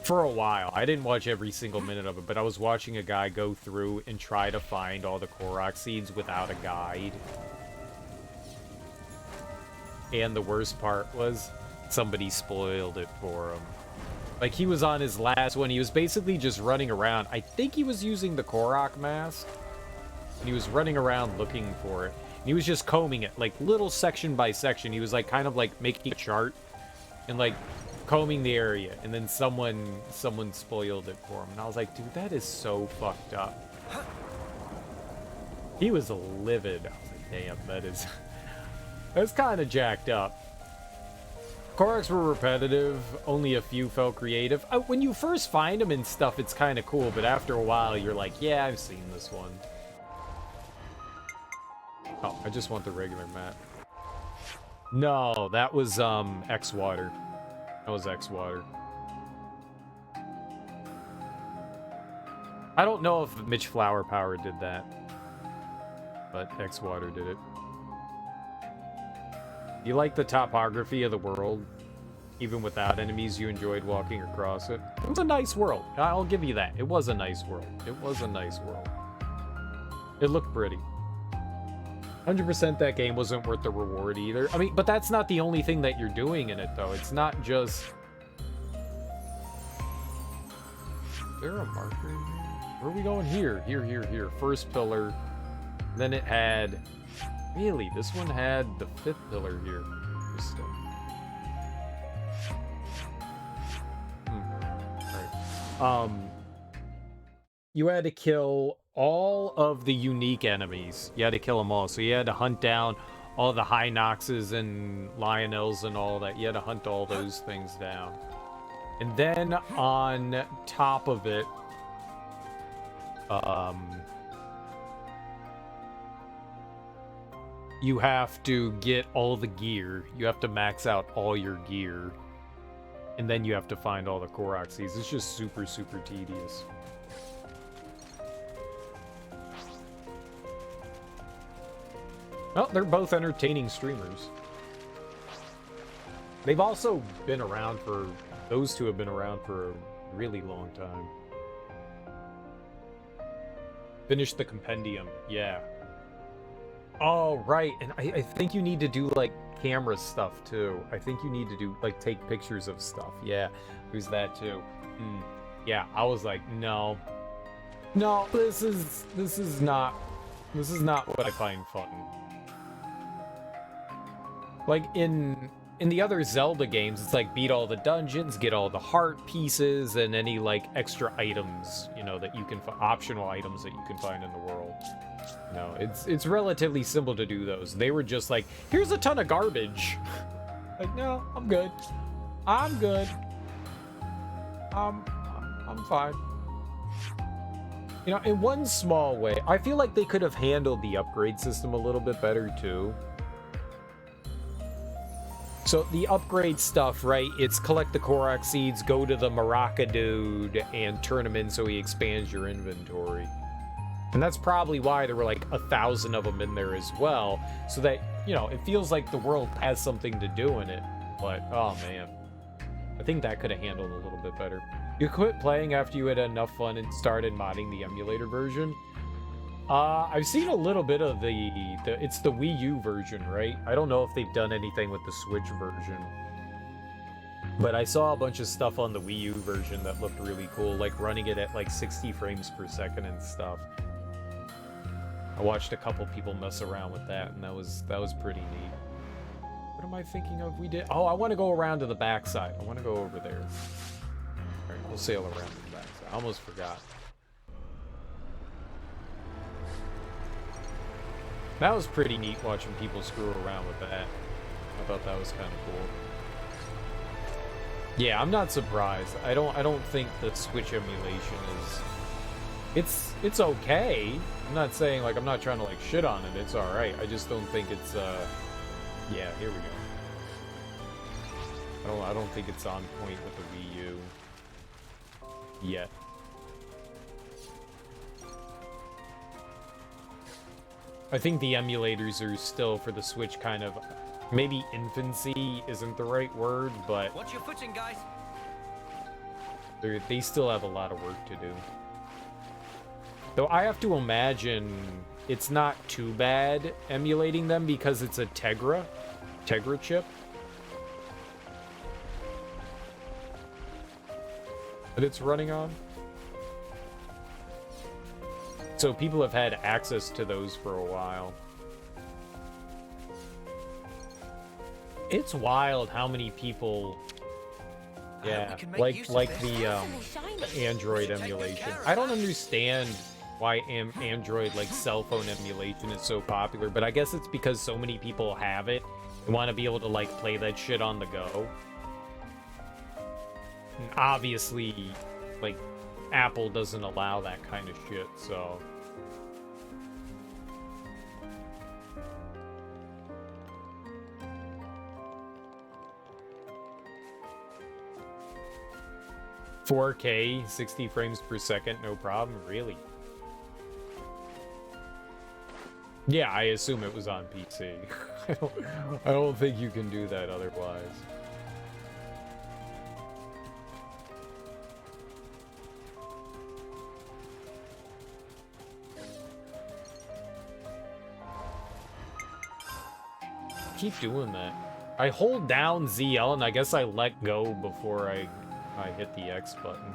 for a while. I didn't watch every single minute of it, but I was watching a guy go through and try to find all the Korok seeds without a guide. And the worst part was somebody spoiled it for him. Like, he was on his last one. He was basically just running around. I think he was using the Korok mask. And he was running around looking for it. And he was just combing it, like, little section by section. He was, like, kind of, like, making a chart. And, like, combing the area. And then someone spoiled it for him. And I was like, dude, that is so fucked up. He was livid. I was like, damn, that's kind of jacked up. Koroks were repetitive, only a few felt creative. When you first find them and stuff, it's kind of cool, but after a while, you're like, yeah, I've seen this one. Oh, I just want the regular map. No, that was, X-Water. That was X-Water. I don't know if Mitch Flower Power did that, but X-Water did it. You like the topography of the world? Even without enemies, you enjoyed walking across it? It was a nice world. I'll give you that. It was a nice world. It was a nice world. It looked pretty. 100% that game wasn't worth the reward either. I mean, but that's not the only thing that you're doing in it, though. It's not just... Is there a marker here? Where are we going? Here. Here. First pillar. Then it had... Really? This one had the 5th pillar here. Interesting. Alright. You had to kill all of the unique enemies. You had to kill them all. So you had to hunt down all the Hinoxes and Lionels and all that. You had to hunt all those things down. And then on top of it, you have to get all the gear. You have to max out all your gear. And then you have to find all the Koroxes. It's just super, super tedious. Well, they're both entertaining streamers. They've also been around for... Those two have been around for a really long time. Finish the compendium, yeah. Oh, right, and I think you need to do, like, camera stuff, too. I think you need to do, like, take pictures of stuff. Yeah, there's that, too. Yeah, I was like, no. No, this is not what I find fun. Like, in the other Zelda games, it's like beat all the dungeons, get all the heart pieces, and any, like, extra items, you know, that you can... optional items that you can find in the world. No, it's relatively simple to do those. They were just like, here's a ton of garbage. Like, no, I'm good. I'm good. I'm fine. You know, in one small way, I feel like they could have handled the upgrade system a little bit better, too. So, the upgrade stuff, right? It's collect the Korok seeds, go to the Maraca dude, and turn him in so he expands your inventory. And that's probably why there were like 1,000 of them in there as well, so that, you know, it feels like the world has something to do in it. But, oh man, I think that could have handled a little bit better. You quit playing after you had enough fun and started modding the emulator version. I've seen a little bit of it's the Wii U version, right? I don't know if they've done anything with the Switch version. But I saw a bunch of stuff on the Wii U version that looked really cool, like running it at like 60 frames per second and stuff. I watched a couple people mess around with that, and that was pretty neat. What am I thinking of? Oh, I want to go around to the backside. I want to go over there. All right, we'll sail around to the backside. I almost forgot. That was pretty neat watching people screw around with that. I thought that was kind of cool. Yeah, I'm not surprised. I don't think the Switch emulation is... It's okay. I'm not saying, like, I'm not trying to, like, shit on it. It's alright. I just don't think it's, yeah, here we go. I don't think it's on point with the Wii U. Yet. I think the emulators are still, for the Switch, kind of... Maybe infancy isn't the right word, but... Watch your footing, guys! They still have a lot of work to do. Though I have to imagine it's not too bad emulating them because it's a Tegra chip. That it's running on. So people have had access to those for a while. It's wild how many people... Yeah, like the Android emulation. I don't understand why Android, like, cell phone emulation is so popular, but I guess it's because so many people have it and want to be able to, like, play that shit on the go. And obviously, like, Apple doesn't allow that kind of shit, so... $4K, 60 frames per second, no problem, really? Yeah, I assume it was on PC. I don't think you can do that otherwise. Keep doing that. I hold down ZL and I guess I let go before I hit the X button.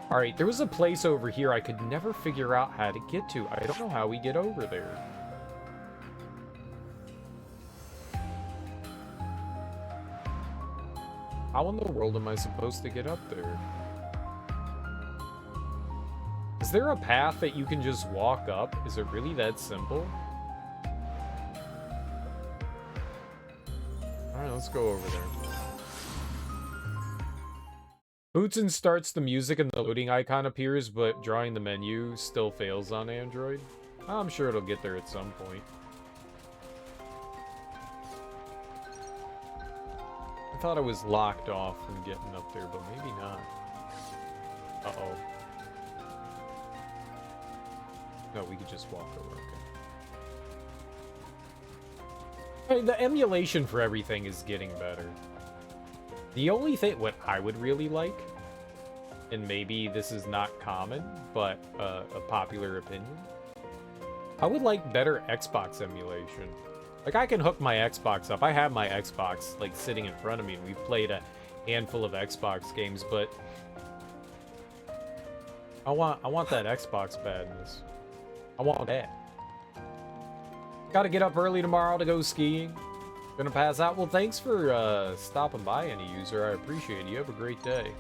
Alright, there was a place over here I could never figure out how to get to. I don't know how we get over there. How in the world am I supposed to get up there? Is there a path that you can just walk up? Is it really that simple? Alright, let's go over there. Bootsin starts the music and the loading icon appears, but drawing the menu still fails on Android. I'm sure it'll get there at some point. I thought I was locked off from getting up there, but maybe not. Uh-oh. No, we could just walk over, okay. Hey, the emulation for everything is getting better. The only thing, what I would really like, and maybe this is not common, but a popular opinion, I would like better Xbox emulation. Like, I can hook my Xbox up. I have my Xbox, like, sitting in front of me, and we've played a handful of Xbox games, but I want that Xbox badness. I want that. Gotta get up early tomorrow to go skiing. Gonna pass out. Well, thanks for stopping by, any user. I appreciate it. You have a great day.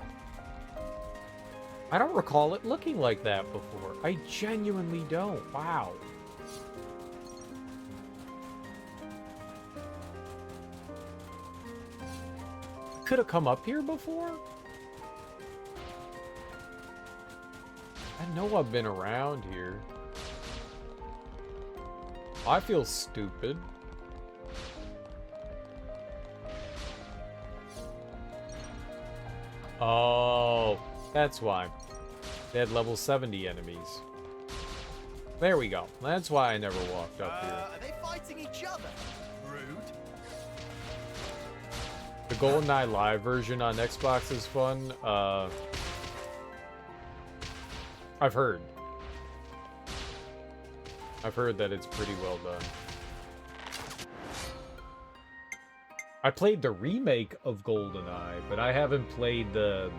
I don't recall it looking like that before. I genuinely don't. Wow. Could have come up here before? I know I've been around here. I feel stupid. Oh, that's why. They had level 70 enemies. There we go. That's why I never walked up here. Are they fighting each other? Rude. The GoldenEye Live version on Xbox is fun. I've heard. I've heard that it's pretty well done. I played the remake of GoldenEye, but I haven't played that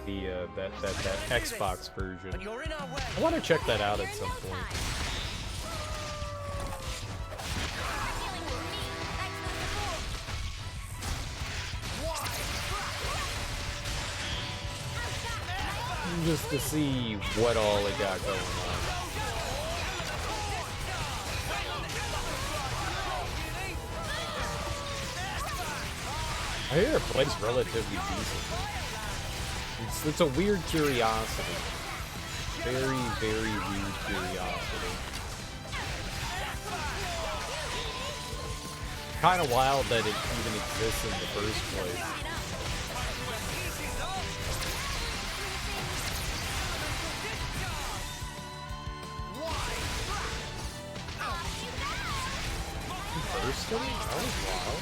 Xbox version. I want to check that out at some point. Just to see what all it got going on. I hear it plays relatively decent. It's a weird curiosity. Very, very weird curiosity. Kind of wild that it even exists in the first place. Bursting? That was wild.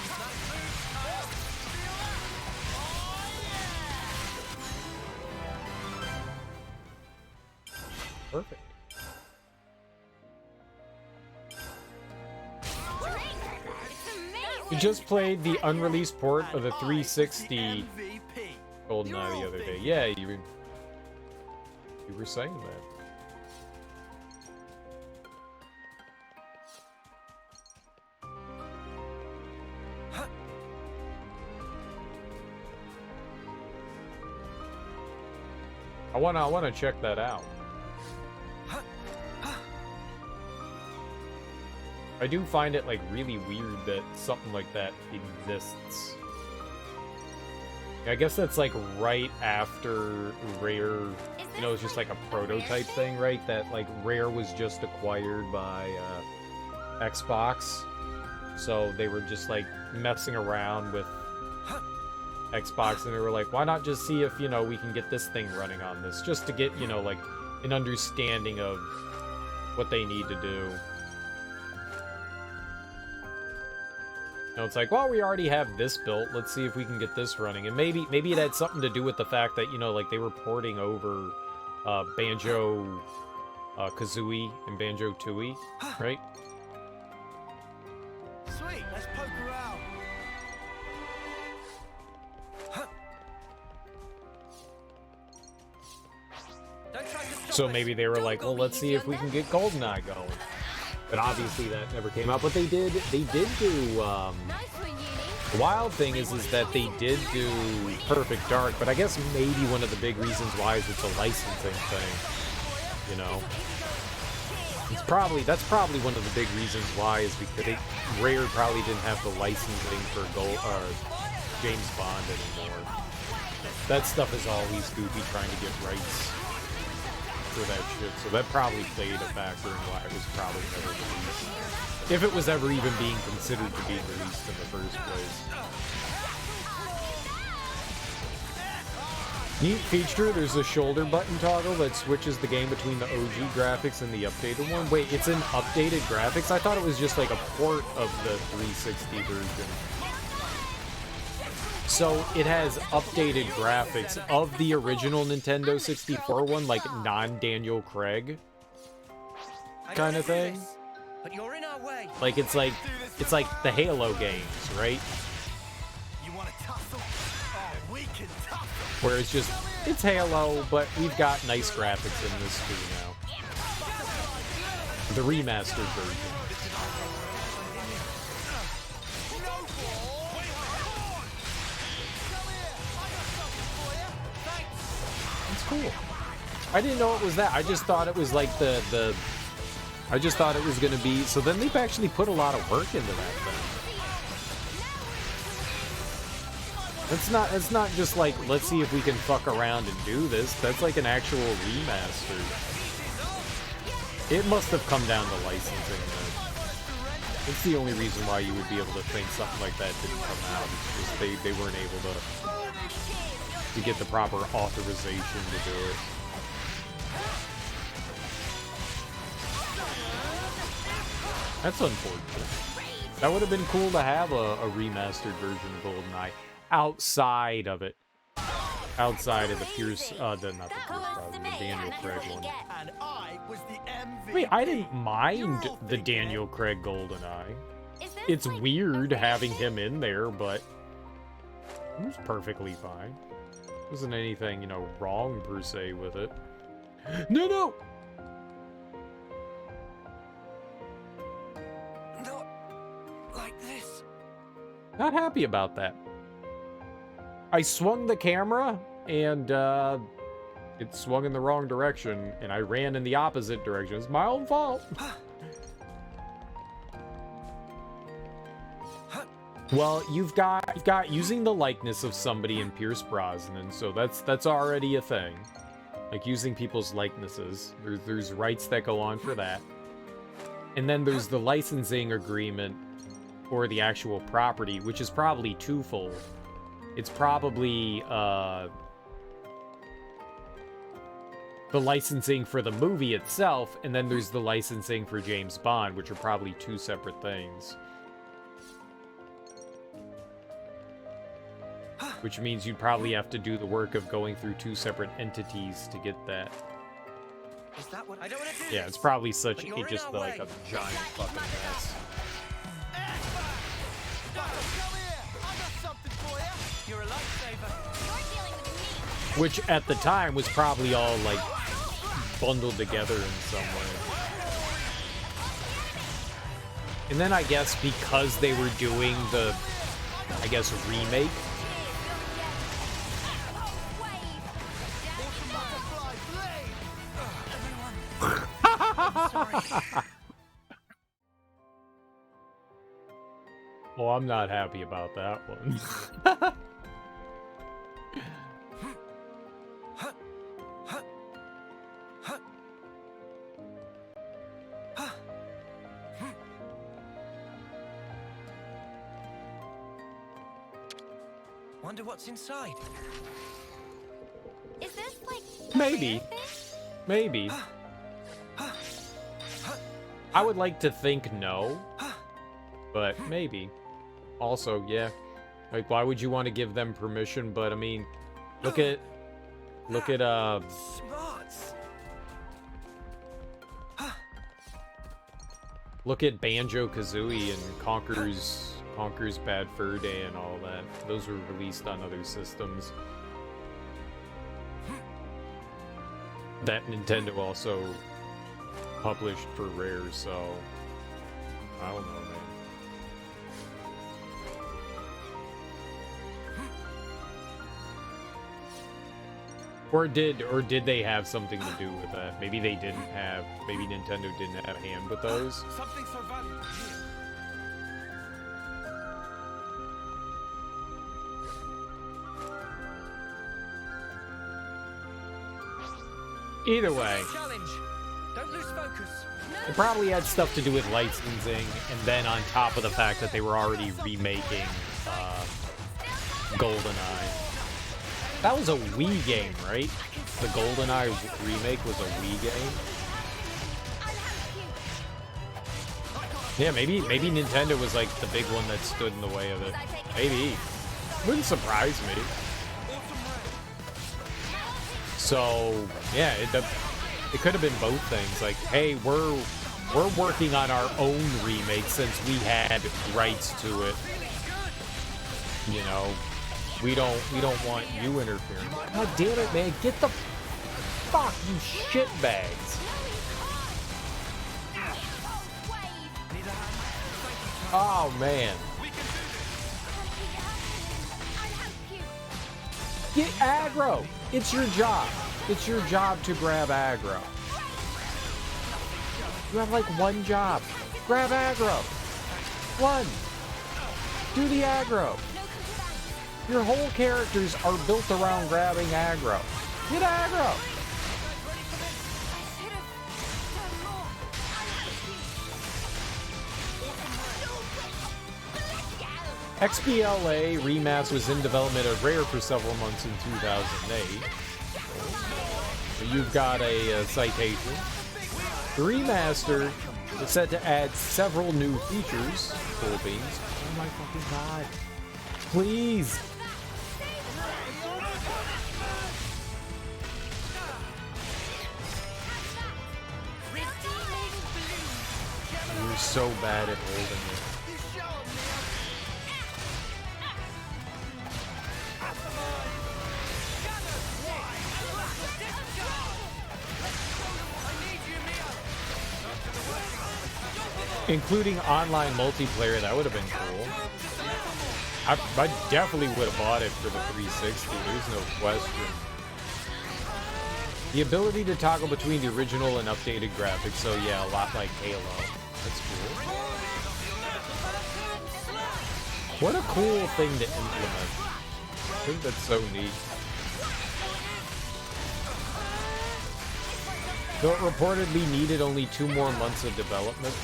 Perfect. We just played the unreleased port of the 360 GoldenEye the other day. Yeah, you were saying that. I wanna check that out. I do find it like really weird that something like that exists. I guess that's like right after Rare, you know, it's just like a prototype thing, right? That like Rare was just acquired by Xbox, so they were just like messing around with Xbox, and they were like, why not just see if, you know, we can get this thing running on this, just to get, you know, like an understanding of what they need to do. You know, it's like, well, we already have this built, let's see if we can get this running. And maybe it had something to do with the fact that, you know, like they were porting over Banjo Kazooie and Banjo Tooie, right? Sweet, let's poke around. So maybe they were like, well, let's see if we can get GoldenEye going. But obviously that never came out. But they did do, the wild thing is that they did do Perfect Dark, but I guess maybe one of the big reasons why is it's a licensing thing, you know? That's probably one of the big reasons why is because Rare probably didn't have the licensing for James Bond anymore. That stuff is always goofy trying to get rights for that shit. So that probably played a factor in why it was probably never released. If it was ever even being considered to be released in the first place. Neat feature, there's a shoulder button toggle that switches the game between the OG graphics and the updated one. Wait, it's an updated graphics? I thought it was just like a port of the 360 version. So it has updated graphics of the original Nintendo 64 one, like non-Daniel Craig kind of thing. But you're in our way. Like it's like the Halo games, right? You want to tussle? Oh, we can tussle. Where it's just, it's Halo, but we've got nice graphics in this too now. The remastered version. It's cool. I didn't know it was that. I just thought it was like I just thought it was gonna be, so then they've actually put a lot of work into that thing. It's not just like, let's see if we can fuck around and do this. That's like an actual remaster. It must have come down to licensing though. It's the only reason why you would be able to think something like that didn't come out. It's just they weren't able to get the proper authorization to do it. That's unfortunate. That would have been cool to have a remastered version of GoldenEye outside of it. Outside of the Pierce, the Daniel Craig one. And I was the MVP. Wait, I didn't mind the Daniel Craig GoldenEye. It's weird having him in there, but it was perfectly fine. Wasn't anything, you know, wrong per se with it. No, no! Not like this. Not happy about that. I swung the camera, and it swung in the wrong direction, and I ran in the opposite direction. It's my own fault. Well, you've got using the likeness of somebody in Pierce Brosnan, so that's already a thing. Like using people's likenesses. There's rights that go on for that. And then there's the licensing agreement for the actual property, which is probably twofold. It's probably the licensing for the movie itself, and then there's the licensing for James Bond, which are probably two separate things. Which means you'd probably have to do the work of going through two separate entities to get that. Is that what I don't want to do? Yeah, it's probably such just like a giant fucking mess. You're a lifesaver. Which at the time was probably all like bundled together in some way. And then I guess because they were doing the, I guess, remake. Well, I'm not happy about that one. Wonder what's inside. Is this like Maybe. Maybe. I would like to think no, but maybe. Also, yeah. Like, why would you want to give them permission? But I mean, look at Smarts. look at Banjo-Kazooie and Conker's Bad Fur Day and all that. Those were released on other systems. That Nintendo also published for Rare, so I don't know, man. Or did they have something to do with that? Maybe they didn't have. Maybe Nintendo didn't have a hand with those. Something so valuable here. Either way, Challenge. Don't lose focus. it probably had stuff to do with licensing, and then on top of the fact that they were already remaking GoldenEye. That was a Wii game, right? The GoldenEye remake was a Wii game. Yeah, maybe Nintendo was like the big one that stood in the way of it. Maybe. Wouldn't surprise me. So yeah, it could have been both things. Like, hey, we're working on our own remake since we had rights to it. You know, we don't want you interfering. God damn it, man! Get the fuck, you shitbags! Oh man! Get aggro! It's your job. It's your job to grab aggro. You have like one job. Grab aggro. One. Do the aggro. Your whole characters are built around grabbing aggro. Get aggro. XBLA Remaster was in development at Rare for several months in 2008. You've got a citation. The remaster is set to add several new features. Cool beans. Oh my fucking god. Please. You're so bad at holding it. Including online multiplayer, that would have been cool. I definitely would have bought it for the 360, there's no question. The ability to toggle between the original and updated graphics, so yeah, a lot like Halo. That's cool. What a cool thing to implement. I think that's so neat. Though it reportedly needed only 2 more months of development.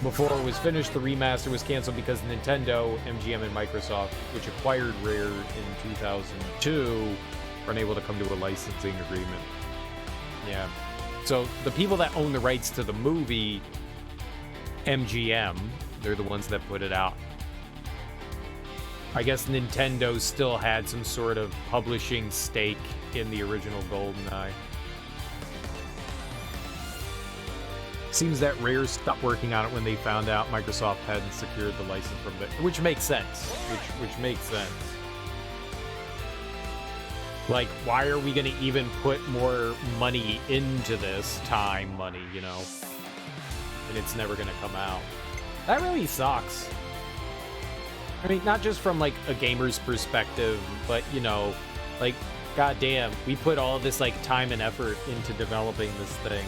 Before it was finished, the remaster was canceled because Nintendo, MGM, and Microsoft, which acquired Rare in 2002, were unable to come to a licensing agreement. Yeah. So the people that own the rights to the movie, MGM, they're the ones that put it out. I guess Nintendo still had some sort of publishing stake in the original GoldenEye. Seems that Rare stopped working on it when they found out Microsoft hadn't secured the license from it, which makes sense. Which makes sense. Like, why are we going to even put more money into this? Time money, you know? And it's never going to come out. That really sucks. I mean, not just from, like, a gamer's perspective, but, you know, like, goddamn, we put all of this, like, time and effort into developing this thing.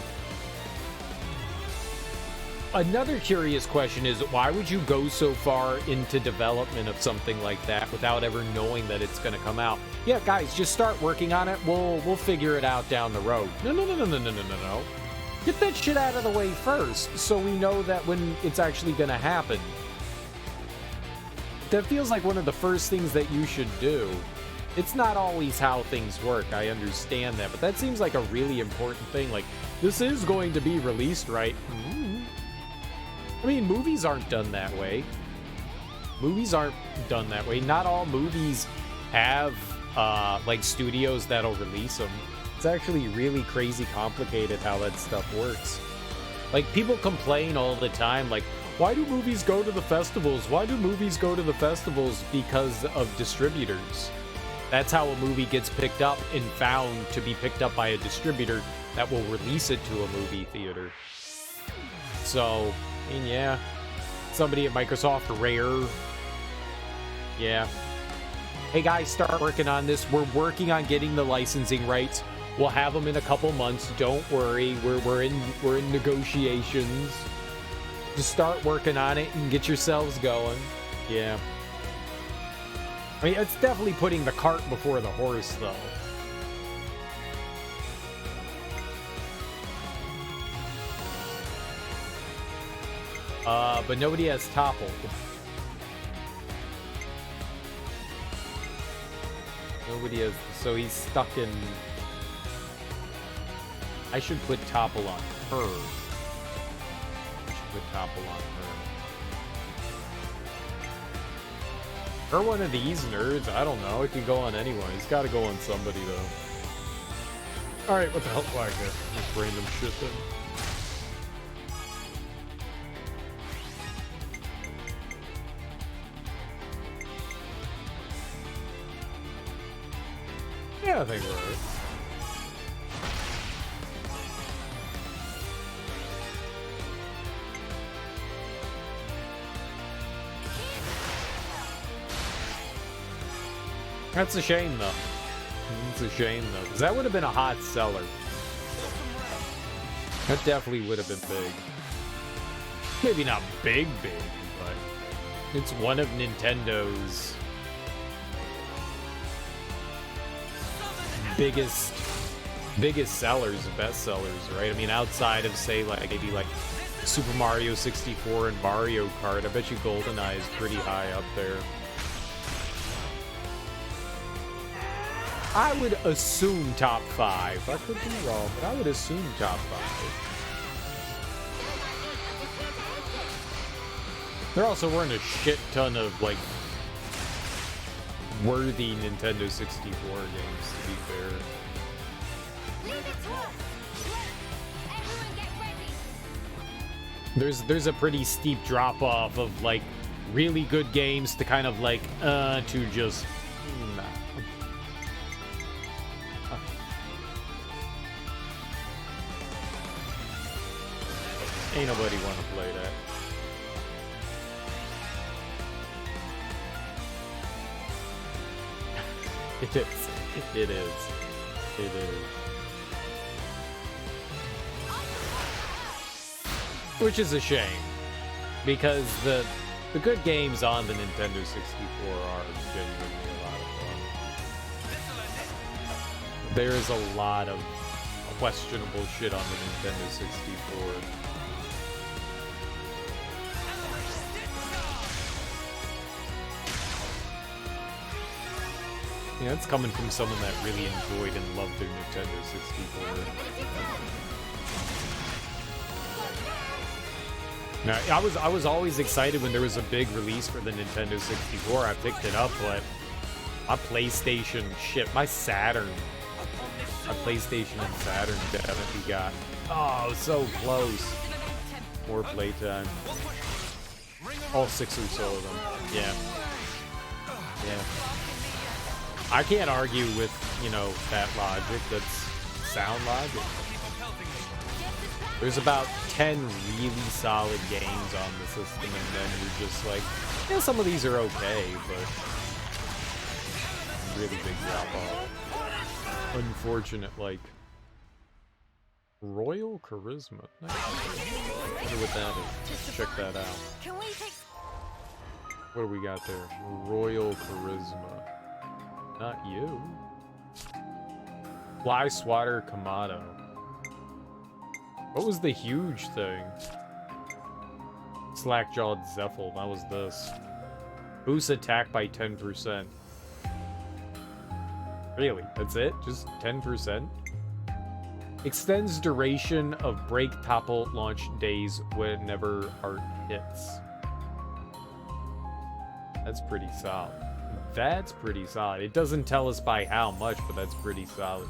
Another curious question is, why would you go so far into development of something like that without ever knowing that it's going to come out? Yeah, guys, just start working on it. We'll figure it out down the road. No. Get that shit out of the way first, so we know that when it's actually going to happen. That feels like one of the first things that you should do. It's not always how things work, I understand that, but that seems like a really important thing. Like, this is going to be released, right? I mean, movies aren't done that way. Movies aren't done that way. Not all movies have, like, studios that'll release them. It's actually really crazy complicated how that stuff works. Like, people complain all the time, like, why do movies go to the festivals? Why do movies go to the festivals? Because of distributors. That's how a movie gets picked up and found to be picked up by a distributor that will release it to a movie theater. So, I mean, yeah. Somebody at Microsoft, Rare. Yeah. Hey guys, start working on this. We're working on getting the licensing rights. We'll have them in a couple months. Don't worry. We're in negotiations. Just start working on it and get yourselves going. Yeah. I mean, it's definitely putting the cart before the horse, though. But nobody has topple. Nobody has, so he's stuck in... I should put topple on her. I should put topple on her. Or one of these nerds, I don't know. It can go on anyone. He's got to go on somebody, though. Alright, what the hell? Why just random shit then? Yeah, I think we're right. That's a shame, though. It's a shame, though, because that would have been a hot seller. That definitely would have been big. Maybe not big, but it's one of Nintendo's biggest sellers, best sellers, right? I mean, outside of, say, like maybe like Super Mario 64 and Mario Kart, I bet you GoldenEye is pretty high up there. I would assume top 5. I could be wrong, but I would assume top 5. There also weren't a shit ton of, like, worthy Nintendo 64 games, to be fair. There's a pretty steep drop-off of, like, really good games to kind of, like, to just... nah. Ain't nobody want to play that. It is. It is. It is. Which is a shame, because the good games on the Nintendo 64 are genuinely a lot of fun. There is a lot of questionable shit on the Nintendo 64. Yeah, it's coming from someone that really enjoyed and loved their Nintendo 64. Now, I was always excited when there was a big release for the Nintendo 64. I picked it up, but my PlayStation, shit, my Saturn. My PlayStation and Saturn definitely got, oh, so close. More playtime. All 6 or so of them. Yeah. Yeah. I can't argue with, you know, that logic. That's sound logic. There's about 10 really solid games on the system, and then you're just like, yeah, some of these are okay, but really big drop-off. Unfortunate, like, Royal Charisma. Nice. I wonder what that is. Check that out. What do we got there? Royal Charisma. Not you. Fly Swatter Kamado. What was the huge thing? Slack-jawed Zephyl. That was this. Boost attack by 10%. Really? That's it? Just 10%? Extends duration of break topple launch days whenever art hits. That's pretty solid. That's pretty solid. It doesn't tell us by how much, but that's pretty solid.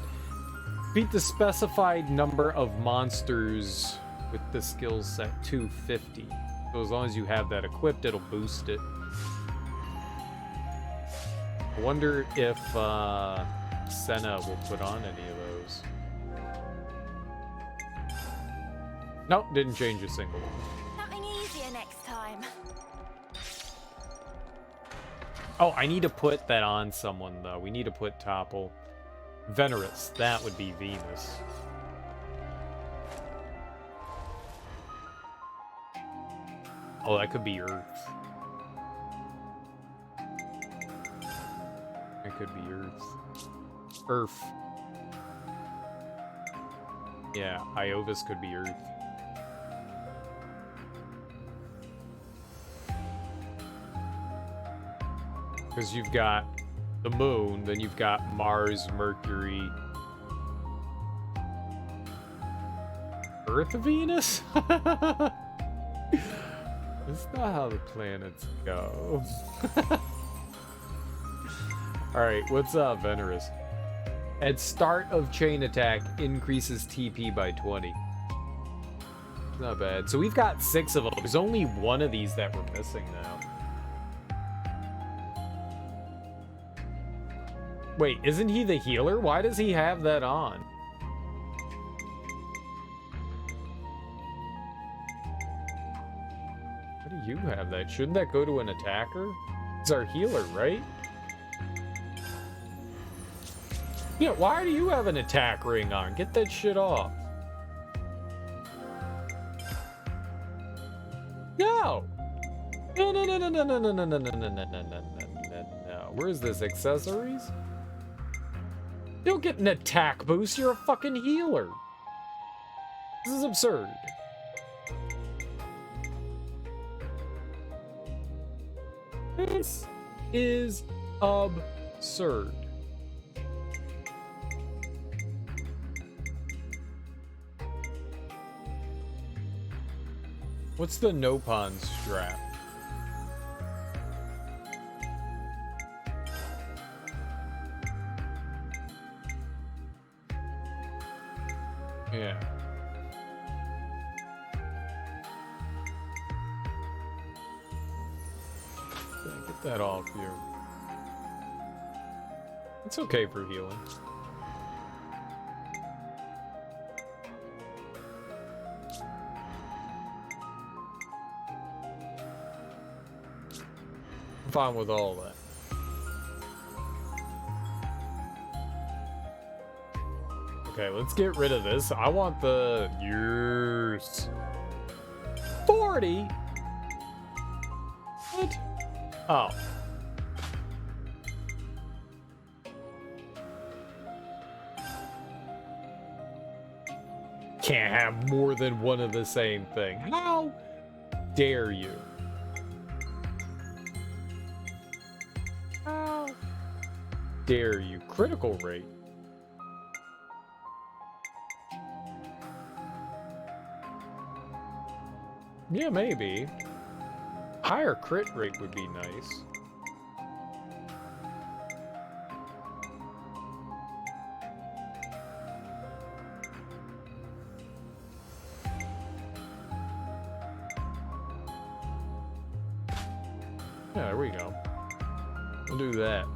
Beat the specified number of monsters with the skill set 250. So as long as you have that equipped, it'll boost it. I wonder if Senna will put on any of those. Nope, didn't change a single one. Something easier next time. Oh, I need to put that on someone, though. We need to put Topple. Venerus, that would be Venus. Oh, that could be Earth. could be Earth. Earth. Yeah, Iovis could be Earth. Because you've got the moon, then you've got Mars, Mercury, Earth, Venus? That's not how the planets go. Alright, what's up, Venerus? At start of chain attack, increases TP by 20. Not bad. So we've got 6 of them. There's only one of these that we're missing now. Wait, isn't he the healer? Why does he have that on? Why do you have that? Shouldn't that go to an attacker? It's our healer, right? Yeah, why do you have an attack ring on? Get that shit off. No! No, no, no, no, no, no, no, no, no, no, no, no, no, no, no, no. Where's this? Accessories? You don't get an attack boost, you're a fucking healer. This is absurd. This is absurd. What's the Nopon strap? Yeah. Get that off you. It's okay for healing. I'm fine with all that. Okay, let's get rid of this. I want the years. 40? What? Oh. Can't have more than one of the same thing. How dare you? How dare you? Critical rate. Yeah, maybe. Higher crit rate would be nice. Yeah, there we go. We'll do that.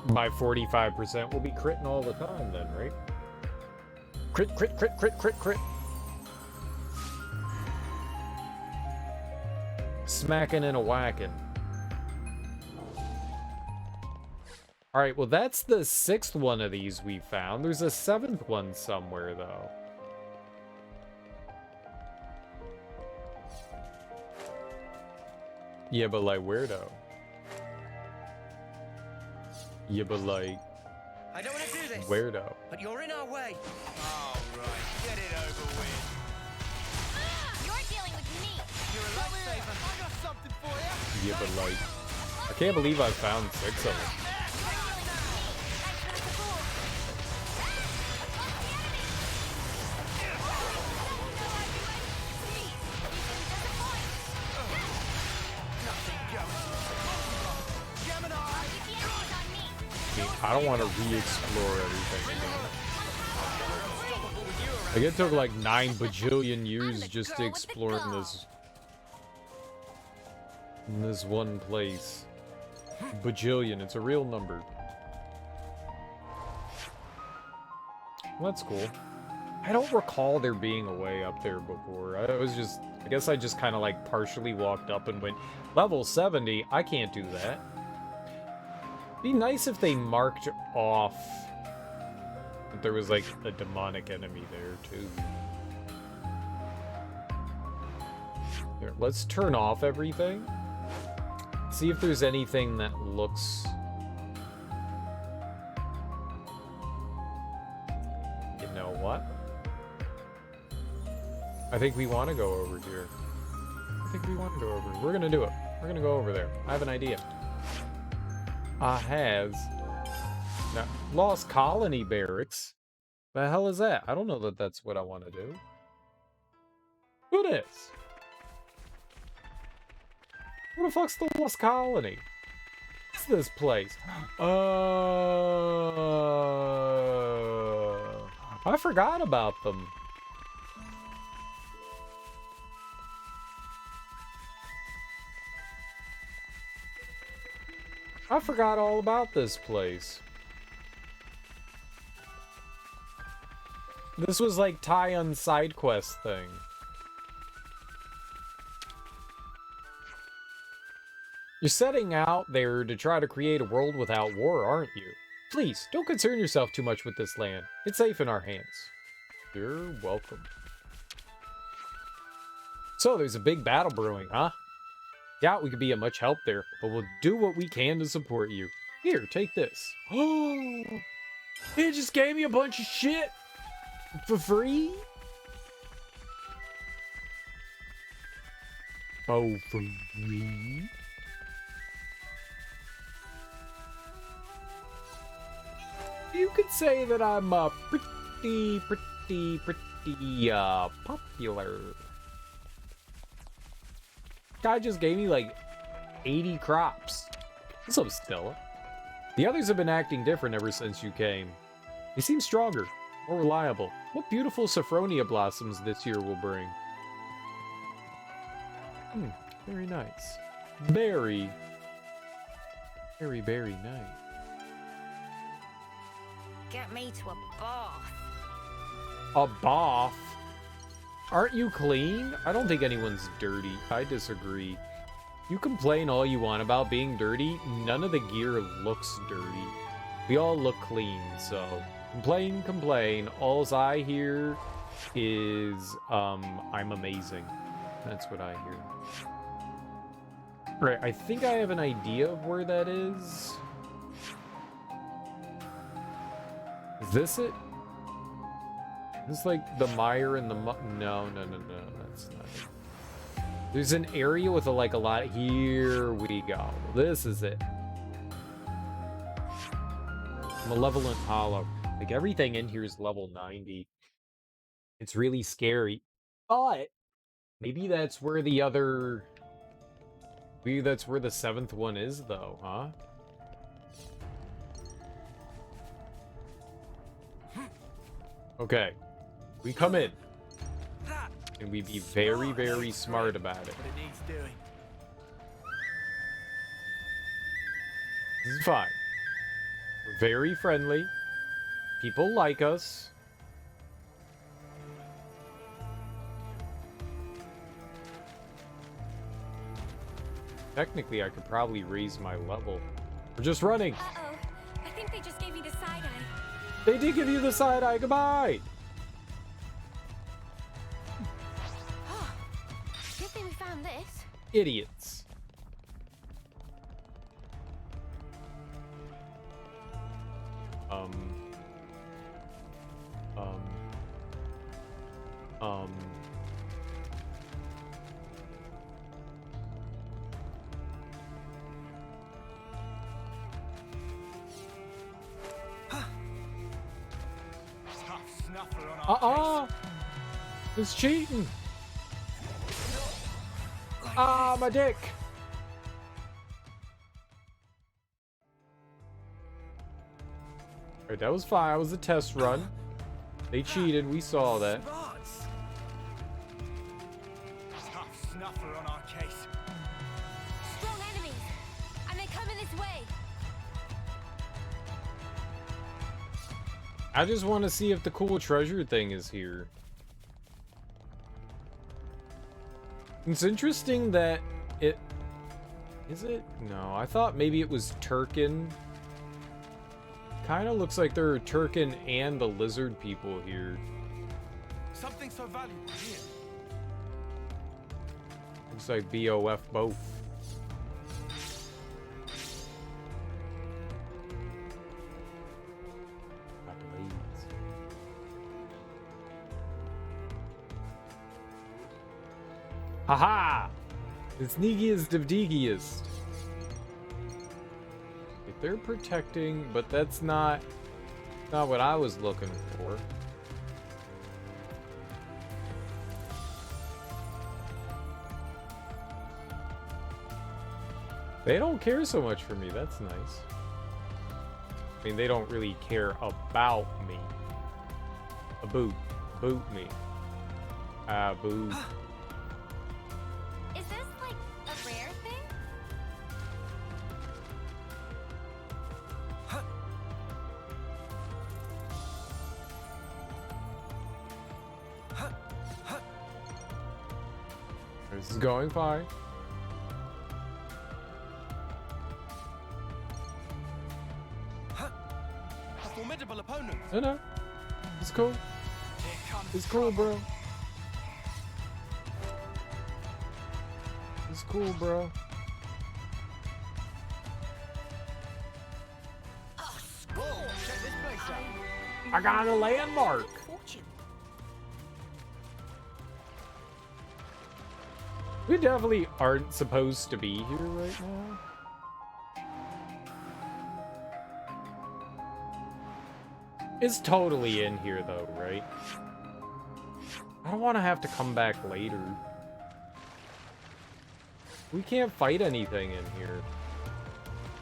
By 45%, we'll be critting all the time then, right? Crit, crit, crit, crit, crit, crit. Smacking and a whacking. Alright, well that's the 6th one of these we found. There's a 7th one somewhere, though. Yeah, but like, where though? Yeah, but like... I don't want to do this. Where though? But you're in our way. All right, get it over with. You're dealing with me. You're a lifesaver. I got something for you. Yeah, but like... I can't believe I found 6 of them. I don't want to re-explore everything again. Like, it took like 9 bajillion years just to explore in this one place. Bajillion, it's a real number. Well, that's cool. I don't recall there being a way up there before. I guess I just kind of like partially walked up and went, level 70, I can't do that. Be nice if they marked off that there was like a demonic enemy there too. Here, let's turn off everything. See if there's anything that looks... You know what? I think we want to go over here. I think we want to go over. We're gonna do it. We're gonna go over there. I have an idea. I have... No, Lost Colony Barracks. The hell is that? I don't know that that's what I want to do. Who this? Where the fuck's the Lost Colony? What's this place? I forgot about them. I forgot all about this place. This was like Tyon side quest thing. You're setting out there to try to create a world without war, aren't you? Please, don't concern yourself too much with this land. It's safe in our hands. You're welcome. So, there's a big battle brewing, huh? Doubt we could be of much help there, but we'll do what we can to support you. Here, take this. Oh, he just gave me a bunch of shit for free? Oh, for free? You could say that I'm pretty popular. Guy just gave me like 80 crops. What's up, Stella? The others have been acting different ever since you came. They seem stronger, more reliable. What beautiful Sophronia blossoms this year will bring. Very nice. Very nice. Get me to a bath. A bath? Aren't you clean? I don't think anyone's dirty. I disagree. You complain all you want about being dirty. None of the gear looks dirty. We all look clean, so complain. Alls I hear is, I'm amazing. That's what I hear. Right, I think I have an idea of where that is. Is this it? It's like the mire and the no, that's not it. There's an area with a lot. Here we go. This is it. Malevolent Hollow. Like everything in here is level 90. It's really scary. But maybe that's where the other... Maybe that's where the 7th one is though, huh? Okay. We come in. And we be very, very smart about it. This is fine. We're very friendly. People like us. Technically, I could probably raise my level. We're just running. Uh-oh. I think they just gave me the side eye. They did give you the side eye. Goodbye. Good thing we found this. Idiots. It's cheating. Ah, my dick. Alright, that was fine. That was a test run. They cheated. We saw that. Snuffer on our case. Strong enemies, and they're coming this way. I just want to see if the cool treasure thing is here. It's interesting that it... Is it? No, I thought maybe it was Turkin. Kind of looks like there are Turkin and the lizard people here. Something so valuable here. Looks like BOF both. Haha! The sneakiest of deakiest. They're protecting, but that's not what I was looking for. They don't care so much for me. That's nice. I mean, they don't really care about me. A boot. Boot me. Ah, boot. Is this like a rare thing? This is going fine. A formidable opponent. No. It's cool. It's cool, bro. It's cool, bro. I got a landmark. We definitely aren't supposed to be here right now. It's totally in here though, right? I don't want to have to come back later. We can't fight anything in here.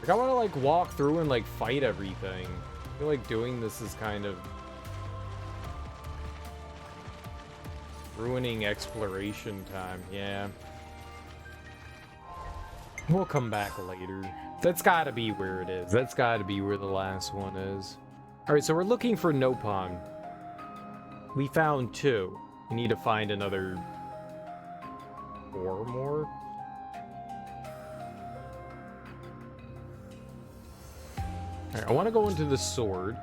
Like, I want to like walk through and like fight everything. I feel like doing this is kind of ruining exploration time. Yeah. We'll come back later. That's gotta be where it is. That's gotta be where the last one is. Alright, so we're looking for Nopon. We found 2. We need to find another 4 more. Alright, I want to go into the sword.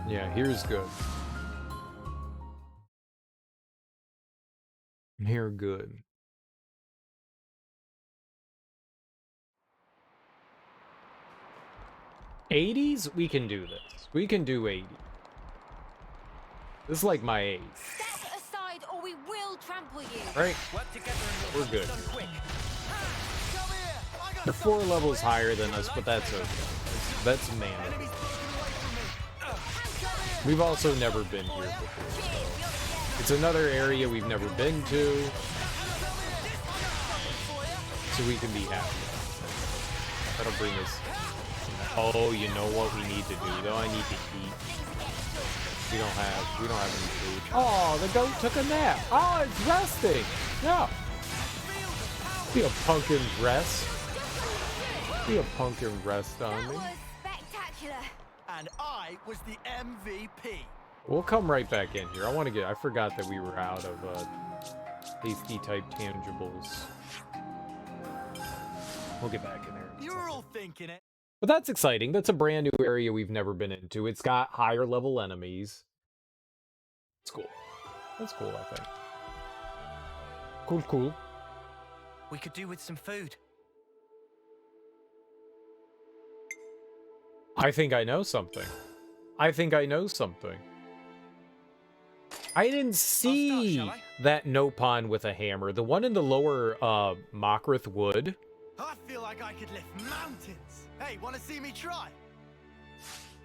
Yeah, here's good. Here, good. '80s? We can do this. We can do 80. This is like my age. Step aside or we will trample you. Right? We're good. They're 4 levels higher than us, but that's okay. That's manageable. We've also never been here before, so it's another area we've never been to, so we can be happy. That'll bring us. Oh, you know what we need to do though? I need to eat. We don't have any food. Oh, the goat took a nap. Oh, it's resting. No. Be a pumpkin rest. Be a pumpkin rest on me. That was spectacular. And I was the MVP. We'll come right back in here. I forgot that we were out of tasty type tangibles. We'll get back in there. You were all thinking it. But that's exciting. That's a brand new area we've never been into. It's got higher level enemies. It's cool. That's cool, I think. Cool. We could do with some food. I think I know something. I didn't see that Nopon with a hammer. The one in the lower Mokrith Wood. I feel like I could lift mountains. Hey, want to see me try?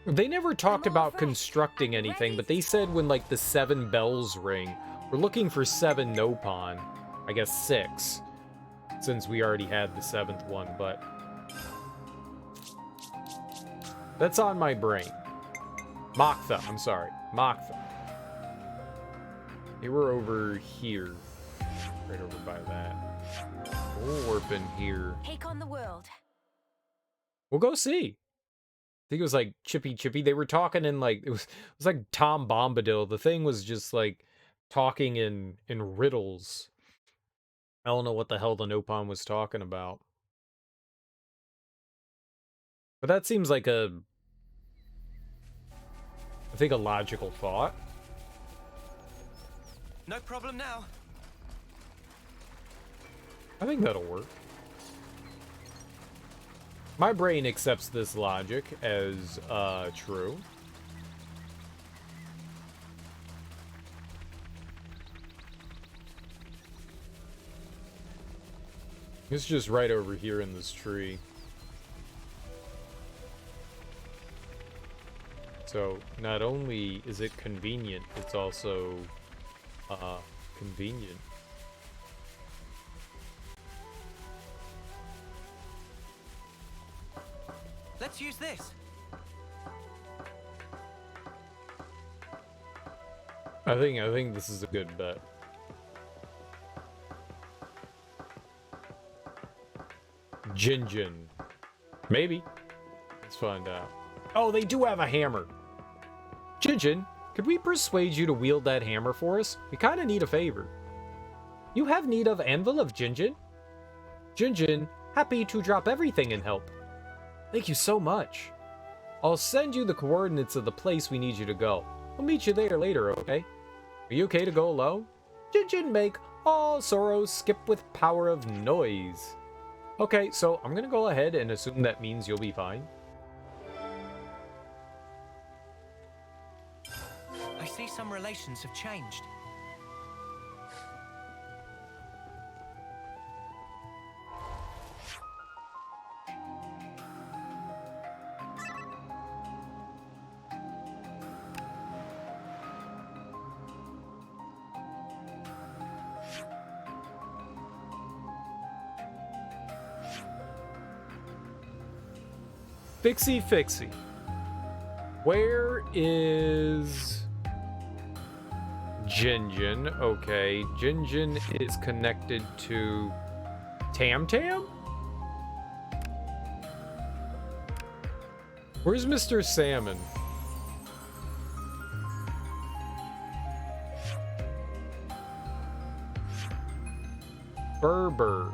They never talked about constructing anything, but they said when like the 7 bells ring, we're looking for 7 Nopon. I guess 6, since we already had the 7th one, but that's on my brain. Moktha, I'm sorry. Moktha. They were over here. Right over by that. We'll warp in here. Take on the world. We'll go see. I think it was like Chippy. They were talking in like it was like Tom Bombadil. The thing was just like talking in riddles. I don't know what the hell the Nopon was talking about. But that seems like I think a logical thought. No problem now. I think that'll work. My brain accepts this logic as true. It's just right over here in this tree. So, not only is it convenient, it's also, convenient. Let's use this. I think this is a good bet. Jinjin. Maybe. Let's find out. Oh, they do have a hammer. Jinjin, could we persuade you to wield that hammer for us? We kind of need a favor. You have need of anvil of Jinjin? Jinjin, happy to drop everything and help. Thank you so much. I'll send you the coordinates of the place we need you to go. I'll meet you there later, okay? Are you okay to go alone? Jinjin make all sorrows skip with power of noise. Okay, so I'm gonna go ahead and assume that means you'll be fine. I see some relations have changed. Fixie Fixie. Where is Jinjin? Okay, Jinjin is connected to Tam Tam? Where's Mr. Salmon? Berber.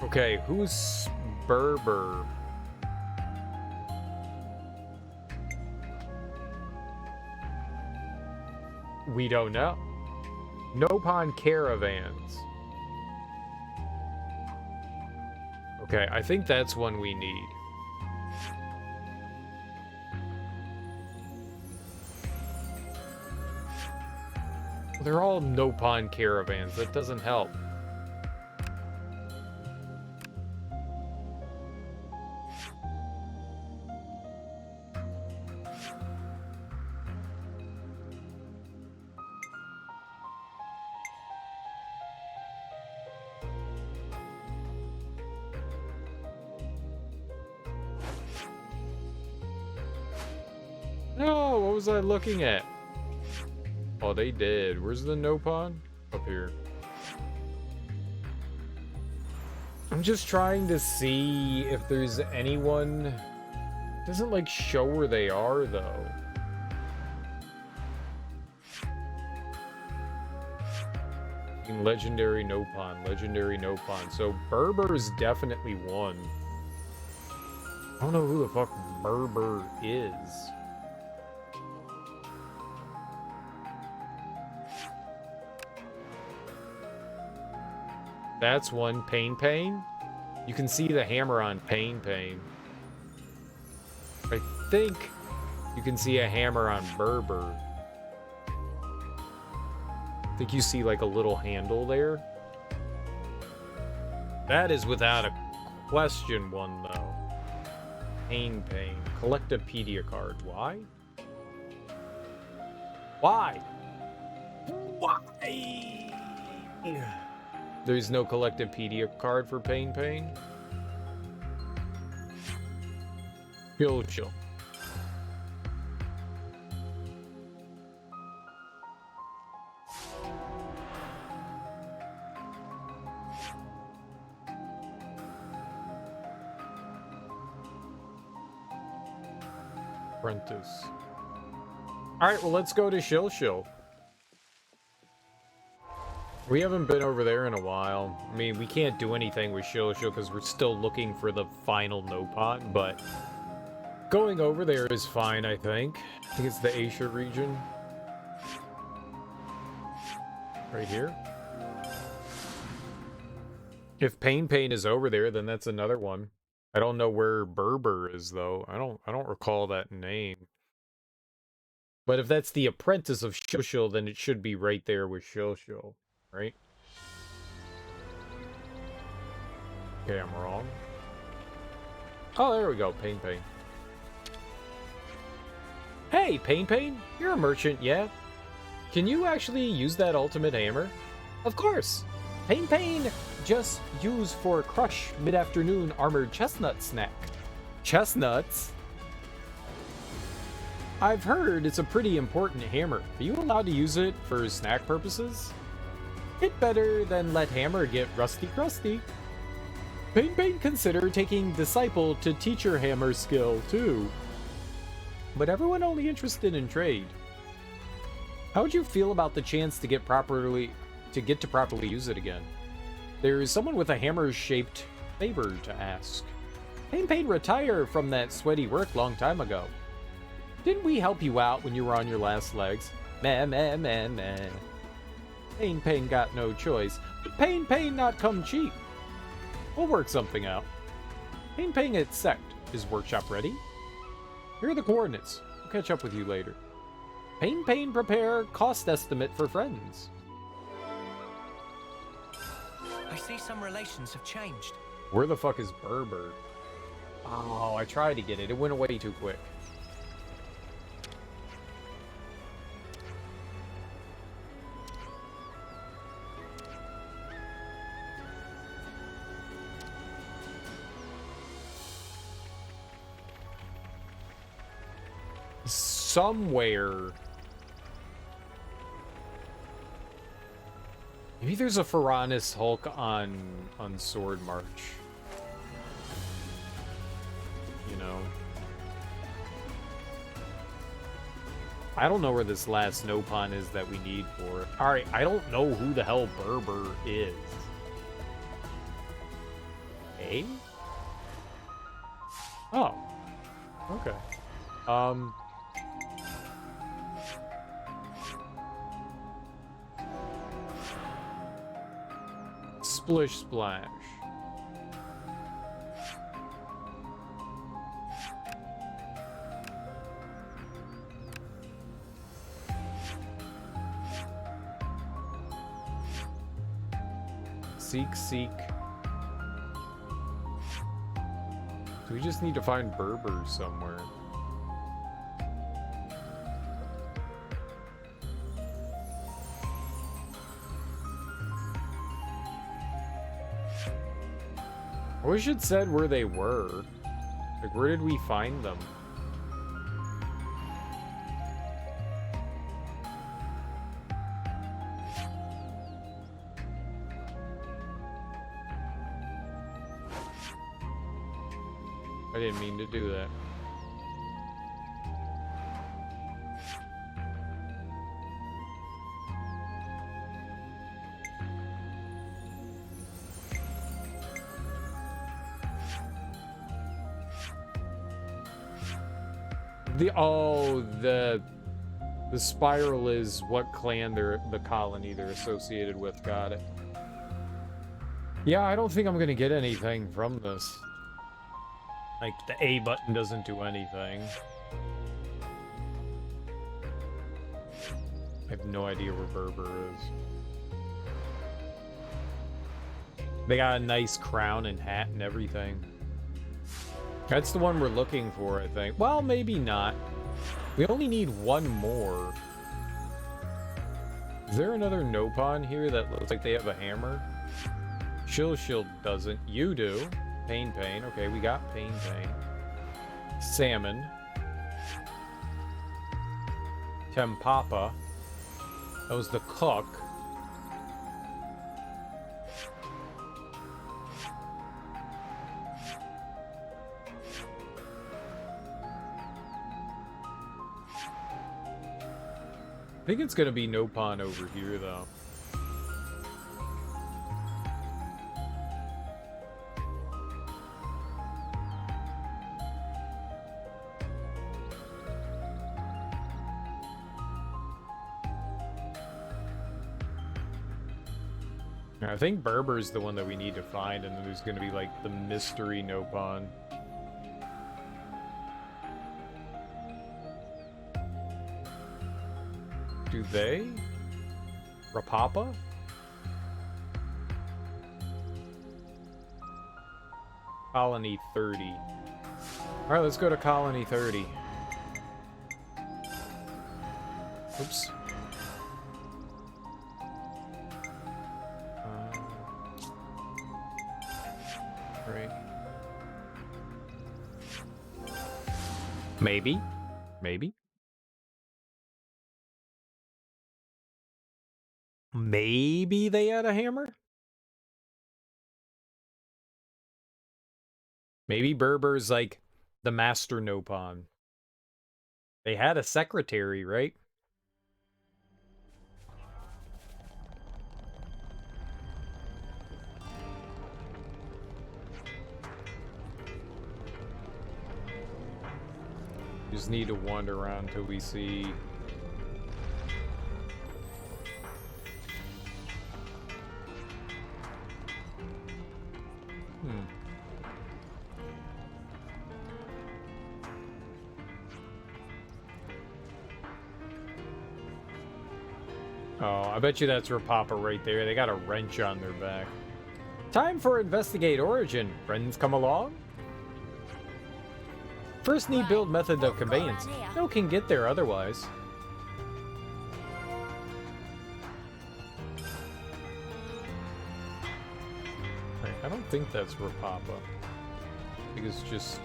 Okay, who's Berber? We don't know. Nopon caravans. Okay, I think that's one we need. They're all Nopon caravans. That doesn't help. No, what was I looking at? Oh, they did. Where's the Nopon? Up here. I'm just trying to see if there's anyone. It doesn't like show where they are though. Legendary Nopon, legendary Nopon. So Berber is definitely one. I don't know who the fuck Berber is. That's one. Pain Pain. You can see the hammer on Pain Pain. I think you can see a hammer on Berber. I think you see like a little handle there. That is without a question one though. Pain Pain. Collectopaedia card. Why? Why? Why? There's no Collectopaedia card for Pain Pain? Chill. Apprentice. Alright, well let's go to Shill. We haven't been over there in a while. I mean, we can't do anything with Shill because we're still looking for the final Nopon, but going over there is fine, I think. I think it's the Asia region. Right here. If Pain Pain is over there, then that's another one. I don't know where Berber is though. I don't recall that name. But if that's the apprentice of Shill, then it should be right there with Shill, right? Okay, I'm wrong. Oh, there we go. Pain. Hey, Pain. You're a merchant, yeah? Can you actually use that ultimate hammer? Of course. Pain just use for crush mid-afternoon armored chestnut snack. Chestnuts? I've heard it's a pretty important hammer. Are you allowed to use it for snack purposes? It better than let hammer get rusty crusty. Pain consider taking disciple to teacher hammer skill too. But everyone only interested in trade. How would you feel about the chance to get to properly use it again? There's someone with a hammer-shaped favor to ask. Pain retire from that sweaty work long time ago. Didn't we help you out when you were on your last legs? Man. Pain got no choice, but Pain not come cheap. We'll work something out. Pain at Sect. Is workshop ready? Here are the coordinates. I'll catch up with you later. Pain prepare cost estimate for friends. I see some relations have changed. Where the fuck is Berber? Oh, I tried to get it. It went away too quick. Somewhere. Maybe there's a Faranis Hulk on Sword March. You know. I don't know where this last Nopon is that we need for it. Alright, I don't know who the hell Berber is. Eh? Oh. Okay. Splish Splash. Seek. So we just need to find Berber somewhere. I wish it said where they were. Like, where did we find them? I didn't mean to do that. The spiral is what clan the colony they're associated with. Got it. Yeah, I don't think I'm gonna get anything from this. Like, the A button doesn't do anything. I have no idea where Berber is. They got a nice crown and hat and everything. That's the one we're looking for, I think. Well, maybe not. We only need one more. Is there another Nopon here that looks like they have a hammer? Shield doesn't. You do. Pain. Okay, we got Pain. Salmon. Tempapa. That was the cook. I think it's gonna be Nopon over here, though. I think Berber's the one that we need to find, and then there's gonna be, like, the mystery Nopon. Do they? Rapapa? Colony 30. Alright, let's go to Colony 30. Oops. Right. Maybe. Maybe. Maybe they had a hammer? Maybe Berber's like the master Nopon. They had a secretary, right? Just need to wander around till we see. Oh, I bet you that's Rapapa right there. They got a wrench on their back. Time for Investigate Origin. Friends come along? First need build method of conveyance. No can get there otherwise. Right, I don't think that's Rapapa. I think it's just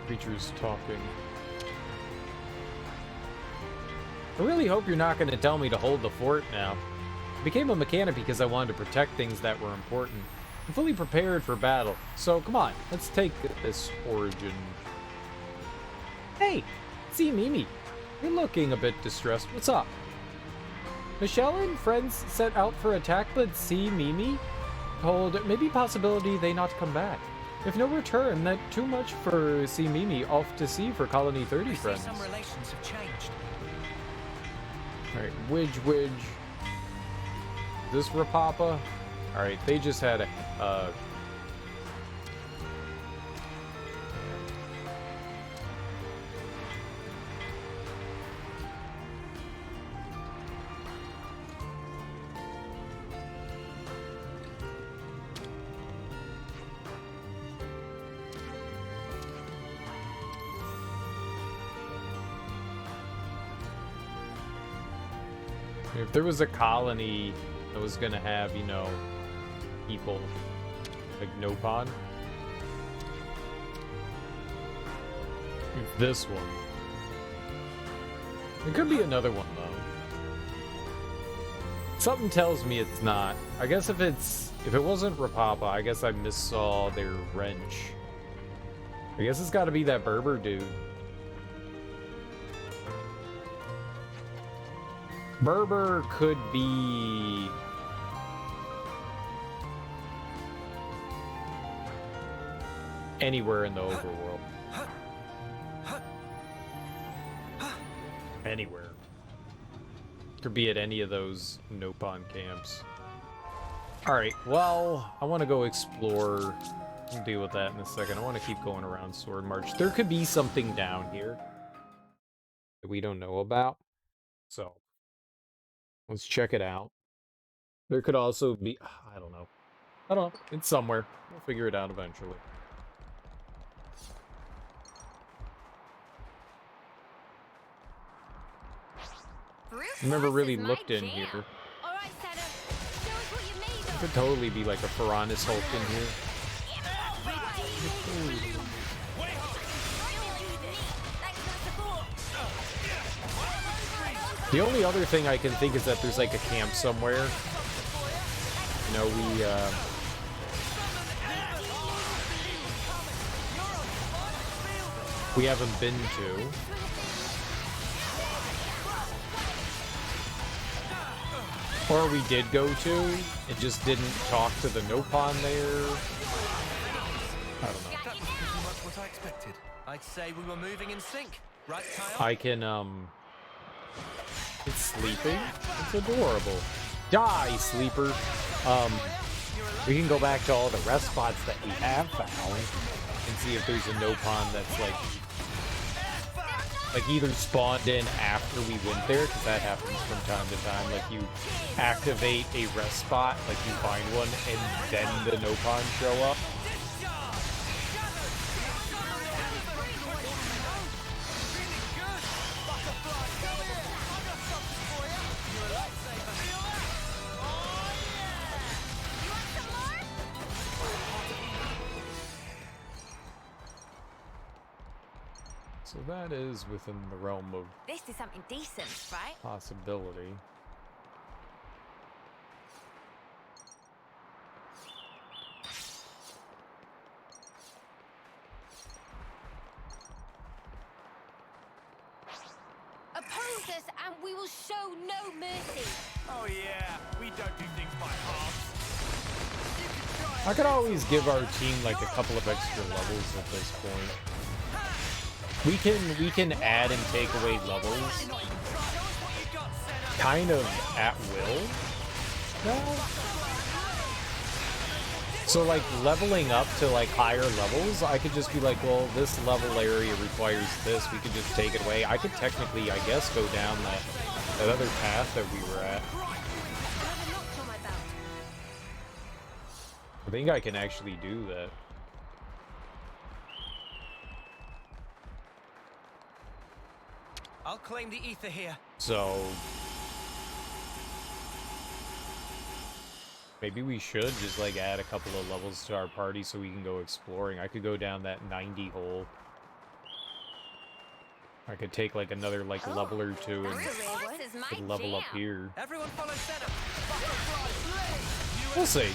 creatures talking. I really hope you're not going to tell me to hold the fort now. I became a mechanic because I wanted to protect things that were important. I'm fully prepared for battle, so come on, let's take this origin. Hey, see Mimi. You're looking a bit distressed. What's up? Michelle and friends set out for attack, but see Mimi told maybe possibility they not come back. If no return, that too much for see Mimi off to sea for Colony 30 friends. Some relations have changed. Alright, Widge. This Rapapa? Alright, they just had a, if there was a colony that was gonna have, you know, people like Nopon. It's this one. It could be another one though. Something tells me it's not. I guess if it wasn't Rapapa, I guess I missaw their wrench. I guess it's gotta be that Berber dude. Berber could be anywhere in the overworld. Anywhere. Could be at any of those Nopon camps. Alright, well, I want to go explore. We'll deal with that in a second. I want to keep going around Sword March. There could be something down here that we don't know about. So, let's check it out. There could also be... I don't know. It's somewhere. We'll figure it out eventually. I never really looked in here. It could totally be like a Piranhas Hulk in here. The only other thing I can think is that there's like a camp somewhere. You know, we haven't been to. Or we did go to, and just didn't talk to the Nopon there. I don't know. That was pretty much what I expected. I'd say we were moving in sync, right, Kyle? I can, it's sleeping. It's adorable. Die, sleeper. We can go back to all the rest spots that we have found and see if there's a Nopon that's like either spawned in after we went there, because that happens from time to time. Like you activate a rest spot, like you find one, and then the Nopon show up. So that is within the realm of This is something decent, right? possibility. Oppose us and we will show no mercy. Oh yeah, we don't do things by halves. I could always give our team like a couple of extra levels at this point. We can add and take away levels kind of at will now. So like leveling up to like higher levels, I could just be like, well, this level area requires this. We could just take it away. I could technically, I guess, go down that other path that we were at. I think I can actually do that. I'll claim the ether here. So maybe we should just like add a couple of levels to our party so we can go exploring. I could go down that 90 hole. I could take like another like level or two and could level up here. Everyone follow setup. We'll see.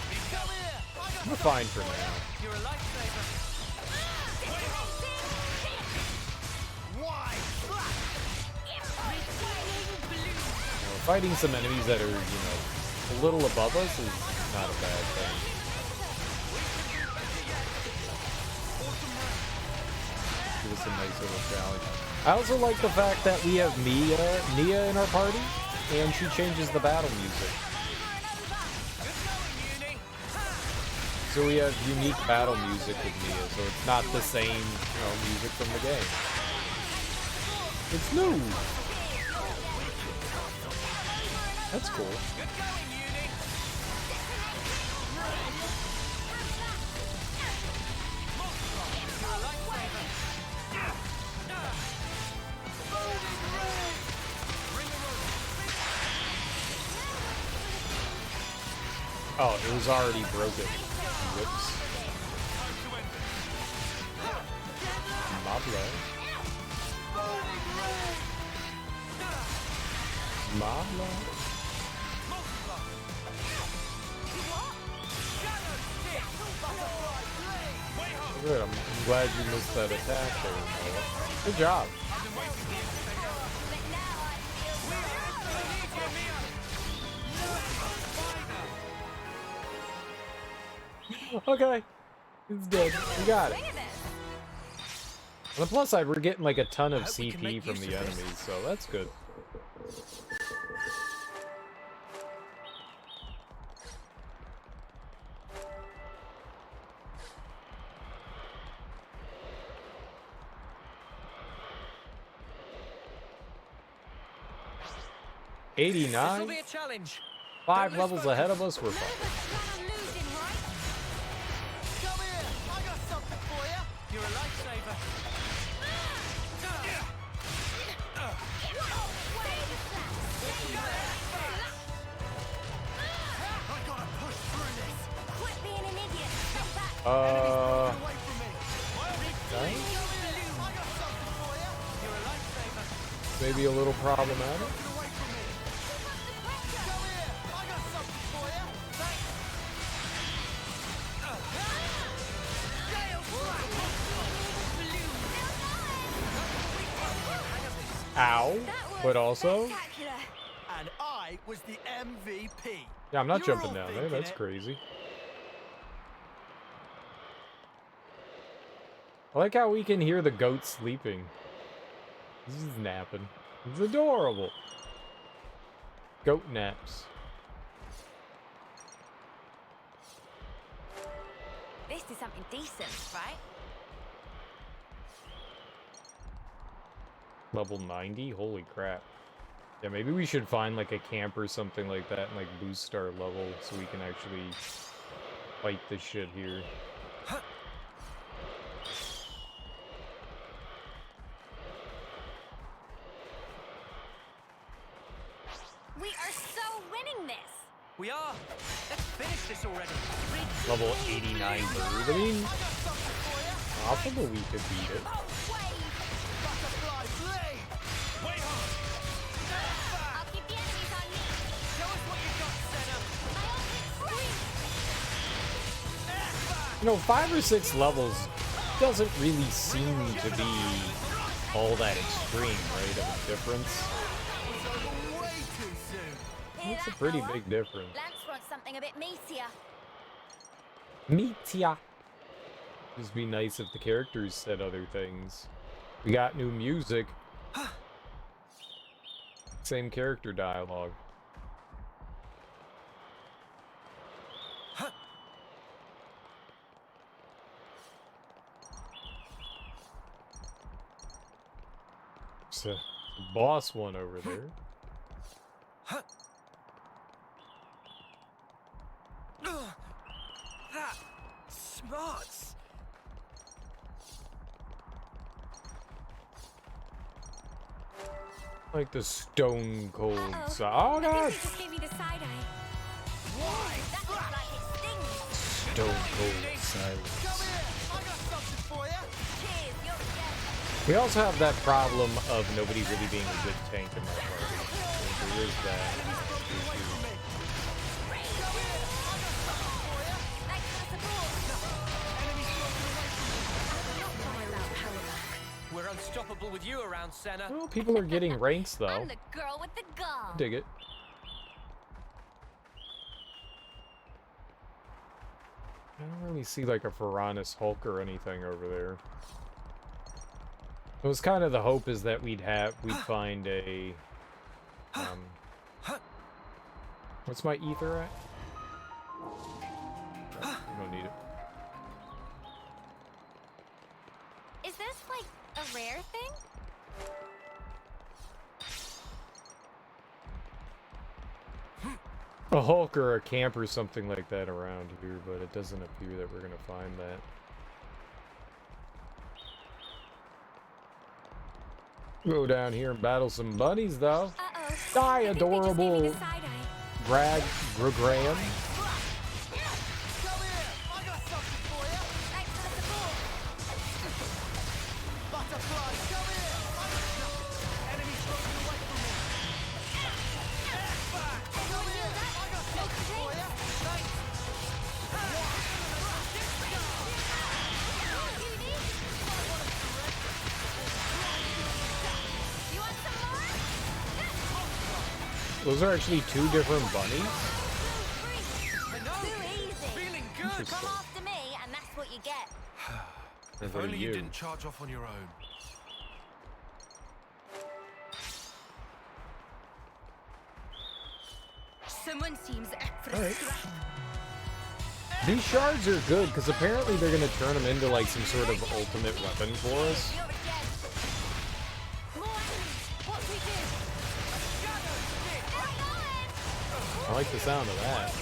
We're fine for now. You're a lifesaver. Fighting some enemies that are, you know, a little above us is not a bad thing. Give us a nice little challenge. I also like the fact that we have Nia in our party, and she changes the battle music. So we have unique battle music with Nia, so it's not the same, you know, music from the game. It's new. That's cool. Oh, it was already broken. Whoops. Mabla. Mabla. Good, I'm glad you missed that attack there, Noah. Good job. Okay. It's dead. We got it. On the plus side, we're getting like a ton of CP from the enemies, so that's good. This'll be a challenge. 5 levels ahead of us, we're fine. Come here, I got something for you. You're a lifesaver. I gotta push through this. Quit being an idiot. Step back. Maybe a little problematic. Ow, but also, And I was the MVP. yeah, I'm not You're jumping all down there. thinking That's it. crazy. I like how we can hear the goat sleeping. He's napping. It's adorable. Goat naps. This is something decent, right? Level 90? Holy crap. Yeah, maybe we should find like a camp or something like that and like boost our level so we can actually fight this shit here. We are so winning this. We are. Let's finish this already. Level 89 bird. I mean, possibly we could beat it. You know, 5 or 6 levels doesn't really seem to be all that extreme, right, of a difference. It's a pretty big difference. Lance wants something a bit meatier. Meatia. Just be nice if the characters said other things. We got new music. Same character dialogue. It's a boss one over there. Smarts. Like the stone cold side. Oh god! Just gave me the side eye. Why? That looks like it stings. Stone cold silence. Come here. I got something for you. Cheers, you're dead. We also have that problem of nobody really being a good tank in my party. There is that. We're unstoppable with you around, Senna. Well, people are getting ranks though. I'm the girl with the gun. Dig it. I don't really see like a Varanus Hulk or anything over there. It was kind of the hope is that we'd find a what's my ether at? You don't need it. Is this like a rare thing? A Hulk or a camp or something like that around here, but it doesn't appear that we're gonna find that. Go down here and battle some bunnies, though. Die, adorable Grag Grogran. Those are actually 2 different bunnies. Come after me, and that's what you get. If only you didn't charge off on your own. Someone seems up for All a right. scrap. These shards are good because apparently they're gonna turn them into like some sort of ultimate weapon for us. I like the sound of that.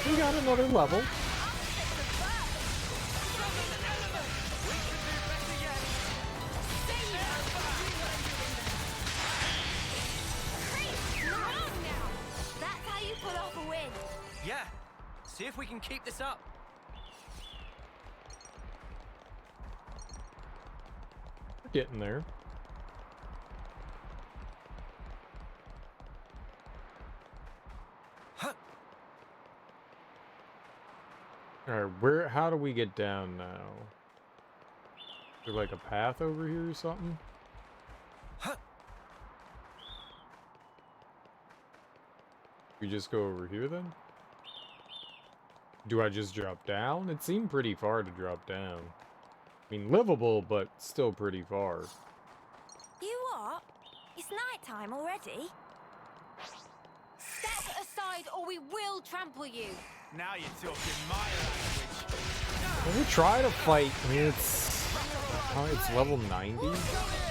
We got another level. That's how you pull off a win. Yeah. See if we can keep this up. We're getting there. Alright, how do we get down now? Is there like a path over here or something? We just go over here then? Do I just drop down? It seemed pretty far to drop down. I mean, livable, but still pretty far. You what? It's night time already. Step aside or we will trample you. Now you're talking my language. When we try to fight, I mean, it's level 90?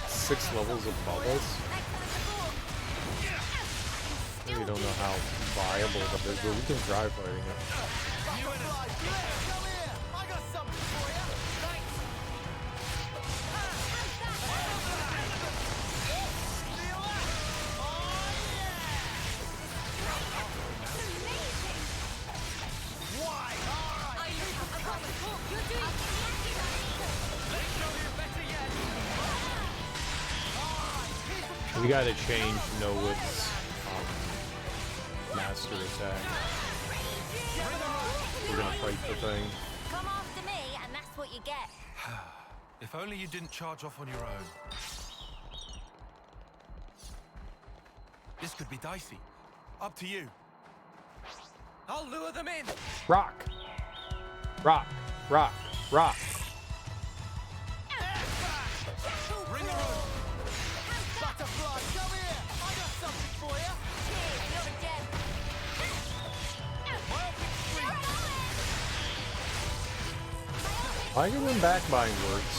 6 levels above us. I really don't know how viable that is, but we can try fighting it. We gotta change Noah's master attack. We're gonna fight the thing. Come after me, and that's what you get. If only you didn't charge off on your own. This could be dicey. Up to you. I'll lure them in. Rock! Rock! Rock! Rock! Ring the room. Butterfly, come here. I got something for you. Cheers, you're a gem. I can win back buying words.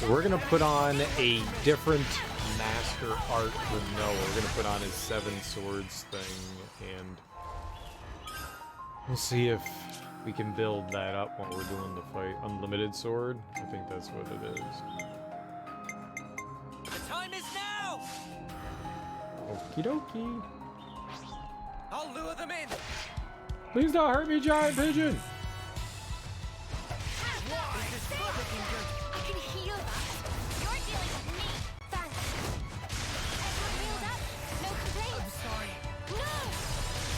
We're gonna put on a different master art with Noah. We're gonna put on his 7 swords thing, and we'll see if we can build that up while we're doing the fight. Unlimited sword? I think that's what it is. The time is now. Okie dokie. I'll lure them in. Please don't hurt me, giant pigeon! This is looking good. I can heal that. You're dealing with me. Thanks. Everyone healed up? No complaints? I'm sorry. No!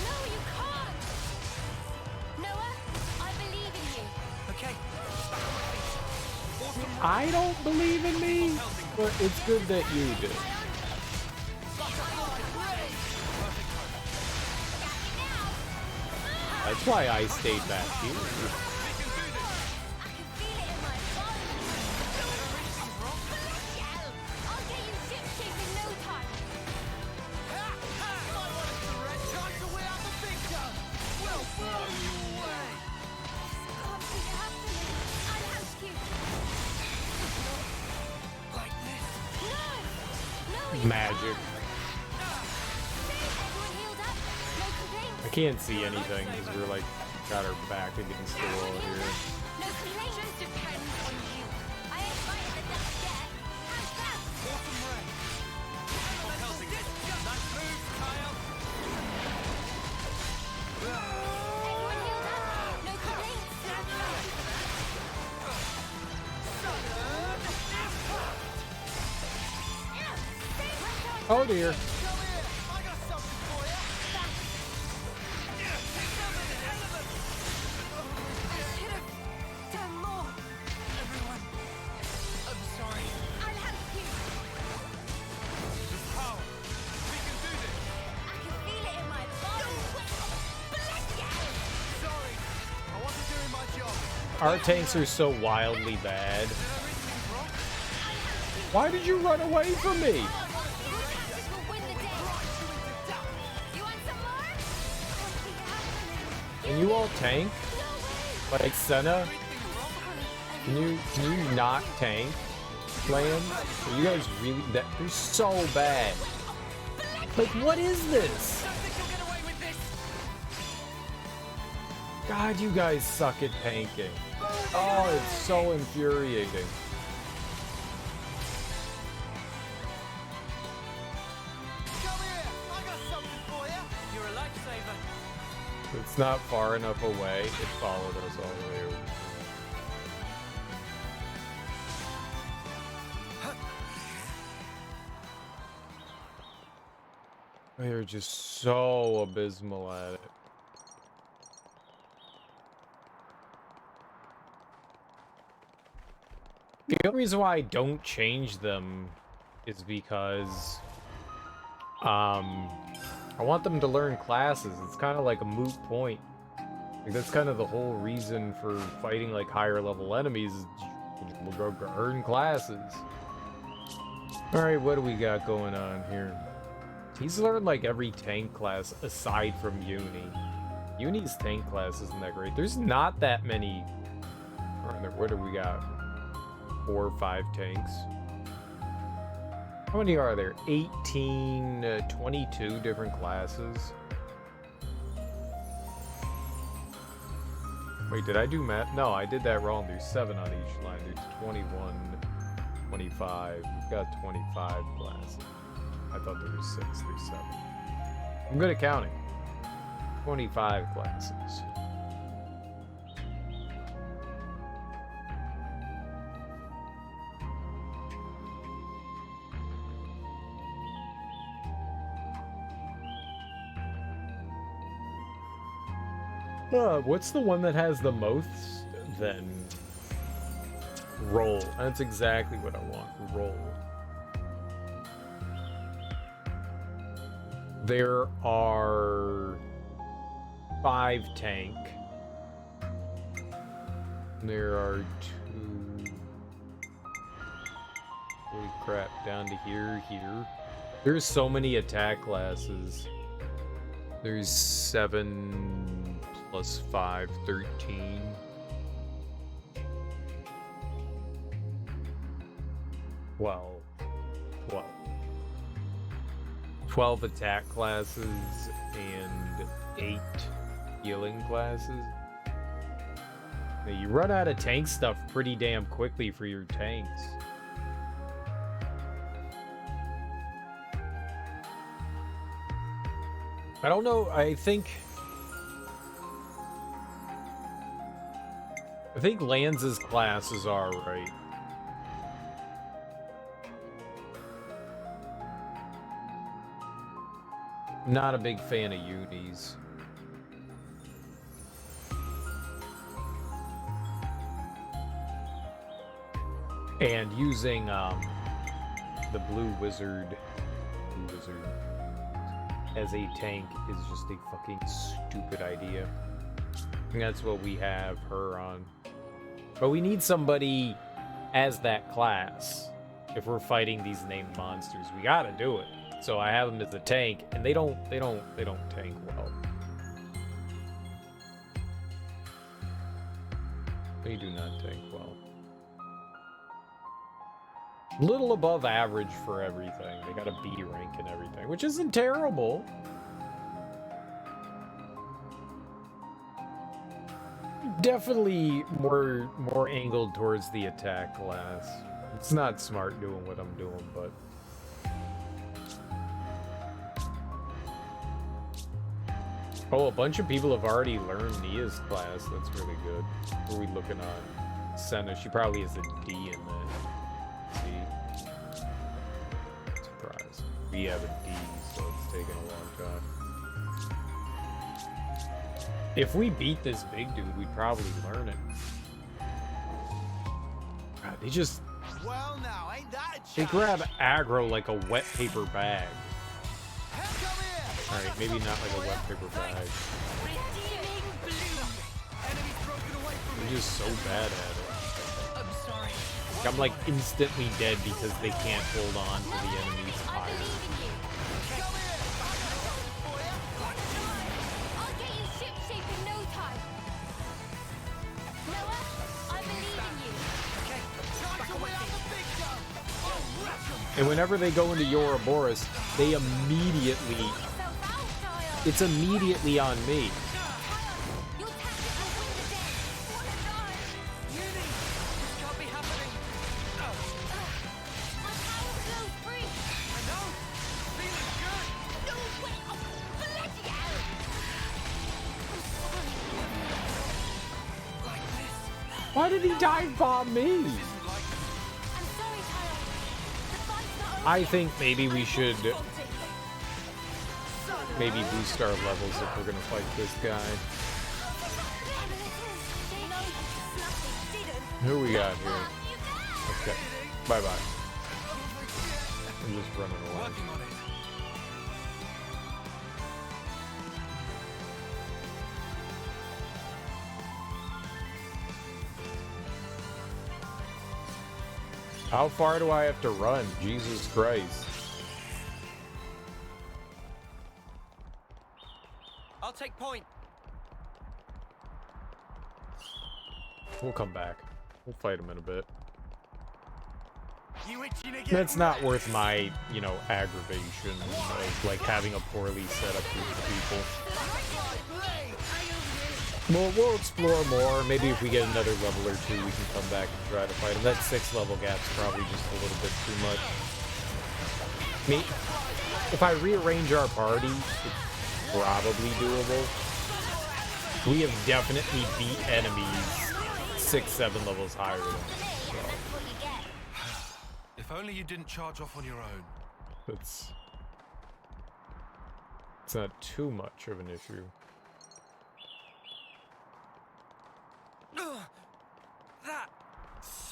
No, you can't! Noah, I believe in you. Okay. Back on my feet. Awesome. I don't believe in me, but it's good that you do. That's why I stayed back here. I can feel it in my bones. I'll get you ship-shape in no time. Time to wear out the big gun. We'll blow you away. Can't see it happening. I'll help you. Like this. No! No, you Magic. Everyone healed up? No complaints? I can't see anything because we're like got our back against the wall here. No complaints? Just depends on you. I ain't fighting the death yet. How's that? Awesome ray. Helping. Nice move, Kyle. Everyone healed up? No complaints? Oh dear. Come here. I got something for you. I should have done more. Everyone. I'm sorry. I'll help you. There's power. We can do this. I can feel it in my bones. Sorry. I wasn't doing my job. Our tanks are so wildly bad. Did I read things wrong? Why did you run away from me? This will win the day. You want some more? Can't see it happening. Can you all tank? Like Senna? Can you not tank? Land? Are you guys really that you're so bad? Like what is this? Don't think you'll get away with this. God, you guys suck at tanking. Oh, it's so infuriating. Come here. I got something for you. You're a lifesaver. It's not far enough away. It followed us all the way over. They're just so abysmal at it. The only reason why I don't change them is because I want them to learn classes. It's kind of like a moot point. Like, that's kind of the whole reason for fighting like higher level enemies is we'll go earn classes. All right, what do we got going on here? He's learned like every tank class aside from Uni. Uni's tank class isn't that great. There's not that many. What do we got? 4 or 5 tanks. How many are there? 18, 22 different classes. Wait, did I do math? No, I did that wrong. There's 7 on each line. There's 21, 25. We've got 25 classes. I thought there were 6. There's 7. I'm good at counting. 25 classes. What's the one that has the most then? Roll. That's exactly what I want. Roll. There are 5 tank. There are 2. Holy crap, down to here. There's so many attack classes. There's 7 plus 5, 13. Well, 12 attack classes and 8 healing classes. Now, you run out of tank stuff pretty damn quickly for your tanks. I don't know, I think Lanza's classes are right. Not a big fan of unis. And using the blue wizard as a tank is just a fucking stupid idea. And that's what we have her on. But we need somebody as that class if we're fighting these named monsters. We gotta do it. So I have them as a tank, and they don't tank well. They do not tank well. Little above average for everything. They got a B rank and everything, which isn't terrible. Definitely more angled towards the attack class. It's not smart doing what I'm doing, but oh, a bunch of people have already learned Nia's class. That's really good. What are we looking on? Senna, she probably has a D in that. See? Surprise. We have a D, so it's taking a long time. If we beat this big dude, we'd probably learn it. God, they just... Well, now, ain't that a they grab aggro like a wet paper bag. Alright, maybe not like a wet paper bag. They're just so bad at it. Like, I'm like instantly dead because they can't hold on to the enemy's fire. And whenever they go into Ouroboros, they immediately... It's immediately on me. Why did he dive bomb me? I think maybe we should maybe boost our levels if we're gonna fight this guy. Who we got here? Okay, bye-bye. I'm just running away. How far do I have to run? Jesus Christ. I'll take point. We'll come back. We'll fight him in a bit. You itching again? That's not worth my, you know, aggravation of like having a poorly set up group of people. We'll explore more. Maybe if we get another level or 2, we can come back and try to fight him. That 6th level gap's probably just a little bit too much. If I rearrange our party, it's probably doable. We have definitely beat enemies 6, 7 levels higher than us. So. If only you didn't charge off on your own. It's not too much of an issue.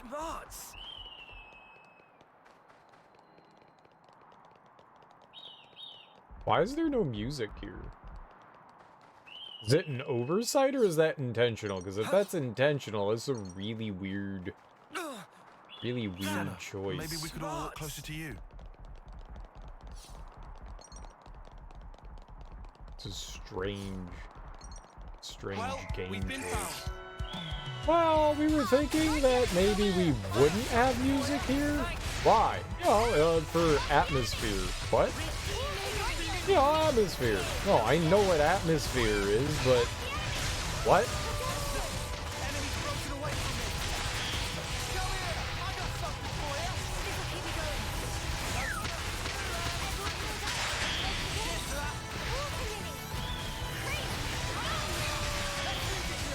smarts. Why is there no music here? Is it an oversight or is that intentional? Because if that's intentional, it's a really weird choice. Maybe we could all walk closer to you. It's a strange Well, game we've been choice. found. Well, we were thinking that maybe we wouldn't have music here. Why? You know, for atmosphere. What? You know, atmosphere. No, I know what atmosphere is, but what?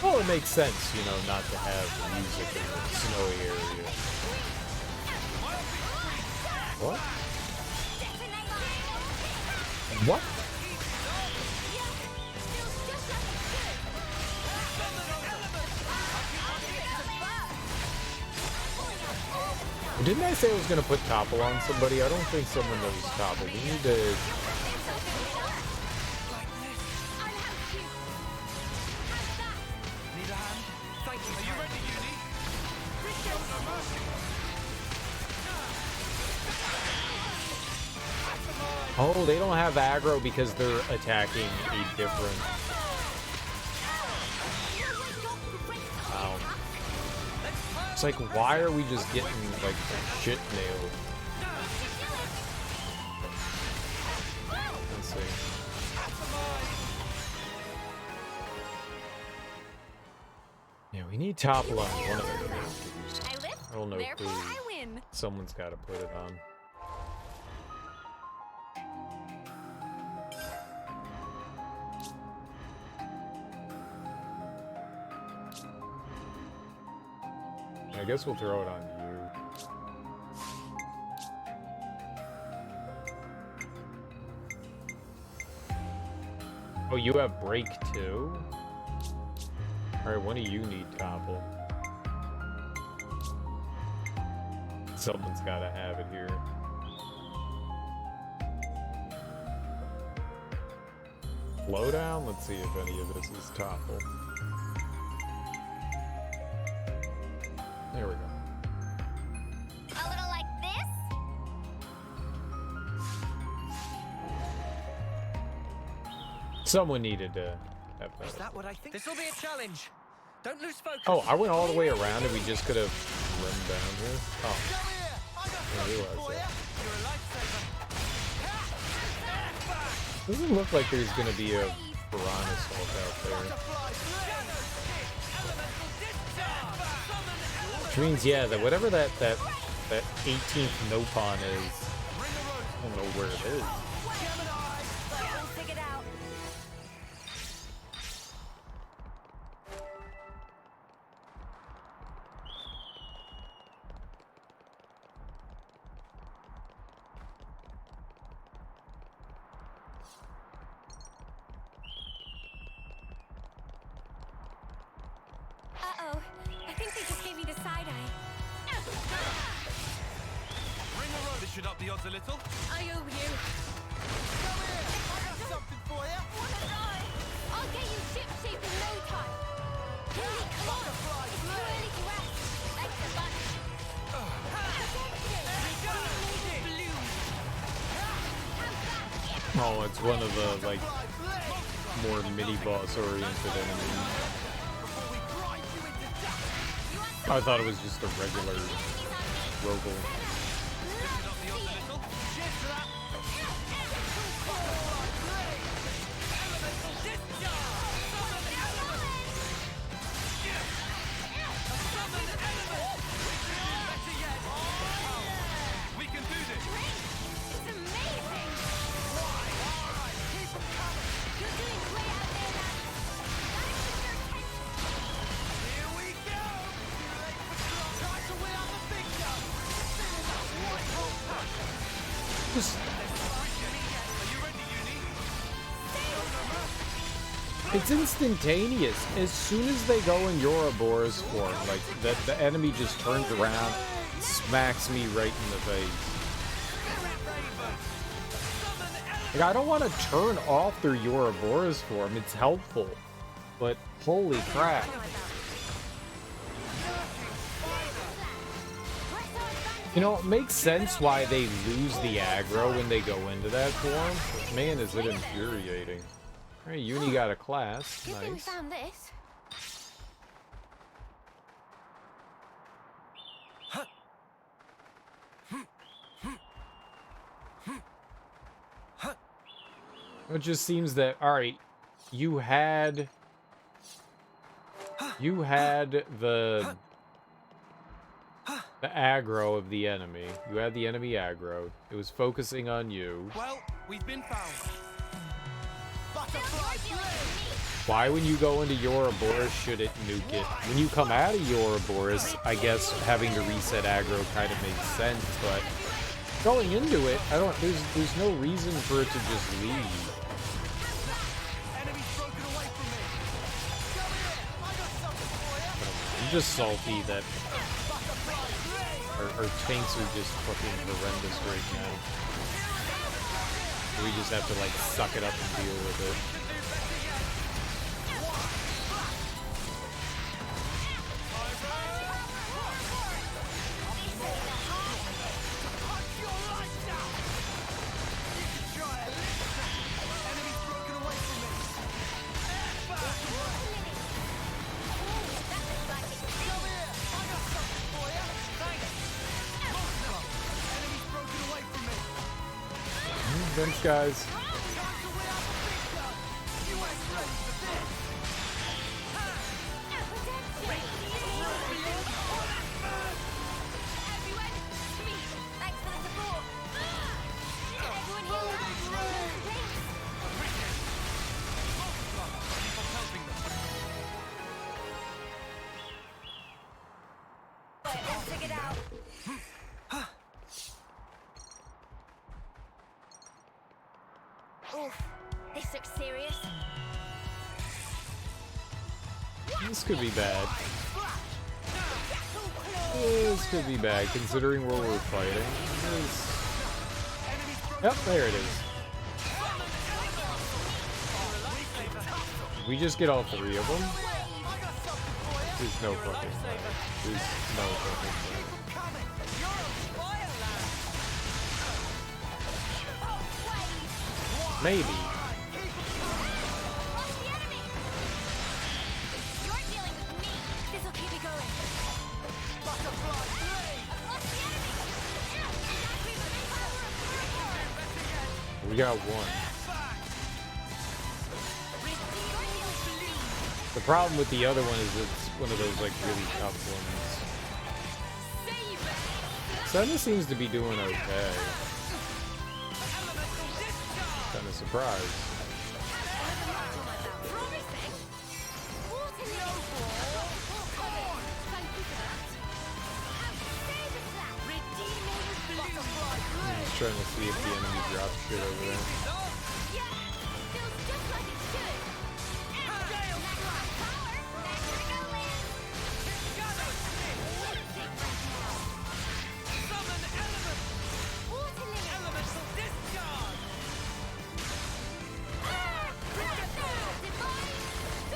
Well, it makes sense, you know, not to have music in the snowy area. What? What? Didn't I say I was going to put topple on somebody? I don't think someone knows topple. We need to... Oh, they don't have aggro because they're attacking a different... Wow. It's like, why are we just getting, like, shit nailed? Let's see. Yeah, we need topple on one of the characters. I don't know who. Someone's got to put it on. I guess we'll throw it on you. Oh, you have break too? Alright, one of you need topple. Someone's gotta have it here. Slow down? Let's see if any of this is topple. There we go. A little like this? Someone needed to have Is that what I think? This will be a challenge. Don't lose focus. Oh, I went all the way around and we just could have rimmed down here. Oh. I realized that. Doesn't look like there's gonna be a piranha salt out there. Which means, yeah, that whatever that 18th Nopon is, I don't know where it is. Uh-oh. I think they just gave me the side-eye. Ring a road. This should up the odds a little. I owe you. Come here. I got something for you. I'll get you ship-shape in no time. Hilly, come on. It's too early to rest. Thanks a bunch. Oh, it's one of the, like, more mini-boss oriented enemies. I thought it was just a regular Rogel. We can do this. It's amazing. You're doing great out there, lads. Here we go. Try to win on the big gun. Just... Are you ready, Uni? It's instantaneous. As soon as they go in Ouroboros form, like the enemy just turns around, smacks me right in the face. Like, I don't want to turn off their Ouroboros form. It's helpful, but holy crap. You know, it makes sense why they lose the aggro when they go into that form. But man, is it infuriating. Alright, Uni got a class. Good thing we Nice. found this. It just seems that, alright, you had the aggro of the enemy. You had the enemy aggro. It was focusing on you. Well, we've been found. Why, when you go into Ouroboros, should it nuke it? When you come out of Ouroboros, I guess having to reset aggro kind of makes sense, but going into it, there's no reason for it to just leave. I'm just salty that our tanks are just fucking horrendous right now. We just have to like suck it up and deal with it. Thanks, guys. This looks serious. This could be bad. This could be bad, considering where we're fighting. Yep, there it is. We just get all three of them? There's no fucking way. There's no fucking way. Maybe. We got one. The problem with the other one is it's one of those like really tough ones. Senna seems to be doing okay. Kind of surprised. I'm just trying to see if the enemy drops shit over there.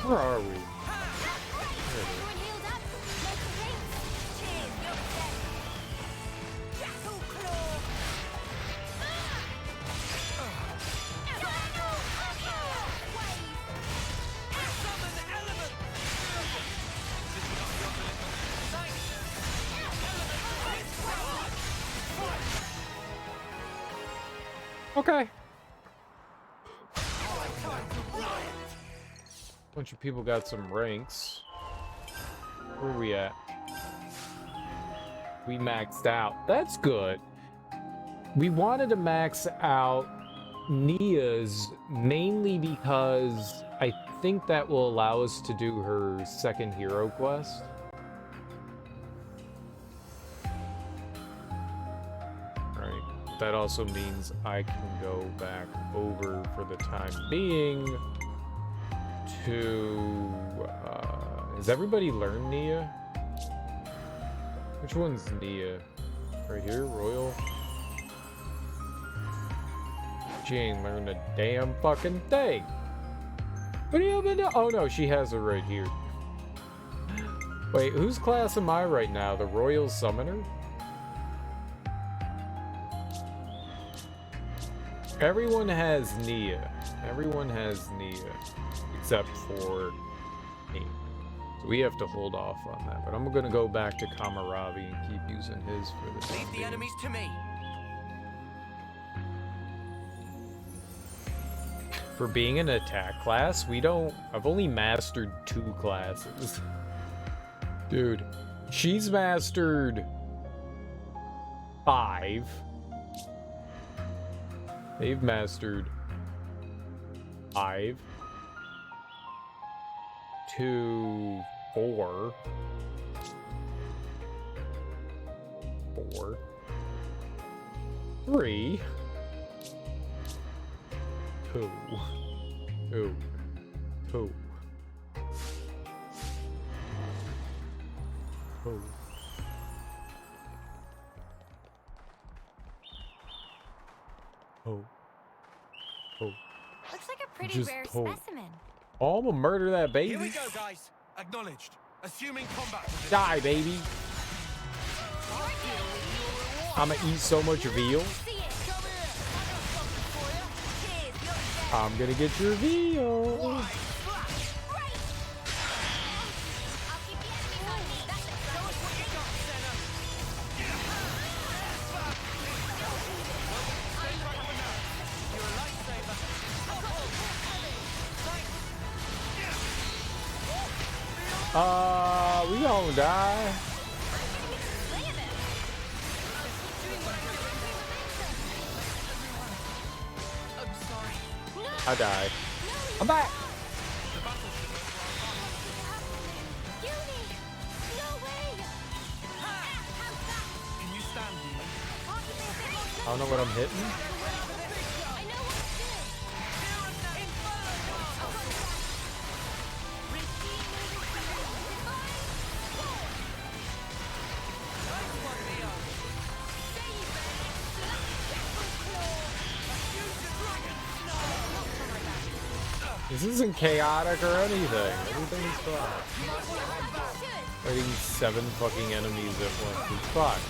Where are we? There it is. Okay. Bunch of people got some ranks. Where are we at? We maxed out. That's good. We wanted to max out Nia's mainly because I think that will allow us to do her second hero quest. Right. That also means I can go back over for the time being to... has everybody learned Nia? Which one's Nia? Right here, Royal? She ain't learned a damn fucking thing. What do you been doing? Oh no, she has it right here. Wait, whose class am I right now? The Royal Summoner? Everyone has Nia. Everyone has Nia. Except for me. So we have to hold off on that. But I'm gonna go back to Kamaravi and keep using his for this. Leave the enemies to me. For being an attack class, we don't... I've only mastered 2 classes. Dude, she's mastered 5. They've mastered 5. 2, 4. 4. 3. 2. 2. 2. 2. Oh. Oh. Looks like a pretty Just rare oh. specimen. Oh, I'm gonna murder that baby. Here we go, guys. Acknowledged. Assuming combat. Die, baby. I'm gonna eat so much veal. I'm gonna get your veal. We gonna die. I died. I'm back. I don't know what I'm hitting. This isn't chaotic or anything. Everything's fine. Fighting 7 fucking enemies at once is fine.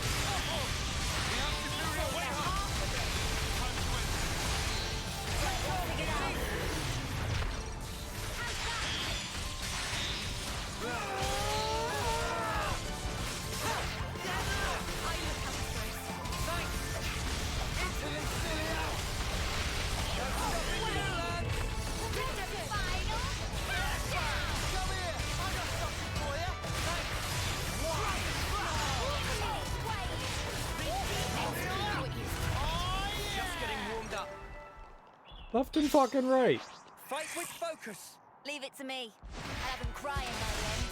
Left and fucking right. Fight with focus. Leave it to me. I'll have them crying by the end.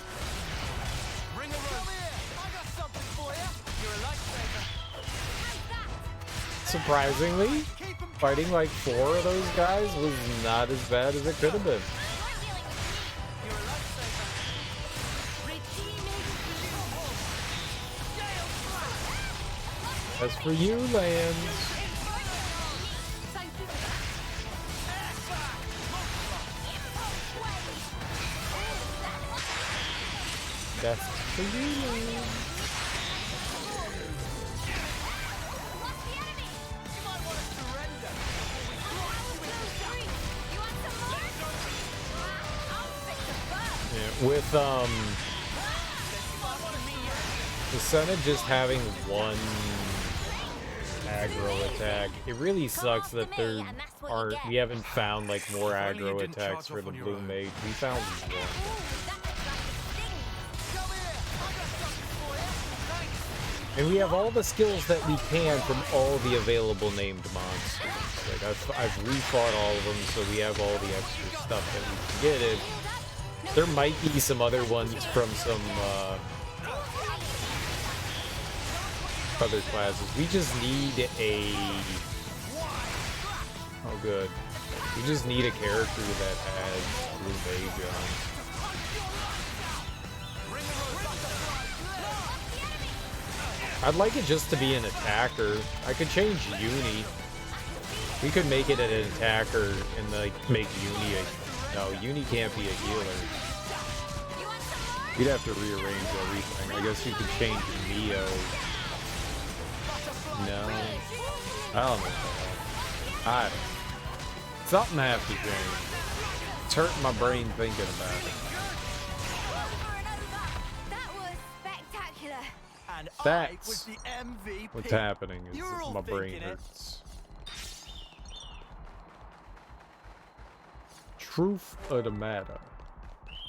Ring a rope. Come here. I got something for you. You're a lifesaver. Surprisingly, fighting like 4 of those guys was not as bad as it could have been. As for you, Lands. That's for you, Lands. Yeah, with the Senate just having 1 aggro attack, it really sucks that there aren't. We haven't found like more aggro attacks for the blue mage. We found 1. And we have all the skills that we can from all the available named monsters. Like I've refought all of them, so we have all the extra stuff that we can get in. There might be some other ones from some other classes. We just need a... Oh, good. We just need a character that has blue mage on. I'd like it just to be an attacker. I could change Uni. We could make it an attacker and like make Uni a... No, Uni can't be a healer. You'd have to rearrange everything. I guess you could change Neo. No. I don't know. Something has to change. It's hurting my brain thinking about it. That was spectacular. And That's I was the MVP. what's happening is You're all my brain thinking it. hurts. Truth of the matter.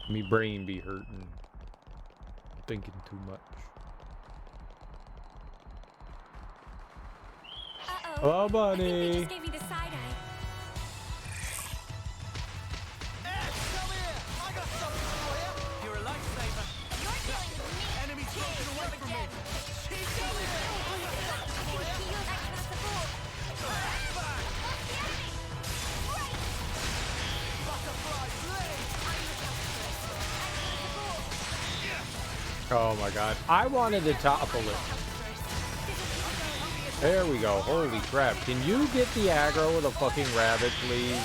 Me brain be hurting. Thinking too much. Uh-oh. Oh, buddy. I think they just gave you the side eye. Ed, come here. I got something for you. You're a lifesaver. You're dealing with me. Enemy's broken away from me. She's coming here. Oh my god. I wanted to topple it. There we go. Holy crap. Can you get the aggro with a fucking rabbit, please?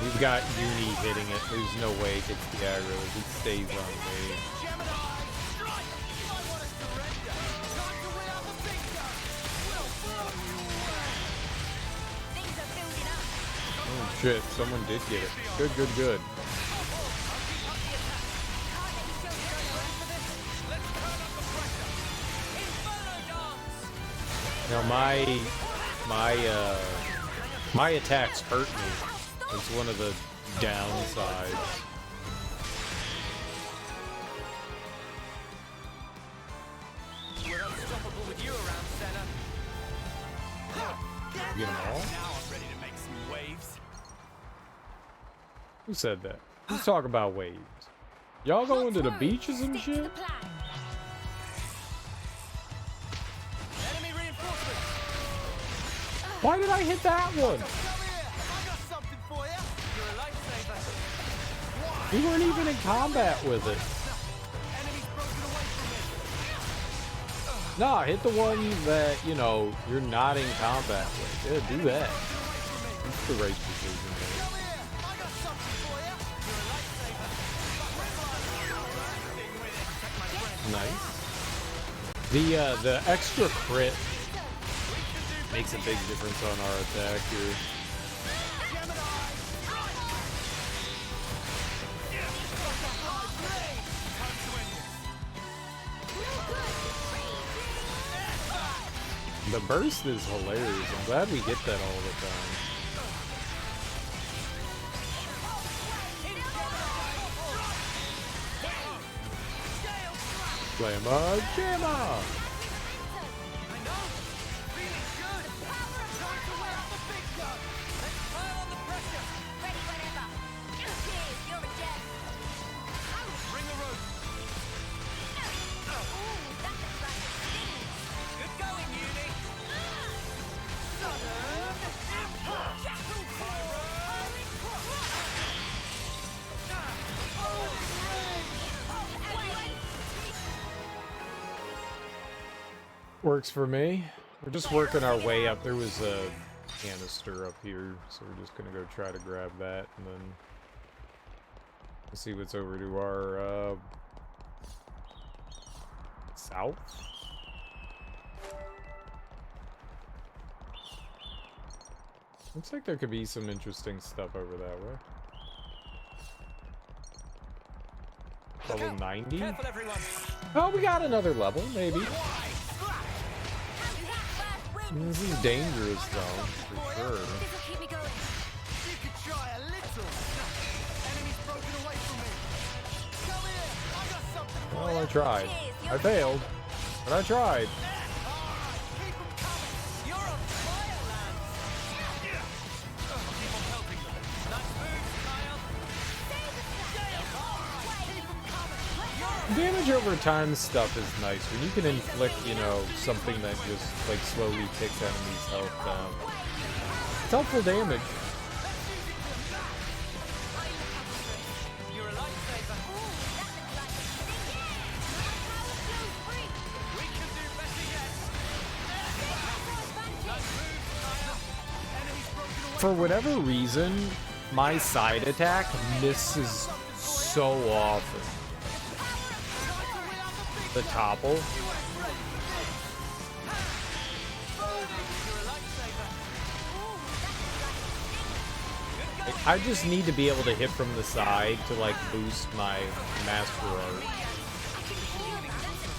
We've got Uni hitting it. There's no way it gets the aggro. It stays on me. Oh shit, someone did get it. Good, good, good. Now my attacks hurt me. It's one of the downsides. We're unstoppable with you around, Senna. You get them all? Now I'm ready to make some waves. Who said that? Who's talking about waves? Y'all going to the beaches and shit? Enemy reinforcements. Why did I hit that one? Come here. I got something for you. You're a lifesaver. We weren't even in combat with it. Enemy's broken away from me. Nah, hit the one that, you know, you're not in combat with. Yeah, do that. That's the right decision there. Come here. I got something for you. You're a lifesaver. Nice. The extra crit makes a big difference on our attack here. The burst is hilarious. I'm glad we get that all the time. Slammer Jammer! Works for me. We're just working our way up. There was a canister up here, so we're just gonna go try to grab that and then see what's over to our south. Looks like there could be some interesting stuff over that way. Level 90? Careful, everyone. Oh, we got another level, maybe. This is dangerous, though, for sure. You could try a little. Enemy's broken away from me. Come here. I got something for Well, you. I tried. I failed, but I tried. Keep them coming. You're on fire, lads. Keep on helping them. Nice move, Kyle. Keep them coming. Damage over time stuff is nice when you can inflict, you know, something that just like slowly takes enemies' health down. It's helpful damage. For whatever reason, my side attack misses so often. The topple. I just need to be able to hit from the side to like boost my master art.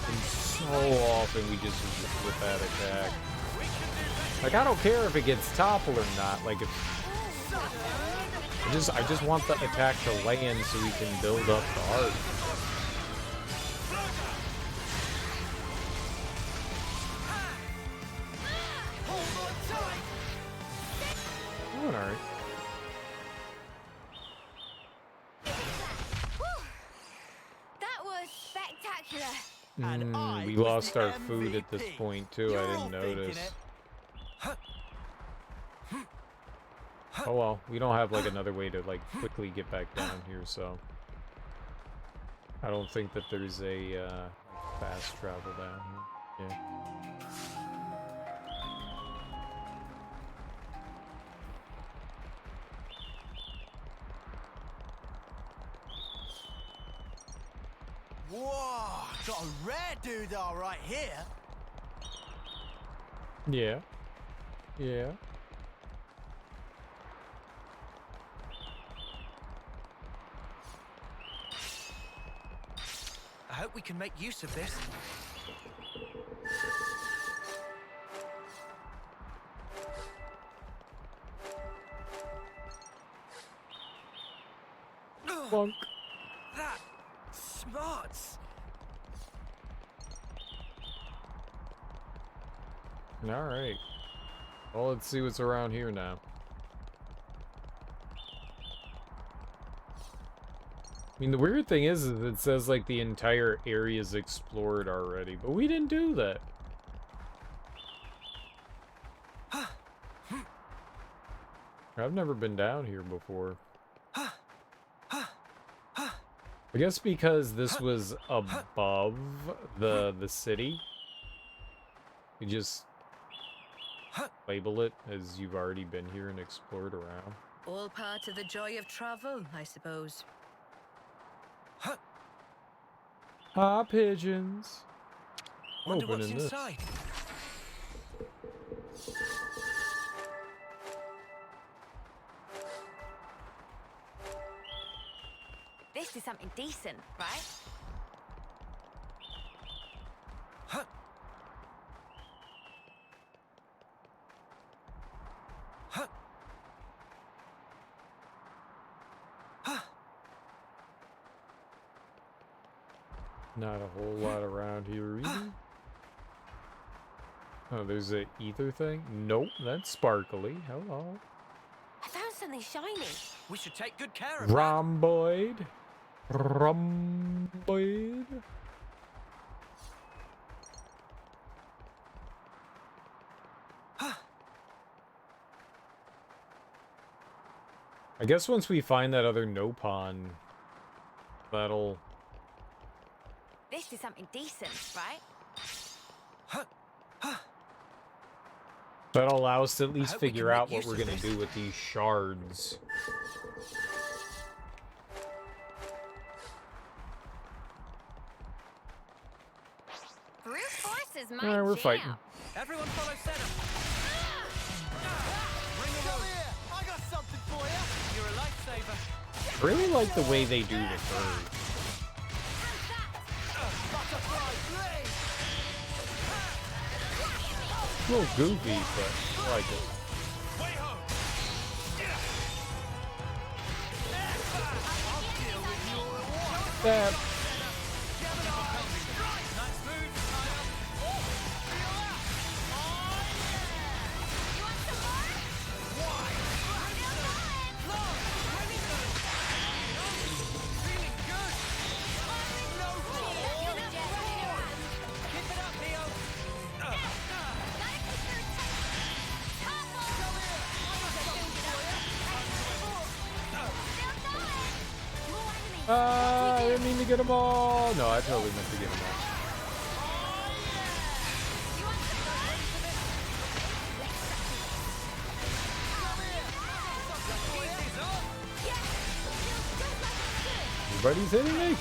And so often we just with that attack. Like I don't care if it gets toppled or not. Like if I just want the attack to land so we can build up the art. Oh, alright. That was spectacular. We lost our food at this point too. I didn't notice. Oh well, we don't have like another way to like quickly get back down here, so I don't think that there's a fast travel down here. Yeah. Whoa, got a rare doodah right here. Yeah. Yeah. I hope we can make use of this. Bonk. That smarts. All right. Well, let's see what's around here now. I mean, the weird thing is it says like the entire area is explored already, but we didn't do that. I've never been down here before. I guess because this was above the city, you just label it as you've already been here and explored around. All part of the joy of travel, I suppose. Ah, pigeons. Wonder what's Opening this. inside. This is something decent, right? Not a whole lot around here either. Oh, there's a ether thing? Nope, that's sparkly. Hello. I found something shiny. We should take good care of it. Rhomboid. Rhomboid. I guess once we find that other Nopon, that'll... This is something decent, right? That'll allow us to at least figure out what we're gonna do with these shards. Brute force is my Alright, we're jam. fighting. Everyone follow center. Bring it on here. I got something for you. You're a lifesaver. I really like the way they do the bird. Butterfly blade. A little goofy, but I like it. Way home. That. I didn't mean to get them all. No, I totally meant to get them all. Everybody's hitting me.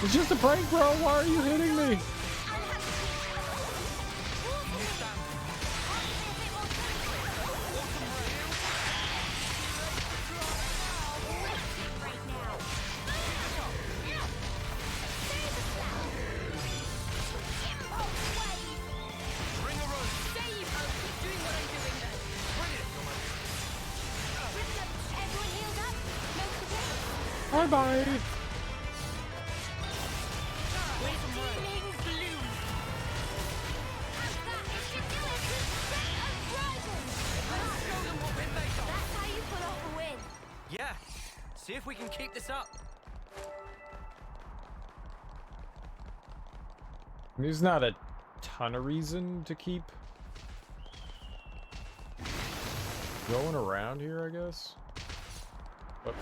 It's just a prank, bro. Why are you hitting me? Bye-bye. Yeah, see if we can keep this up. There's not a ton of reason to keep going around here, I guess. But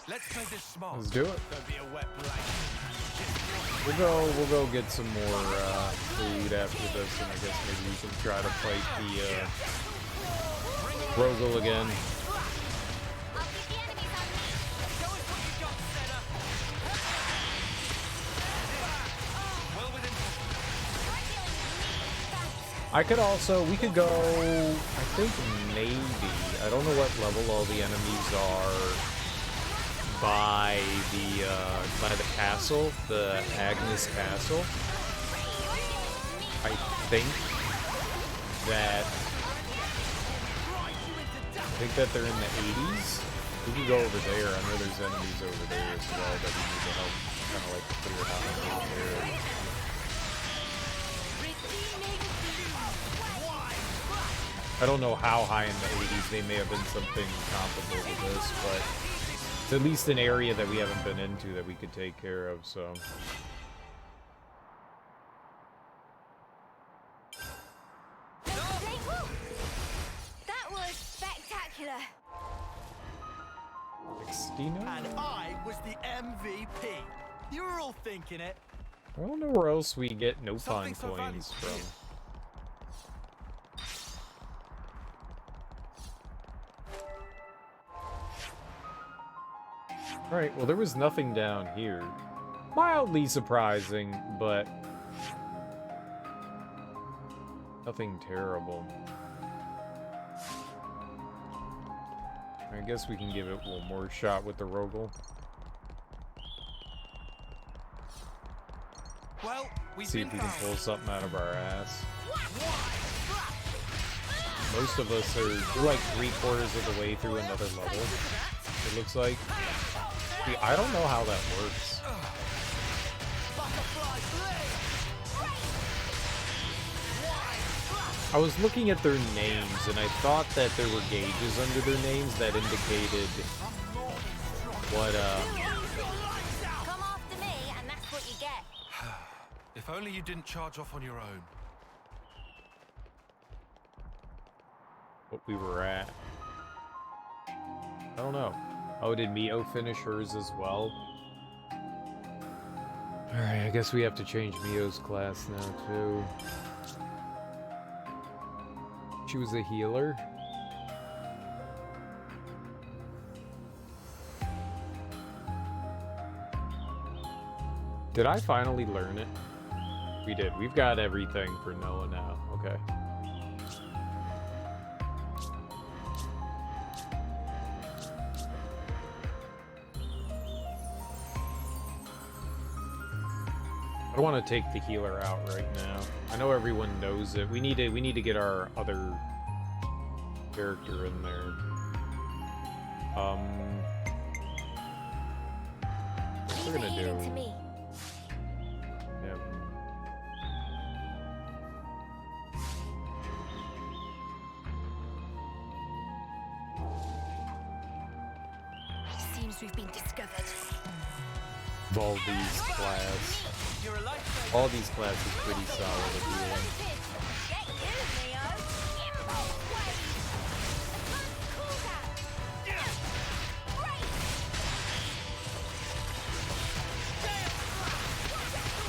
Let's play this smart. let's do it. Don't be a wet blanket. We'll go get some more food after this, and I guess maybe we can try to fight the Rogel again. I could also, we could go, I think maybe, I don't know what level all the enemies are by the castle, the Agnes Castle. I think that they're in the 80s. We can go over there. I know there's enemies over there as well that we need to help kind of like clear out over there. I don't know how high in the 80s. They may have been something comparable to this, but it's at least an area that we haven't been into that we could take care of, so. That was spectacular. Xeno? And I was the MVP. You were all thinking it. I don't know where else we get no Something fun so coins from. valuable. Alright, well there was nothing down here. Mildly surprising, but nothing terrible. I guess we can give it one more shot with the Rogel. Well, See if we can pull something out of our ass. Most of us are, we're like 3/4 of the way through another level, it looks like. See, I don't know how that works. I was looking at their names, and I thought that there were gauges under their names that indicated what, Come after me, and that's what you get. If only you didn't charge off on your own. what we were at. I don't know. Oh, did Mio finish hers as well? Alright, I guess we have to change Mio's class now, too. She was a healer. Did I finally learn it? We did. We've got everything for Noah now. Okay. I don't want to take the healer out right now. I know everyone knows it. We need to get our other character in there. What we're gonna do? Yep. Seems we've been discovered. Baldi's class. All these classes pretty solid at healing.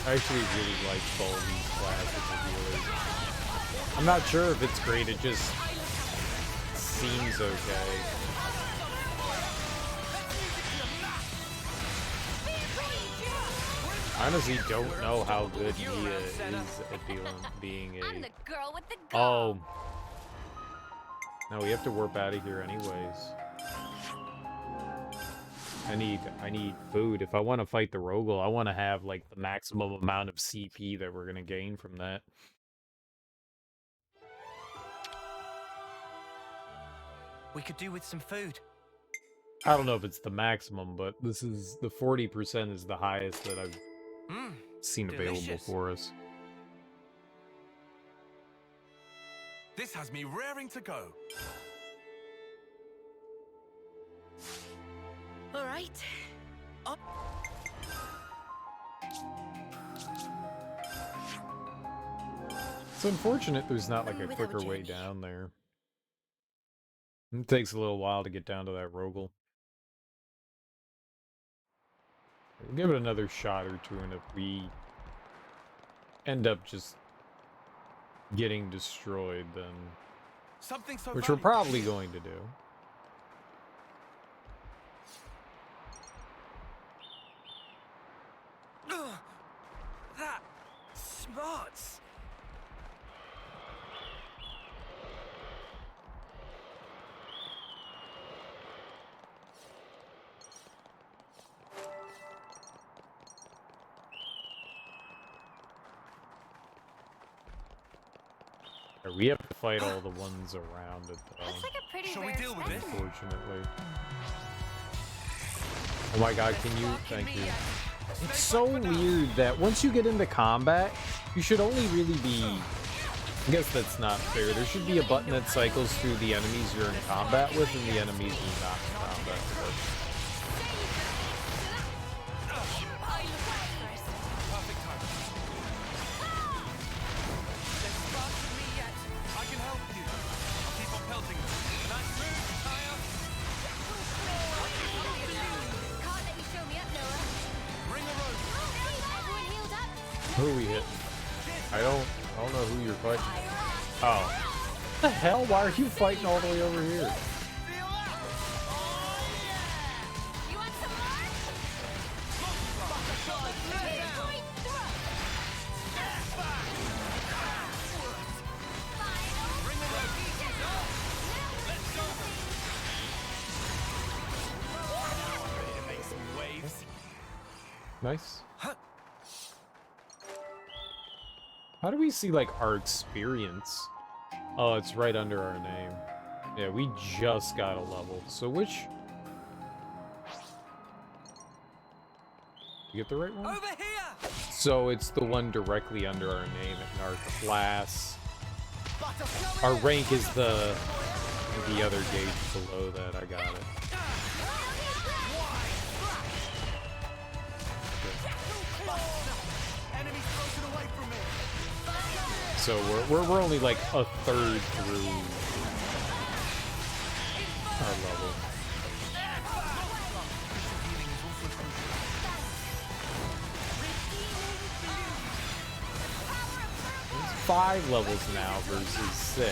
I actually really like Baldi's class as a healer. I'm not sure if it's great, it just seems okay. I honestly don't know how good Mia is at being a... I'm the girl with the Oh. No, we have to warp out of here anyways. I need food. If I want to fight the Rogel, I want to have like the maximum amount of CP that we're gonna gain from that. We could do with some food. I don't know if it's the maximum, but this is the 40% is the highest that I've seen available delicious. for us. This has me raring to go. All right. It's unfortunate there's not like a With our quicker way journey. down there. It takes a little while to get down to that Rogel. We'll give it another shot or two, and if we end up just getting destroyed, then... Something so Which we're valuable. probably going to do. That smarts. We have to fight all the ones around it, though. Looks like a pretty Shall we rare deal with this? specimen. Unfortunately. Oh my god, can you? Thank you. It's so weird that once you get into combat, you should only really be... I guess that's not fair. There should be a button that cycles through the enemies you're in combat with and the enemies you're not in combat with. Perfect timing. There's sparks in me yet. I can help you. I'll keep on pelting them. Nice move, Kyle. Can't let you show me up, Noah. Bring a rope. Everyone healed up? Who are we hitting? I don't know who you're fighting. Oh. What the hell? Why are you fighting all the way over here? You want some more? Pinpoint throw. Bring the rope. Let's go. Ready to make some waves? Nice. How do we see, like, our experience? Oh, it's right under our name. Yeah, we just got a level. So which... You get the right one? Over here. So it's the one directly under our name and our class. Our rank is the other gauge below that. I got it. Enemies broken away from me. So we're only like a third through our level. It's 5 levels now versus 6.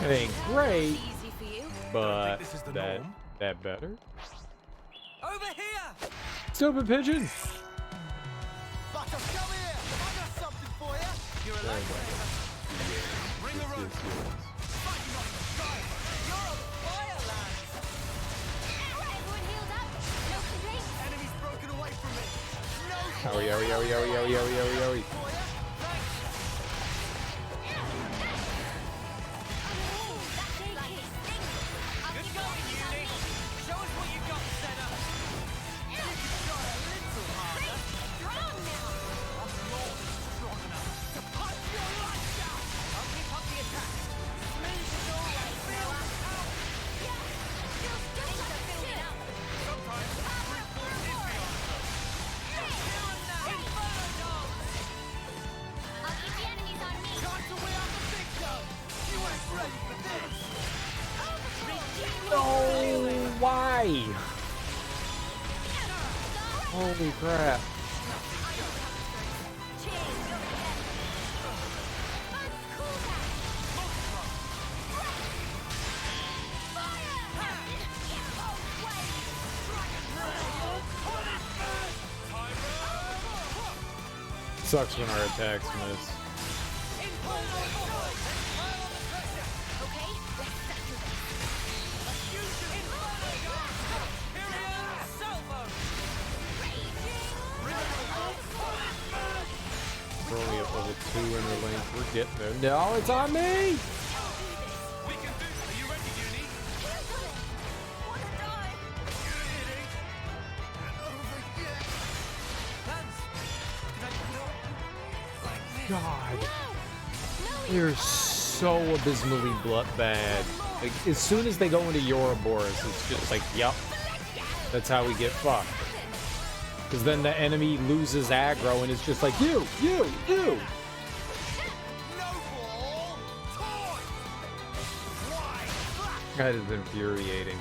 It ain't great, Easy for you. but this is the that norm. better. Over here. Stupid pigeon. Butter, come here. I got something for you. You're a lightweight. Bring a rope. Fighting off the sky. You're on fire, lads. Everyone healed up? No complaints? Enemies broken away from me. No Owie, owie, owie, owie, owie, owie, owie, owie. for you. Thanks. I'll Good keep going, going. Uni. Show us what you got set up. Strong now. Strong enough to punch your lights out. I'll keep up the attack. Smooth as always, Noah. Yeah, still like a building up. Sometimes Power of Crumbles. I'll keep the enemies on me. time to weigh out the big gun. You ain't ready for this. No, why? Holy crap. Sucks when our attacks miss. We're only at level 2 in the lane. We're getting there. No, it's on me! God. They're so abysmally bad. Like, as soon as they go into Ouroboros, it's just like, yup. That's how we get fucked. Because then the enemy loses aggro and it's just like, you! That is infuriating.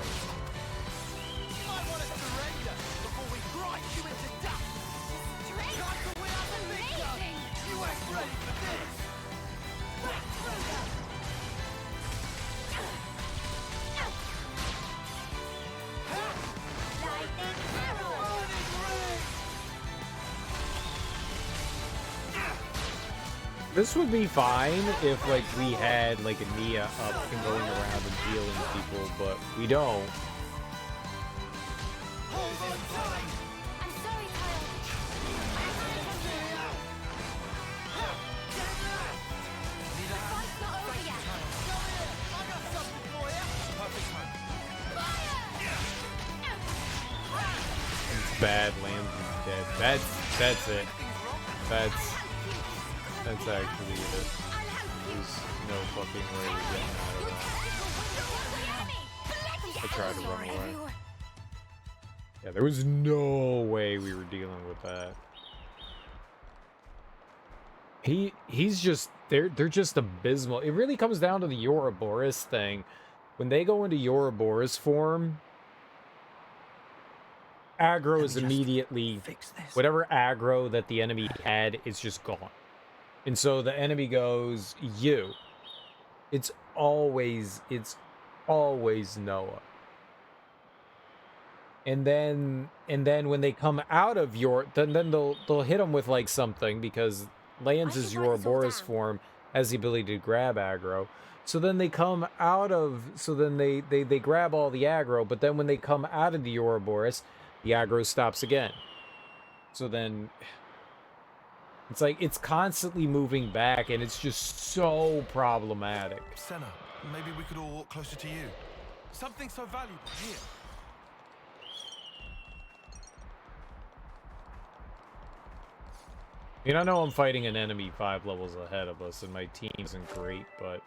This would be fine if, like, we had, like, a Nia up and going around and healing people, but we don't. It's bad, Lamb's dead. That's it. That's actually it. There's no fucking way we're getting out of that. I tried to run away. Yeah, there was no way we were dealing with that. He's just they're just abysmal. It really comes down to the Ouroboros thing. When they go into Ouroboros form, aggro is immediately whatever aggro that the enemy had is just gone. And so the enemy goes, you. It's always Noah. And then when they come out of then they'll hit them with like something because Lance' Ouroboros form has the ability to grab aggro. So then they come out of they grab all the aggro, but then when they come out of the Ouroboros, the aggro stops again. So then it's like it's constantly moving back, and it's just so problematic. Senna, maybe we could all walk closer to you. Something so valuable here. I mean, I know I'm fighting an enemy 5 levels ahead of us, and my team isn't great, but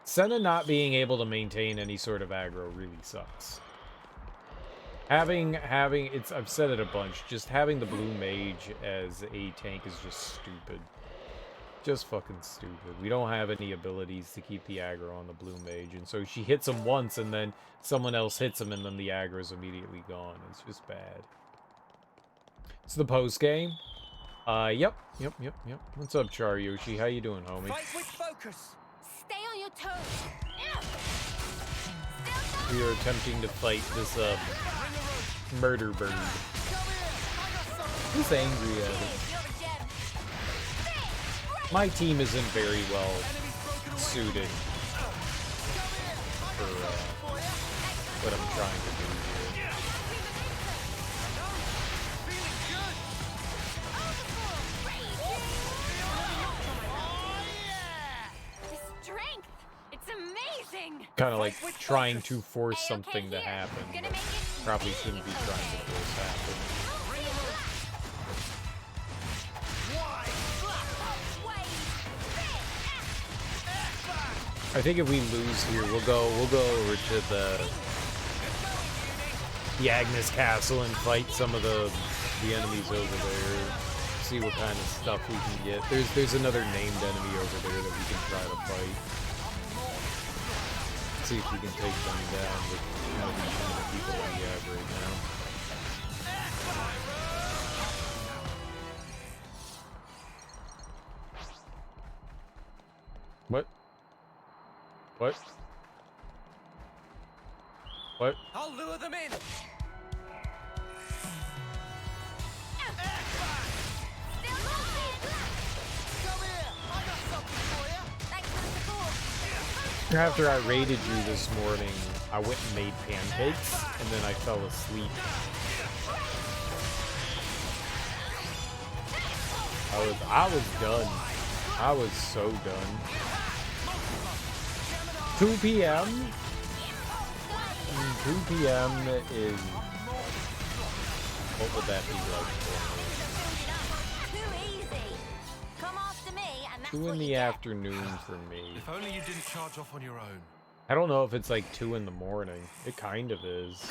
Senna not being able to maintain any sort of aggro really sucks. Having I've said it a bunch, just having the blue mage as a tank is just stupid. Just fucking stupid. We don't have any abilities to keep the aggro on the blue mage, and so she hits him once and then someone else hits him and then the aggro is immediately gone. It's just bad. It's the post game. Yep. What's up, Char Yoshi? How you doing, homie? Fight with focus. Stay on your toes. We are attempting to fight this murder bird. Who's angry at it? My team isn't very well suited for what I'm trying to do here. The strength! It's amazing! Kind of like trying to force something to happen. Probably shouldn't be trying to force happen. I think if we lose here, we'll go over to the Agnes Castle and fight some of the enemies over there. See what kind of stuff we can get. There's another named enemy over there that we can try to fight. See if we can take them down with the people that we have right now. What? I'll lure them in. After I raided you this morning, I went and made pancakes, and then I fell asleep. I was done. I was so done. 2 p.m. 2 p.m. is... What would that be like for me? 2 in the afternoon for me. If only you didn't charge off on your own. I don't know if it's like 2 in the morning. It kind of is.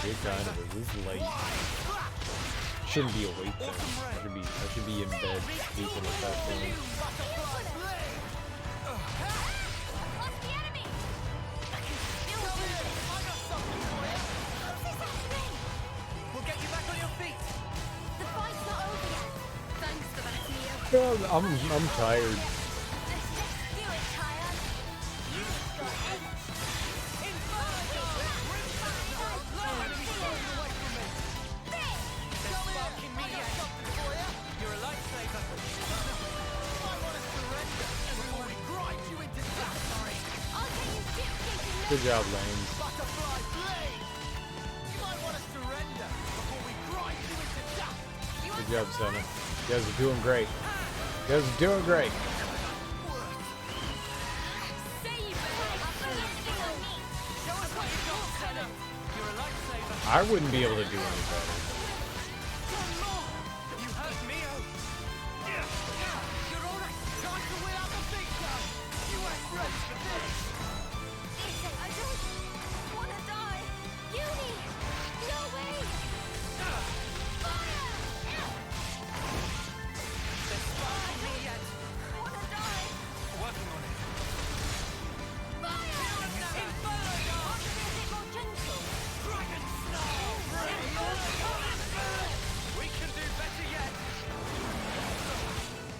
It kind of is. This is late. Shouldn't be awake then. I should be in bed sleeping at that point. I'm tired. Good job, Lane. Good job, Senna. You guys are doing great. You guys are doing great. I wouldn't be able to do any better.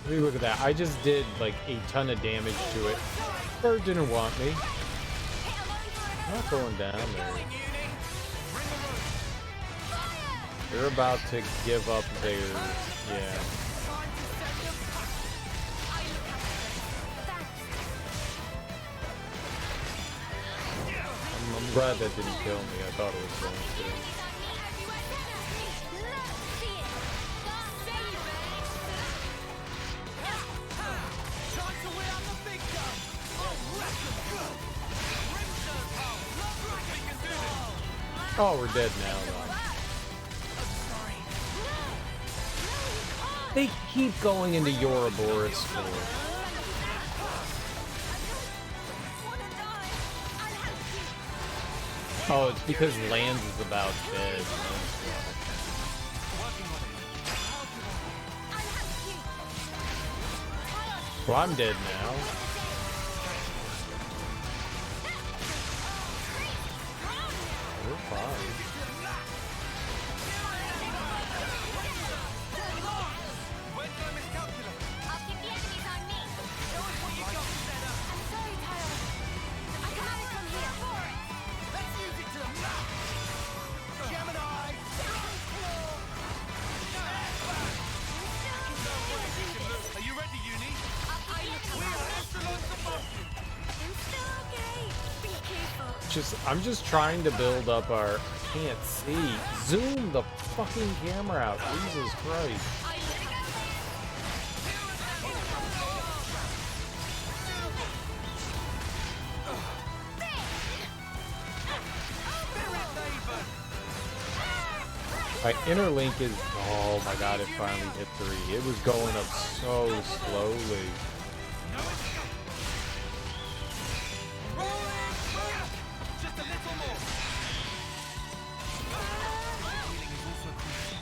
Look at that. I just did like a ton of damage to it. Bird didn't want me. I'm not going down there. They're about to give up their... Yeah. I'm glad that didn't kill me. I thought it was going to. Oh, we're dead now, though. They keep going into Ouroboros for it. Oh, it's because Lands is about dead. Well, I'm dead now. We're fine. I'm just trying to build up our... I can't see. Zoom the fucking camera out. Jesus Christ. My interlink is... Oh my god, it finally hit 3. It was going up so slowly.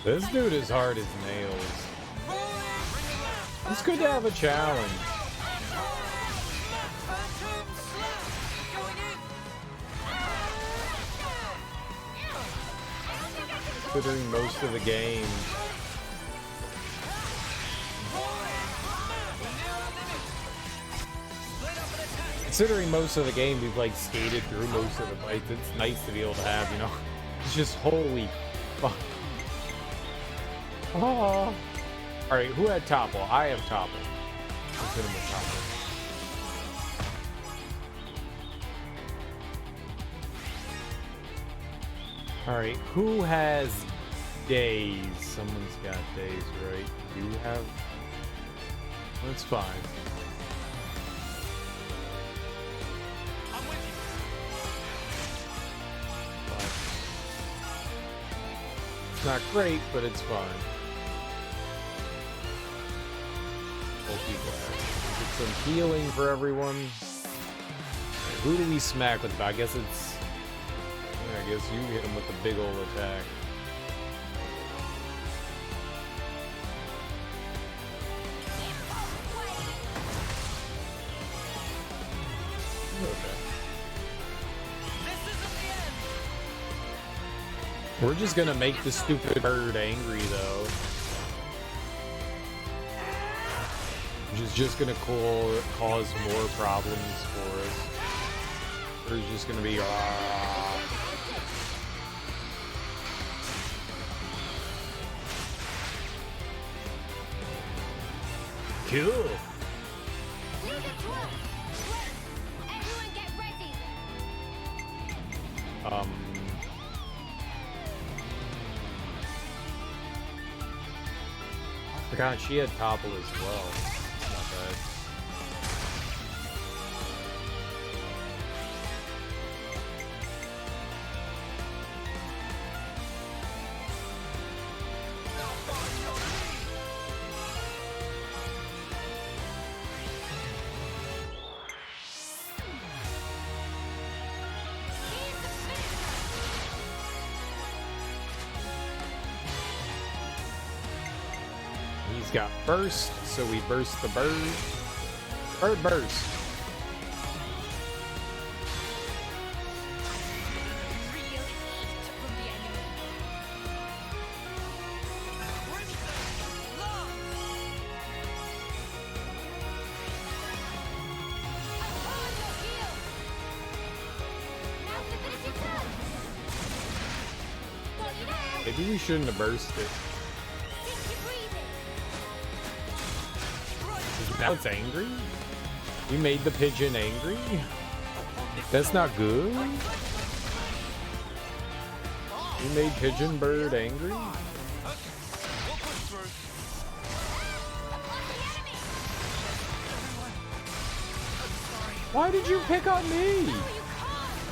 This dude is hard as nails. It's good to have a challenge. Considering most of the game. Considering most of the game we've like skated through most of the fights, it's nice to be able to have, you know. It's just holy fuck. Oh. Alright, who had topple? I have topple. Let's hit him with chopper. Alright, who has days? Someone's got days, right? You have? That's fine. I'm with you. It's not great, but it's fine. We'll keep that. Get some healing for everyone. Right, who do we smack with? I guess it's... I guess you hit him with the big ol' attack. Okay. We're just gonna make the stupid bird angry, though. Which is just gonna cause more problems for us. There's just gonna be cool. Leave it to us. Wait. Everyone get ready. Forgot she had topple as well. Not bad. He's got burst, so we burst the bird. Bird burst. Maybe we shouldn't have bursted. Now it's angry? You made the pigeon angry? That's not good? You made pigeon bird angry? Why did you pick on me?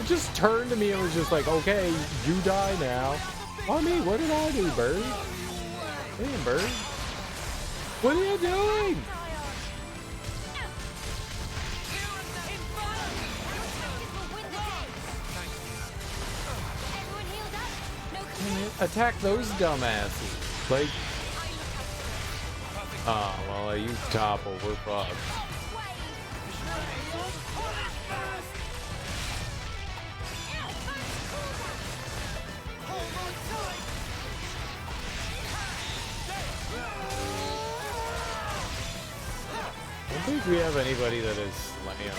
It just turned to me and was just like, okay, you die now. Why me? What did I do, bird? Hey, bird. What are you doing? Attack those dumbasses. Like, oh, well, you topple, we're fucked. I don't think we have anybody that is slam.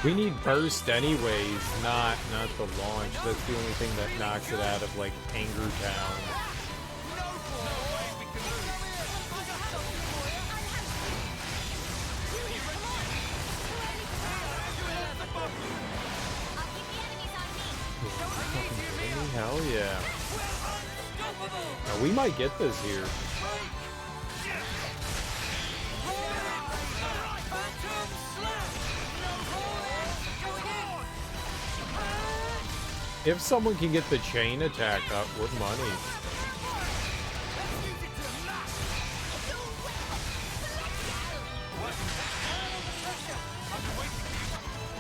We need burst anyways, not the launch. That's the only thing that knocks it out of like Anger Town. Hell yeah. Now, we might get this here. If someone can get the chain attack up, we're money.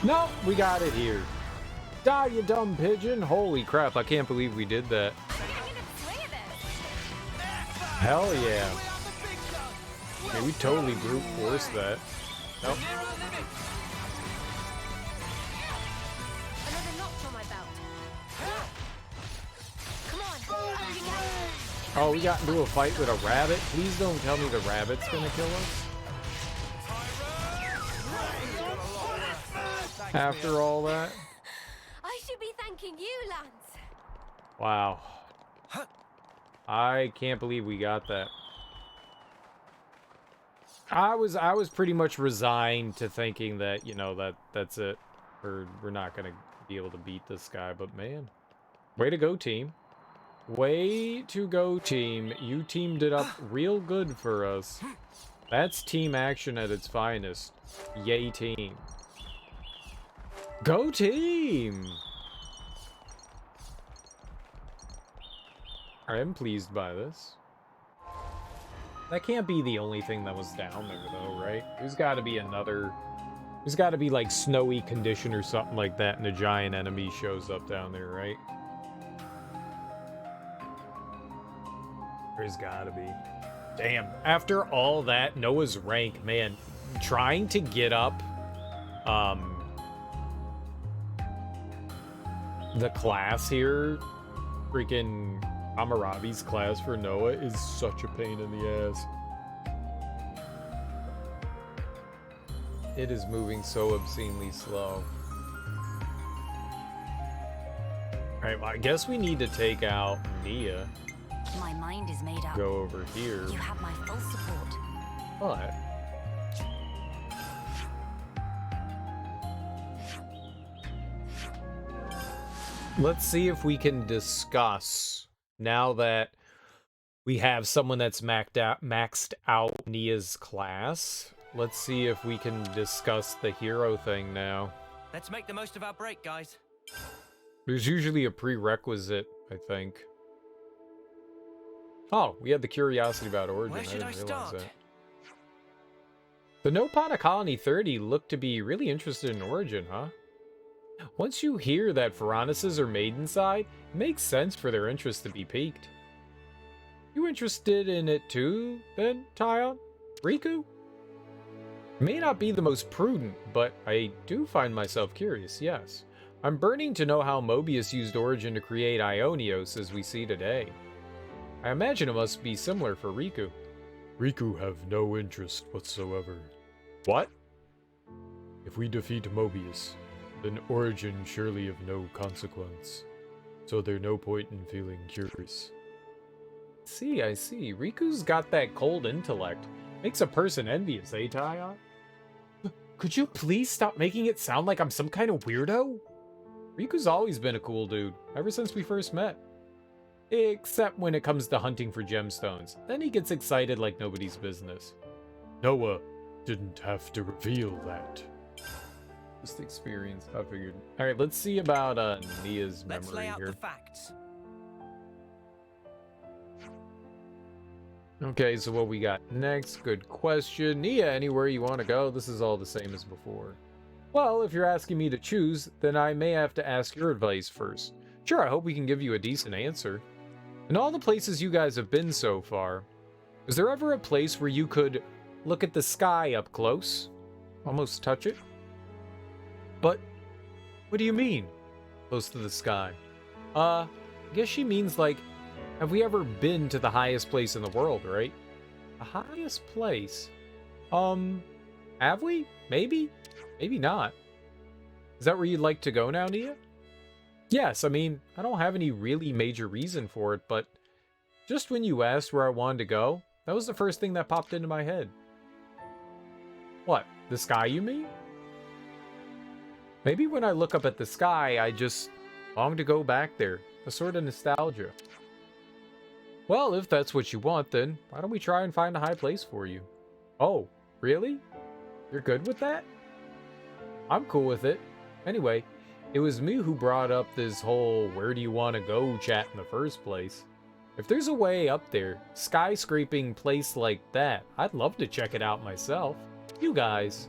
Nope, we got it here. Die, you dumb pigeon. Holy crap, I can't believe we did that. Hell yeah. Okay, we totally brute forced that. Nope. Oh, we got into a fight with a rabbit? Please don't tell me the rabbit's gonna kill us. After all that? I should be thanking you, Lance. Wow. I can't believe we got that. I was pretty much resigned to thinking that, you know, that's it. We're not gonna be able to beat this guy, but man. Way to go, team. Way to go, team. You teamed it up real good for us. That's team action at its finest. Yay, team. Go, team! I am pleased by this. That can't be the only thing that was down there, though, right? There's got to be another... There's got to be, like, snowy condition or something like that, and a giant enemy shows up down there, right? There's got to be. Damn. After all that, Noah's rank, man, trying to get up, the class here, freaking Amarabi's class for Noah is such a pain in the ass. It is moving so obscenely slow. Alright, well, I guess we need to take out Nia. My mind is made up. Go over here. You have my full support. But let's see if we can discuss, now that we have someone that's maxed out Nia's class. Let's see if we can discuss the hero thing now. Let's make the most of our break, guys. There's usually a prerequisite, I think. Oh, we had the curiosity about Origin. Where should I didn't realize start? that. The Nopana Colony 30 look to be really interested in Origin, huh? Once you hear that Feronises are made inside, it makes sense for their interest to be piqued. You interested in it too, then, Tyon? Riku? May not be the most prudent, but I do find myself curious, yes. I'm burning to know how Mobius used Origin to create Ionios as we see today. I imagine it must be similar for Riku. Riku have no interest whatsoever. What? If we defeat Mobius, then Origin surely of no consequence. So there's no point in feeling curious. I see. Riku's got that cold intellect. Makes a person envious, eh, Tyon? Could you please stop making it sound like I'm some kind of weirdo? Riku's always been a cool dude, ever since we first met. Except when it comes to hunting for gemstones. Then he gets excited like nobody's business. Noah didn't have to reveal that. Just experience, I figured. Alright, let's see about Nia's memory Let's lay out here. the facts. Okay, so what we got next? Good question. Nia, anywhere you want to go? This is all the same as before. Well, if you're asking me to choose, then I may have to ask your advice first. Sure, I hope we can give you a decent answer. In all the places you guys have been so far, was there ever a place where you could look at the sky up close? Almost touch it? But, what do you mean, close to the sky? I guess she means like, have we ever been to the highest place in the world, right? The highest place? Have we? Maybe? Maybe not. Is that where you'd like to go now, Nia? Yes, I mean, I don't have any really major reason for it, but just when you asked where I wanted to go, that was the first thing that popped into my head. What? The sky, you mean? Maybe when I look up at the sky, I just long to go back there. A sort of nostalgia. Well, if that's what you want, then why don't we try and find a high place for you? Oh, really? You're good with that? I'm cool with it. Anyway, it was me who brought up this whole where do you want to go chat in the first place. If there's a way up there, skyscraping place like that, I'd love to check it out myself. You guys,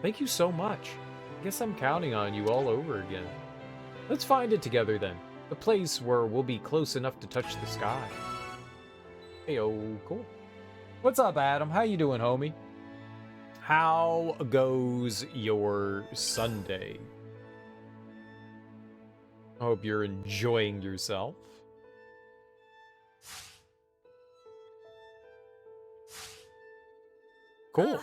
thank you so much. I guess I'm counting on you all over again. Let's find it together then. The place where we'll be close enough to touch the sky. Heyo, cool. What's up, Adam? How you doing, homie? How goes your Sunday? I hope you're enjoying yourself. Cool.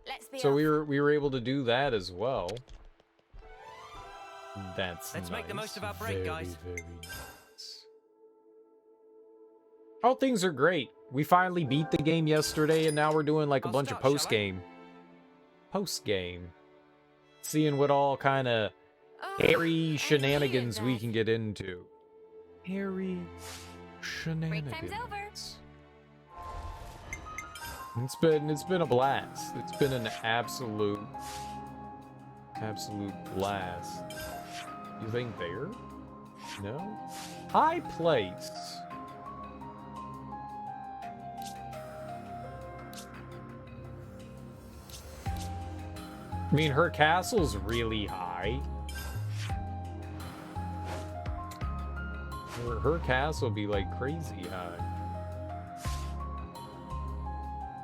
Let's be So off. we were able to do that as well. That's Let's nice. make the most of our break, Very, guys. very nice. Oh, things are great. We finally beat the game yesterday, and now we're doing like a bunch of post-game. Seeing what all kind of hairy shenanigans we can get into. Hairy shenanigans. It's been a blast. It's been an absolute blast. You think there? No? High place. I mean, her castle's really high. Her castle be like crazy high.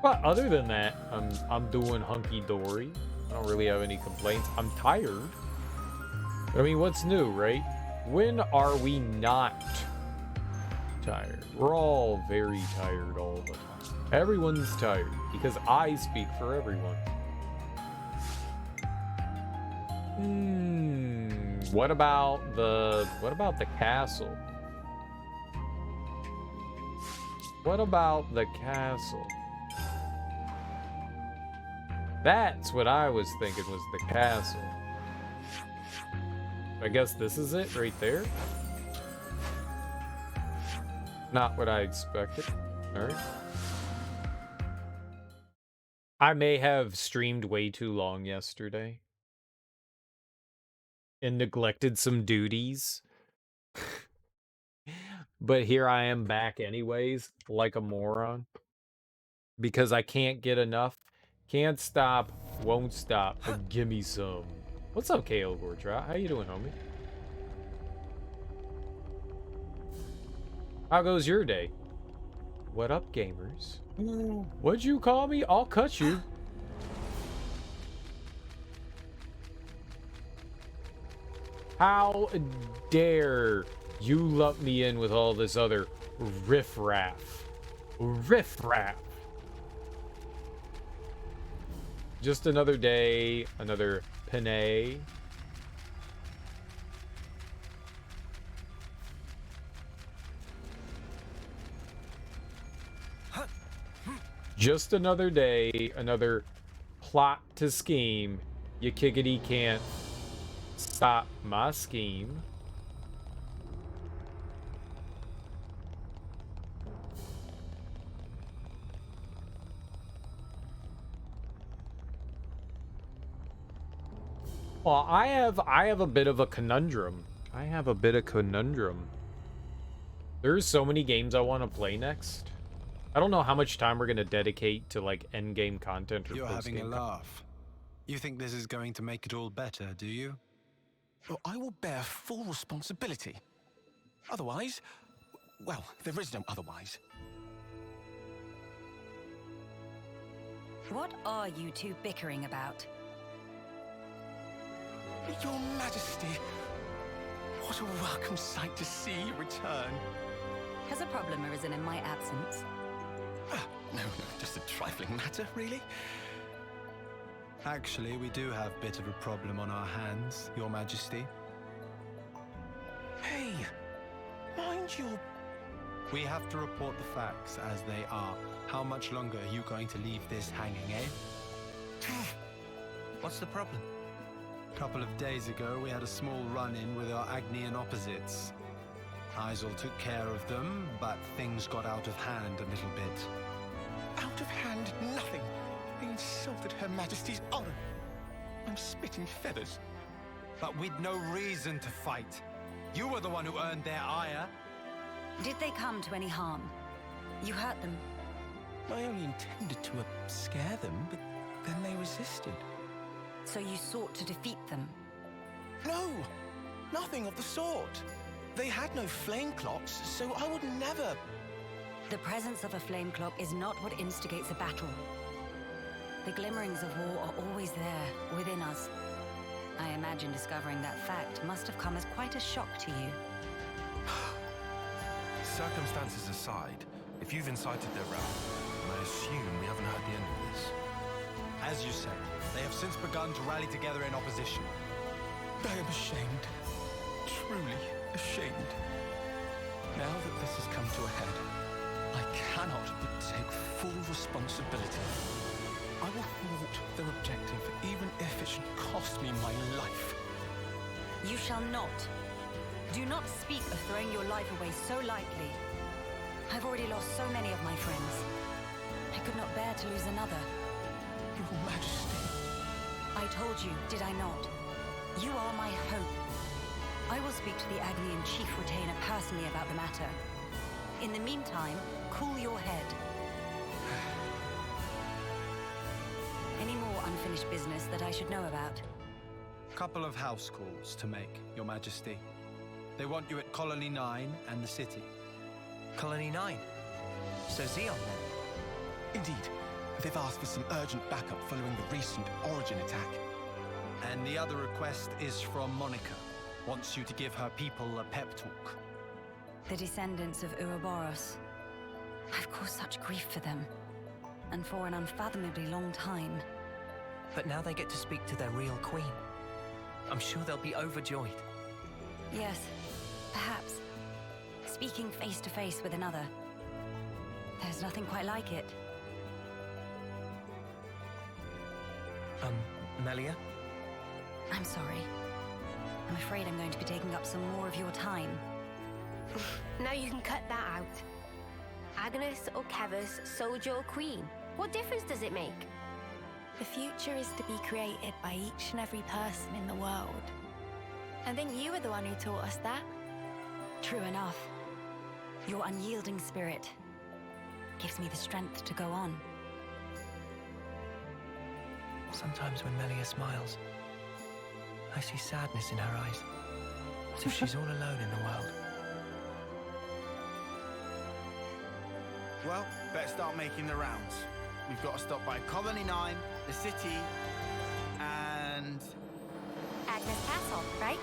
But other than that, I'm doing hunky-dory. I don't really have any complaints. I'm tired. I mean, what's new, right? When are we not tired? We're all very tired all the time. Everyone's tired because I speak for everyone. What about the castle? What about the castle? That's what I was thinking was the castle. I guess this is it right there. Not what I expected. All right. I may have streamed way too long yesterday and neglected some duties. But here I am back anyways, like a moron. Because I can't get enough. Can't stop, won't stop, but give me some. What's up, KL Gortrot? How you doing, homie? How goes your day? What up, gamers? What'd you call me? I'll cut you. How dare you lump me in with all this other riffraff? Riffraff. Just another day, another Panay. Just another day, another plot to scheme. You kickity can't stop my scheme. Well, I have a bit of a conundrum. There's so many games I want to play next. I don't know how much time we're going to dedicate to like end game content or You're post-game having a laugh. You think this is going to make it all better, do you? Well, I will bear full responsibility. Otherwise, well, there is no otherwise. What are you two bickering about? Your Majesty, what a welcome sight to see you return. Has a problem arisen in my absence? No, just a trifling matter, really. Actually, we do have a bit of a problem on our hands, Your Majesty. Hey, mind your... We have to report the facts as they are. How much longer are you going to leave this hanging, eh? What's the problem? A couple of days ago, we had a small run-in with our Agnian opposites. Isel took care of them, but things got out of hand a little bit. Out of hand, nothing. They insulted Her Majesty's honor. I'm spitting feathers. But we'd no reason to fight. You were the one who earned their ire. Did they come to any harm? You hurt them? I only intended to scare them, but then they resisted. So you sought to defeat them? No! Nothing of the sort. They had no flame clocks, so I would never... The presence of a flame clock is not what instigates a battle. The glimmerings of war are always there, within us. I imagine discovering that fact must have come as quite a shock to you. Circumstances aside, if you've incited their wrath, then I assume we haven't heard the end of this. As you say, they have since begun to rally together in opposition. I am ashamed. Truly ashamed. Now that this has come to a head, I cannot but take full responsibility. I will thwart their objective, even if it should cost me my life. You shall not. Do not speak of throwing your life away so lightly. I've already lost so many of my friends. I could not bear to lose another. Your Majesty. I told you, did I not? You are my hope. I will speak to the Agnian chief retainer personally about the matter. In the meantime, cool your head. Any more unfinished business that I should know about? Couple of house calls to make, Your Majesty. They want you at Colony 9 and the city. Colony 9? So Xeon then? Indeed. They've asked for some urgent backup following the recent Origin attack. And the other request is from Monica. Wants you to give her people a pep talk. The descendants of Ouroboros. I've caused such grief for them. And for an unfathomably long time. But now they get to speak to their real queen. I'm sure they'll be overjoyed. Yes, perhaps. Speaking face to face with another. There's nothing quite like it. Melia? I'm sorry. I'm afraid I'm going to be taking up some more of your time. Now you can cut that out. Agnes or Kevus, soldier or queen. What difference does it make? The future is to be created by each and every person in the world. I think you were the one who taught us that. True enough. Your unyielding spirit gives me the strength to go on. Sometimes when Melia smiles, I see sadness in her eyes. As if she's all alone in the world. Well, better start making the rounds. We've got to stop by Colony 9, the city, and... Agnes Castle, right?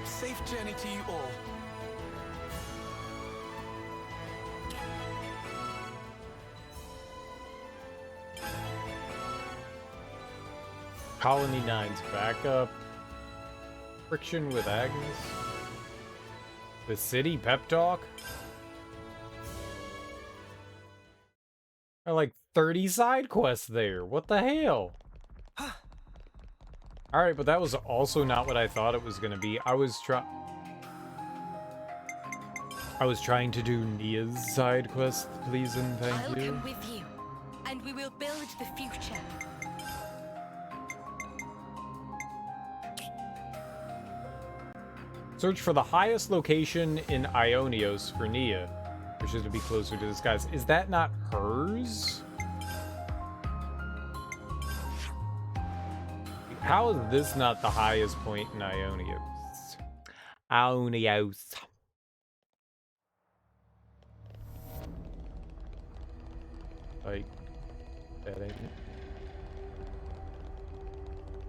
Safe journey to you all. Colony 9's backup. Friction with Agnes. The city pep talk. There are like 30 side quests there. What the hell? Alright, but that was also not what I thought it was going to be. I was trying to do Nia's side quest, please and thank I'll you. come with you, and we will build the future. Search for the highest location in Ionios for Nia, which is to be closer to the skies. Is that not hers? How is this not the highest point in Ionios? Ionios. Like, that ain't...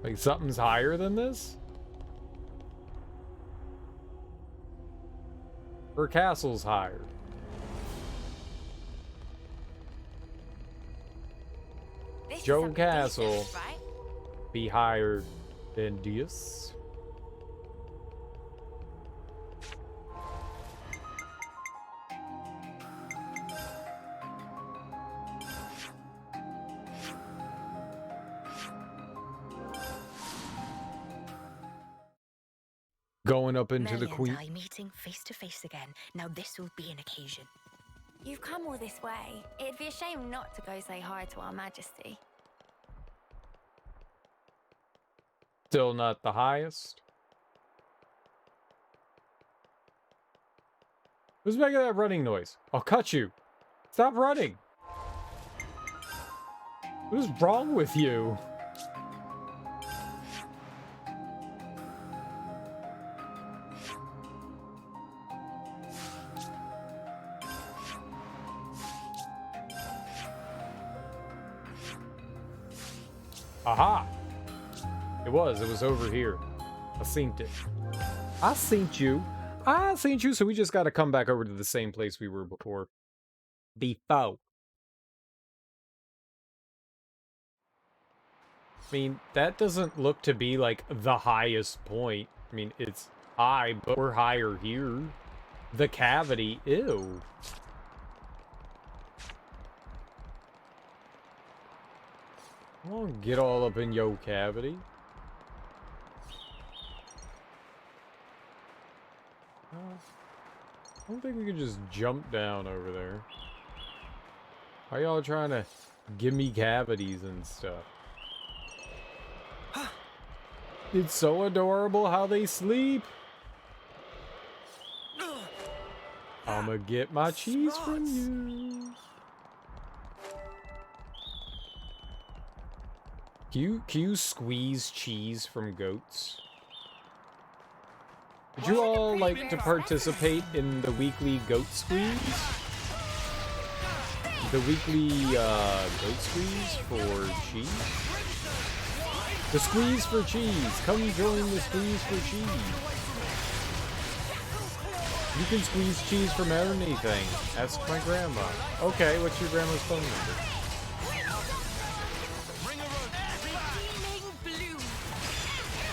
Like, something's higher than this? Her castle's higher. Joe Castle be higher than Dias. Going up into the queen. Melia and I meeting face to face again. Now this will be an occasion. You've come all this way. It'd be a shame not to go say hi to our Majesty. Still not the highest. Who's making that running noise? I'll cut you. Stop running. What is wrong with you? Aha! It was over here. I synced it. I synced you. So we just gotta come back over to the same place we were before. I mean, that doesn't look to be like the highest point. I mean, it's high, but we're higher here. The cavity, ew. Don't get all up in your cavity. I don't think we can just jump down over there. How y'all trying to give me cavities and stuff? It's so adorable how they sleep. I'ma get my cheese from you. Can you squeeze cheese from goats? Would you all like to participate in the weekly goat squeeze? The weekly goat squeeze for cheese? The squeeze for cheese! Come join the squeeze for cheese! You can squeeze cheese from anything. Ask my grandma. Okay, what's your grandma's phone number?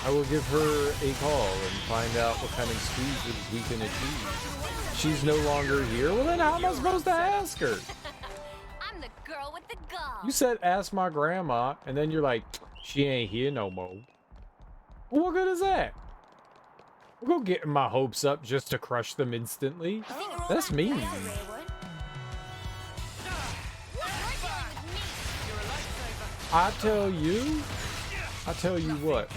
I will give her a call and find out what kind of squeezes we can achieve. She's no longer here? Well then how am I supposed to ask her? I'm the girl with the gall. You said ask my grandma, and then you're like, she ain't here no more. Well, what good is that? I'm gonna get my hopes up just to crush them instantly. That's mean. I tell you what.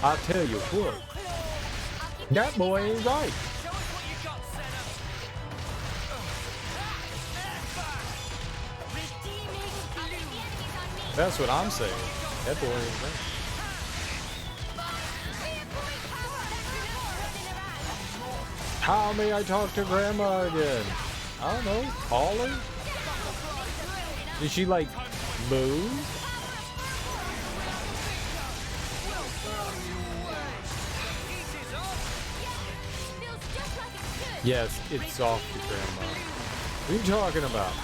I tell you what. That boy ain't right. That's what I'm saying. That boy ain't right. How may I talk to Grandma again? I don't know. Call her? Did she like move? Yes, it's soft to Grandma. What are you talking about?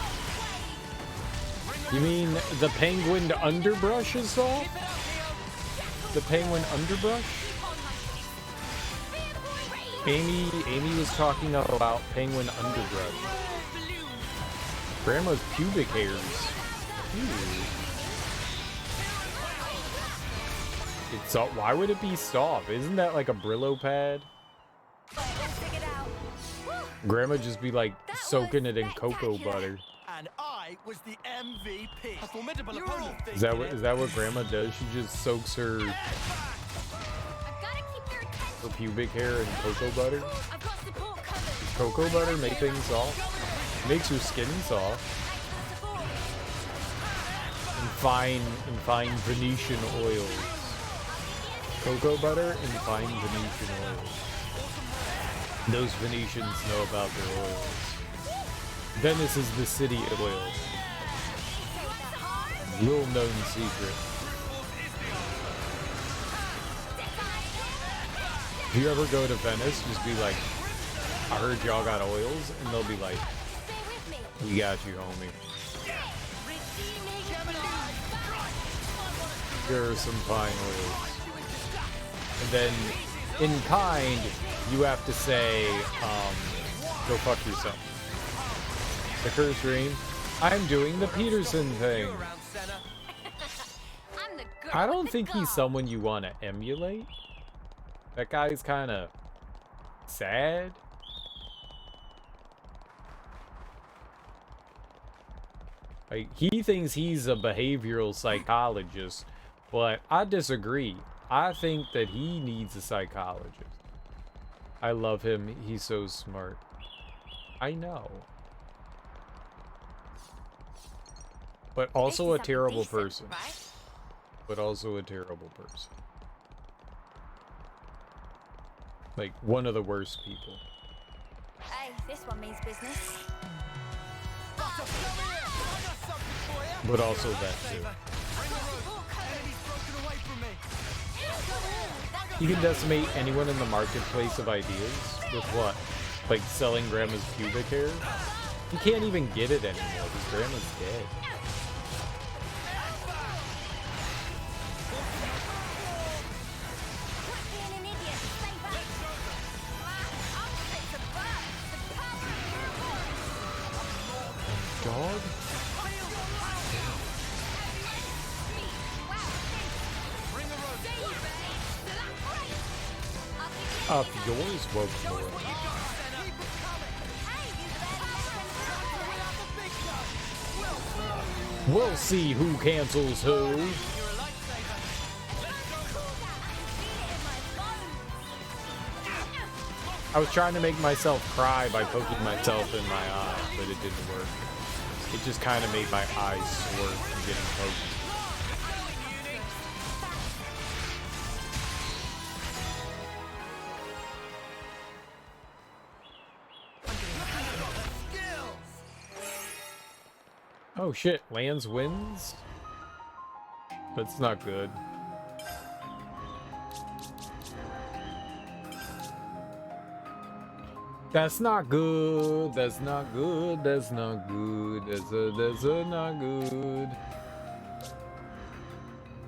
You mean the penguin underbrush is soft? The penguin underbrush? Amy was talking about penguin underbrush. Grandma's pubic hairs. It's soft. Why would it be soft? Isn't that like a Brillo pad? Grandma just be like soaking it in cocoa butter. And I was the MVP. A formidable opponent. Is that what Grandma does? She just soaks her pubic hair in cocoa butter? Does cocoa butter make things soft? It makes your skin soft. And fine Venetian oils. Cocoa butter and fine Venetian oils. Those Venetians know about their oils. Venice is the city of oils. Little known secret. If you ever go to Venice, just be like, I heard y'all got oils, and they'll be like, we got you, homie. Here are some fine oils. And then, in kind, you have to say, go fuck yourself. The curse dream. I'm doing the Peterson thing. I don't think he's someone you want to emulate. That guy's kind of sad. Like, he thinks he's a behavioral psychologist, but I disagree. I think that he needs a psychologist. I love him. He's so smart. I know. But also a terrible person. But also a terrible person. Like, one of the worst people. Hey, this one means business. But also that too. You can decimate anyone in the marketplace of ideas with what? Like selling Grandma's pubic hair? You can't even get it anymore because Grandma's dead. Dog? Up yours, woke boy. We'll see who cancels who. I was trying to make myself cry by poking myself in my eye, but it didn't work. It just kind of made my eyes sore from getting poked. Oh shit, lands wins? That's not good. That's not good. That's not good. That's not good. That's not good.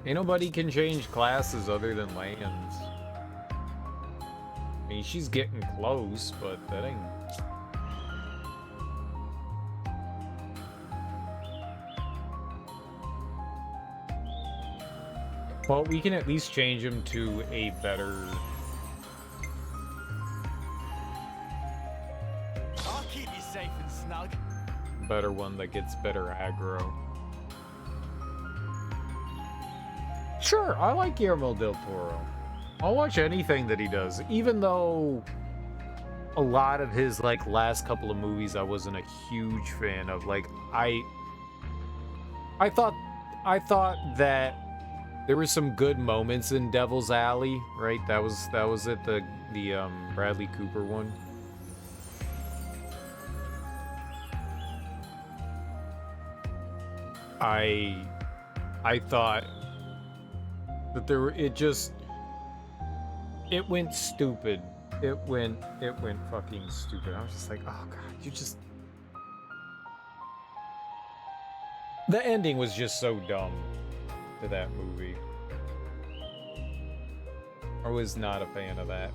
Ain't nobody can change classes other than lands. I mean, she's getting close, but that ain't... Well, we can at least change him to a better... I'll keep you safe and snug. Better one that gets better aggro. Sure, I like Guillermo del Toro. I'll watch anything that he does, even though a lot of his like last couple of movies I wasn't a huge fan of. Like I thought that there were some good moments in Devil's Alley, right? That was it, the Bradley Cooper one. I thought that there were, it went stupid. It went fucking stupid. I was just like, oh god, you just... The ending was just so dumb to that movie. I was not a fan of that.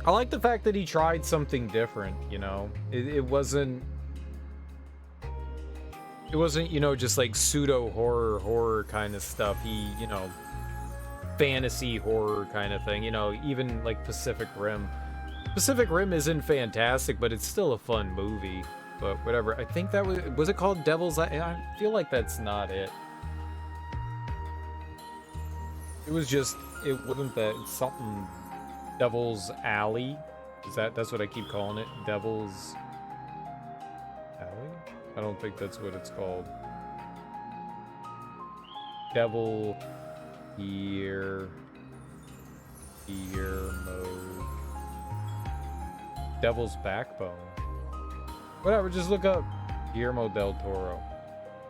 I like the fact that he tried something different, you know? It wasn't, you know, just like pseudo horror kind of stuff. He, you know, fantasy horror kind of thing, you know, even like Pacific Rim. Pacific Rim isn't fantastic, but it's still a fun movie. But whatever. I think that was it called Devil's Alley? I feel like that's not it. It was just, it wasn't that, it's something Devil's Alley. That's what I keep calling it? Devil's Alley? I don't think that's what it's called. Devil mode. Devil's Backbone. Whatever, just look up Guillermo del Toro.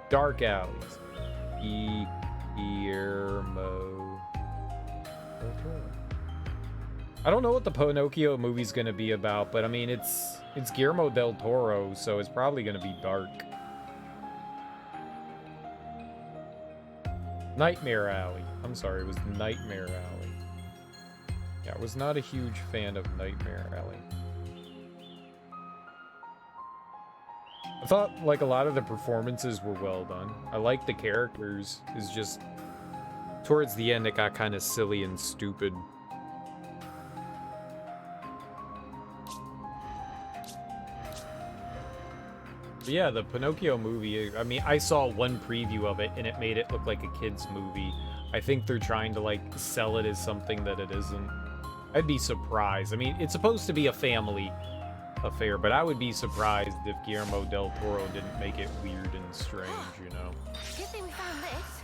Dark Alleys. Guillermo del Toro. I don't know what the Pinocchio movie's gonna be about, but I mean, it's Guillermo del Toro, so it's probably gonna be dark. Nightmare Alley. I'm sorry, it was Nightmare Alley. Yeah, I was not a huge fan of Nightmare Alley. I thought, like, a lot of the performances were well done. I liked the characters. It's just, towards the end, it got kind of silly and stupid. But yeah, the Pinocchio movie, I mean, I saw one preview of it, and it made it look like a kid's movie. I think they're trying to, like, sell it as something that it isn't. I'd be surprised. I mean, it's supposed to be a family affair, but I would be surprised if Guillermo del Toro didn't make it weird and strange, you know? Good thing we found this.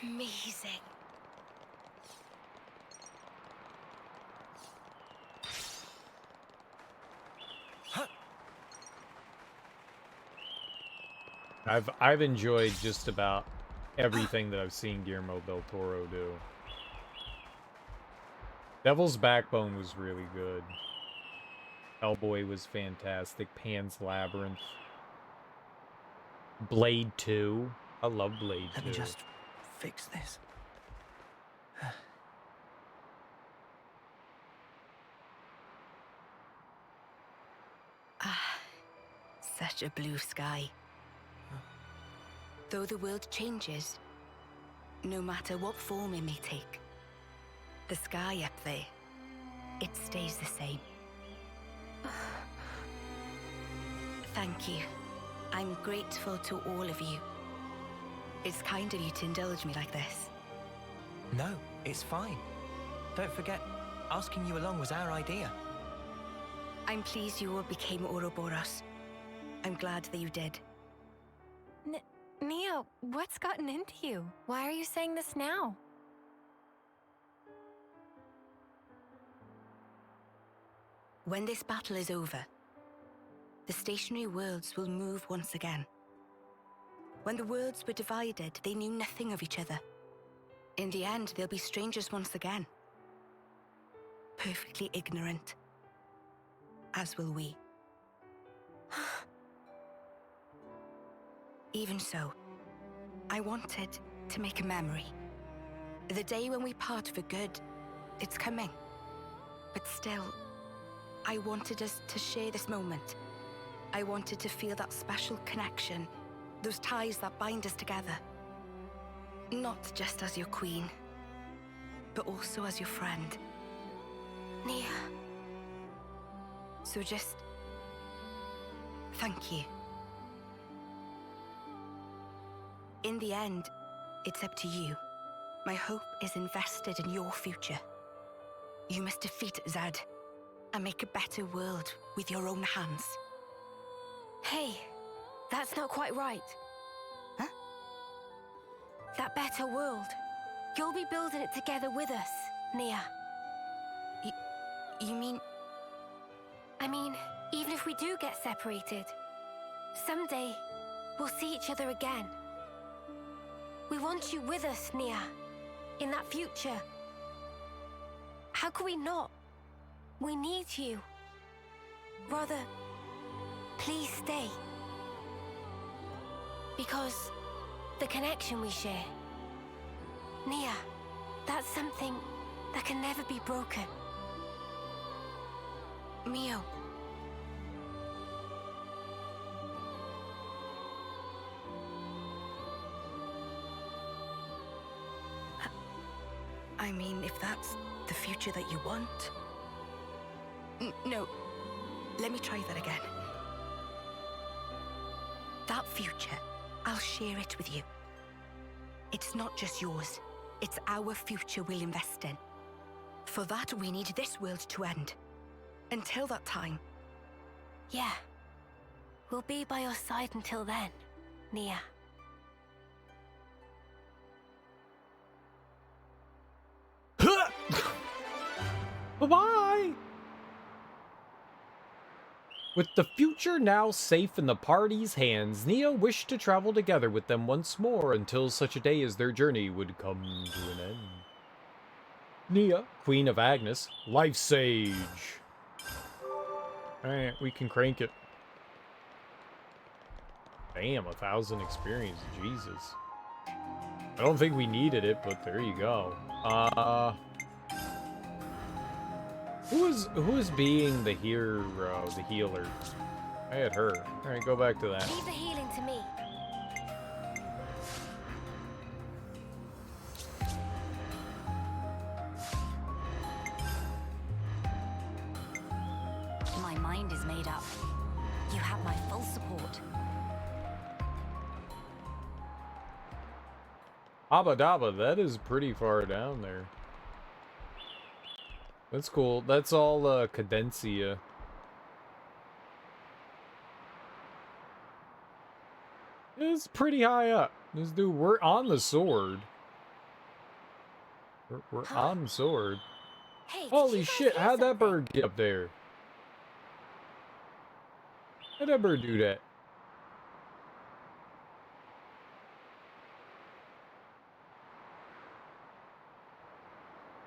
Amazing. I've enjoyed just about everything that I've seen Guillermo del Toro do. Devil's Backbone was really good. Hellboy was fantastic. Pan's Labyrinth. Blade 2. I love Blade 2. Let me just fix this. Such a blue sky. Though the world changes, No matter what form it may take, the sky up there, it stays the same. Thank you. I'm grateful to all of you. It's kind of you to indulge me like this. No, it's fine. Don't forget, asking you along was our idea. I'm pleased you all became Ouroboros. I'm glad that you did. Nia, what's gotten into you? Why are you saying this now? When this battle is over, the stationary worlds will move once again. When the worlds were divided, they knew nothing of each other. In the end, they'll be strangers once again. Perfectly ignorant. As will we. Even so, I wanted to make a memory. The day when we part for good, it's coming. But still, I wanted us to share this moment. I wanted to feel that special connection, those ties that bind us together. Not just as your queen, but also as your friend. Nia. So just... thank you. In the end, it's up to you. My hope is invested in your future. You must defeat Zed and make a better world with your own hands. Hey, that's not quite right. Huh? That better world. You'll be building it together with us, Nia. You mean... I mean, even if we do get separated, someday we'll see each other again. We want you with us, Nia, in that future. How could we not? We need you. Rather, please stay. Because the connection we share, Nia, that's something that can never be broken. Mio. I mean, if that's the future that you want... No, let me try that again. That future, I'll share it with you. It's not just yours, it's our future we'll invest in. For that, we need this world to end. Until that time. Yeah. We'll be by your side until then, Nia. Bye-bye! With the future now safe in the party's hands, Nia wished to travel together with them once more until such a day as their journey would come to an end. Nia, Queen of Agnes, Life Sage. Alright, we can crank it. Damn, 1,000 experience, Jesus. I don't think we needed it, but there you go. Who is being the hero, the healer? I had her. Alright, go back to that. Leave the healing to me. My mind is made up. You have my full support. Abba Dabba, that is pretty far down there. That's cool. That's all Cadencia. It's pretty high up. This dude, we're on the sword. We're on the sword. Hey, holy shit, how'd that bird get up there? How'd that bird do that?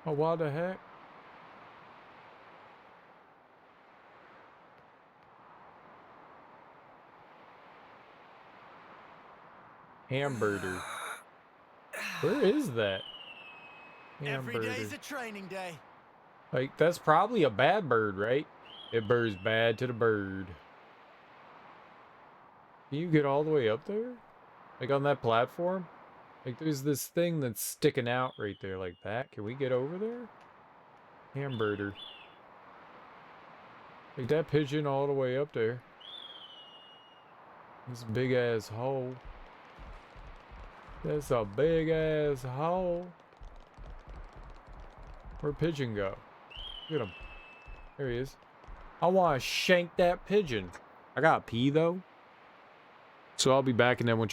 Oh, what the heck? Hamburger. Where is that? Every Hamburger. day's a training day. Like, that's probably a bad bird, right? It burrs bad to the bird. Can you get all the way up there? Like on that platform? Like, there's this thing that's sticking out right there like that. Can we get over there? Hamburger. Like, that pigeon all the way up there. This big-ass hole. That's a big-ass hole. Where'd pigeon go? Look at him. There he is. I want to shank that pigeon. I got pee, though. So I'll be back and then we'll try